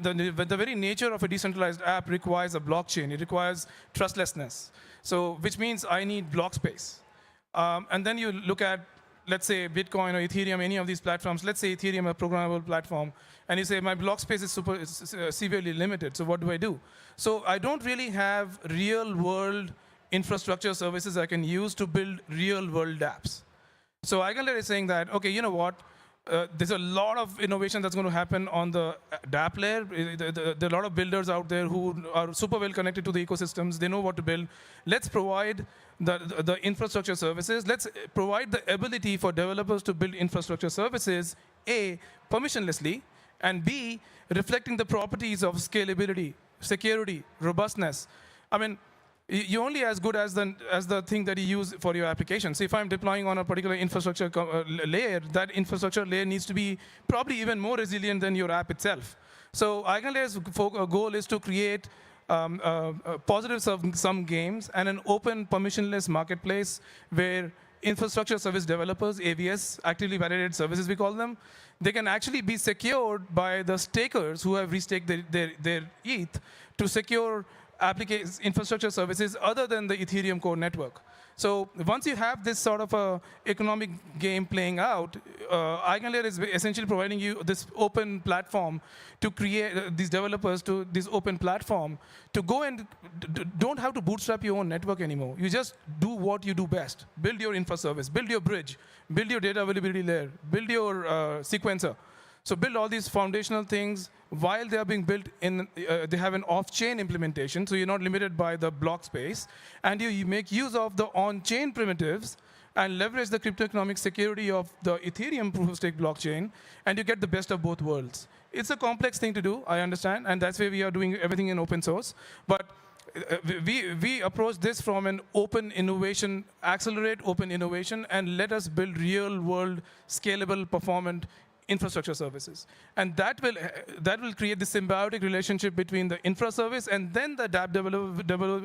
the very nature of a decentralized app requires a blockchain. It requires trustlessness. So, which means I need block space. And then you look at, let's say, Bitcoin or Ethereum, any of these platforms. Let's say Ethereum, a programmable platform, and you say my block space is severely limited. So what do I do? So I don't really have real-world infrastructure services I can use to build real-world dApps. So EigenLayer is saying that, okay, you know what? There's a lot of innovation that's going to happen on the dApp layer. There are a lot of builders out there who are super well connected to the ecosystems. They know what to build. Let's provide the infrastructure services. Let's provide the ability for developers to build infrastructure services, A, permissionlessly, and B, reflecting the properties of scalability, security, robustness. I mean, you're only as good as the thing that you use for your application. So if I'm deploying on a particular infrastructure layer, that infrastructure layer needs to be probably even more resilient than your app itself. So EigenLayer's goal is to create positive sum games and an open permissionless marketplace where infrastructure service developers, AVS, actively validated services we call them, they can actually be secured by the stakers who have restaked their ETH to secure infrastructure services other than the Ethereum core network. So once you have this sort of a economic game playing out, EigenLayer is essentially providing you this open platform to create these developers to this open platform to go and don't have to bootstrap your own network anymore. You just do what you do best. Build your infra service, build your bridge, build your data availability layer, build your sequencer. So build all these foundational things while they are being built in, they have an off-chain implementation, so you're not limited by the block space. And you make use of the on-chain primitives and leverage the cryptoeconomic security of the Ethereum proof-of-stake blockchain, and you get the best of both worlds. It's a complex thing to do, I understand, and that's why we are doing everything in open source. But we approach this from an open innovation, accelerate open innovation, and let us build real-world, scalable, performant infrastructure services. And that will create the symbiotic relationship between the infra service, and then the dApp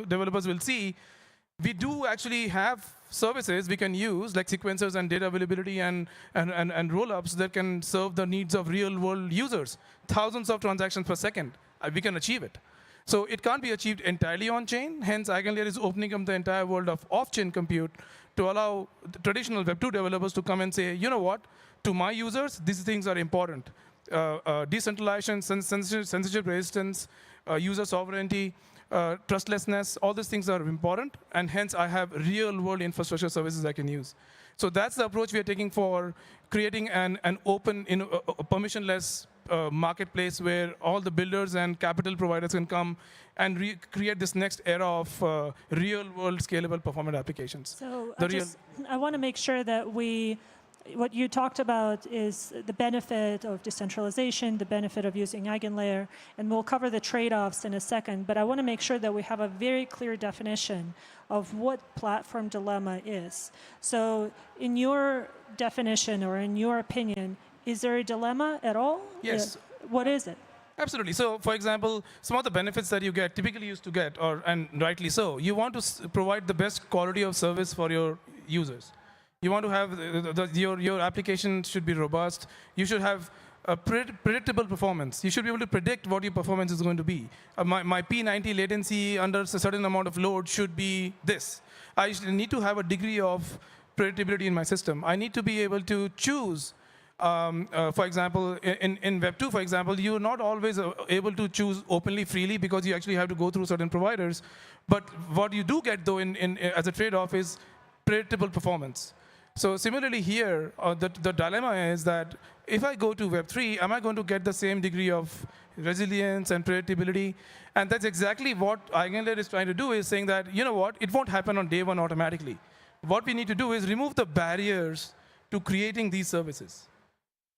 developers will see we do actually have services we can use, like sequencers and data availability and roll-ups that can serve the needs of real-world users. Thousands of transactions per second. We can achieve it. So it can't be achieved entirely on-chain. Hence, EigenLayer is opening up the entire world of off-chain compute to allow traditional Web2 developers to come and say, you know what, to my users, these things are important. Decentralization, censorship resistance, user sovereignty, trustlessness, all these things are important, and hence I have real-world infrastructure services I can use. So that's the approach we are taking for creating an open, permissionless marketplace where all the builders and capital providers can come and create this next era of real-world scalable performant applications. So I want to make sure that what you talked about is the benefit of decentralization, the benefit of using EigenLayer, and we'll cover the trade-offs in a second, but I want to make sure that we have a very clear definition of what platform dilemma is. So in your definition or in your opinion, is there a dilemma at all? Yes. What is it? Absolutely. So, for example, some of the benefits that you get, typically used to get, and rightly so, you want to provide the best quality of service for your users. You want to have your application should be robust. You should have a predictable performance. You should be able to predict what your performance is going to be. My P90 latency under a certain amount of load should be this. I need to have a degree of predictability in my system. I need to be able to choose. For example, in Web2, for example, you're not always able to choose openly, freely, because you actually have to go through certain providers. But what you do get, though, as a trade-off is predictable performance. So similarly here, the dilemma is that if I go to Web3, am I going to get the same degree of resilience and predictability? And that's exactly what EigenLayer is trying to do, is saying that, you know what, it won't happen on day one automatically. What we need to do is remove the barriers to creating these services,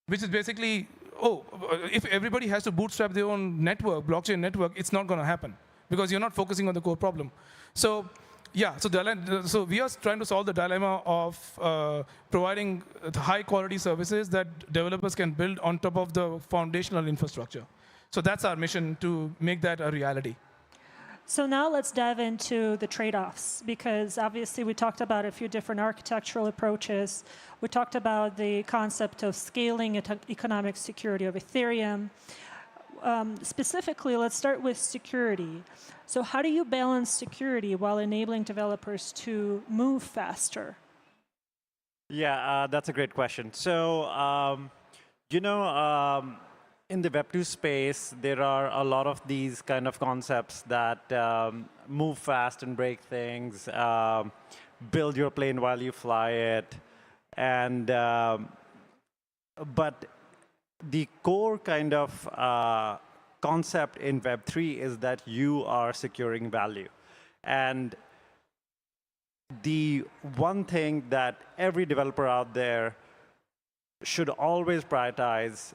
which is basically, if everybody has to bootstrap their own network, blockchain network, it's not going to happen because you're not focusing on the core problem. So yeah, so we are trying to solve the dilemma of providing high-quality services that developers can build on top of the foundational infrastructure. So that's our mission, to make that a reality. So now let's dive into the trade-offs, because obviously we talked about a few different architectural approaches. We talked about the concept of scaling economic security of Ethereum. Specifically, let's start with security. So how do you balance security while enabling developers to move faster? Yeah, that's a great question. So, in the Web2 space, there are a lot of these kind of concepts that move fast and break things, build your plane while you fly it, and but the core kind of concept in Web3 is that you are securing value. And the one thing that every developer out there should always prioritize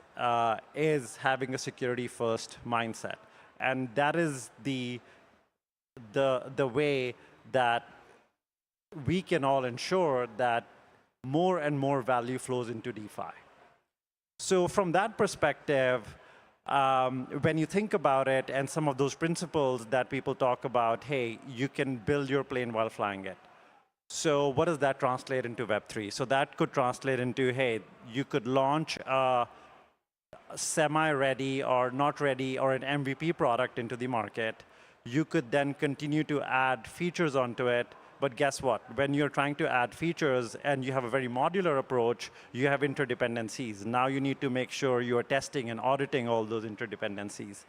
is having a security-first mindset. And that is the way that we can all ensure that more and more value flows into DeFi. So from that perspective, when you think about it and some of those principles that people talk about, hey, you can build your plane while flying it. So what does that translate into Web3? So that could translate into, hey, you could launch a semi-ready or not ready or an MVP product into the market. You could then continue to add features onto it. But guess what? When you're trying to add features and you have a very modular approach, you have interdependencies. Now you need to make sure you are testing and auditing all those interdependencies.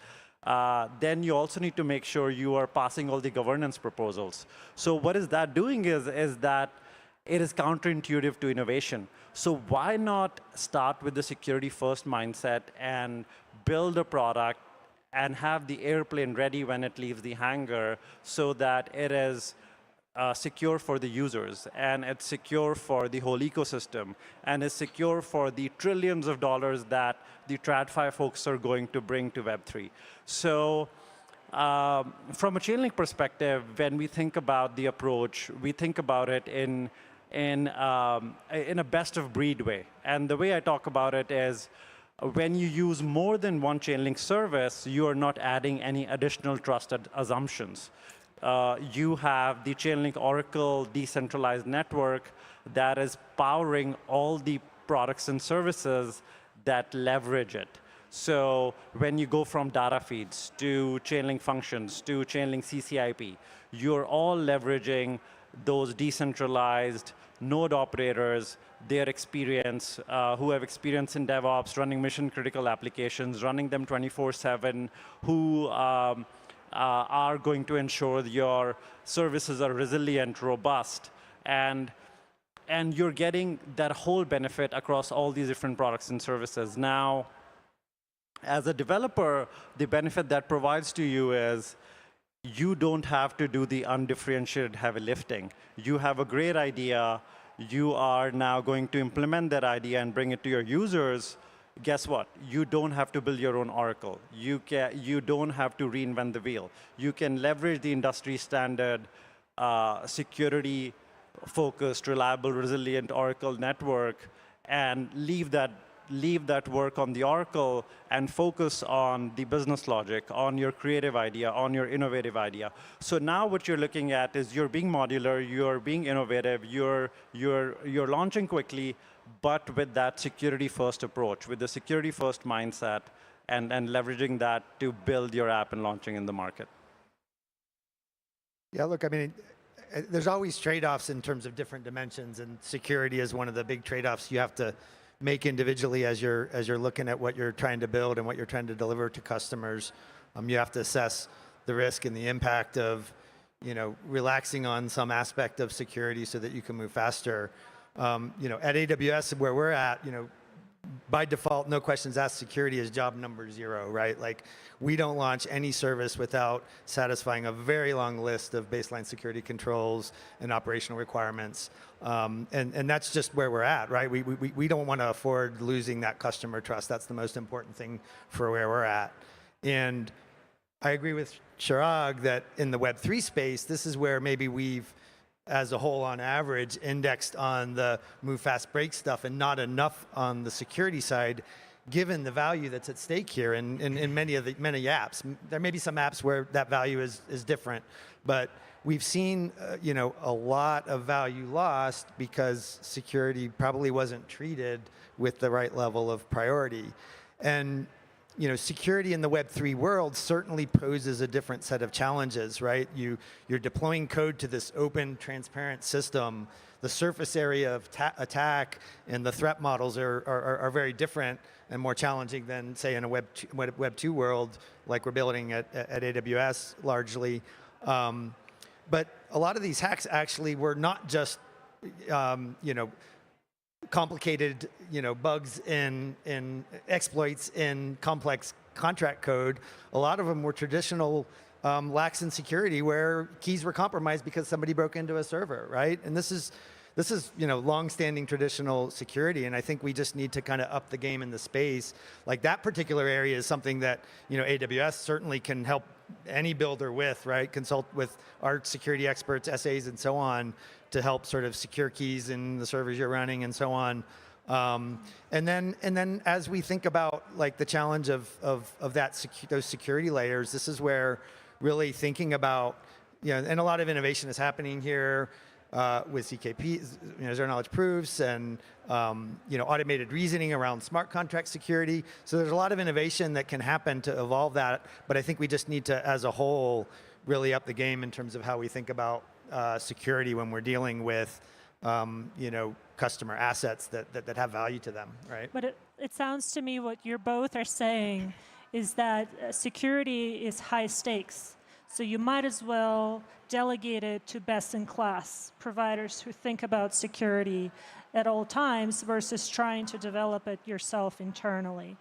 Then you also need to make sure you are passing all the governance proposals. So what is that doing is that it is counterintuitive to innovation. So why not start with the security-first mindset and build a product and have the airplane ready when it leaves the hangar so that it is secure for the users, and it's secure for the whole ecosystem, and is secure for the trillions of dollars that the TradFi folks are going to bring to Web3. So from a Chainlink perspective, when we think about the approach, we think about it in in a best-of-breed way. And the way I talk about it is, when you use more than one Chainlink service, you are not adding any additional trusted assumptions. You have the Chainlink Oracle decentralized network that is powering all the products and services that leverage it. So when you go from data feeds to Chainlink functions to Chainlink CCIP, you're all leveraging those decentralized node operators, their experience, who have experience in DevOps, running mission-critical applications, running them 24/7, who are going to ensure your services are resilient, robust, and you're getting that whole benefit across all these different products and services. Now, as a developer, the benefit that provides to you is you don't have to do the undifferentiated heavy lifting. You have a great idea. You are now going to implement that idea and bring it to your users. Guess what? You don't have to build your own Oracle. You don't have to reinvent the wheel. You can leverage the industry standard, security-focused, reliable, resilient Oracle network and leave that work on the Oracle and focus on the business logic, on your creative idea, on your innovative idea. So now what you're looking at is you're being modular, you're being innovative, you're launching quickly, but with that security-first approach, with the security-first mindset, and leveraging that to build your app and launching in the market. Yeah, look, I mean, there's always trade-offs in terms of different dimensions, and security is one of the big trade-offs you have to make individually as you're looking at what you're trying to build and what you're trying to deliver to customers. You have to assess the risk and the impact of, relaxing on some aspect of security so that you can move faster. At AWS, where we're at, by default, no questions asked, security is job number 0, right? Like, we don't launch any service without satisfying a very long list of baseline security controls and operational requirements. And that's just where we're at, right? We don't want to afford losing that customer trust. That's the most important thing for where we're at. And I agree with Chirag that in the Web3 space, this is where maybe we've, as a whole, on average, indexed on the move fast break stuff and not enough on the security side, given the value that's at stake here in many apps. There may be some apps where that value is different, but we've seen a lot of value lost because security probably wasn't treated with the right level of priority. And security in the Web3 world certainly poses a different set of challenges, right? You're deploying code to this open, transparent system. The surface area of attack and the threat models are very different and more challenging than, say, in a Web 2 world like we're building at AWS largely. But a lot of these hacks actually were not just, complicated, bugs in exploits in complex contract code. A lot of them were traditional lax in security where keys were compromised because somebody broke into a server, right? And this is long-standing traditional security, and I think we just need to kind of up the game in the space. Like, that particular area is something that AWS certainly can help any builder with, right? Consult with our security experts, SAs, and so on, to help sort of secure keys in the servers you're running and so on. And then as we think about like the challenge of those security layers, this is where really thinking about, and a lot of innovation is happening here with CKP, zero knowledge proofs, and automated reasoning around smart contract security. So there's a lot of innovation that can happen to evolve that, but I think we just need to, as a whole, really up the game in terms of how we think about security when we're dealing with customer assets that have value to them, right? But it sounds to me what you both are saying is that security is high stakes. So you might as well delegate it to best-in-class providers who think about security at all times versus trying to develop it yourself internally.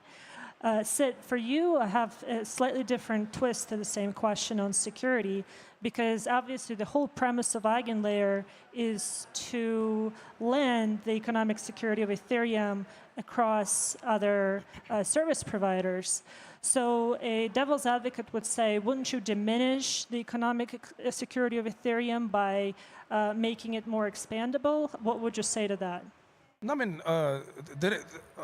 Sid, for you, I have a slightly different twist to the same question on security, because obviously the whole premise of EigenLayer is to lend the economic security of Ethereum across other service providers. So a devil's advocate would say, wouldn't you diminish the economic security of Ethereum by making it more expandable? What would you say to that? No, I mean,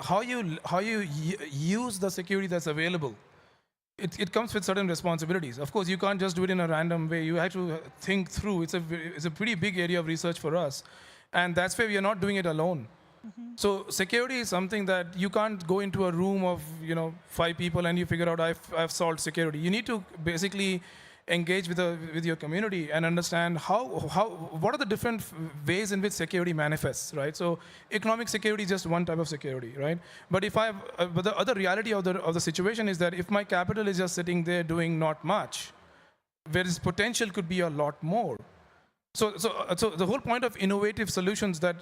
how you use the security that's available, it comes with certain responsibilities. Of course, you can't just do it in a random way. You have to think through. It's a pretty big area of research for us, and that's why we are not doing it alone. So security is something that you can't go into a room of 5 people and you figure out I've solved security. You need to basically engage with your community and understand what are the different ways in which security manifests, right? So economic security is just one type of security, right? But but the other reality of the situation is that if my capital is just sitting there doing not much, whereas potential could be a lot more. So the whole point of innovative solutions that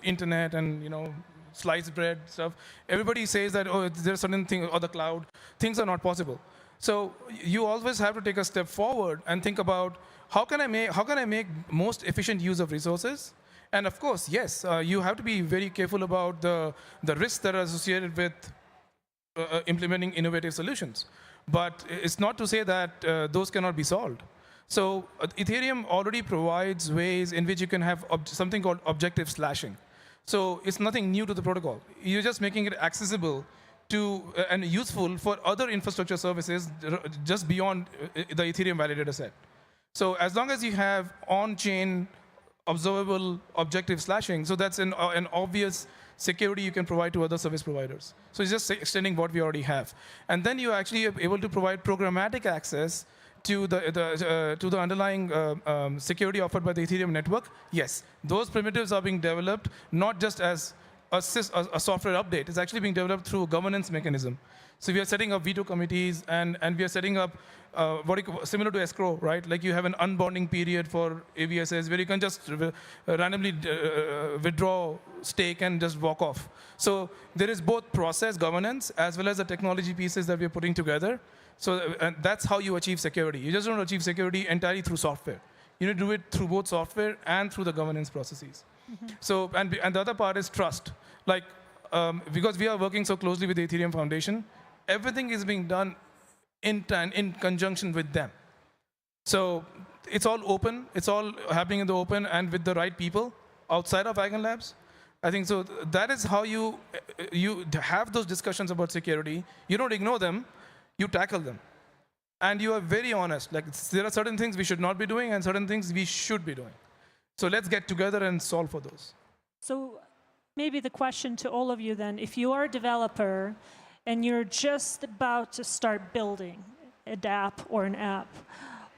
internet and sliced bread stuff, everybody says that there's certain thing or the cloud, things are not possible. So you always have to take a step forward and think about how can I make most efficient use of resources? And of course, yes, you have to be very careful about the risks that are associated with implementing innovative solutions. But it's not to say that those cannot be solved. So Ethereum already provides ways in which you can have something called objective slashing. So it's nothing new to the protocol. You're just making it accessible to and useful for other infrastructure services just beyond the Ethereum validator set. So as long as you have on-chain observable objective slashing, so that's an obvious security you can provide to other service providers. So it's just extending what we already have. And then you actually are able to provide programmatic access to the underlying security offered by the Ethereum network. Yes, those primitives are being developed not just as a software update. It's actually being developed through a governance mechanism. So we are setting up veto committees, and we are setting up similar to escrow, right? Like you have an unbonding period for AVSs where you can just randomly withdraw stake and just walk off. So there is both process governance as well as the technology pieces that we are putting together. So and that's how you achieve security. You just don't achieve security entirely through software. You need to do it through both software and through the governance processes. So and the other part is trust. Like because we are working so closely with the Ethereum Foundation, everything is being done in conjunction with them. So it's all open. It's all happening in the open and with the right people outside of EigenLabs. I think so. That is how you have those discussions about security. You don't ignore them. You tackle them. And you are very honest. Like there are certain things we should not be doing and certain things we should be doing. So let's get together and solve for those. So maybe the question to all of you then, if you are a developer and you're just about to start building a DApp or an app,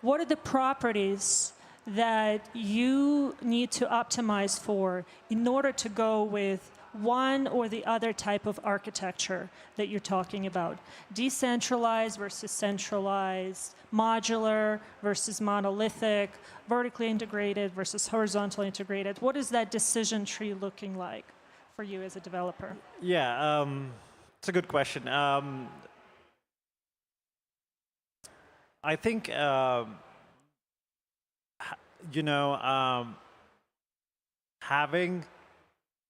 what are the properties that you need to optimize for in order to go with one or the other type of architecture that you're talking about? Decentralized versus centralized, modular versus monolithic, vertically integrated versus horizontally integrated. What is that decision tree looking like for you as a developer? Yeah, it's a good question. I think, having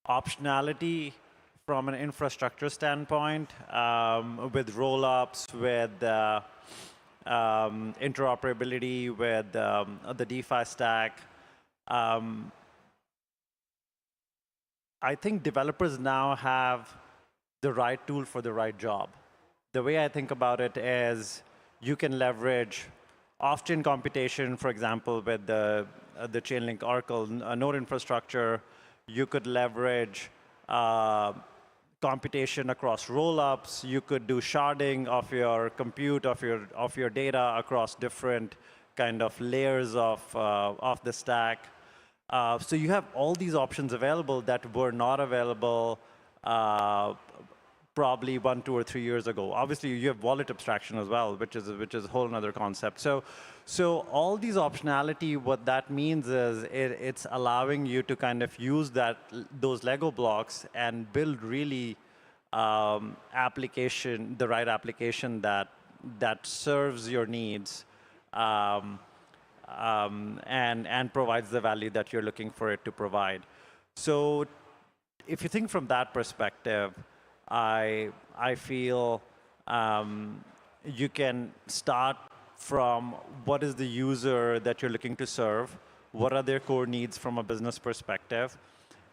optionality from an infrastructure standpoint, with roll-ups, with interoperability, with the DeFi stack. I think developers now have the right tool for the right job. The way I think about it is you can leverage off-chain computation, for example, with the Chainlink Oracle node infrastructure. You could leverage computation across rollups. You could do sharding of your compute, of your data across different kind of layers of the stack. So you have all these options available that were not available probably 1, 2, or 3 years ago. Obviously, you have wallet abstraction as well, which is a whole other concept. So all these optionality, what that means is it's allowing you to kind of use those Lego blocks and build really application, the right application that serves your needs and provides the value that you're looking for it to provide. So if you think from that perspective, I feel you can start from what is the user that you're looking to serve, what are their core needs from a business perspective,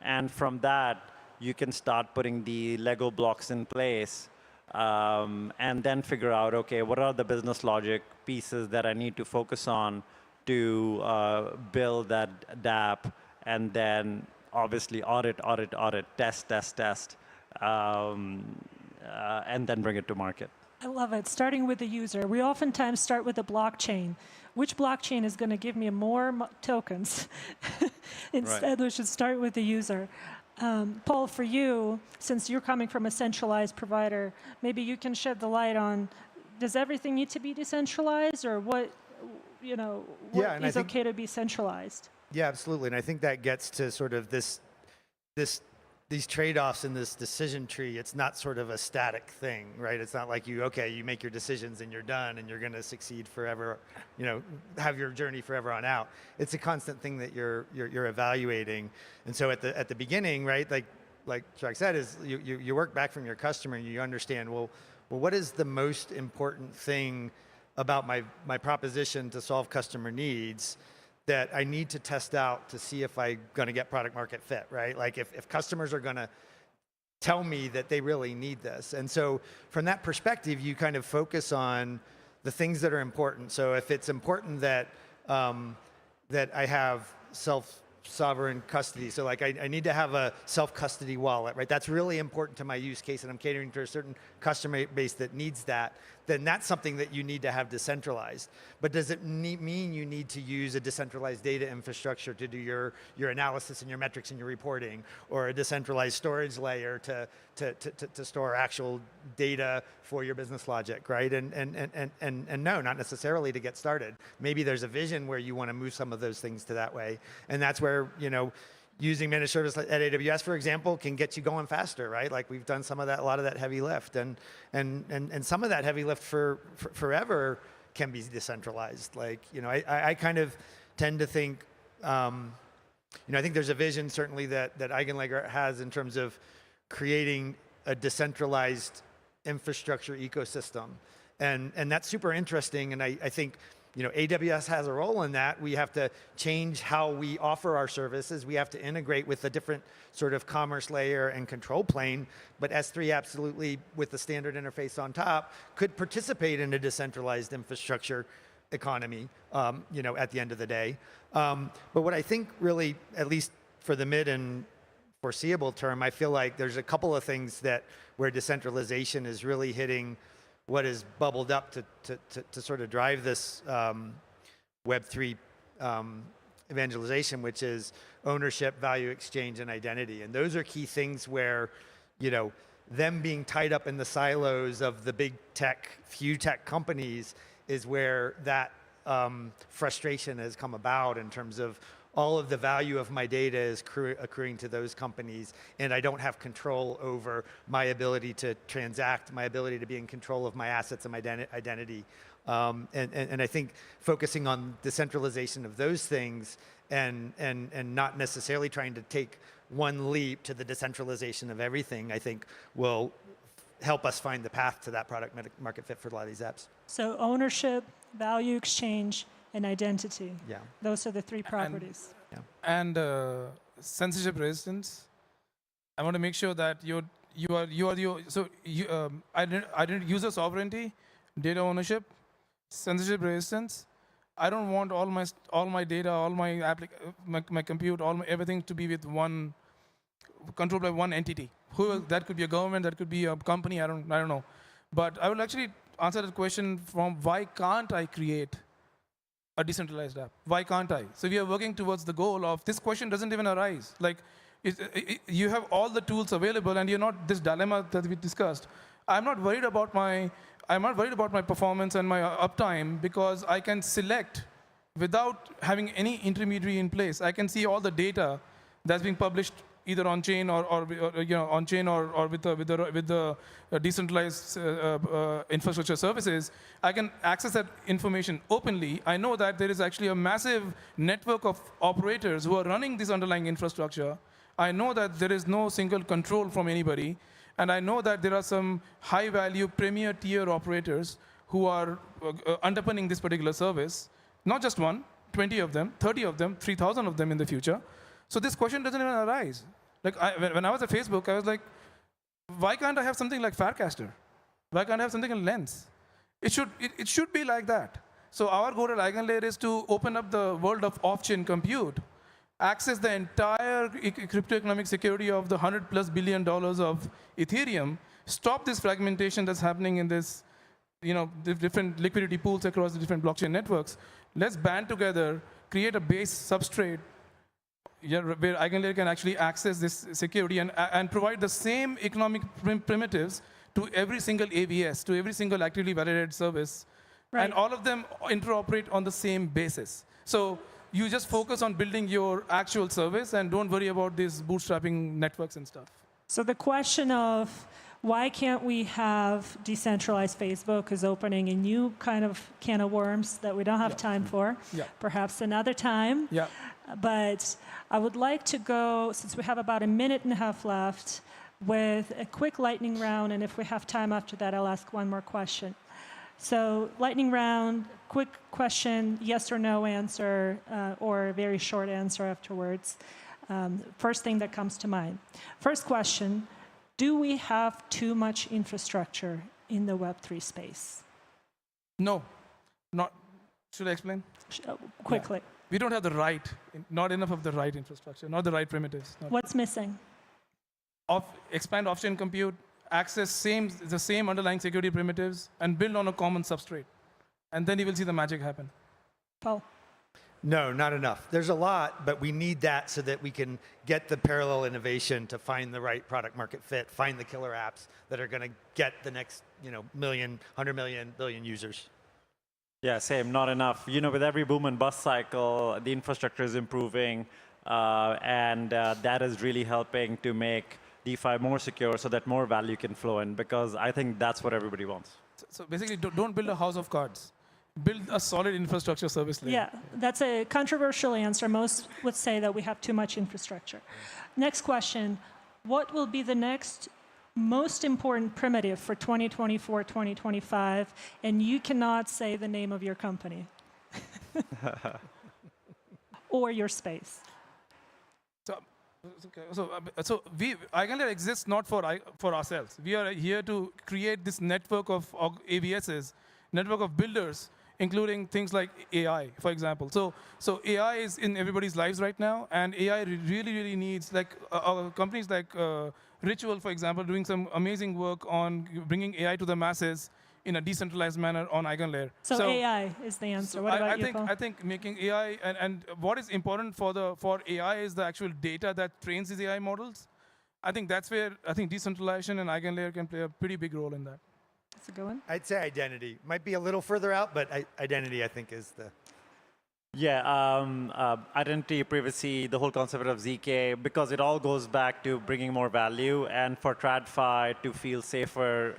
and from that, you can start putting the Lego blocks in place and then figure out, okay, what are the business logic pieces that I need to focus on to build that dApp, and then obviously audit, test, and then bring it to market. I love it. Starting with the user. We oftentimes start with a blockchain. Which blockchain is going to give me more tokens? Instead, we should start with the user. Paul, for you, since you're coming from a centralized provider, maybe you can shed the light on, does everything need to be decentralized, or what is okay to be centralized? Yeah, absolutely. And I think that gets to sort of these trade-offs in this decision tree. It's not sort of a static thing, right? It's not like you make your decisions and you're done and you're going to succeed forever, have your journey forever on out. It's a constant thing that you're evaluating. And so at the beginning, right, like Chirag said, is you work back from your customer and you understand, well, what is the most important thing about my proposition to solve customer needs that I need to test out to see if I'm going to get product market fit, right? Like if customers are going to tell me that they really need this. And so from that perspective, you kind of focus on the things that are important. So if it's important that that I have self-sovereign custody, so like I need to have a self-custody wallet, right? That's really important to my use case, and I'm catering to a certain customer base that needs that, then that's something that you need to have decentralized. But does it mean you need to use a decentralized data infrastructure to do your analysis and your metrics and your reporting, or a decentralized storage layer to store actual data for your business logic, right? And no, not necessarily to get started. Maybe there's a vision where you want to move some of those things to that way, and that's where using managed service at AWS, for example, can get you going faster, right? Like we've done a lot of that heavy lift, and some of that heavy lift for forever can be decentralized. Like I kind of tend to think, I think there's a vision certainly that Eigenlager has in terms of creating a decentralized infrastructure ecosystem, and that's super interesting. And I think AWS has a role in that. We have to change how we offer our services. We have to integrate with a different sort of commerce layer and control plane. But S3 absolutely, with the standard interface on top, could participate in a decentralized infrastructure economy, at the end of the day. But what I think really, at least for the mid and foreseeable term, I feel like there's a couple of things where decentralization is really hitting what is bubbled up to sort of drive this Web3 evangelization, which is ownership, value exchange, and identity. And those are key things where, them being tied up in the silos of the big few tech companies is where that frustration has come about in terms of all of the value of my data is accruing to those companies, and I don't have control over my ability to transact, my ability to be in control of my assets and my identity. And I think focusing on decentralization of those things and not necessarily trying to take one leap to the decentralization of everything, I think will help us find the path to that product market fit for a lot of these apps. So ownership, value exchange, and identity. Yeah. Those are the three properties. And censorship resistance. I want to make sure that user sovereignty, data ownership, censorship resistance. I don't want all my data, all my compute, everything to be with controlled by one entity. That could be a government, that could be a company. I don't know. But I will actually answer that question from why can't I create a decentralized app? Why can't I? So we are working towards the goal of this question doesn't even arise. Like you have all the tools available, and you're not this dilemma that we discussed. I'm not worried about my performance and my uptime because I can select without having any intermediary in place. I can see all the data that's being published either on chain or on chain or with the decentralized infrastructure services, I can access that information openly. I know that there is actually a massive network of operators who are running this underlying infrastructure. I know that there is no single control from anybody. And I know that there are some high-value premier tier operators who are underpinning this particular service. Not just one, 20 of them, 30 of them, 3,000 of them in the future. So this question doesn't even arise. Like when I was at Facebook, I was like, why can't I have something like Faircaster? Why can't I have something in Lens? It should be like that. So our goal at EigenLayer is to open up the world of off-chain compute, access the entire cryptoeconomic security of the $100+ billion of Ethereum, stop this fragmentation that's happening in this, the different liquidity pools across the different blockchain networks. Let's band together, create a base substrate where EigenLayer can actually access this security and provide the same economic primitives to every single AVS, to every single actively validated service. Right. And all of them interoperate on the same basis. So you just focus on building your actual service and don't worry about these bootstrapping networks and stuff. So the question of why can't we have decentralized Facebook is opening a new kind of can of worms that we don't have time for. Perhaps another time. But I would like to go, since we have about a minute and a half left, with a quick lightning round. And if we have time after that, I'll ask one more question. So lightning round, quick question, yes or no answer, or a very short answer afterwards. First thing that comes to mind. First question, do we have too much infrastructure in the Web3 space? No. Not. Should I explain? Quickly. Yeah. We don't have the right, not enough of the right infrastructure, not the right primitives. What's missing? Expand off-chain compute, access the same underlying security primitives, and build on a common substrate. And then you will see the magic happen. Paul? No, not enough. There's a lot, but we need that so that we can get the parallel innovation to find the right product market fit, find the killer apps that are going to get the next million, 100 million, billion users. Yeah, same, not enough. With every boom and bust cycle, the infrastructure is improving, and that is really helping to make DeFi more secure so that more value can flow in, because I think that's what everybody wants. So basically, don't build a house of cards. Build a solid infrastructure service layer. Yeah, that's a controversial answer. Most would say that we have too much infrastructure. Next question, what will be the next most important primitive for 2024, 2025, and you cannot say the name of your company or your space? So EigenLayer exists not for ourselves. We are here to create this network of AVSs, network of builders, including things like AI, for example. So AI is in everybody's lives right now, and AI really needs, like companies like Ritual, for example, doing some amazing work on bringing AI to the masses in a decentralized manner on EigenLayer. So AI is the answer. What about you, Paul? I think making AI, and what is important for AI is the actual data that trains these AI models. I think that's where decentralization and EigenLayer can play a pretty big role in that. That's a good one. I'd say identity. Might be a little further out, but identity, I think, is the... Yeah, identity, privacy, the whole concept of ZK, because it all goes back to bringing more value, and for TradFi to feel safer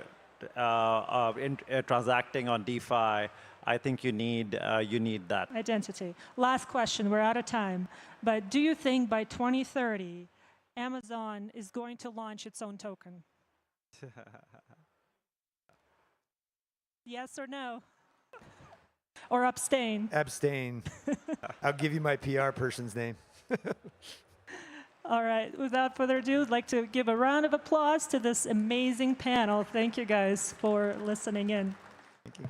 transacting on DeFi, I think you need that. Identity. Last question, we're out of time. But do you think by 2030, Amazon is going to launch its own token? Yes or no? Or abstain? Abstain. I'll give you my PR person's name. All right, without further ado, I'd like to give a round of applause to this amazing panel. Thank you guys for listening in. Thank you.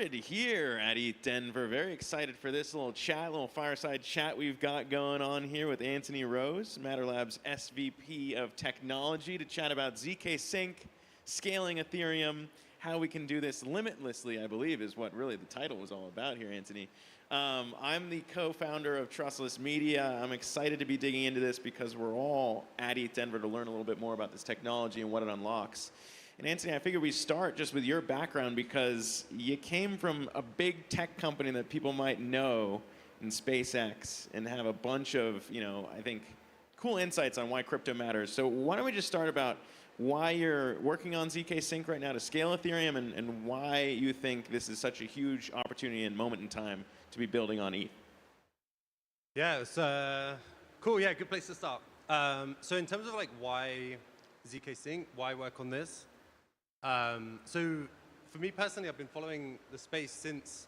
started here at ETH Denver. Very excited for this little chat, little fireside chat we've got going on here with Anthony Rose, Matter Labs SVP of Technology, to chat about ZK Sync, scaling Ethereum, how we can do this limitlessly, I believe, is what really the title was all about here, Anthony. I'm the co-founder of Trustless Media. I'm excited to be digging into this because we're all at ETH Denver to learn a little bit more about this technology and what it unlocks. And Anthony, I figured we start just with your background because you came from a big tech company that people might know in SpaceX and have a bunch of, I think, cool insights on why crypto matters. So why don't we just start about why you're working on ZK Sync right now to scale Ethereum and why you think this is such a huge opportunity and moment in time to be building on ETH. Yeah, it's cool. Yeah, good place to start. So in terms of like why ZK Sync, why work on this? So for me personally, I've been following the space since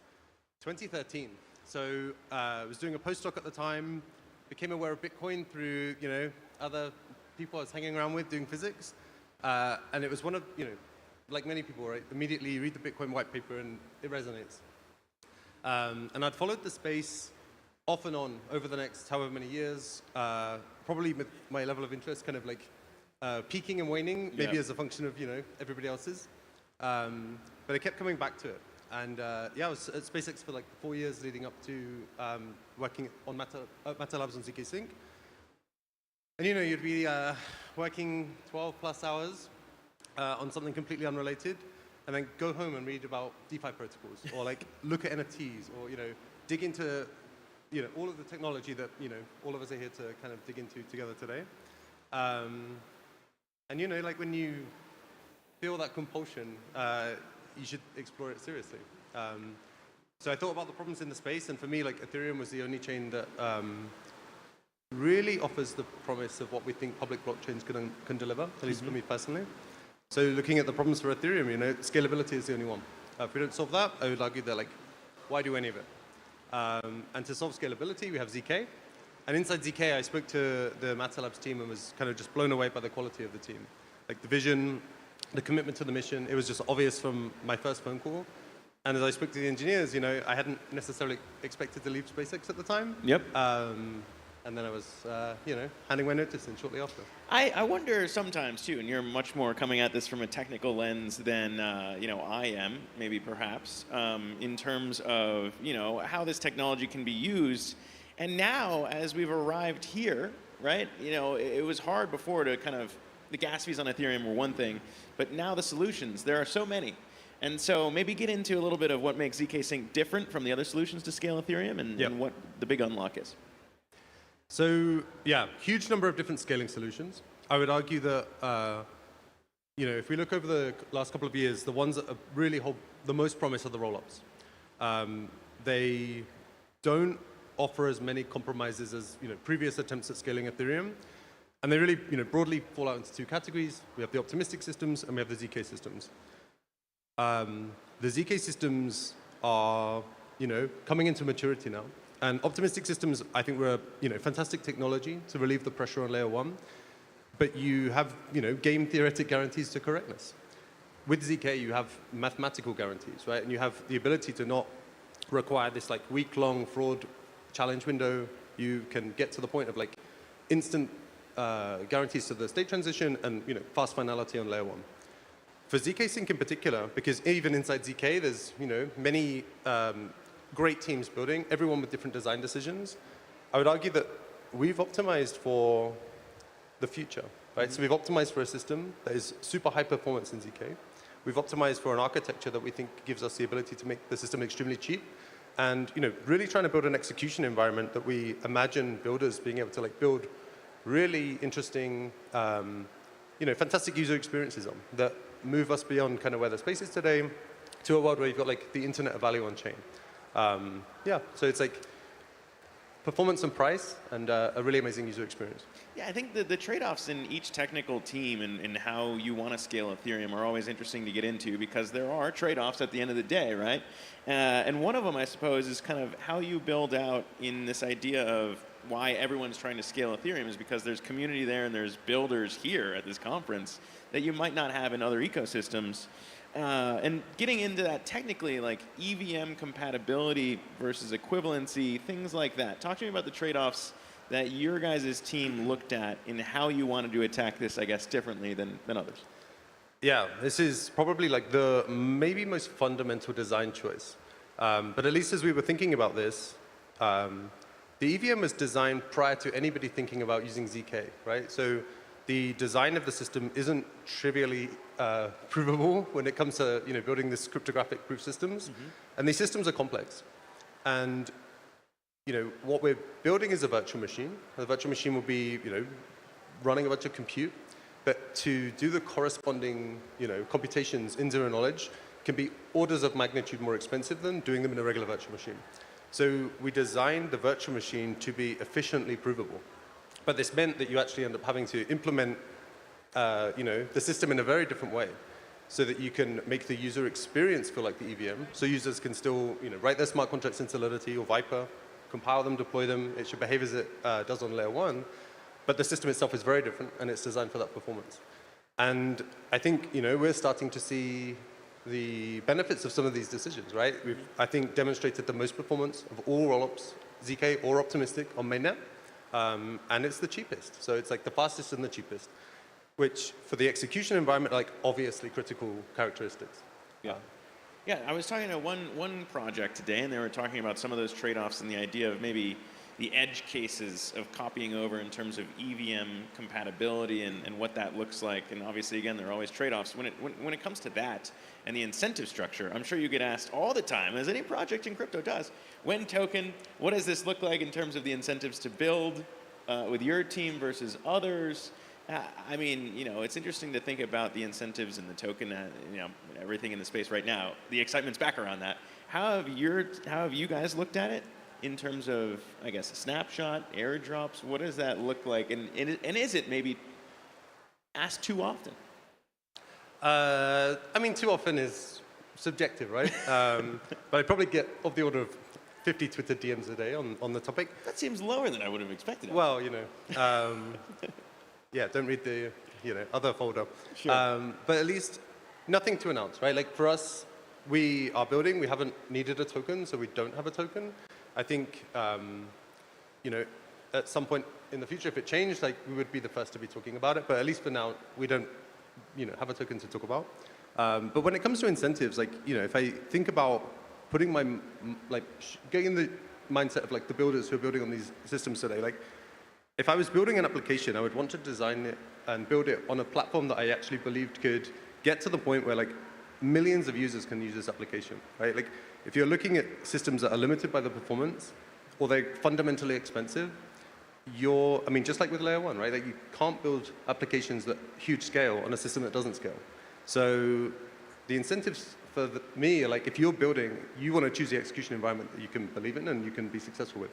2013. So I was doing a postdoc at the time, became aware of Bitcoin through other people I was hanging around with doing physics, and it was one of like many people, right? Immediately you read the Bitcoin white paper and it resonates. And I'd followed the space off and on over the next however many years, probably with my level of interest kind of like peaking and waning, maybe as a function of everybody else's. But I kept coming back to it. And yeah, I was at SpaceX for like 4 years leading up to working on Matter Labs on ZK Sync. And you'd be working 12 plus hours on something completely unrelated, and then go home and read about DeFi protocols, or like look at NFTs, or dig into all of the technology that all of us are here to kind of dig into together today. And like when you feel that compulsion, you should explore it seriously. So I thought about the problems in the space, and for me, like Ethereum was the only chain that really offers the promise of what we think public blockchains can deliver, at least for me personally. So looking at the problems for Ethereum, scalability is the only one. If we don't solve that, I would argue that why do any of it? And to solve scalability, we have ZK. And inside ZK, I spoke to the Matter Labs team and was kind of just blown away by the quality of the team. Like the vision, the commitment to the mission, it was just obvious from my first phone call. And as I spoke to the engineers, I hadn't necessarily expected to leave SpaceX at the time. Yep. And then I was, handing my notice in shortly after. I wonder sometimes, too, and you're much more coming at this from a technical lens than, I am, maybe perhaps, in terms of, how this technology can be used. And now, as we've arrived here, right, it was hard before to kind of, the gas fees on Ethereum were one thing, but now the solutions, there are so many. And so maybe get into a little bit of what makes ZK Sync different from the other solutions to scale Ethereum and what the big unlock is. So yeah, huge number of different scaling solutions. I would argue that, if we look over the last couple of years, the ones that really hold the most promise are the rollups. They don't offer as many compromises as previous attempts at scaling Ethereum. And they really broadly fall out into two categories. We have the optimistic systems and we have the ZK systems. The ZK systems are coming into maturity now. And optimistic systems, I think, were fantastic technology to relieve the pressure on layer one. But you have game theoretic guarantees to correctness. With ZK, you have mathematical guarantees, right? And you have the ability to not require this week-long fraud challenge window. You can get to the point of instant guarantees to the state transition and fast finality on layer one. For ZK Sync in particular, because even inside ZK, there's many great teams building, everyone with different design decisions. I would argue that we've optimized for the future, right? So we've optimized for a system that is super high performance in ZK. We've optimized for an architecture that we think gives us the ability to make the system extremely cheap. And really trying to build an execution environment that we imagine builders being able to build really interesting, fantastic user experiences on that move us beyond kind of where the space is today to a world where you've got the internet of value on chain. Yeah, so it's performance and price and a really amazing user experience. Yeah, I think the trade-offs in each technical team and how you want to scale Ethereum are always interesting to get into because there are trade-offs at the end of the day, right? And one of them, I suppose, is kind of how you build out in this idea of why everyone's trying to scale Ethereum is because there's community there and there's builders here at this conference that you might not have in other ecosystems. and getting into that technically, like EVM compatibility versus equivalency, things like that. Talk to me about the trade-offs that your guys' team looked at in how you wanted to attack this, I guess, differently than others. Yeah, this is probably like the maybe most fundamental design choice. But at least as we were thinking about this, the EVM was designed prior to anybody thinking about using ZK, right? So the design of the system isn't trivially provable when it comes to building this cryptographic proof systems. And these systems are complex. And what we're building is a virtual machine. The virtual machine will be running a bunch of compute. But to do the corresponding computations in zero knowledge can be orders of magnitude more expensive than doing them in a regular virtual machine. So we designed the virtual machine to be efficiently provable. But this meant that you actually end up having to implement the system in a very different way so that you can make the user experience feel like the EVM. So users can still write their smart contracts in Solidity or Viper, compile them, deploy them. It should behave as it does on layer 1. But the system itself is very different, and it's designed for that performance. And I think we're starting to see the benefits of some of these decisions, right? We've, I think, demonstrated the most performance of all rollups, ZK or optimistic, on mainnet. And it's the cheapest. So it's like the fastest and the cheapest, which for the execution environment are like obviously critical characteristics. Yeah. Yeah, I was talking to one project today, and they were talking about some of those trade-offs and the idea of maybe the edge cases of copying over in terms of EVM compatibility and what that looks like. And obviously, again, there are always trade-offs. When it comes to that and the incentive structure, I'm sure you get asked all the time, as any project in crypto does, when token, what does this look like in terms of the incentives to build with your team versus others? I mean, it's interesting to think about the incentives and the token, everything in the space right now. The excitement's back around that. How have you guys looked at it in terms of, I guess, a snapshot, airdrops? What does that look like? And is it maybe asked too often? I mean, too often is subjective, right? But I probably get of the order of 50 Twitter DMs a day on the topic. That seems lower than I would have expected. Well, yeah, don't read the other folder. Sure. But at least nothing to announce, right? Like for us, we are building. We haven't needed a token, so we don't have a token. I think, at some point in the future, if it changed, like we would be the first to be talking about it. But at least for now, we don't, have a token to talk about. But when it comes to incentives, like if I think about putting my getting in the mindset of like the builders who are building on these systems today, like if I was building an application, I would want to design it and build it on a platform that I actually believed could get to the point where like millions of users can use this application, right? Like if you're looking at systems that are limited by the performance or they're fundamentally expensive, just like with layer 1, right? Like you can't build applications that huge scale on a system that doesn't scale. So the incentives for me are like if you're building, you want to choose the execution environment that you can believe in and you can be successful with.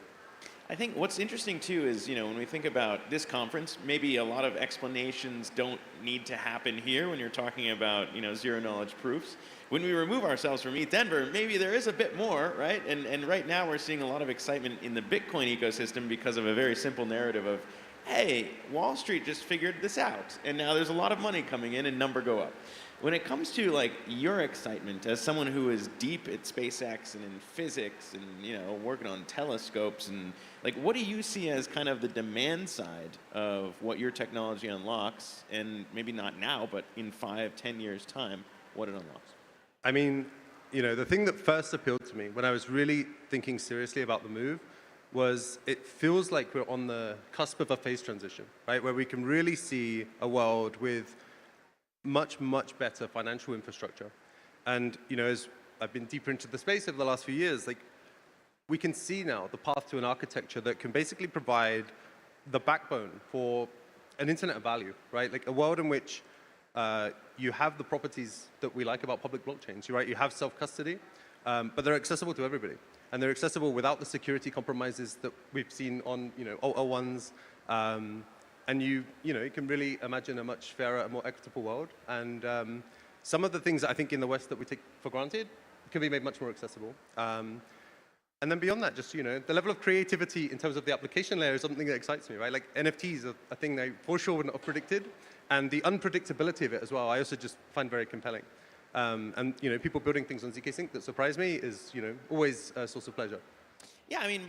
I think what's interesting too is, when we think about this conference, maybe a lot of explanations don't need to happen here when you're talking about, zero knowledge proofs. When we remove ourselves from ETH maybe there is a bit more, right? And right now we're seeing a lot of excitement in the Bitcoin ecosystem because of a very simple narrative of, hey, Wall Street just figured this out, and now there's a lot of money coming in and number go up. When it comes to like your excitement as someone who is deep at SpaceX and in physics and working on telescopes, and like what do you see as kind of the demand side of what your technology unlocks, and maybe not now, but in 5-10 years time, what it unlocks? I mean, the thing that first appealed to me when I was really thinking seriously about the move was it feels like we're on the cusp of a phase transition, right? Where we can really see a world with much, much better financial infrastructure. And, as I've been deeper into the space over the last few years, like we can see now the path to an architecture that can basically provide the backbone for an internet of value, right? Like a world in which you have the properties that we like about public blockchains, right? You have self-custody, but they're accessible to everybody. And they're accessible without the security compromises that we've seen on, alt-1s. And you can really imagine a much fairer and more equitable world. And some of the things that I think in the West that we take for granted can be made much more accessible. And then beyond that, just, the level of creativity in terms of the application layer is something that excites me, right? Like NFTs are a thing I for sure would not have predicted. And the unpredictability of it as well, I also just find very compelling. And people building things on ZK Sync that surprise me is always a source of pleasure. Yeah, I mean,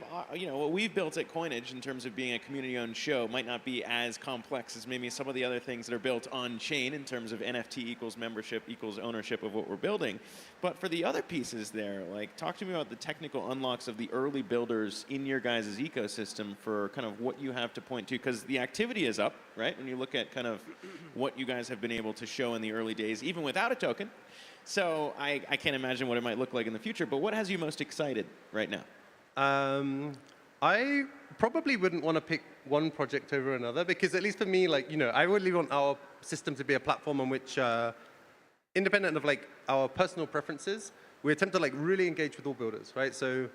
what we've built at Coinage in terms of being a community-owned show might not be as complex as maybe some of the other things that are built on-chain in terms of NFT equals membership equals ownership of what we're building. But for the other pieces there, like, talk to me about the technical unlocks of the early builders in your guys' ecosystem for kind of what you have to point to, because the activity is up, right? When you look at kind of what you guys have been able to show in the early days, even without a token. So I can't imagine what it might look like in the future, but what has you most excited right now? I probably wouldn't want to pick one project over another because, at least for me, I really want our system to be a platform on which, independent of our personal preferences, we attempt to really engage with all builders, right? So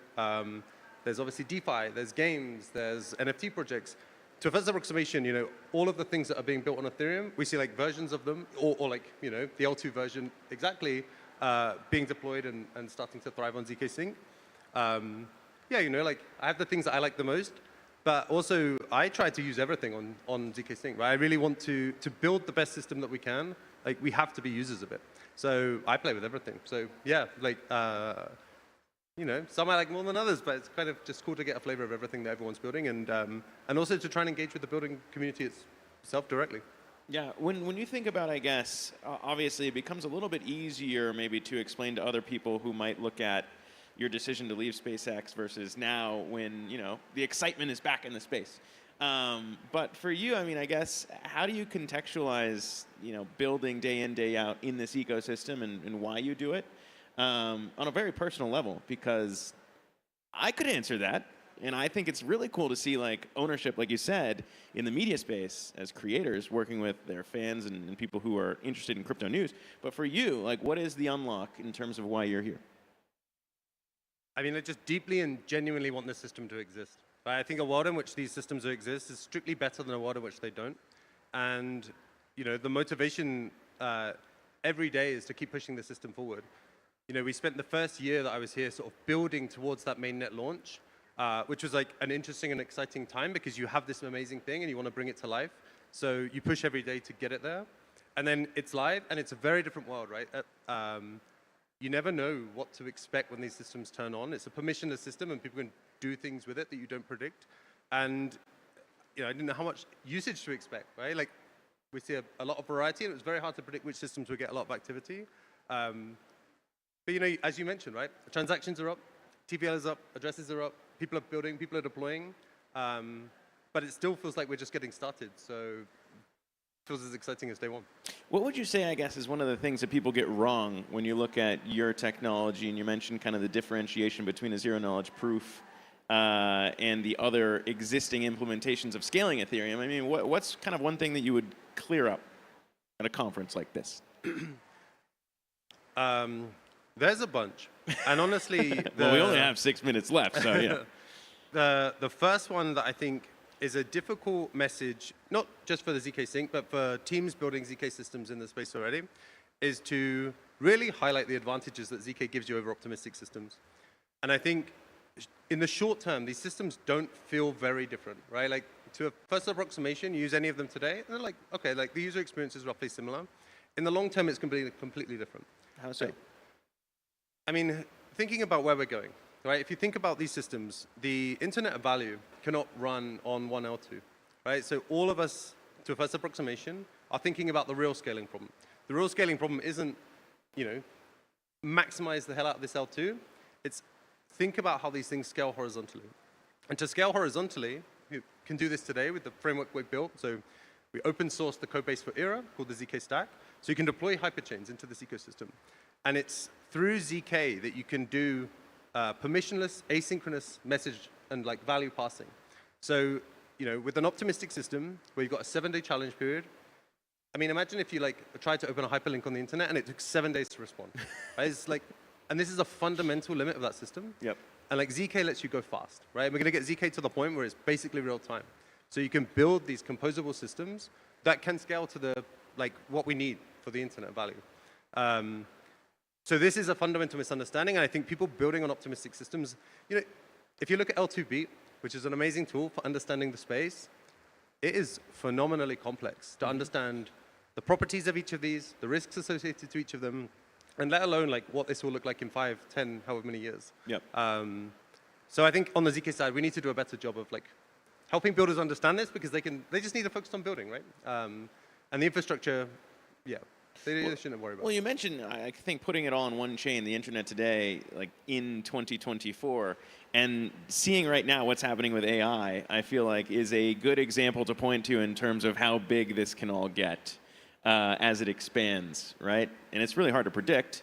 there's obviously DeFi, there's games, there's NFT projects. To a first approximation, all of the things that are being built on Ethereum, we see I them, or the L2 version exactly being deployed and starting to thrive on ZK Sync. Yeah, I have the things that I like the most, but also I try to use everything on ZK Sync, right? I really want to build the best system that we can. We have to be users of it. So I play with everything. So yeah, some I like more than others, but it's kind of just cool to get a flavor of everything that everyone's building, and also to try and engage with the building community itself directly. Yeah, when you think about, I guess, obviously it becomes a little bit easier maybe to explain to other people who might look at your decision to leave SpaceX versus now when, the excitement is back in the space. But for you, I mean, I guess, how do you contextualize, building day in, day out in this ecosystem and why you do it on a very personal level? Because I could answer that. And I think it's really cool to see ownership, like you said, in the media space as creators working with their fans and people who are interested in crypto news. But for you, what is the unlock in terms of why you're here? I mean, I just deeply and genuinely want this system to exist. Right? I think a world in which these systems exist is strictly better than a world in which they don't. And the motivation every day is to keep pushing the system forward. We spent the first year that I was here sort of building towards that mainnet launch, which was an interesting and exciting time because you have this amazing thing and you want to bring it to life. So you push every day to get it there. And then it's live, and it's a very different world, right? You never know what to expect when these systems turn on. It's a permissionless system, and people can do things with it that you don't predict. And I didn't know how much usage to expect, right? We see a lot of variety, and it was very hard to predict which systems would get a lot of activity. But as you mentioned, right, transactions are up, TVL is up, addresses are up, people are building, people are deploying, but it still feels like we're just getting started. So feels as exciting as day one. What would you say, I guess, is one of the things that people get wrong when you look at your technology, and you mentioned kind of the differentiation between a zero-knowledge proof and the other existing implementations of scaling Ethereum? I mean, what's kind of one thing that you would clear up at a conference like this? There's a bunch. And honestly... well, we only have 6 minutes left, so yeah. The first one that I think is a difficult message, not just for the ZK Sync, but for teams building ZK systems in the space already, is to really highlight the advantages that ZK gives you over optimistic systems. And I think in the short term, these systems don't feel very different, right? To a first approximation, you use any of them today, and they're okay, the user experience is roughly similar. In the long term, it's completely different. How so? I mean, thinking about where we're going, right? If you think about these systems, the Internet of Value cannot run on one L2, right? So all of us, to a first approximation, are thinking about the real scaling problem. The real scaling problem isn't, maximize the hell out of this L2. It's think about how these things scale horizontally. And to scale horizontally, you can do this today with the framework we built. So we open sourced the code base for Era, called the ZK Stack. So you can deploy hyperchains into this ecosystem. And it's through ZK that you can do permissionless, asynchronous message and value passing. So, with an optimistic system where you've got a 7-day challenge period, I mean, imagine if you tried to open a hyperlink on the internet and it took 7 days to respond. Right? It's and this is a fundamental limit of that system. Yep. And ZK lets you go fast, right? And we're going to get ZK to the point where it's basically real time. So you can build these composable systems that can scale to the what we need for the internet value. So this is a fundamental misunderstanding, and I think people building on optimistic systems, if you look at L2Beat, which is an amazing tool for understanding the space, it is phenomenally complex to understand the properties of each of these, the risks associated to each of them, and let alone like what this will look like in 5, 10, however many years. Yep. So I think on the ZK side, we need to do a better job of like helping builders understand this because they just need to focus on building, right? And the infrastructure, yeah, they shouldn't worry about. Well, you mentioned, I think, putting it all on one chain, the internet today, like in 2024, and seeing right now what's happening with AI, I feel like is a good example to point to in terms of how big this can all get as it expands, right? And it's really hard to predict.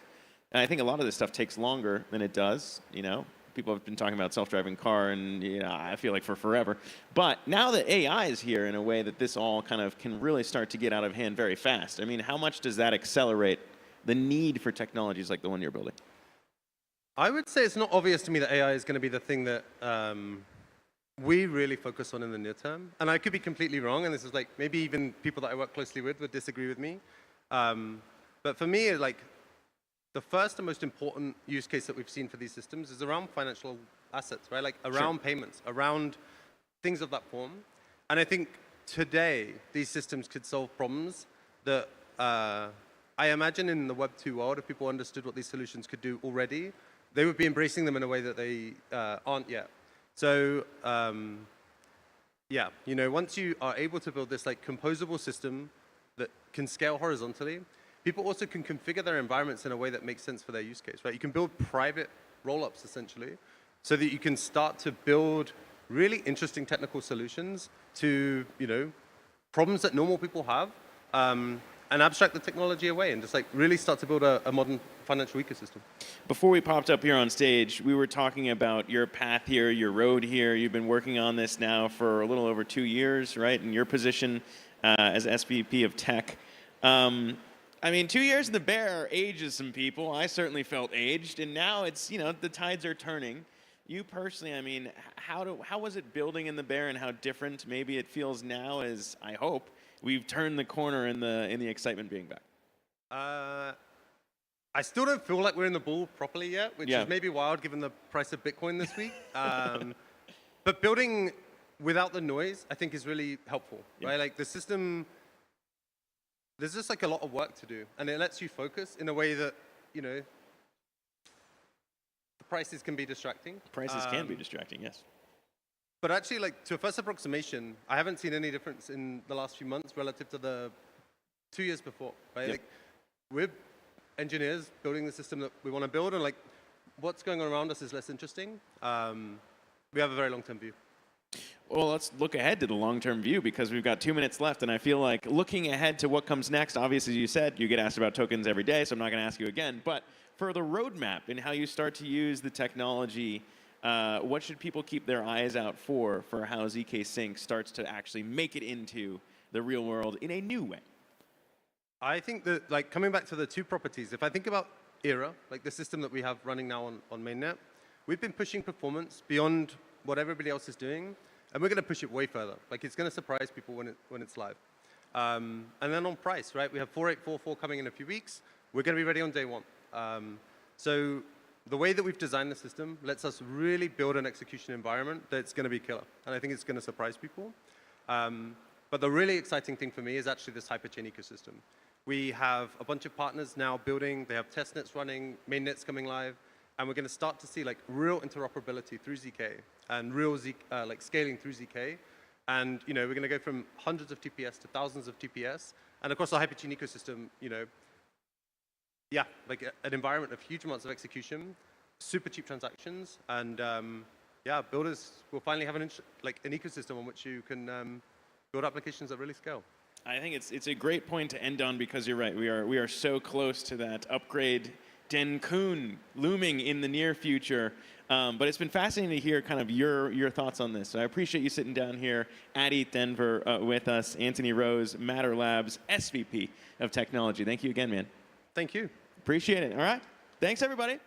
And I think a lot of this stuff takes longer than it does, you know? People have been talking about self-driving car, and you know, I feel like for forever. But now that AI is here in a way that this all kind of can really start to get out of hand very fast, I mean, how much does that accelerate the need for technologies like the one you're building? I would say it's not obvious to me that AI is going to be the thing that we really focus on in the near term. And I could be completely wrong, and this is like maybe even people that I work closely with would disagree with me. But for me, like, the first and most important use case that we've seen for these systems is around financial assets, right? Like around payments, around things of that form. And I think today, these systems could solve problems that I imagine in the Web 2 world, if people understood what these solutions could do already, they would be embracing them in a way that they aren't yet. So yeah, you know, once you are able to build this like composable system that can scale horizontally, people also can configure their environments in a way that makes sense for their use case, right? You can build private rollups, essentially, so that you can start to build really interesting technical solutions to, you know, problems that normal people have, and abstract the technology away and just like really start to build a modern financial ecosystem. Before we popped up here on stage, we were talking about your path here, your road here. You've been working on this now for a little over 2 years, right? In your position as SVP of Tech. I mean, 2 years in the bear ages some people. I certainly felt aged, and now it's, you know, the tides are turning. You personally, I mean, how was it building in the bear, and how different maybe it feels now as, I hope, we've turned the corner in the excitement being back? I still don't feel like we're in the bull properly yet, which is maybe wild given the price of Bitcoin this week. But building without the noise, I think, is really helpful, right? Like the system, there's just like a lot of work to do, and it lets you focus in a way that, you know, the prices can be distracting. Prices can be distracting, yes. But actually, like, to a first approximation, I haven't seen any difference in the last few months relative to the 2 years before, right? Like, we're engineers building the system that we want to build, and like, what's going on around us is less interesting. We have a very long-term view. Well, let's look ahead to the long-term view because we've got 2 minutes left, and I feel like looking ahead to what comes next, obviously, as you said, you get asked about tokens every day, so I'm not going to ask you again, but for the roadmap and how you start to use the technology, what should people keep their eyes out for how ZK Sync starts to actually make it into the real world in a new way? I think that, like, coming back to the two properties, if I think about Era, like the system that we have running now on mainnet, we've been pushing performance beyond what everybody else is doing, and we're going to push it way further. Like, it's going to surprise people when it's live. And then on price, right? We have 4844 coming in a few weeks. We're going to be ready on day one. So the way that we've designed the system lets us really build an execution environment that's going to be killer, and I think it's going to surprise people. But the really exciting thing for me is actually this hyperchain ecosystem. We have a bunch of partners now building. They have testnets running, mainnets coming live, and we're going to start to see like real interoperability through ZK and real like scaling through ZK. And you know, we're going to go from hundreds of TPS to thousands of TPS, and across the hyperchain ecosystem, you know, yeah, like an environment of huge amounts of execution, super cheap transactions, and yeah, builders will finally have an ecosystem on which you can build applications that really scale. I think it's a great point to end on because you're right. We are so close to that upgrade Denkun looming in the near future. But it's been fascinating to hear kind of your thoughts on this. So I appreciate you sitting down here at ETH Denver with us, Anthony Rose, Matter Labs, SVP of Technology. Thank you again, man. Thank you. Appreciate it. All right. Thanks, everybody.